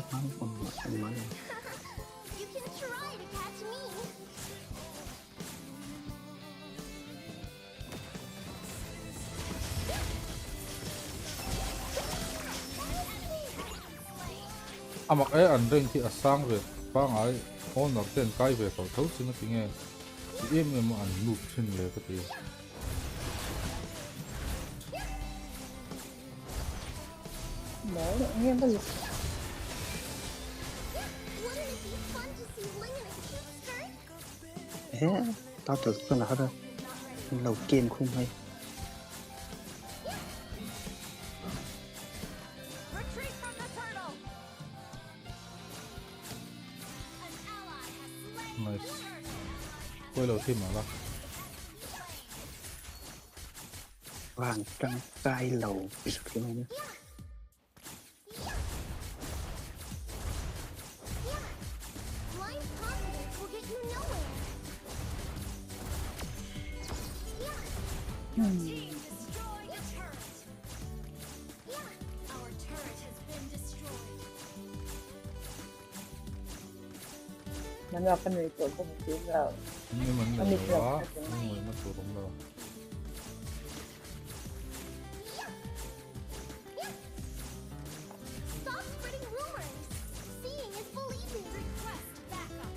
mana? You can try to catch me. Mặc ấy anh đang thì sang về ba ngày hôm nào tên cái về cầu thấu xin nó tiếng nghe em mà anh loop xin về cái gì Đấy là nghe bao giờ. Tao thực sự là hết lầu game không hay. nice quay đầu thêm mà Vàng trăng cai lầu cái này nữa. Blind confidence will get you nowhere. Destroyed a turret. Our turret has been destroyed. Mình vào cái này chỗ có một tiếng rồi. nhưng mà này đó nhưng mà nó tụt không đâu Stop spreading rumors. Seeing is believing. Request backup.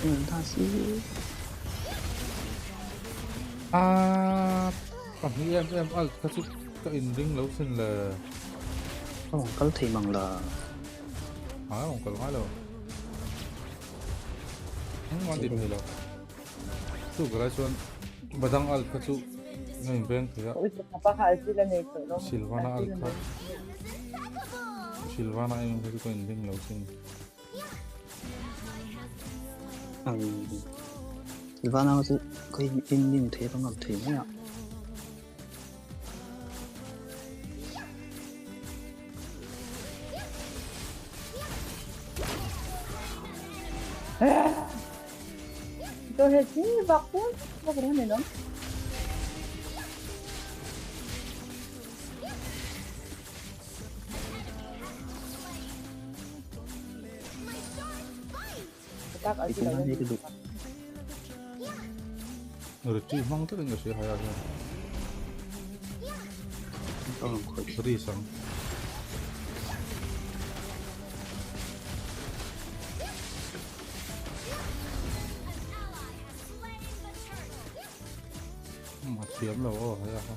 다시. Hi em alt ka chút ka in ring lâu xin là Cái thì bằng là không có nói đâu không ngon điểm gì đâu tu cái này xuân badang alt ka chút ngay bên kia Silvana alt ka Silvana em cái ka in ring lâu xin Silvana cái in ring thế bằng thế nhỉ. Tôi hết chứ bạc quá, có cái này lắm. Các ở Cũng ăn cái được. rồi chỉ mong tất cả những sự hay là đi sang mặt kiếm là ô hay là không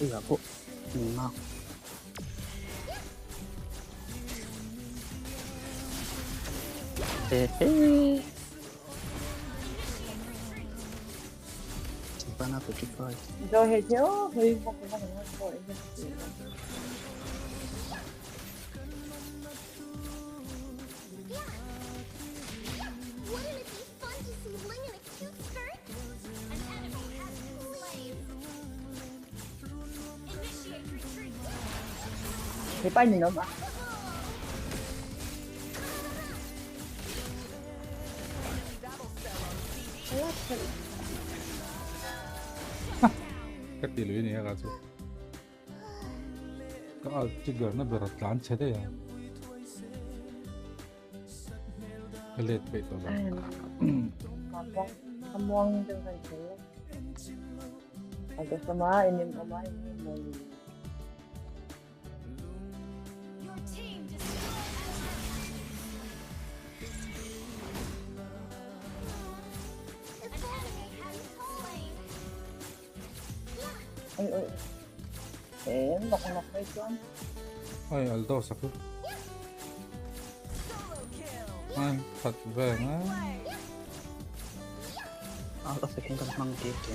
Bây giờ bộ mình mau. Silvana tổ chức coi. Rồi hết chứ, hơi một cái này rồi. Thì bay nhìn nó mà. cái tỷ lệ này là gì cái trigger nó bị rạch lán chết đấy à cái lết bị tao rồi Kamuang dengan saya. Agak sama ini mama ini mau. Ôi, em bọc cái con. ôi Aldo sắc ai thật về á Nó phải khiến con măng tiếp kìa.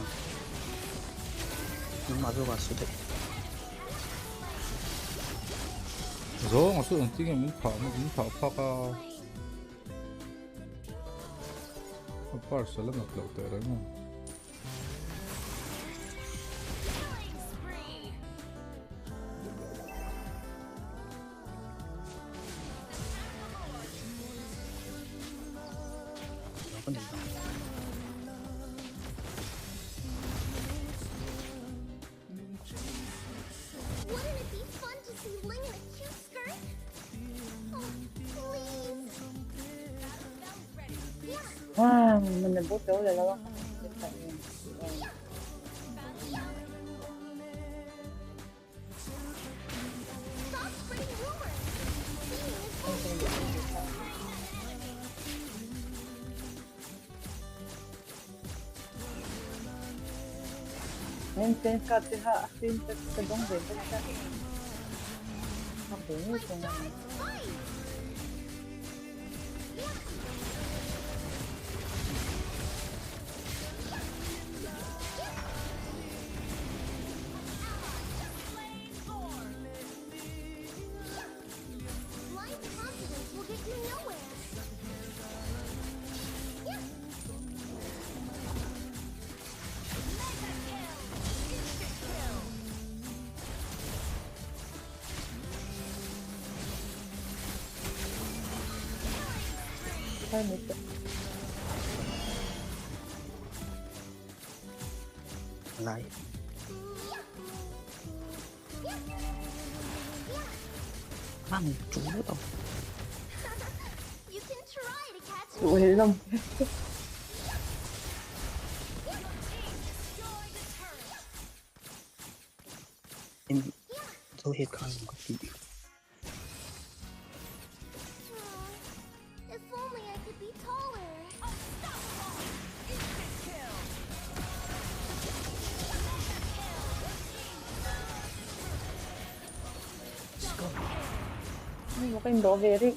Nhưng mà rồi vào số đấy. rồi mà số lượng tiếng mình thọ pha parcel là một lậu tới đấy mà Có điểm. Wouldn't it be fun to see Ling in a cute skirt? Oh, please. Mình bố chỗ là lâu. Stop spreading rumors. Nên tên cả thì hạ xin cái đông về tất cả. Không đúng như thế nào. Blind confidence will get you nowhere. Thôi mình sẽ Lại. Măng chú nữa đâu. You can try to catch tụi lông. em dấu hết khăn có tí If only I could be taller. Một cái đồ về đi.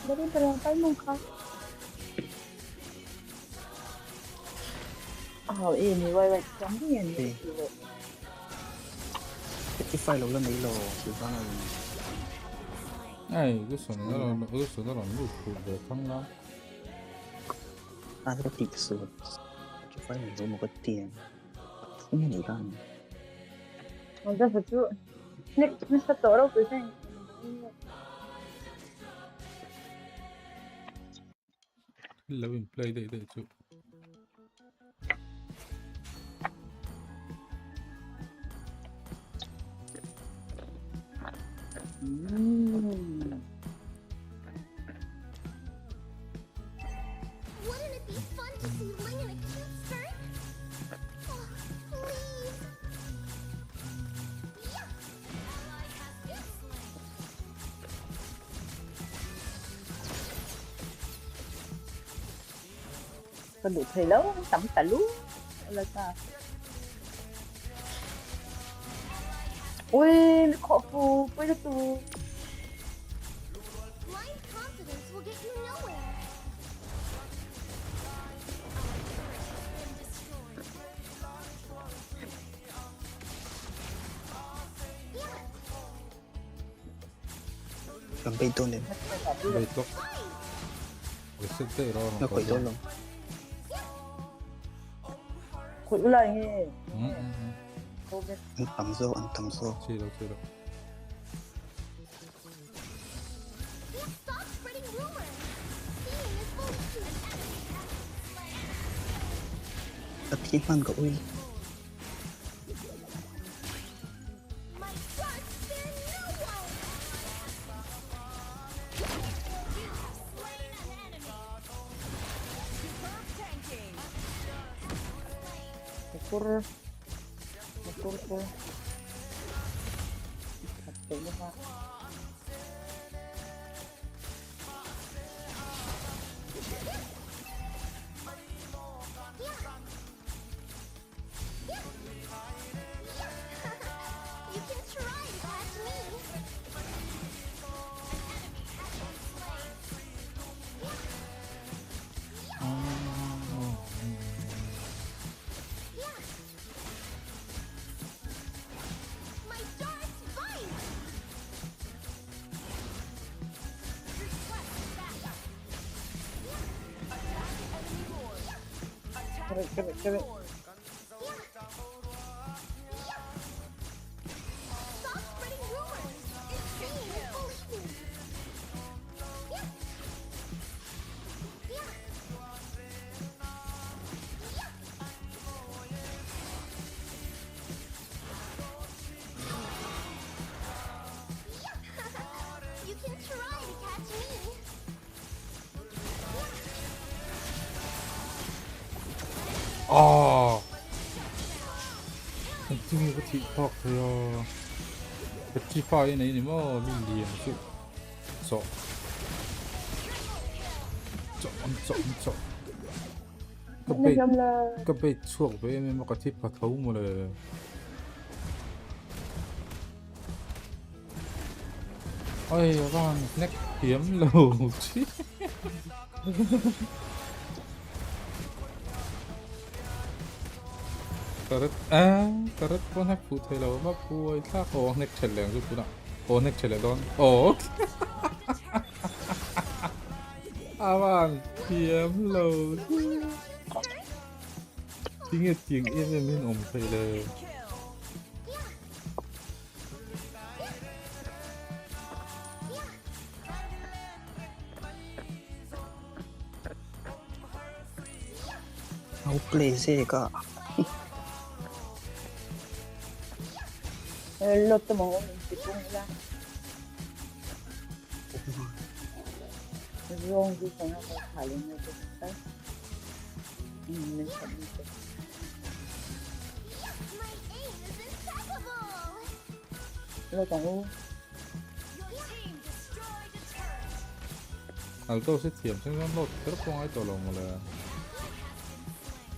Dari berapa muka? Ini quay chống cái gì thì cái file lâu lên mấy lò thì có này Ai 여기서 나랑 루프를 탕나 cái tịt sửa cái file này một cái tiền không nghĩ ra 먼저 보죠. Next 떨어 보세요. Loving play đây chứ Wouldn't it be fun to see Ling in a cute skirt? Oh, please. Yeah. Ally has been slain. Còn đủ thời lâu tắm cả lú là sao? Ui, khó phù, quay được tù. Blind confidence will get you nowhere. làm bay tôn lên Bay tốt Cái sức tệ đó nó khỏi tôn luôn Khủi lại nghe. ăn tắm dâu Chi đâu Stop spreading rumors. Seeing is believing. tất thiên man cậu ơi My darts spare no one. You have slain an enemy. Superb tanking. Motor. Thật sự luôn ha. You can try to catch me. My darts bite. Request backup. Kere. Stop spreading rumors. Seeing is believing. You can try to catch me. Continue cái TikTok thôi cái chi file này mà liền chứ sợ cái bait chuột với em mà có tiếp vào thấu mà là ôi con nét hiếm lâu chứ Karat con hấp phụ thay lâu mà phụ ấy khác ồ nét chèn lẹng giúp nào ồ nét chèn lẹng đón ồ bạn Tiêm lầu tiếng tiếng em bên ổng phải là How play gì cả. Lột tao mong mình chỉ cũng ra. Wrong gì phải không phải lên cái cái. Mình phải đi cái. Lột tao u. Alto sẽ tiêm xem nó lột rất không ai tổ lòng mà là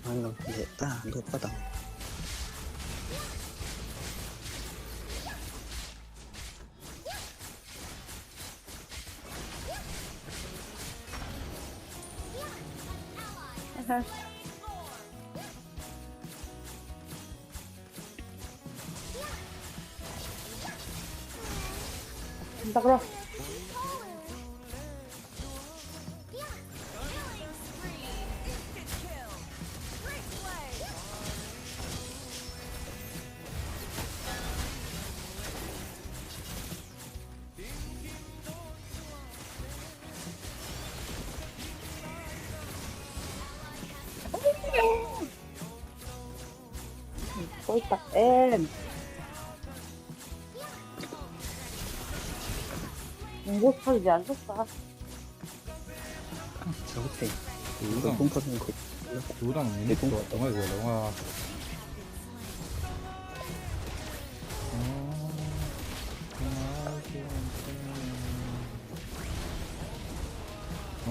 Ano, để ta lột bắt đầu. Tao rồi. Tôi tặng em. Ngút thời gian rất xa. Số tiền. Tôi cũng có người chú đằng mình cũng đúng rồi đúng không?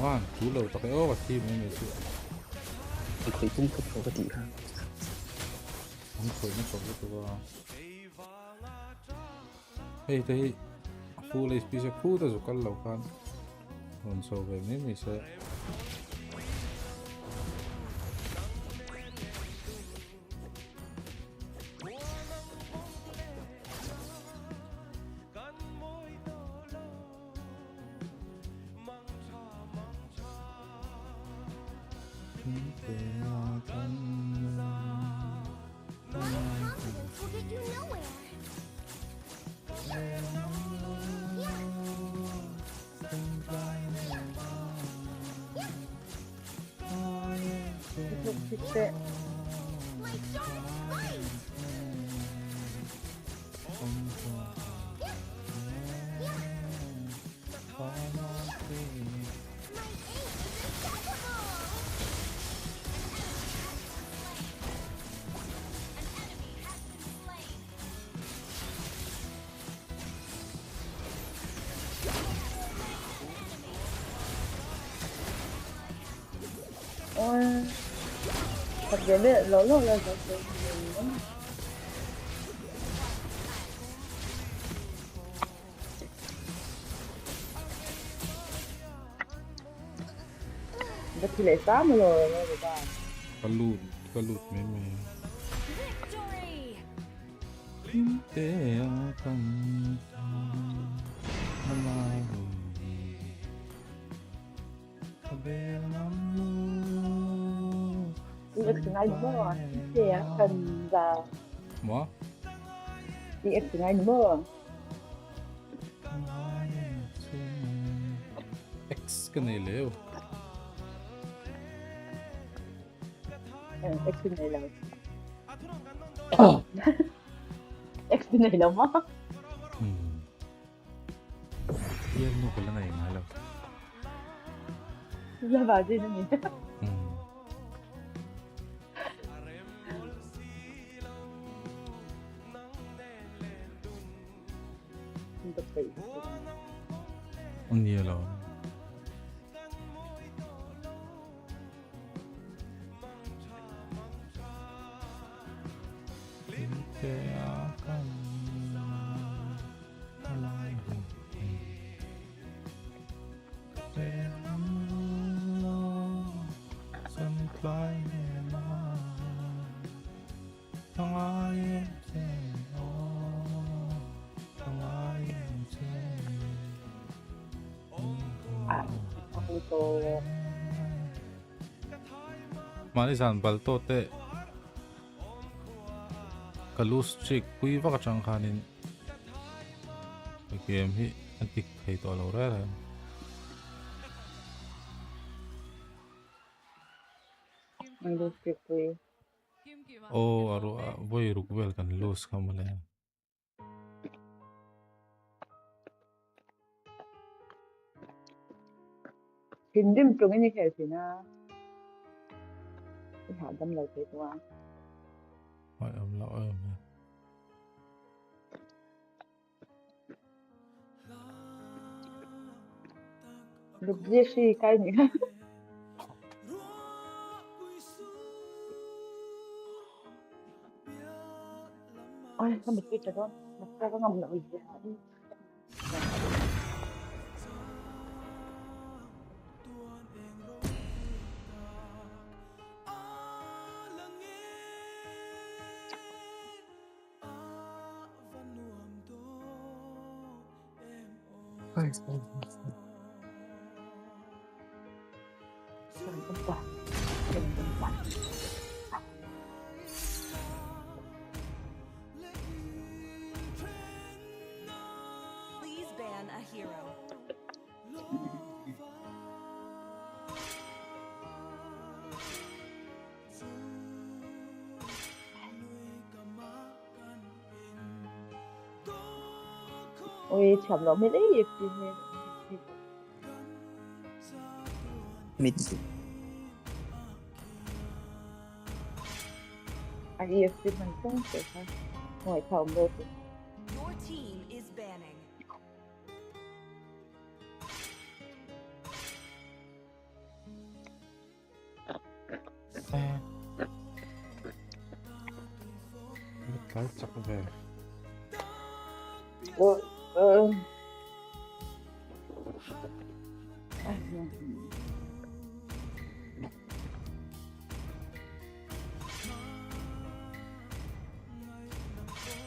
Wow, chú lầu tập cái ô và team này chứ. Tôi cũng có số cái gì ha. Không phải nó số cáiตัว. Hey, đây. Full HP sẽ khu ta dục lầu kan. Còn số về mình sẽ Thật ra biết lỗi rồi là thật sự Vậy thì lại sát mà rồi người ta. có lụt mấy mày. Để không EX ngay đúng rồi. Sẽ cần và What? EX ngay đúng rồi. X cái này liệu. X này là X này là mất. Yên nó có lần này ngay đâu. Ra vào gì nữa nhỉ? Tập tỷ. Ông nhiều rồi. mani san balto te kalus chick pui vaka chang khanin game hi antik thei to lo ra oh aro voi rukbel kan lose khamale Hindim trung ini kayak sih na. Hả đâm lời thế quá. Hỏi ông lõ em Loopzy sih kayak ni. Ôi, không được chơi con. Mà sao có ngầm lợi gì hả? Please ban a hero. Ôi, chậm nó mới lấy được gì nè. Mythic. Anh yêu thì mình không thể thôi. Ngoài phòng đâu thì. Your team is banning. cái chắc về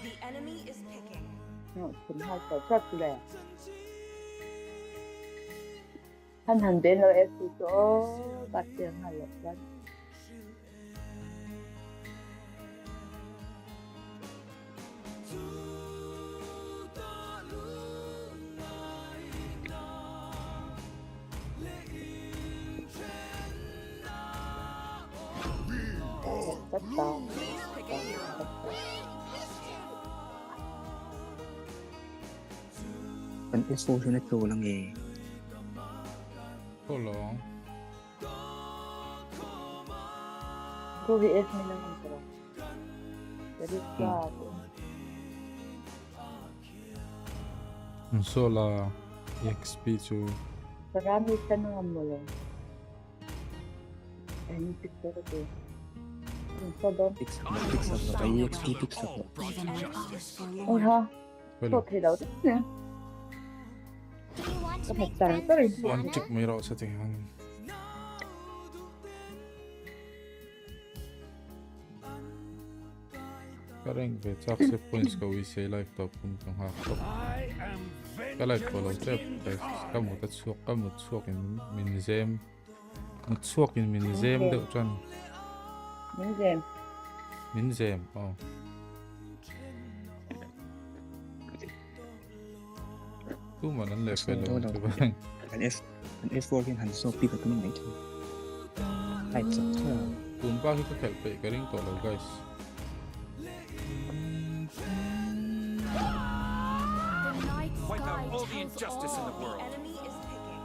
The enemy is picking. Cũng hai cái chắc là hành đến rồi em thì chỗ bạc tiền hay là gì tất cả Vẫn S4 cho nó trồ là nghề cô lỏng cô bị S mình làm sao jadi sao số là XP cho marami ka na mo lang any picture ko yung sa doon cái EXP pixel ôi ha có thể đâu đấy nè có thể tàn tới rồi anh chụp mấy rõ sẽ thì hàng cái rèn về chắc sẽ points của we say life top cũng trong half top cái life củaเราจะcái một suốt in min gem một suốt in min gem được chân min gem tu mà nó lẹp về đâu chứ bạn anh S4 cái hành số pi của mình này hay chắc tuần qua khi có thể bị cái rèn tổ đầu guys Wipe out all the injustice in the world. The enemy is picking.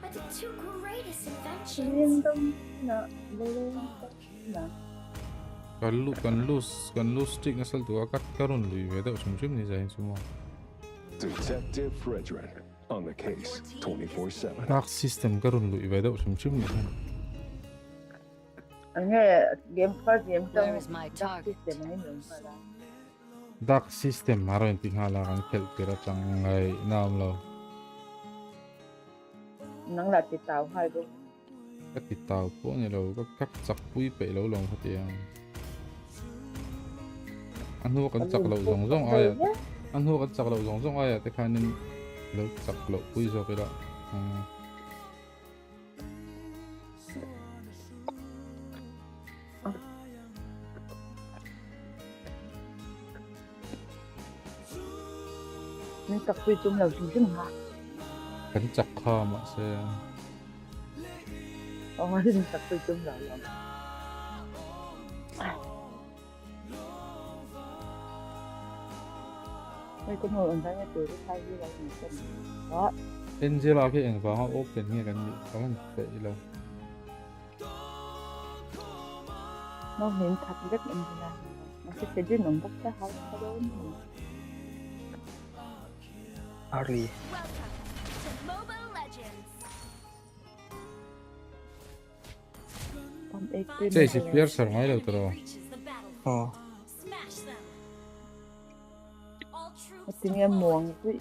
Are the two greatest inventions? Kan lu stick asal tu akat karun lui về đâu chúng chim ni zai semua. Detective Frederick on the case 24/7. Dark system karun lui về đâu chúng chim ni. Anh nghe game first game trong dark system này nữa mà Dark system maro yang tinghala kan kel pira chang ngai nam lo. nang là ti tao hai đôi Các tàu po ni lo các chắc pui pe lo long hati yang. anh hô cần chặt lậu giống giống ai à anh hô cần chặt lậu giống giống ai à thế khai nên lậu chặt lậu quy rồi cái đó nên tập quy chung là gì chứ hả cần chặt kho mà sẽ nên tập quy chung là mấy con người thấy cái từ thay như là gì cần đó Angela cái ảnh vào họ open nghe cái gì có mình vậy đâu nó hiện thật rất Angela nó sẽ chứ nồng tất cả hết cái đó Harley Cześć, pierwsza ma ile to tiếng muộn quý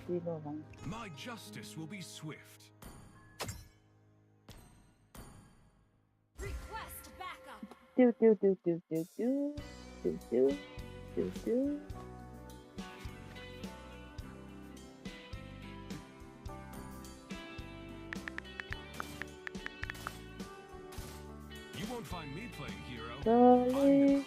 đi đâu vậy My justice will be swift. tiêu tiêu tiêu tiêu tiêu tiêu tiêu tiêu tiêu tiêu You won't find me playing hero. Sorry.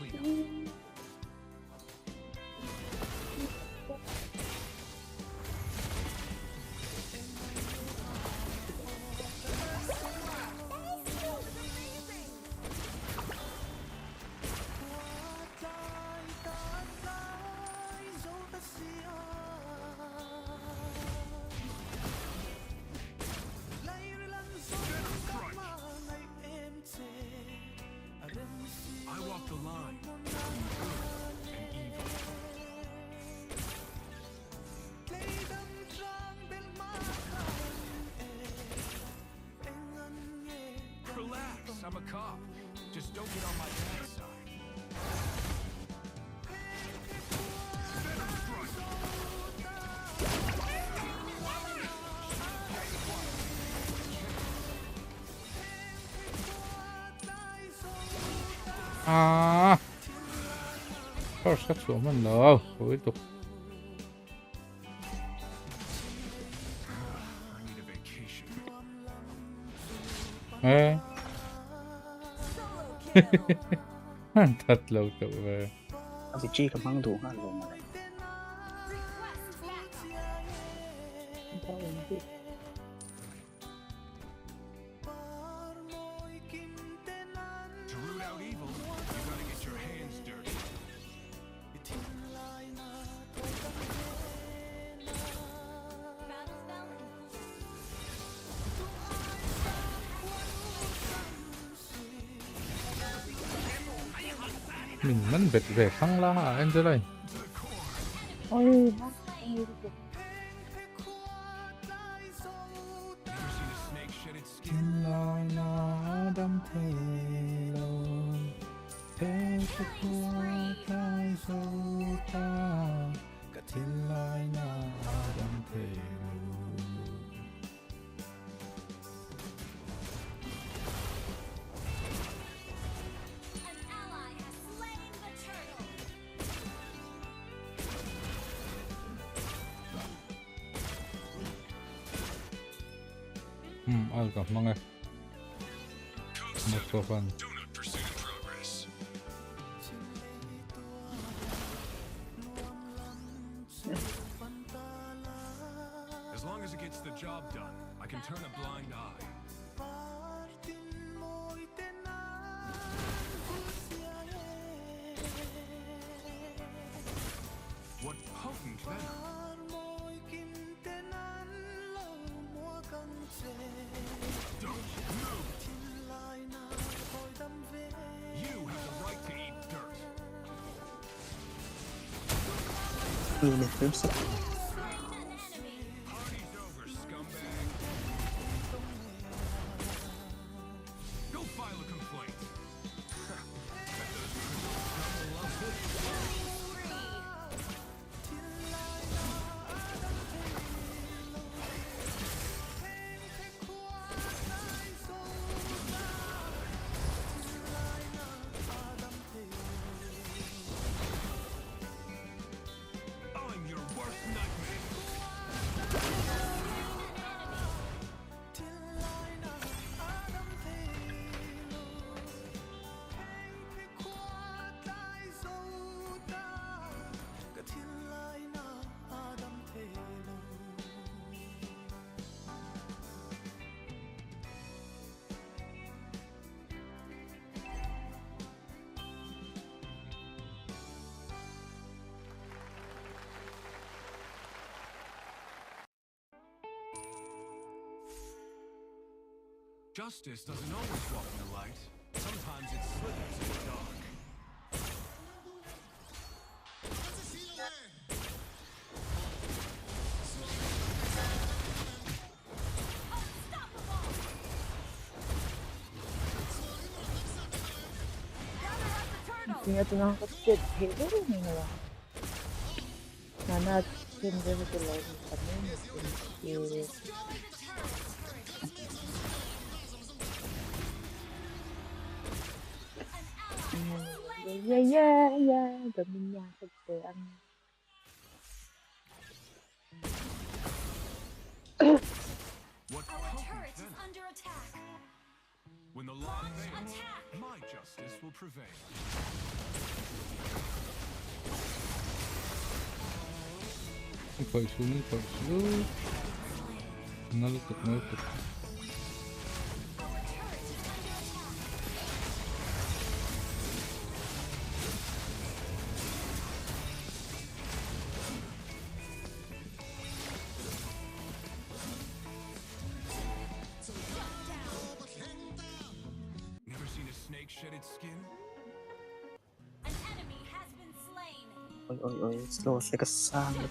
I walk the line between good and evil. Relax, I'm a cop. Just don't get on my bad side. Thôi sắp xuống mình rồi cuối tục thật lâu cậu về vị trí cầm băng thủ hả rồi mà To root out evil, you gotta get your hands dirty. mình vẫn vẹt về thăng la hả anh dưới đây ôi al gặp mong em một số phần As long as it gets the job done, I can turn a blind eye. What potent venom! Don't move! You have the right to eat dirt. nhìn được phím sắc Party's over, scumbag. Go file a complaint. Justice doesn't always walk in the light. Sometimes it slithers in the dark. Kaya ito nakakapit. Hero rin nga lang. Sana hindi ko lang kami. Yeah. Gamin niya kasi ang What turret is under attack. When the law fails, my justice will prevail. Nagpagsu. Nalutok. Never seen a snake shed its skin? An enemy has been slain. Oi, slow siya kasama.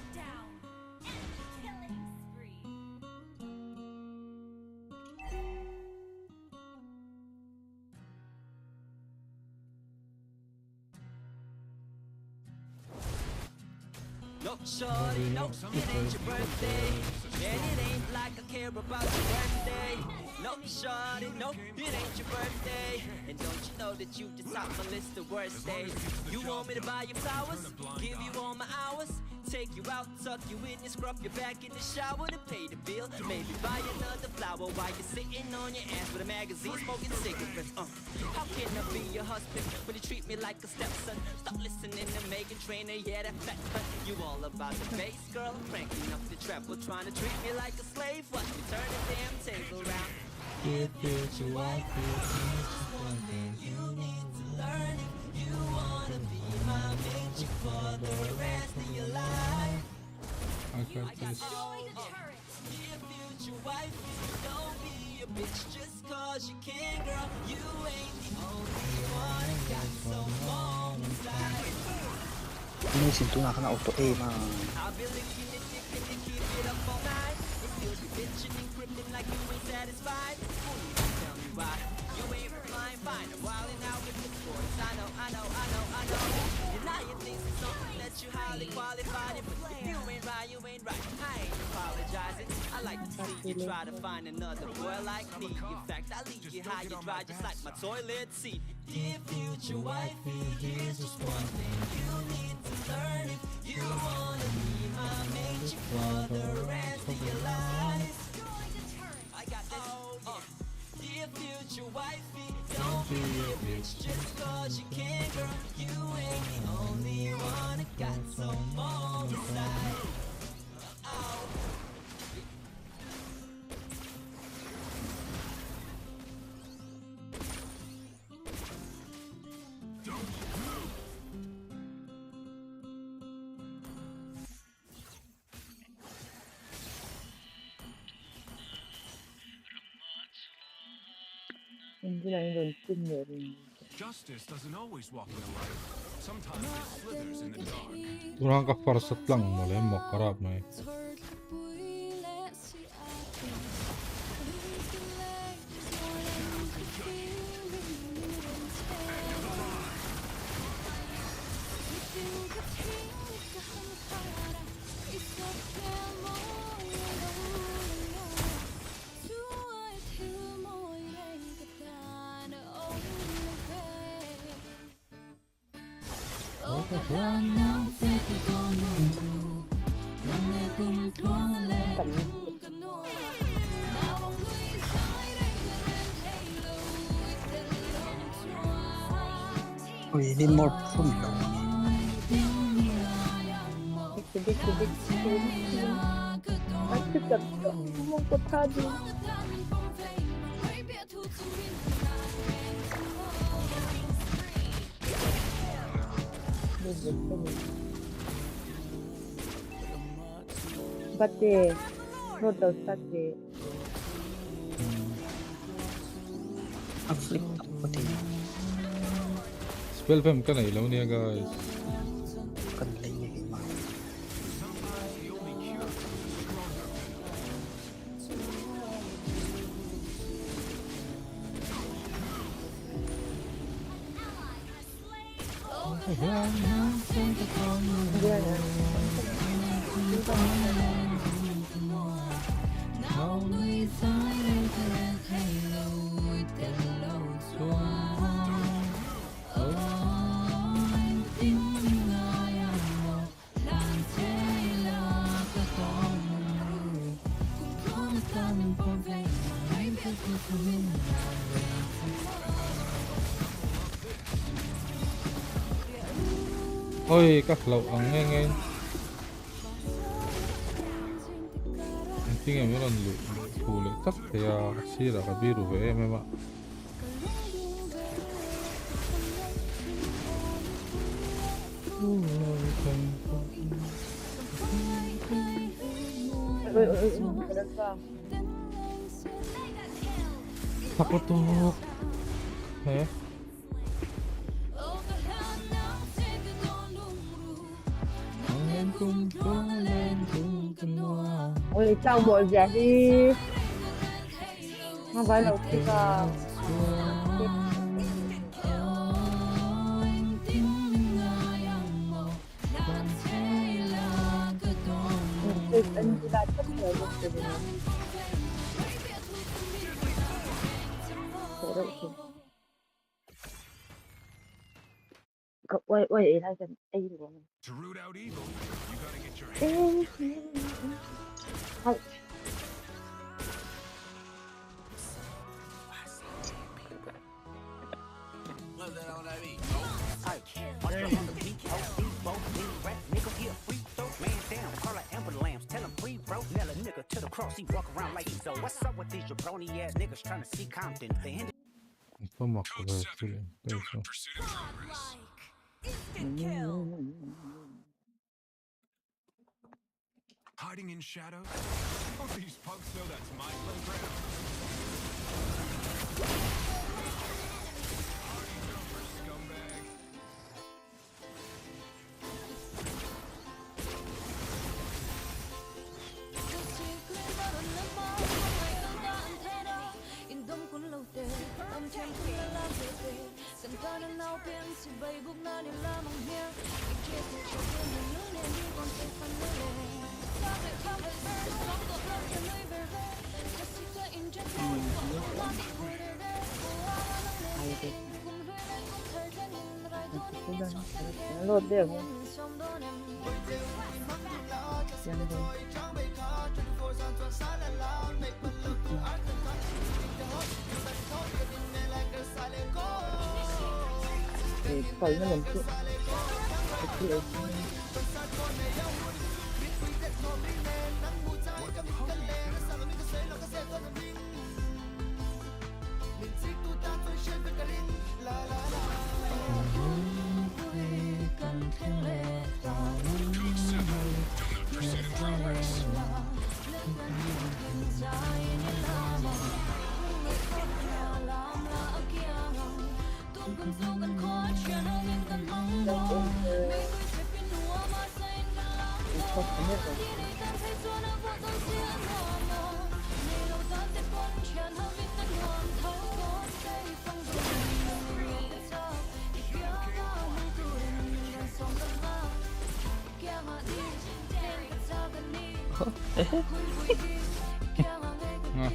No, shorty, no, it ain't your birthday. And it ain't like I care about your birthday. No, shorty, no, it ain't your birthday. And don't you know that you just top my list of worst days? You want me to buy you flowers? Give you all my hours? Take you out, tuck you in and scrub your back in the shower to pay the bill. Maybe buy another flower while you're sitting on your ass with a magazine smoking cigarettes. How can I be your husband when you treat me like a stepson? Stop listening to Megan Trainor, yeah, that fat cunt. You all about the bass, girl, cranking up the treble, trying to treat me like a slave. Watch me turn the damn table round. If it's your wife, one thing you need to learn. If you wanna be my bitch for the rest of your life. I got this. Dear future wife, don't be a bitch just cause you can, girl. You ain't the only one. Got some more inside. Ini sinto na ka na auto aim ah. I'll be licking it, ticking it, keep it up all night. If you'll be bitching and crippling like you ain't satisfied, tell me why you ain't replying fine. I'm wilding out with the boys. I know. Denying things is something that you highly qualified in, but if you ain't right, I ain't apologizing. I like to see you try to find another boy like me. In fact, I leave you high, you dry just like my toilet seat. Dear future wifey, here's just one thing you need to learn. If you wanna be my mate for the rest of your life. I got this. Dear future wifey, don't be a bitch just cause you can, girl. You ain't the only one that got some more inside. Justice doesn't always walk in the light. Sometimes it slithers in the dark. Turang kaparsat lang mulai mo karab may. Oh, you need more food. But not the Afflict pati. Spell fam ka na ilaw niya guys. Kanlay niya hima. Ôi các lậu ống nghe nghe. Anh em mới lụi thủ lệ chắc thì xí là cái biru với em ạ. Takut tuh. Ôi sao bộ dạng đi. Không phải là cái anh ta chấp nhận được wait, I can aid one. To root out evil, you gotta get your hands. Ouch. To the cross, he walk around like Mizo. What's up with these jabroni ass niggas trying to see Compton? They hindered. Hiding in shadows? Don't these punks know that's my playground? Party jumper, scumbag. Lột được khỏi nó làm chuyện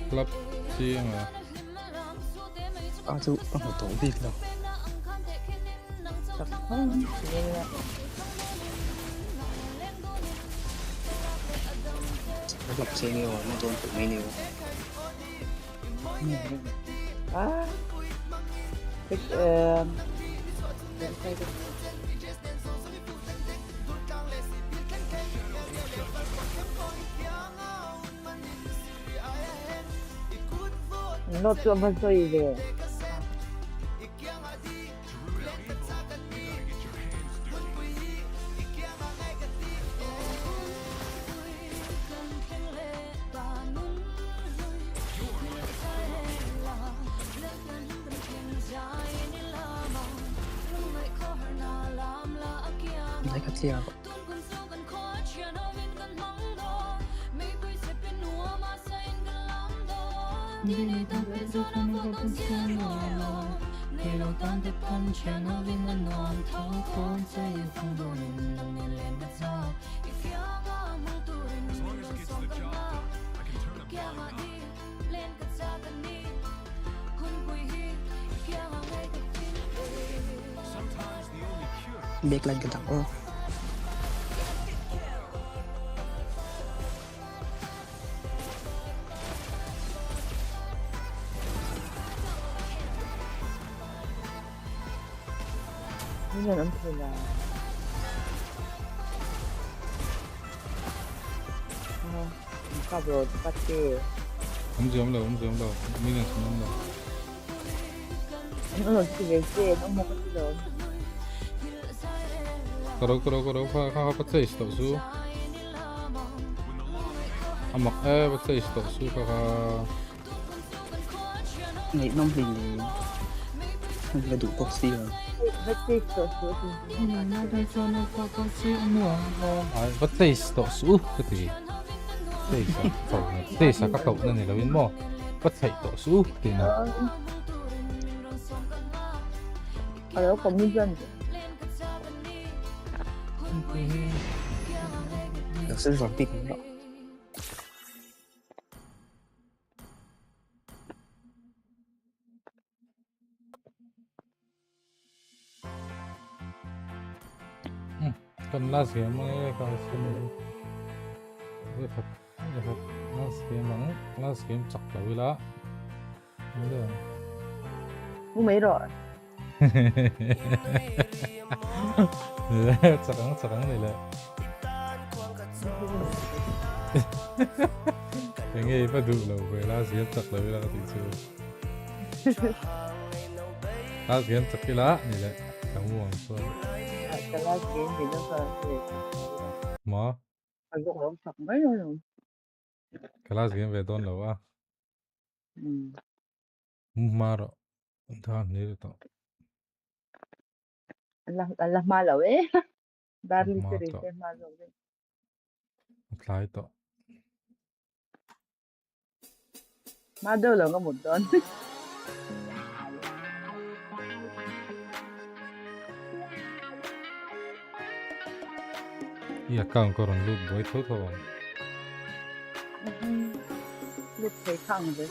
Club chia mà Aduh, tổ vịt đâu. Nó gặp xe nhiều, nó tốn tự mấy nhiều. No te vas a ir. lấy cắt chia biết lên cái tặng ô Million until cover but 엄지 미는 죽는다 nó chỉ về xe nó một cái rồi 그러 화 bắt 있어 수 아막 bắt 있어 수 가가 nghĩ nông thì phải đủ boxy rồi bắt xe sửa sửa thì bắt 있어 수 그때 bắt 있어 các cậu nên là biến mò bắt 있어 수 thì là ở đó có nguyên dân được sự rồi tìm đó còn last game ấy có xem cái thật last game chặt đầu lá được cũng mấy rồi chẳng này là cái nghe phải đủ lâu về last game chặt đầu lá thì chưa last game chặt cái lá này là không muốn sao cái last game thì nó phải mà phải có không sập mấy rồi cái last game về đón lâu à mà rồi thằng này đó là mà lâu ấy barely sẽ mà lâu ấy lại đó mà đâu là một đòn 약간 그런 룩 뭐에 터서 lúc thấy khang về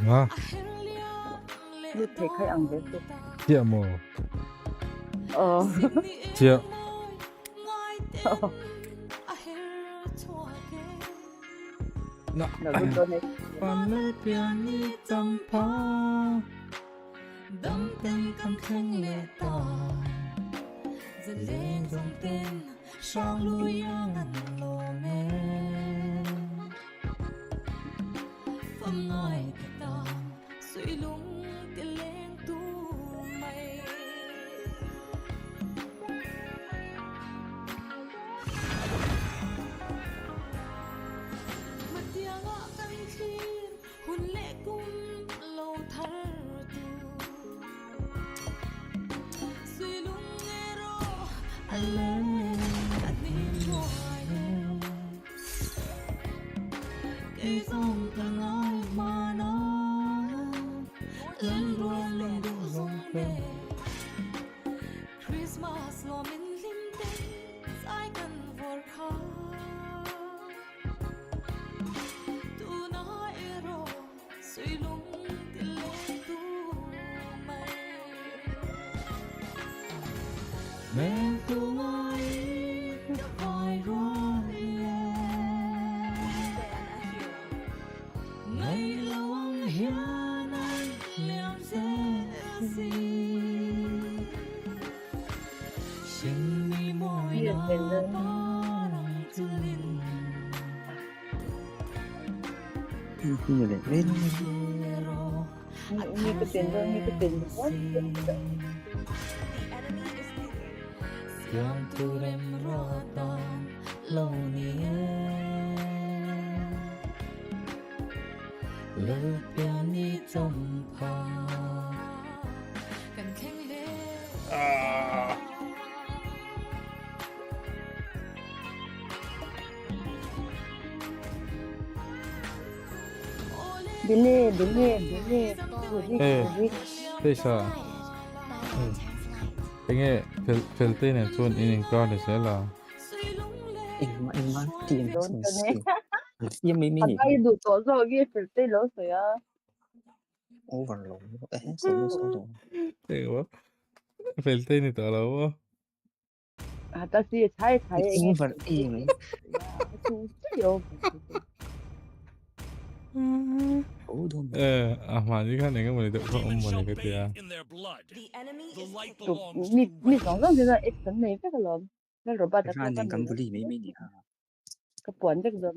아 lúc thấy khai ăn về 지야 뭐 ờ 지야 nó cũng cho này 밤을 변이 점퍼 đông cầm khăn lệ tỏ dần dần dòng tên sao lui ngăn lồ mê phong ngồi thật tỏ suy lung cái lên tu mây mà tiếng ngõ căng khi hôn lệ cung lâu thở suy lung nghe rô anh lên anh đi trôi cái dòng thằng ai mà nó lần luôn đủ dòng về Christmas lo mình lim tên ai cần vội khó tu nói rồi suy lung cái lên tu mây nên tu mây hỏi rồi ngày lâu anh hiền anh liêm gì xin đi môi nó lòng thương như để lên như cái tiền quá Yang tu rem rotan lâu nia lưu piani trong pa Billy. Tesa. Penge felte ne chun in ka de sela. Em tiền Don't sần tell me. sờ. Em mấy mấy Agai du to so gi filte lo so ya. overload. Solo solo. Ego. Felte ni to lo. Atashi chai enge Over filte em. ya. Chu chi yo. Ủa đâu mà. Mà như cái này cái mình được không mình cái gì à? To mi song song de ek san nei ka lo. Na ro ba ta Ra ko ka nên nei. cầm bự mấy mấy nè ha. Ka puan dek do.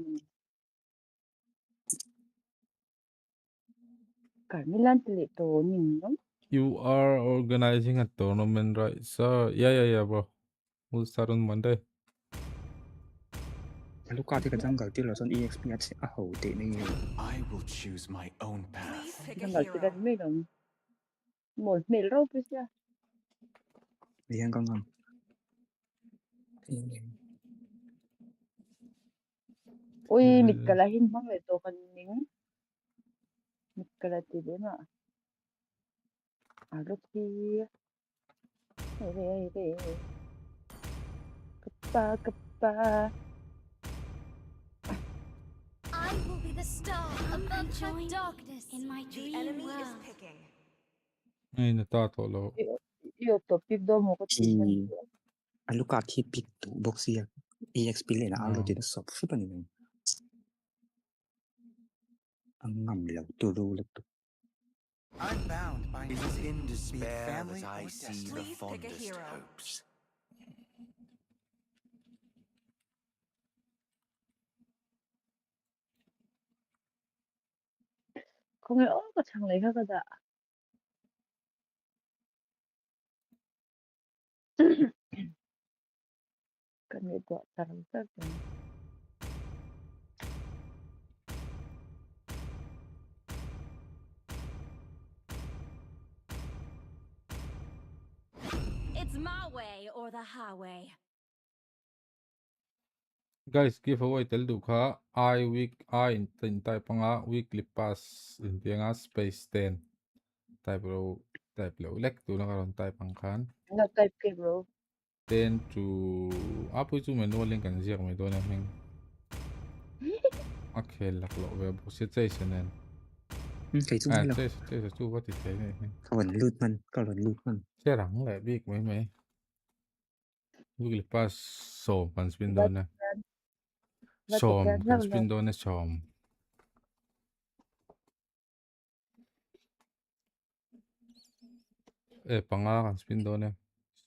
Ka milan tli to nin no. You are organizing a tournament, right? So yeah, bro. We'll start on Monday. Lúc qua thì cái trang gọi tiêu là son EXP sẽ hậu tệ này. I will choose my own path. Nang ga ti ka mi lo. Mo me ro pe sia. Vì anh con ngầm. Ui mit kala hin mang le to kan ning. Mit kala ti de na. Aro ti. Re. Kappa. I will be the star above the darkness in my dream Enemy is world. picking. Ay, natatolo. Yo topic do mo ko Thì lúc qua thì pick tụ box ya. EXP lên là alo thì nó sập phút này. Anh ngầm lâu tụ lu lực tụ. I'm bound by it is in despair as I see the fondest hopes. không hiểu có thằng lấy khác cả cần nghệ thuật thằng khác It's my way or the highway. Guys, giveaway tel du kha I in type panga weekly pass in tianga space 10. Type lo lek tu na karon type ang khan. nó type cái bro 10 to apu chu men no link kan ziak me do na heng. Okay, lak lo ve bu sit chai senen. Cái chung hay là. Chai chu what it thấy này. Còn lút man. Chai rang le big mấy. Weekly pass so pan spin do na. Som kan spin do na som. Panga kan spin do na.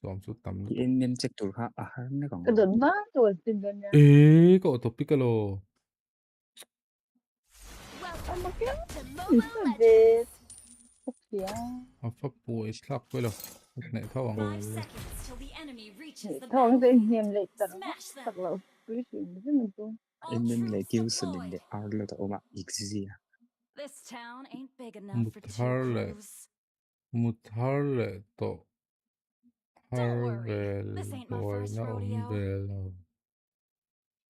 Som su tam. Em check tụ ha nó còn. cái đợt má tôi tin bên nha Có topic lo. mà cái nó về kìa Apa puai slap ko lo. Nek thawang. thôi cái niềm lệ tật là quý chuyện rất là tốt Em lại kêu sân để alo tụ mà exi à. This town ain't big enough for two crews. Mutharle to. Harvel boy na umbel no.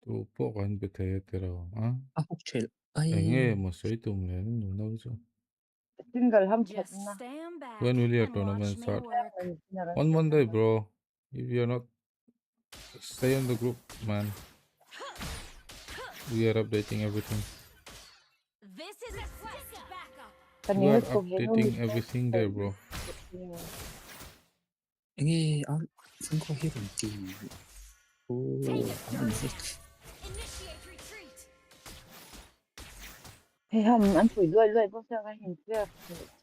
Tu po kan bethe tero. Học chơi. Ai. Enge mo soi tum le no no so. single ham chat na When will your tournament start? On Monday, bro. If you're not, stay in the group, man. We are updating everything. This is a quest backup. We are updating everything there, bro. Nghe không có hiểu gì. thì hầm ăn phủi lười bốc ra cái hình kia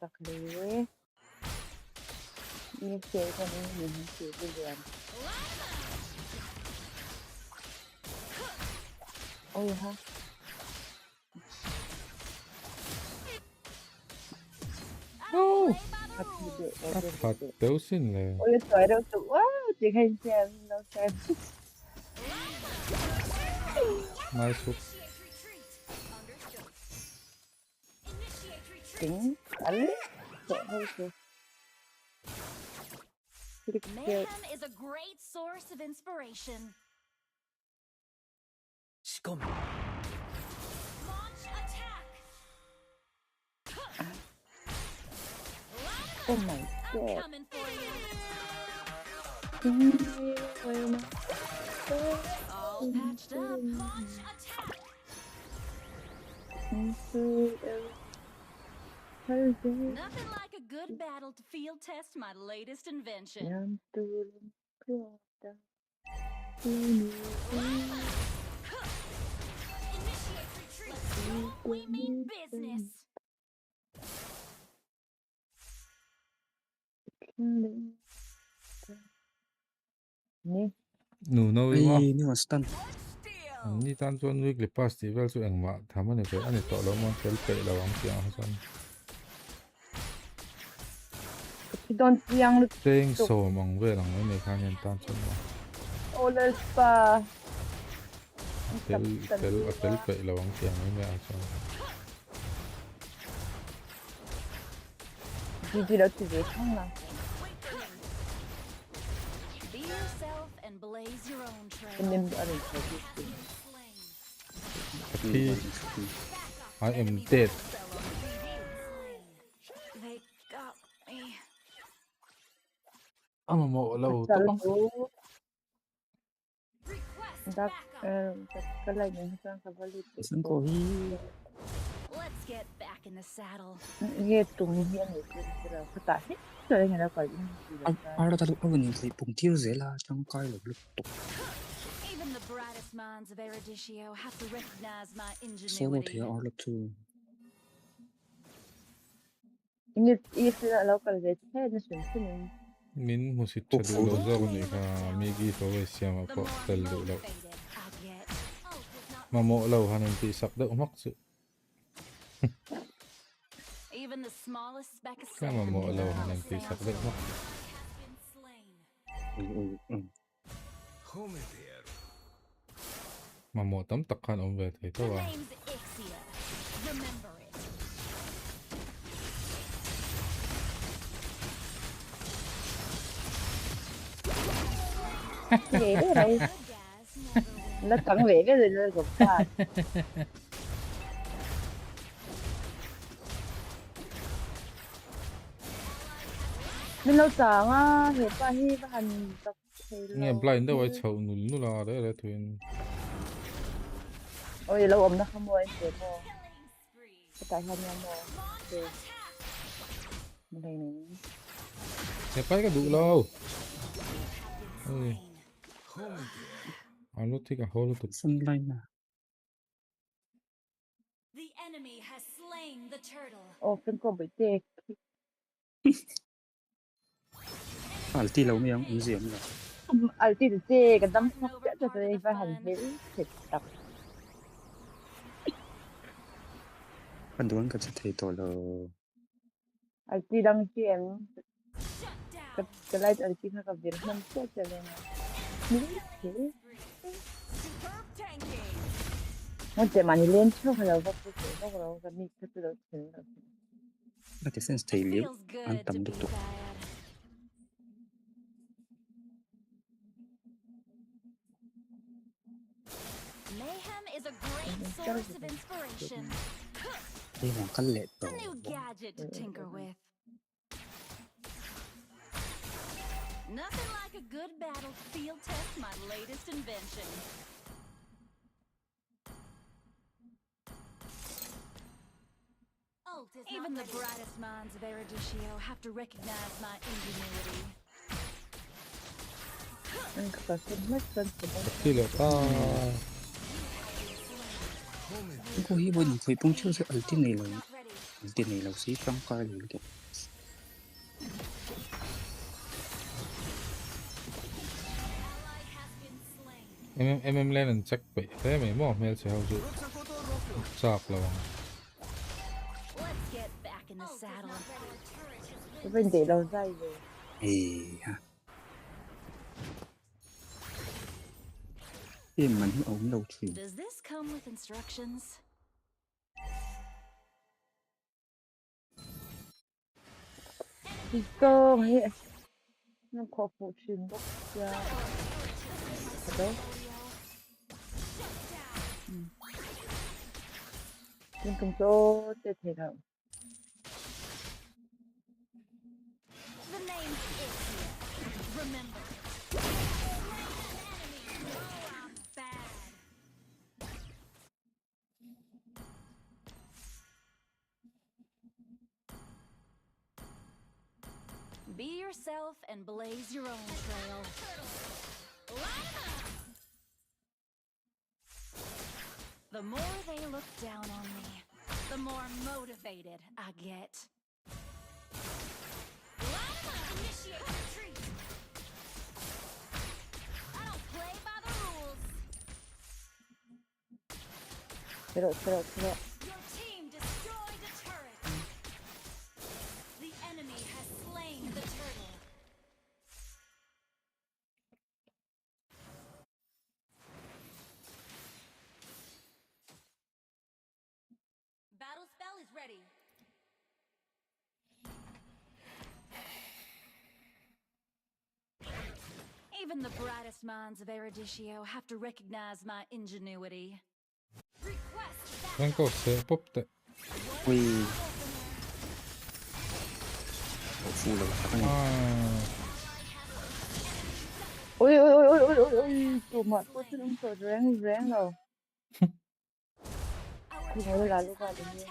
chặt lấy như thế cho nên mình chỉ bây giờ ôi ha Thật tếu xin là. ôi trời đâu tụ quá chỉ hình xem đâu xem Nice hook. tính cắn sợ hơi kìa Mayhem is a great source of inspiration. Scum. Launch attack. Oh my god. Coming for you. All patched up. Launch attack. Nothing like a good battle to field test my latest invention. Initiate retreat. We mean business. No, we Ay, ni was stun. Ni tan chuan weekly pass ti vel chu engma thamani pe ani to lo mon tel pe lo ang tiang hasan. Don't young Teng so mong ve lang mai khan yan tan chuan ma. Oler spa. Tel pe lo ang tiang mai a chuan. Be yourself and blaze your own trail. I am dead. They got me. I'm a more low to bang. Let's get back in the saddle. Even the brightest minds of Erudicio have to recognize my Solo ingenuity. thì Arlo 2. Min musit chadu lo zo ni ka migi to we siam ko tel do lo. Mamo lo hanan ti sak da umak chu. Even the smallest speck of Ka sand mamo can lo become hanan a ti sak da umak. Mamo tam takhan om ve thai to wa. name's Ixia. Remember it. Vậy đấy này. Nó cẩn về cái gì nữa của ta. Mình lâu sáng á, hiện tại hi và hành tập thì Nghe blind đâu ai chầu nul la đấy là thuyền. Ôi lâu ôm nó không mua anh sẽ mua. Cái tại hành nhau mua. Mình thấy này. Sẽ phải cái đủ lâu. Ôi. Anh lúc thích cả hole tụt. Sunline à. The enemy has slain the turtle. Ồ, phân công bị tê. Alti lâu mới ông diệm rồi. Alti thì tê, cái tấm không sẽ cho tôi phải hành thế thiệt tập. Anh đoán cái thầy tổ là Alti đang chuyện. Cái light Alti nó gặp việc năm chết cho nên là. Một 많이 렌 쳐가지고 그러고 그 밑으로 들어. cái sense thầy liệu an tâm được tục. Mayhem is a great source of inspiration. Đây là cái lệ tổ. A new gadget to tinker with. Nothing like a good battle to field test my latest invention. Even the brightest minds of Erudicio have to recognize my ingenuity. Cô hi bên phải bung chưa sẽ alti này là sĩ trong coi liền kìa. Em lên and check vậy thế mấy mỏ mail sẽ hậu dụ sạc là Let's get back in the saddle. Cái vấn đề lâu dài rồi. Ha. Em mình ổn đâu chuyện. Does this come with instructions? 이거 해. 난 거부 진독자. 그래? 지금 또 대대라. Remember. Be yourself and blaze your own trail. The more they look down on me, the more motivated I get. Initiate retreat. I don't play by the rules. 들어. Your team destroyed a turret. The enemy has slain the turtle. Battle spell is ready. Even the brightest minds of Erudicio have to recognize my ingenuity. Franco se popte. Ui. Ủa, phu rồi cái này. Ôi, tụi mà có chứ không sợ ráng đâu. Thì mới là lúc nào được như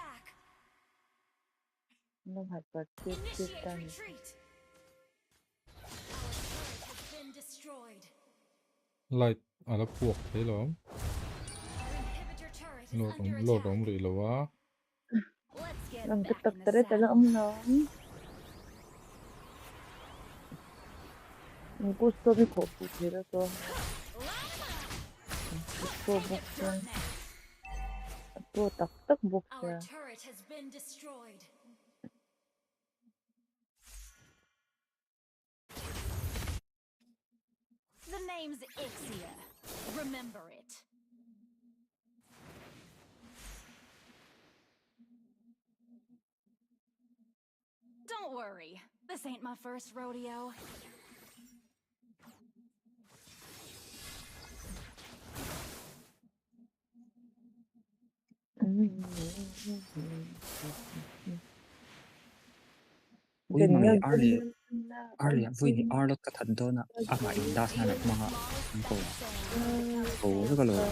nó hạt vật tiếp tăng. Light ala puak thế lắm. Lột ống rỉ lâu á. Làm cái tập tới tới là ông nó. Cô tôi bị khổ phụ thế đó tôi. Cô bốc ra. Tôi tắc bốc ra. The name's Ixia. Remember it. Don't worry, this ain't my first rodeo. Ui mà này early vui thì early cái thật đó nè mà in das nè mà anh cổ rất là lớn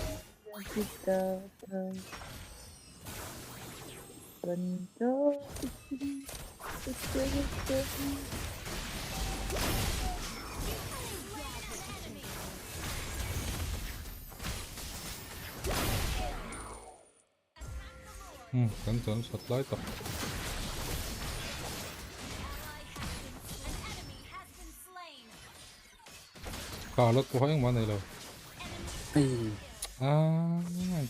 Cẩn thận sọt lái tập. Cả lớp của anh bạn này rồi.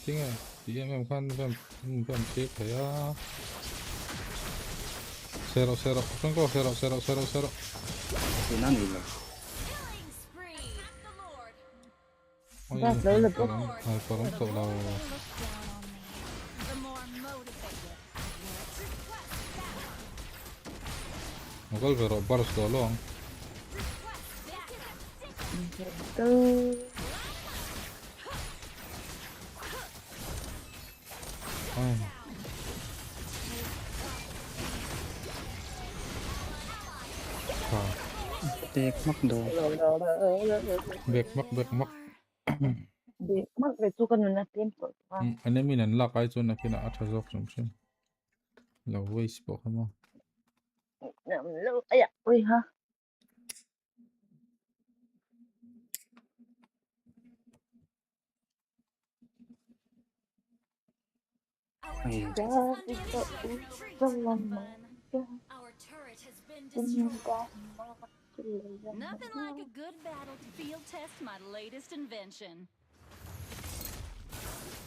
Chính à, chị em khoan em chết thấy á. Zero, Franco, zero. Thì nó nghỉ rồi. Còn cậu nào Mogol vero barst dolong. Bek mắc đồ. Bek mắc. Bek mắc về tu con nó tiền của. Anh em mình là cái chỗ này kia là athazok trong xem. Là waste bộ không ạ? Ai da, ui ha. Nothing like a good battle to field test my latest invention.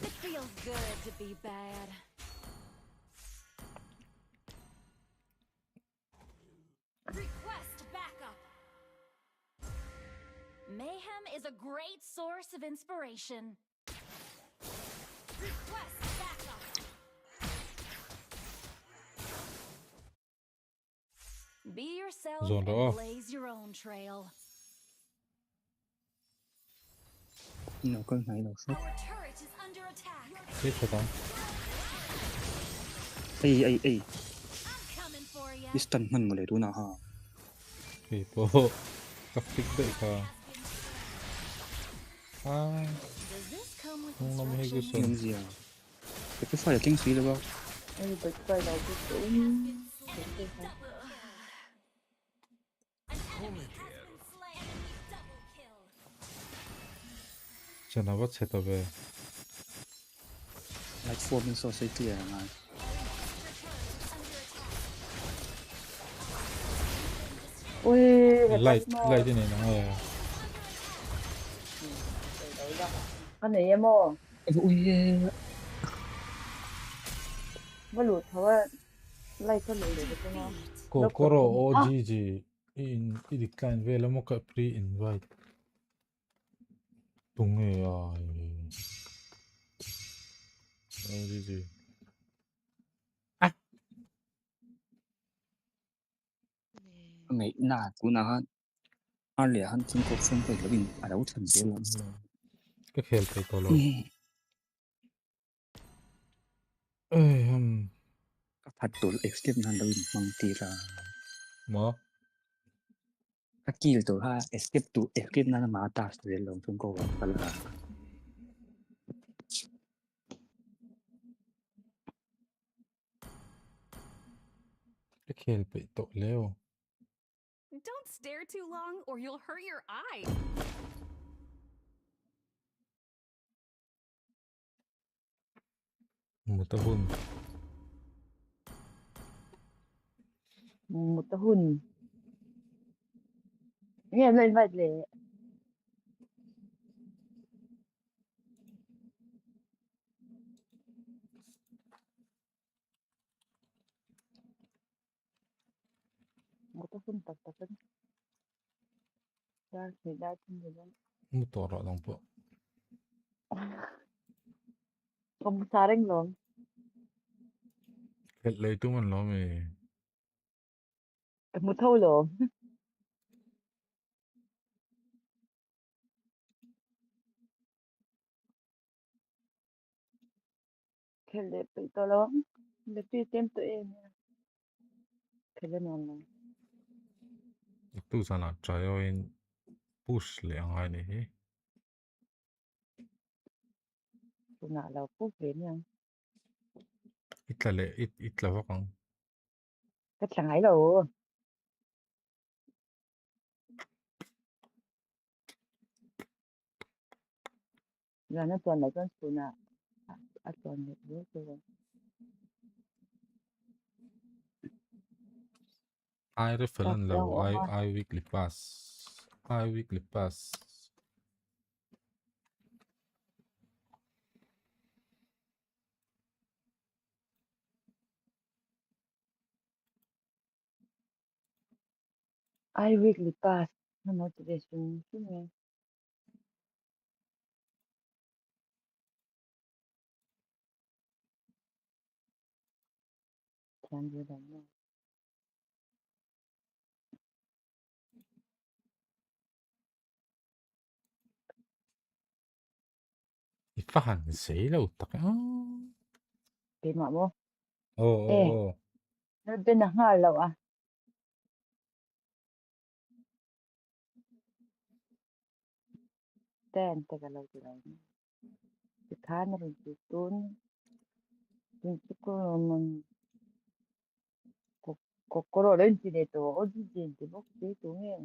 It feels good to be bad. Request backup. Mayhem is a great source of inspiration. Request backup. Be yourself and blaze your own trail. Nó con này đâu sốt. Chết cho tao. Piston mình mà để tôi nào hả? Thì bộ. Taktik dậy cả. Không làm hay cái Làm gì à? Cái phải là kinh phí được không? bật quay đầu cái cũng Chẳng nào bắt chết tao về. Light form mình so sánh clear mà. ui Light đi này nó nghe. anh này em ô Ui mà lụt thôi lại thôi lụt được cái nó Kokoro OGG in decline về là một cái pre-invite. Tung nghe ai. OGG. ngày nào cũng nào ăn lẻ ăn Trung Quốc phong phải là bình à đấu thần dễ lắm. Cái khéo phải to lâu. Các phạt tổ escape nan đâu mang tì ra. Mà các kill tổ ha escape nan mà ta sẽ lòng Trung Quốc và là cái khéo phải to lâu. Don't stare too long or you'll hurt your eye. Một tao hùn nghe lên vậy lệ một tao hùn tập tập ra thì ra trên người dân Một to rõ lòng bộ. không xa đánh luôn Cái lấy tụi mình lo mày. một thâu luôn cái lệ bị to lắm lệ tùy tem tụi em cái lệ non Tu sana trái ơi push liền ai này. tụi nào là phúc đến nha Ít là lệ ít là vóc không. cái chẳng ấy đâu là nó toàn là con tụi nào toàn là đứa tụi I refill tập and ra low. ở I weekly pass. I weekly pass. I weekly pass nó nói tụi để xuống chứ nghe chẳng gì đâu Fan sei lo tak. cái mà bố ê Oh. nó bên là hai lâu à tên ta cái lâu tụi này cái khá nó rồi tụi tốn tụi có mình có rồi lên chỉ để tụi ở gì thì bốc tí tụi nghe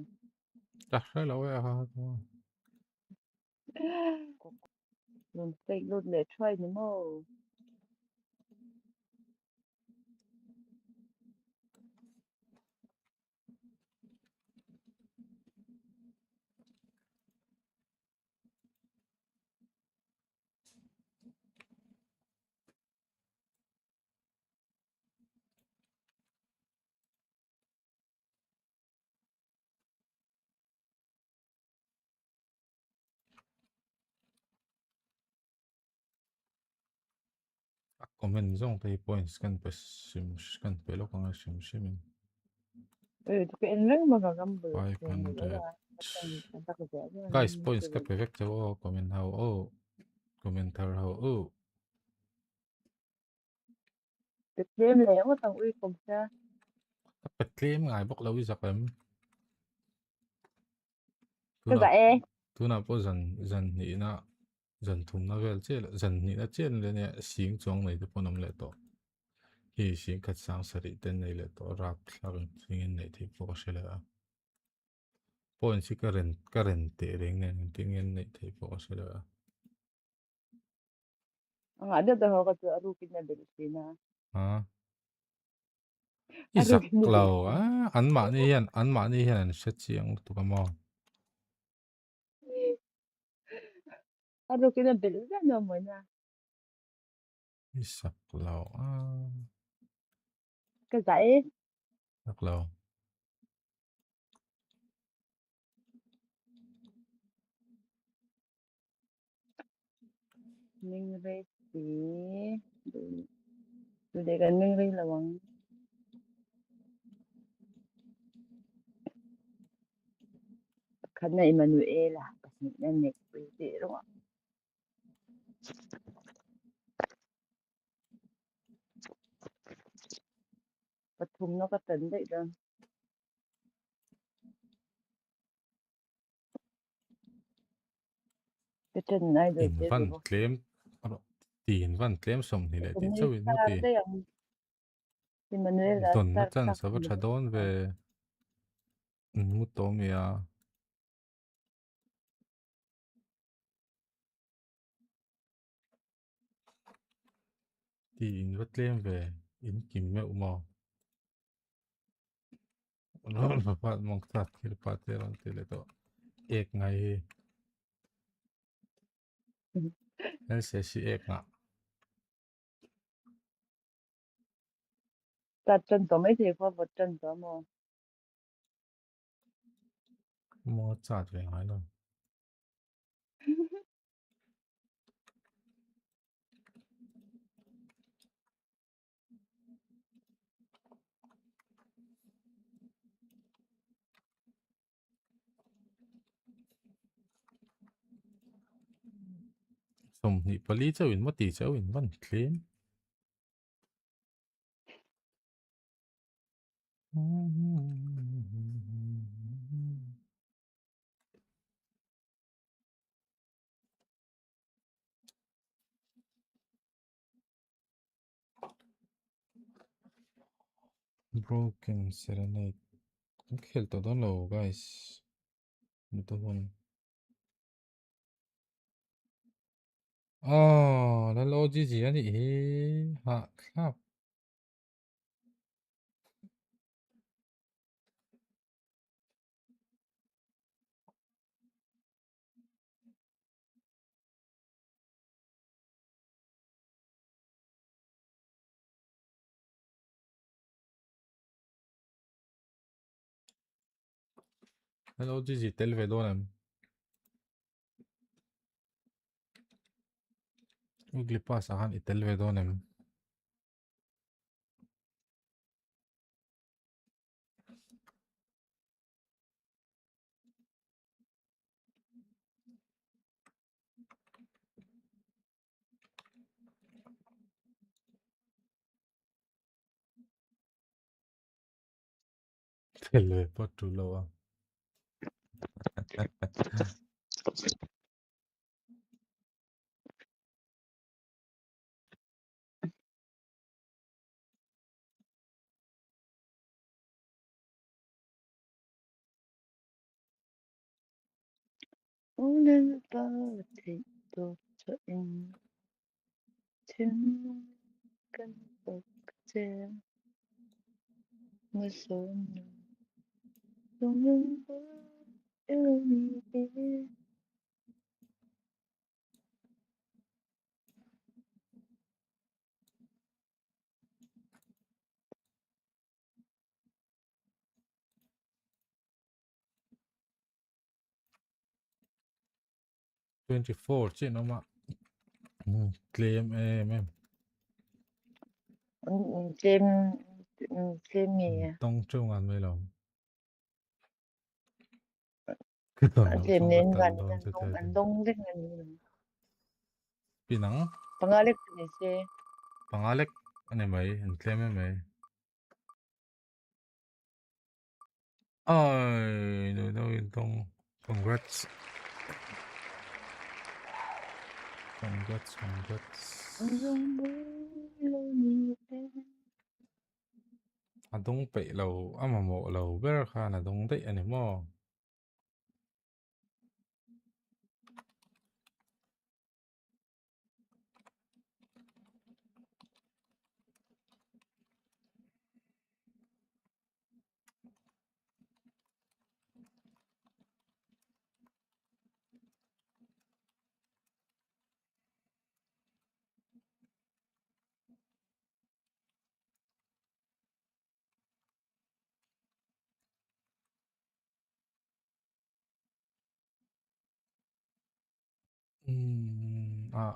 Tak sai lo ya ha. luôn fake luôn để try nữa mà Comment zong tay points kan pas kan pelo kan sim. ừ tụi cái anh rất mà còn găm bự rồi người đó 500. là người ta có vẻ chứ Guys, anh points ka perfect cho comment how oh. Commenter how oh. được đêm lẻo mà tao uy cùng xa Dapat claim nga bok lawi sa kam. tu na po zan ni na zan thum na vel che zan ni na chen le ne sing chong nei te ponam le to hi sing khat sang sari ten nei le to rak thlang singin nei thei po se le a point si karen te reng ne tingin nei thei po se le a ang ada dah ako tu aru kina belusina. ha isak lau a an ma ni hian an shet chiang tu ka mo Aru kina belusina mo na. isak lau a Kazai. isak lau Ming rei si. Tu de kan ming rei lawang. Khana Emmanuela kasi na nek pwede ro. Pathum no ka tan dai da. Pechen nai do in te van do. claim tin van claim som ni le ti Ni chawin mo star ti dai ang Emmanuela don na star chan tak. sa va don ve mu to mi a ti in va claim ve in kim me mo ron va pa mong ta thil pa te ron te le to ek ngai el se si ek nga Ta chân to mấy thì có một chân to mo. mo chat ve ngai lo som ni pali chawin mo ti chawin van claim broken serenade khel to don lo guys mi to honแล้วโลจิจิอันนี้ฮะครับ แล้วโลจิจิเตลเวโดนัมอุกลิปัสอาหารอิเตลเวโดนัมเตลเวปัตตุโลวะ 오늘 밤에 또 저인 틈 깜빡제 무서운 눈 눈이 24จินออกมาเคลมแม่ 잼 잼이에요. ต้องช่วยงานไม่ลงคือตอนเราช่วงกั 잼낸 บตัน 간 โดนจะเจอ 안동생 간 ปีหนัง 방아렉 내세 ปังอาเล็กอันนี้ไหมเห็นเคลมไหมอ้ายหนูต้อง Congrats. Congrats, congrats. Adong pe lo ama mo lo ber khan adong dei ani mo.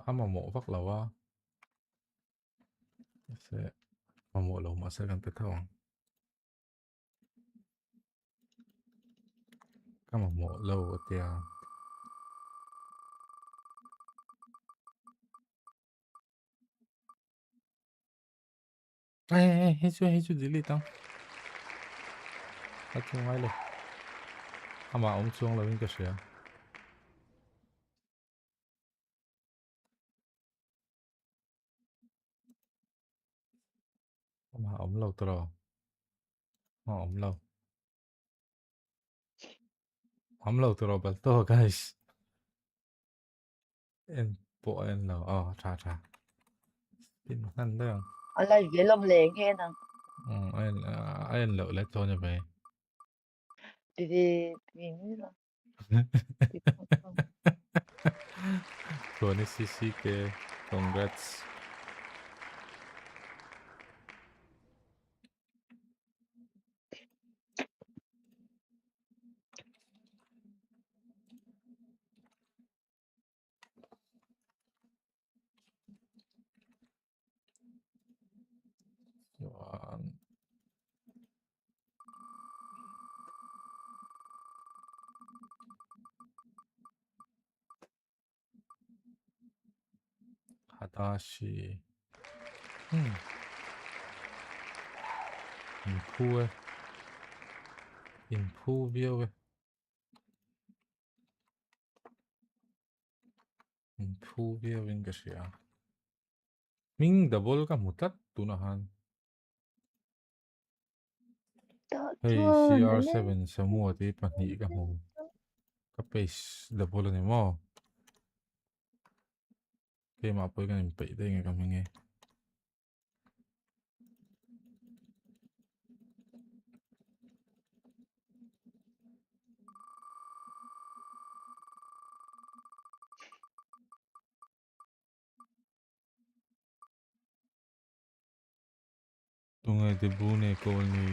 Ama mo vak lo wa. Se ama mo lo ma se kan pe thong. Ama mo lo tia. Hey chu delete tang. Chung ai lo. Ama chung lo in ka sia. Ama lo tro. Lo. Lo tro bal to guys. En po en lo. Cha. Tin han đó. Ala velom lenge nang. En lo le to nya be. Didi ini lah. Kone CC ke congrats. Hadashi. Improve. Improve. Improve in ka sia. Ming double ka mutat tunahan. Hey CR7 semua ti pani ka mo. Ka pace double ni mo. Kaya mapoy ka nimpe de nga kami nge. Tungay de Brune call ni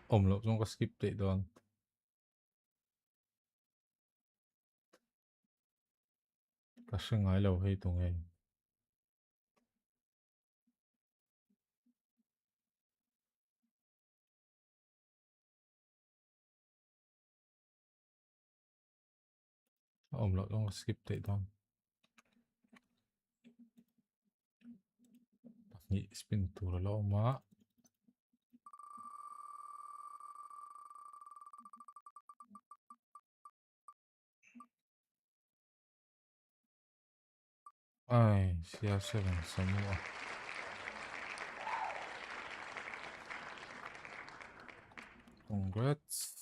lo trong ka skip te don. Kasi ngay lo hey tungay. Lo trong ka skip te don. Ni spin tu lo ma. Ay, CR7 semua. Congrats.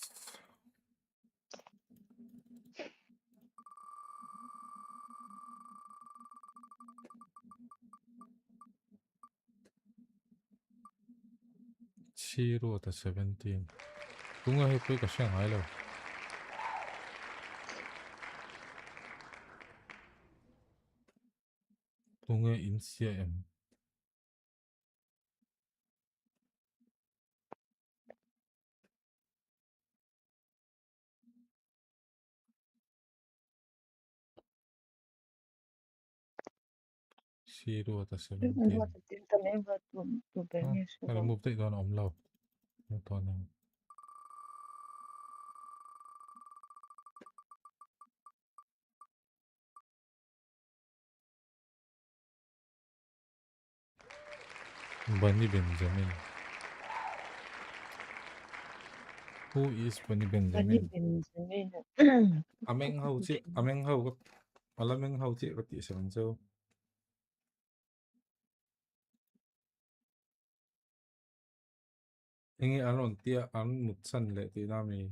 Zero to 17. Tunga hay pwede ka Shanghai lo. Tunga in CM. Zero to 17. Buat tim também buat tu bem isso. Remove te don lo. Mo to na. Bunny Benjamin. Who is Bunny Bunny Benjamin? Benjamin. Ameng hậu chị, ameng hậu có, wala meng hậu chị có tỷ sang châu. Ingi aron tia an một sân lệ tỷ nami.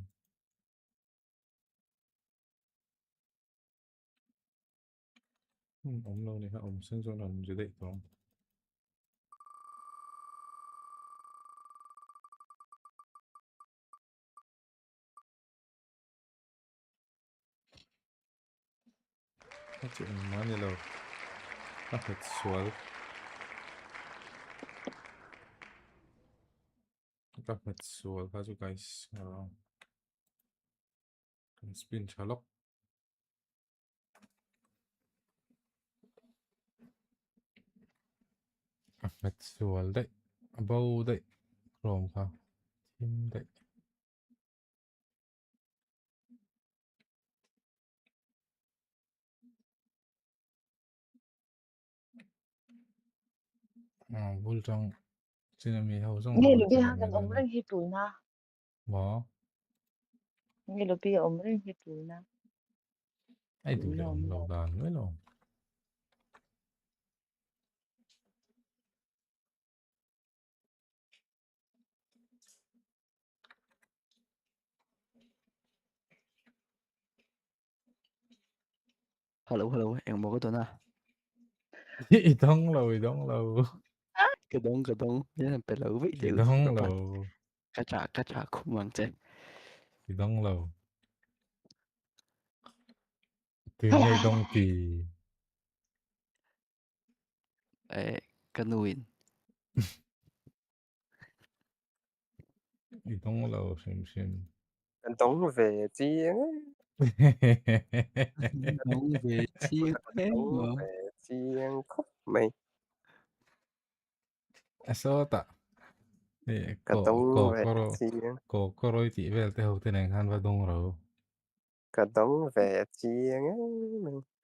Ông lâu này ha, ông sân cho lần dưới đấy không? Nó chuyện mà như là các vật suối, các vật suối, các chú guys, spin chalok. Các vật suối đấy, bao đấy, rom ha, tim đấy. Vui trong xin mi hậu trong Nghe hậu lúc chỉ bây là giờ nghe ông đó. đang hít tuổi na. Bỏ, Nghe lúc bây giờ ông đang hít tuổi na. ai đủ để ông lâu đàn nữa rồi. Hello, em mau có tuần à? Idong lâu. Cái đông, nhớ là phải lâu vậy thì Idong rồi bạn. lâu. Cá trà khủng hoảng chứ. Idong lâu. Từ ngày đông thì Canoeing. Idong lâu xem. Anh Tuấn về chiến. Đông về chiên thế Tuấn mà. về chiến khúc mày. Sao ta? Nè, Cả Tuấn về coro chiến. coro thì về tới hậu thiên hành và đông rồi. Cả Tuấn về chiến.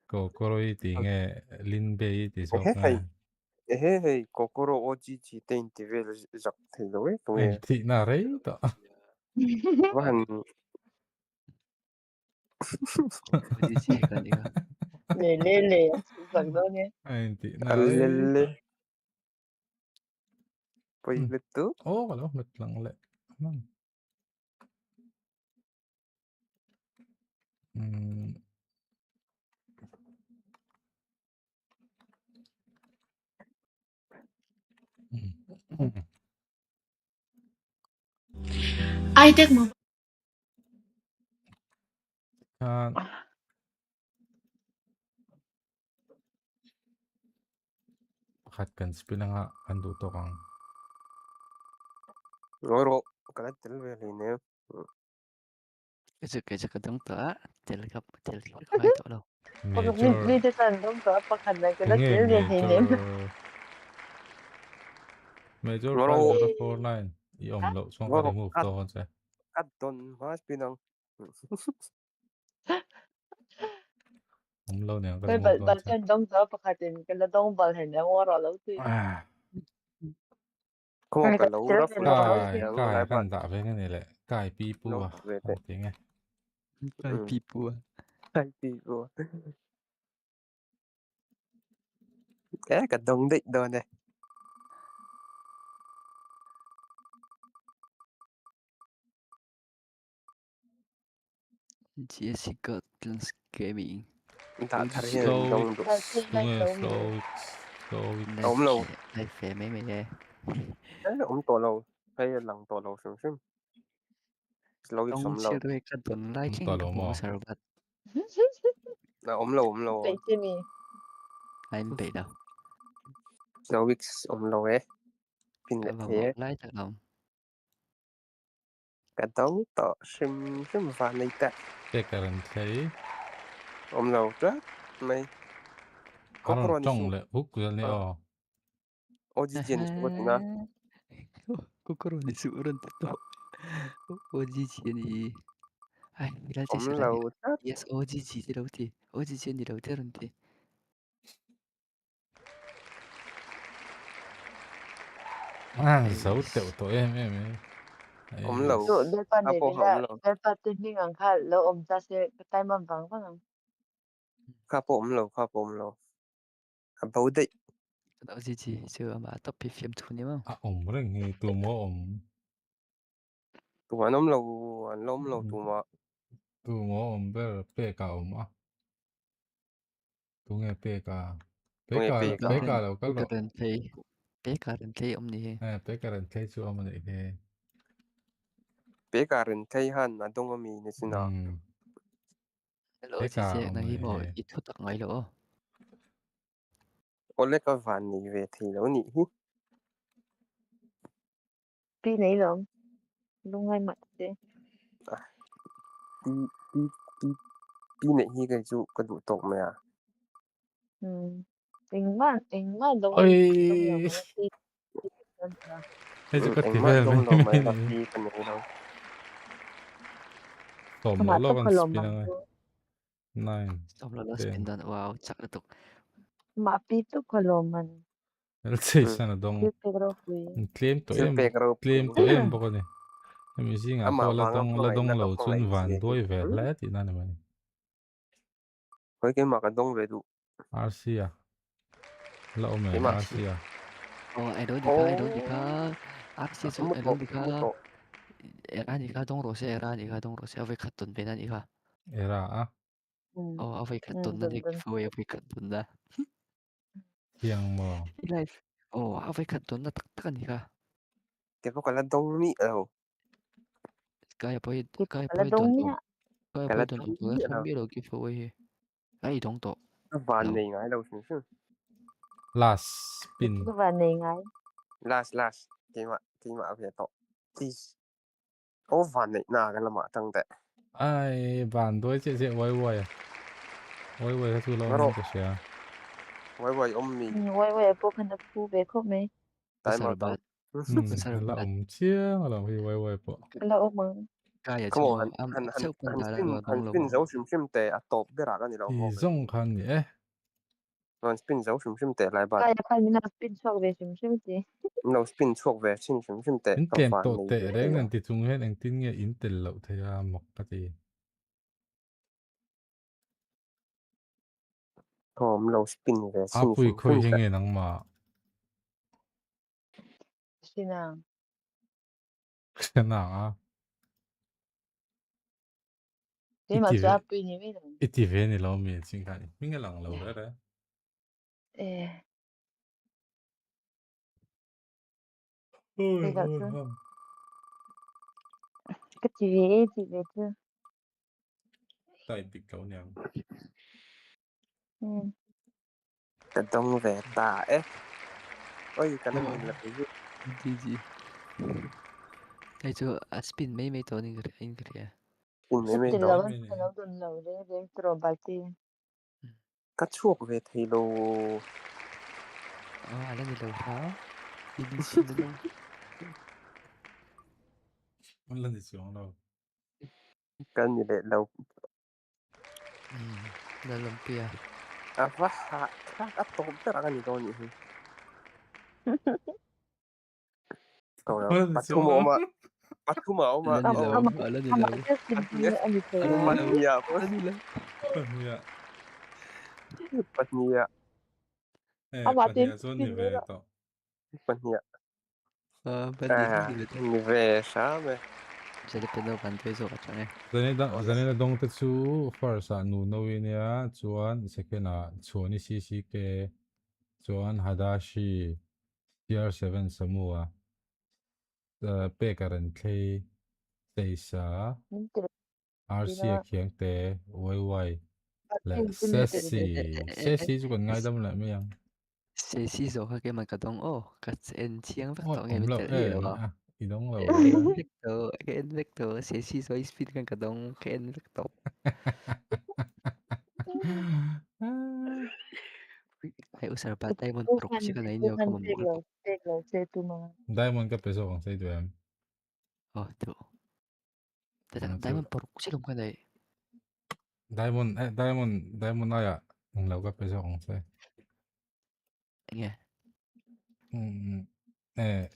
Coro thì nghe linh bê thì sao Ê ta? hey, kokoro oji chi tên thì về giặc thì lỗi tụi Em thị nào đấy đó. Vâng. Oji chi cái gì cả. Lê, giặc đâu nhé. Em thị nào đấy. Lele. Bây lít tứ. Ô, cái đó mệt lặng lệ. Ai take mo? Bakit kan spin nga anduto kang. Ngoro. Kalat til về liền nè. Cái đông tớ. Chỉ là hai tớ đâu. Major. Ni te kan dong ka pakhan na kala Tinge til de hinem. Major Ngoro. 5049. I omlo xong ka Ngoro. remove to kon sa. Cắt tuần hóa spinong. Omlo niya ka Kay remove to bal sa. kan dong ka pakhatin kala dong bal hen na wara lo ti. Không có Kay cái ka lấu til ra hen phun wara lo phun ti. tiếng Kai lại bạn. kan da ve nga nile. Kai pi pu Nó à. về Không tiếng nghe. Cái people. Hai people. Cả đông định đồ này. Jessica Jones Gaming. Đã thấy hiện đông đủ. Slow. Ống lâu. Này phê mấy mày nghe. Ống tổ lâu. Hay là lằng tổ lâu xem xem. Slow ít Đông sống chưa lâu. đôi cái tuần lại Tao kinh lo gặp mo. một sao bật. Ống lâu. Tay chi mi. Anh bị đâu. Slow ít ống lâu ấy. Pin lệ Vào một thế. lại thật lòng. Cả đông tỏ xem vào này ta. Cái karan thấy. Ống lâu đó. Mày. Có Aron còn trong su. lệ hút cái này o. Oji jen su có na. Kokoroni suuren to. Oji ni. Ai, mira Ống sila. lâu đó. Yes, Oji di đâu thì. Oji ni đâu thì rồi thì. Xấu tiểu tội em. lầu Tụ đợt pan khá này phổ bên ấm là lầu đợt pan tình hình ang khá lâu ta sẽ cái tay mà vắng vắng. khá phổ ấm lầu bầu đấy Đó gì chưa mà top phim thu nhá à rồi nghe tụi mò tụi anh ấm lầu tụi mò về bê cả à tụi nghe tụi nghe bê bê cả cả đâu cái cái lo gần thấy bé cả gần thấy ông này bê cả lần thấy chưa mà này cái bê cả人thấy han mà đông âm này xin nào lỡ bê gì cả nó hi bỏ ít thuốc tặng ngay lỡ có lẽ có vài này về thì lâu nhỉ Pi này lắm. Lúc ngay mặt thế. đi đi đi đi này hi cái chú cái đủ tộc mày à Anh mà đông lòng ôi mà pi đơn ra. hay cho cái anh tí mà về đông lâu mày là này đi cái này đâu tóm Mà lo lo tóc con kolom spin bằng này to. nine xong là spin ten đàn wow chắc là tục Mà pi tóc kolom man. let's say sana dong Pi pero kui. chưa bê cả đâu claim to em bốc này em gì ngã mà po vàng áp la này dong nát áp lâu này chun gì van đôi về lẽ thì nào này cái mà cái đông về đủ RC à lâu mẹ cái mà RC à ai đó đi ô ai đó đi axi số ai đó đi một tổ era đi đông rồi sẽ era đi đông rồi sẽ phải khát tuần bên này era à phải khát tuần nó đi Dun. phải phải khát tuần đó hiang mo life phải khát tuần nó tắc tắc này cái có là đông mỹ đâu cái Là phải tuần đông tổ nhá. cái cái phải là tuần đông tổ mỹ không đâu biết đâu cái phải ai đông tổ vài này ngay đâu xin xin last Cái spin và này ngay. last cái mà về tổ please ô vài này na cái là mà tăng tệ ai van đôi chết chết quay quay cái thứ lâu nó đâu nên cái gì à quay mì Quay po khăn phu về khóc mấy. tại mà tăng là chia là vì quay bộ Là mà. cái come chứ on sẽ không phải là han đông lâu spin dấu sim tệ à top cái ra cái này đâu thì giống khăn nhỉ han spin dấu sim tệ lại bạn Kaya kaya na spin swag về sim sim ti. nó spin thuộc về sim tệ in nó claim vài to này tệ về đấy thì nên thì chúng hết anh tin nghe Intel lâu thì một cái gì hôm lâu spin về à bùi khơi hình tệ nghe năng mà Sinang. cái nào à Di mà cho pi ni mi. ít thì về này lâu mình xin cái mình cái lằng lâu đấy Eh. ôi Cái gặp ôi chứ. ôi Cái chị về chứ. tại bị cậu nhàng cái đông về ta ấy ôi cái này mình là cái gì cái chứ spin mấy tổ này cái anh cái spin mấy Sắp mấy tiền tổ lâu anh phải lâu tuần lâu đấy đến trò bài tiền. cắt chuộc về thì lô anh là lâu hả đi đi xin đến đâu một lần thì xuống đâu cái gì để lâu là làm pia à vắt hạ các top cái ra cái gì đâu nhỉ một rồi lần thì bắt thu xuống mỏ đâu mà bắt thu mỏ mà đi lâu là đi lâu Just spin anh anh đi chơi. bắt nhia đi lâu yeah bắt nhia Mà phần tiền nhà zone thì spin về nữa. tao bắt nhia bên đi à đi về sao vậy sẽ depend đâu bạn thuê rồi chẳng nghe zane na dong te chu first a nu no in ya chuan second a chuani CCK chuan Hadashi CR7 Samoa pe karan thei teisa RC a khiang te YY la Sesi chu kan ngai dam la me yang sẽ xí rồi cái mà cái đông cái en chiang vector oi nghe om mình lo tự đi nga rồi a i dong lo cái ra en vector cái en vector sẽ xí rồi speed cái đông cái en vector hay usar ba diamond proxy cái này nhiều không mà mua được Say tu mà. Diamond ka peso kang say tuem được diamond proxy không cái này Diamond aya ang lo ka peso kang say nghe eh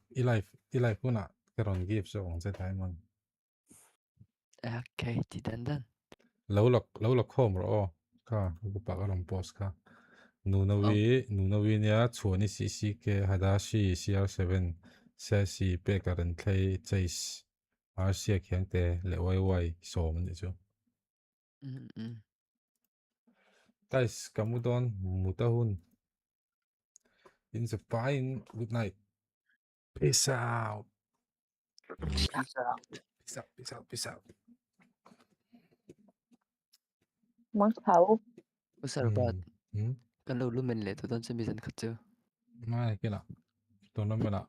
i life puna Karon give so on set time on. Okay, thì đơn. Lâu lộc home rồi ka bu pa ka long post ka nunawi nia chuani si ke hadashi CR7 sesi pe karan clay chase RC kyang te le wai so man chu guys kamudon mutahun in the fine good night peace out peace out Món thấu. Usalbat. Kan lo lumen le to don se bizan khatsu. mai kina to no mena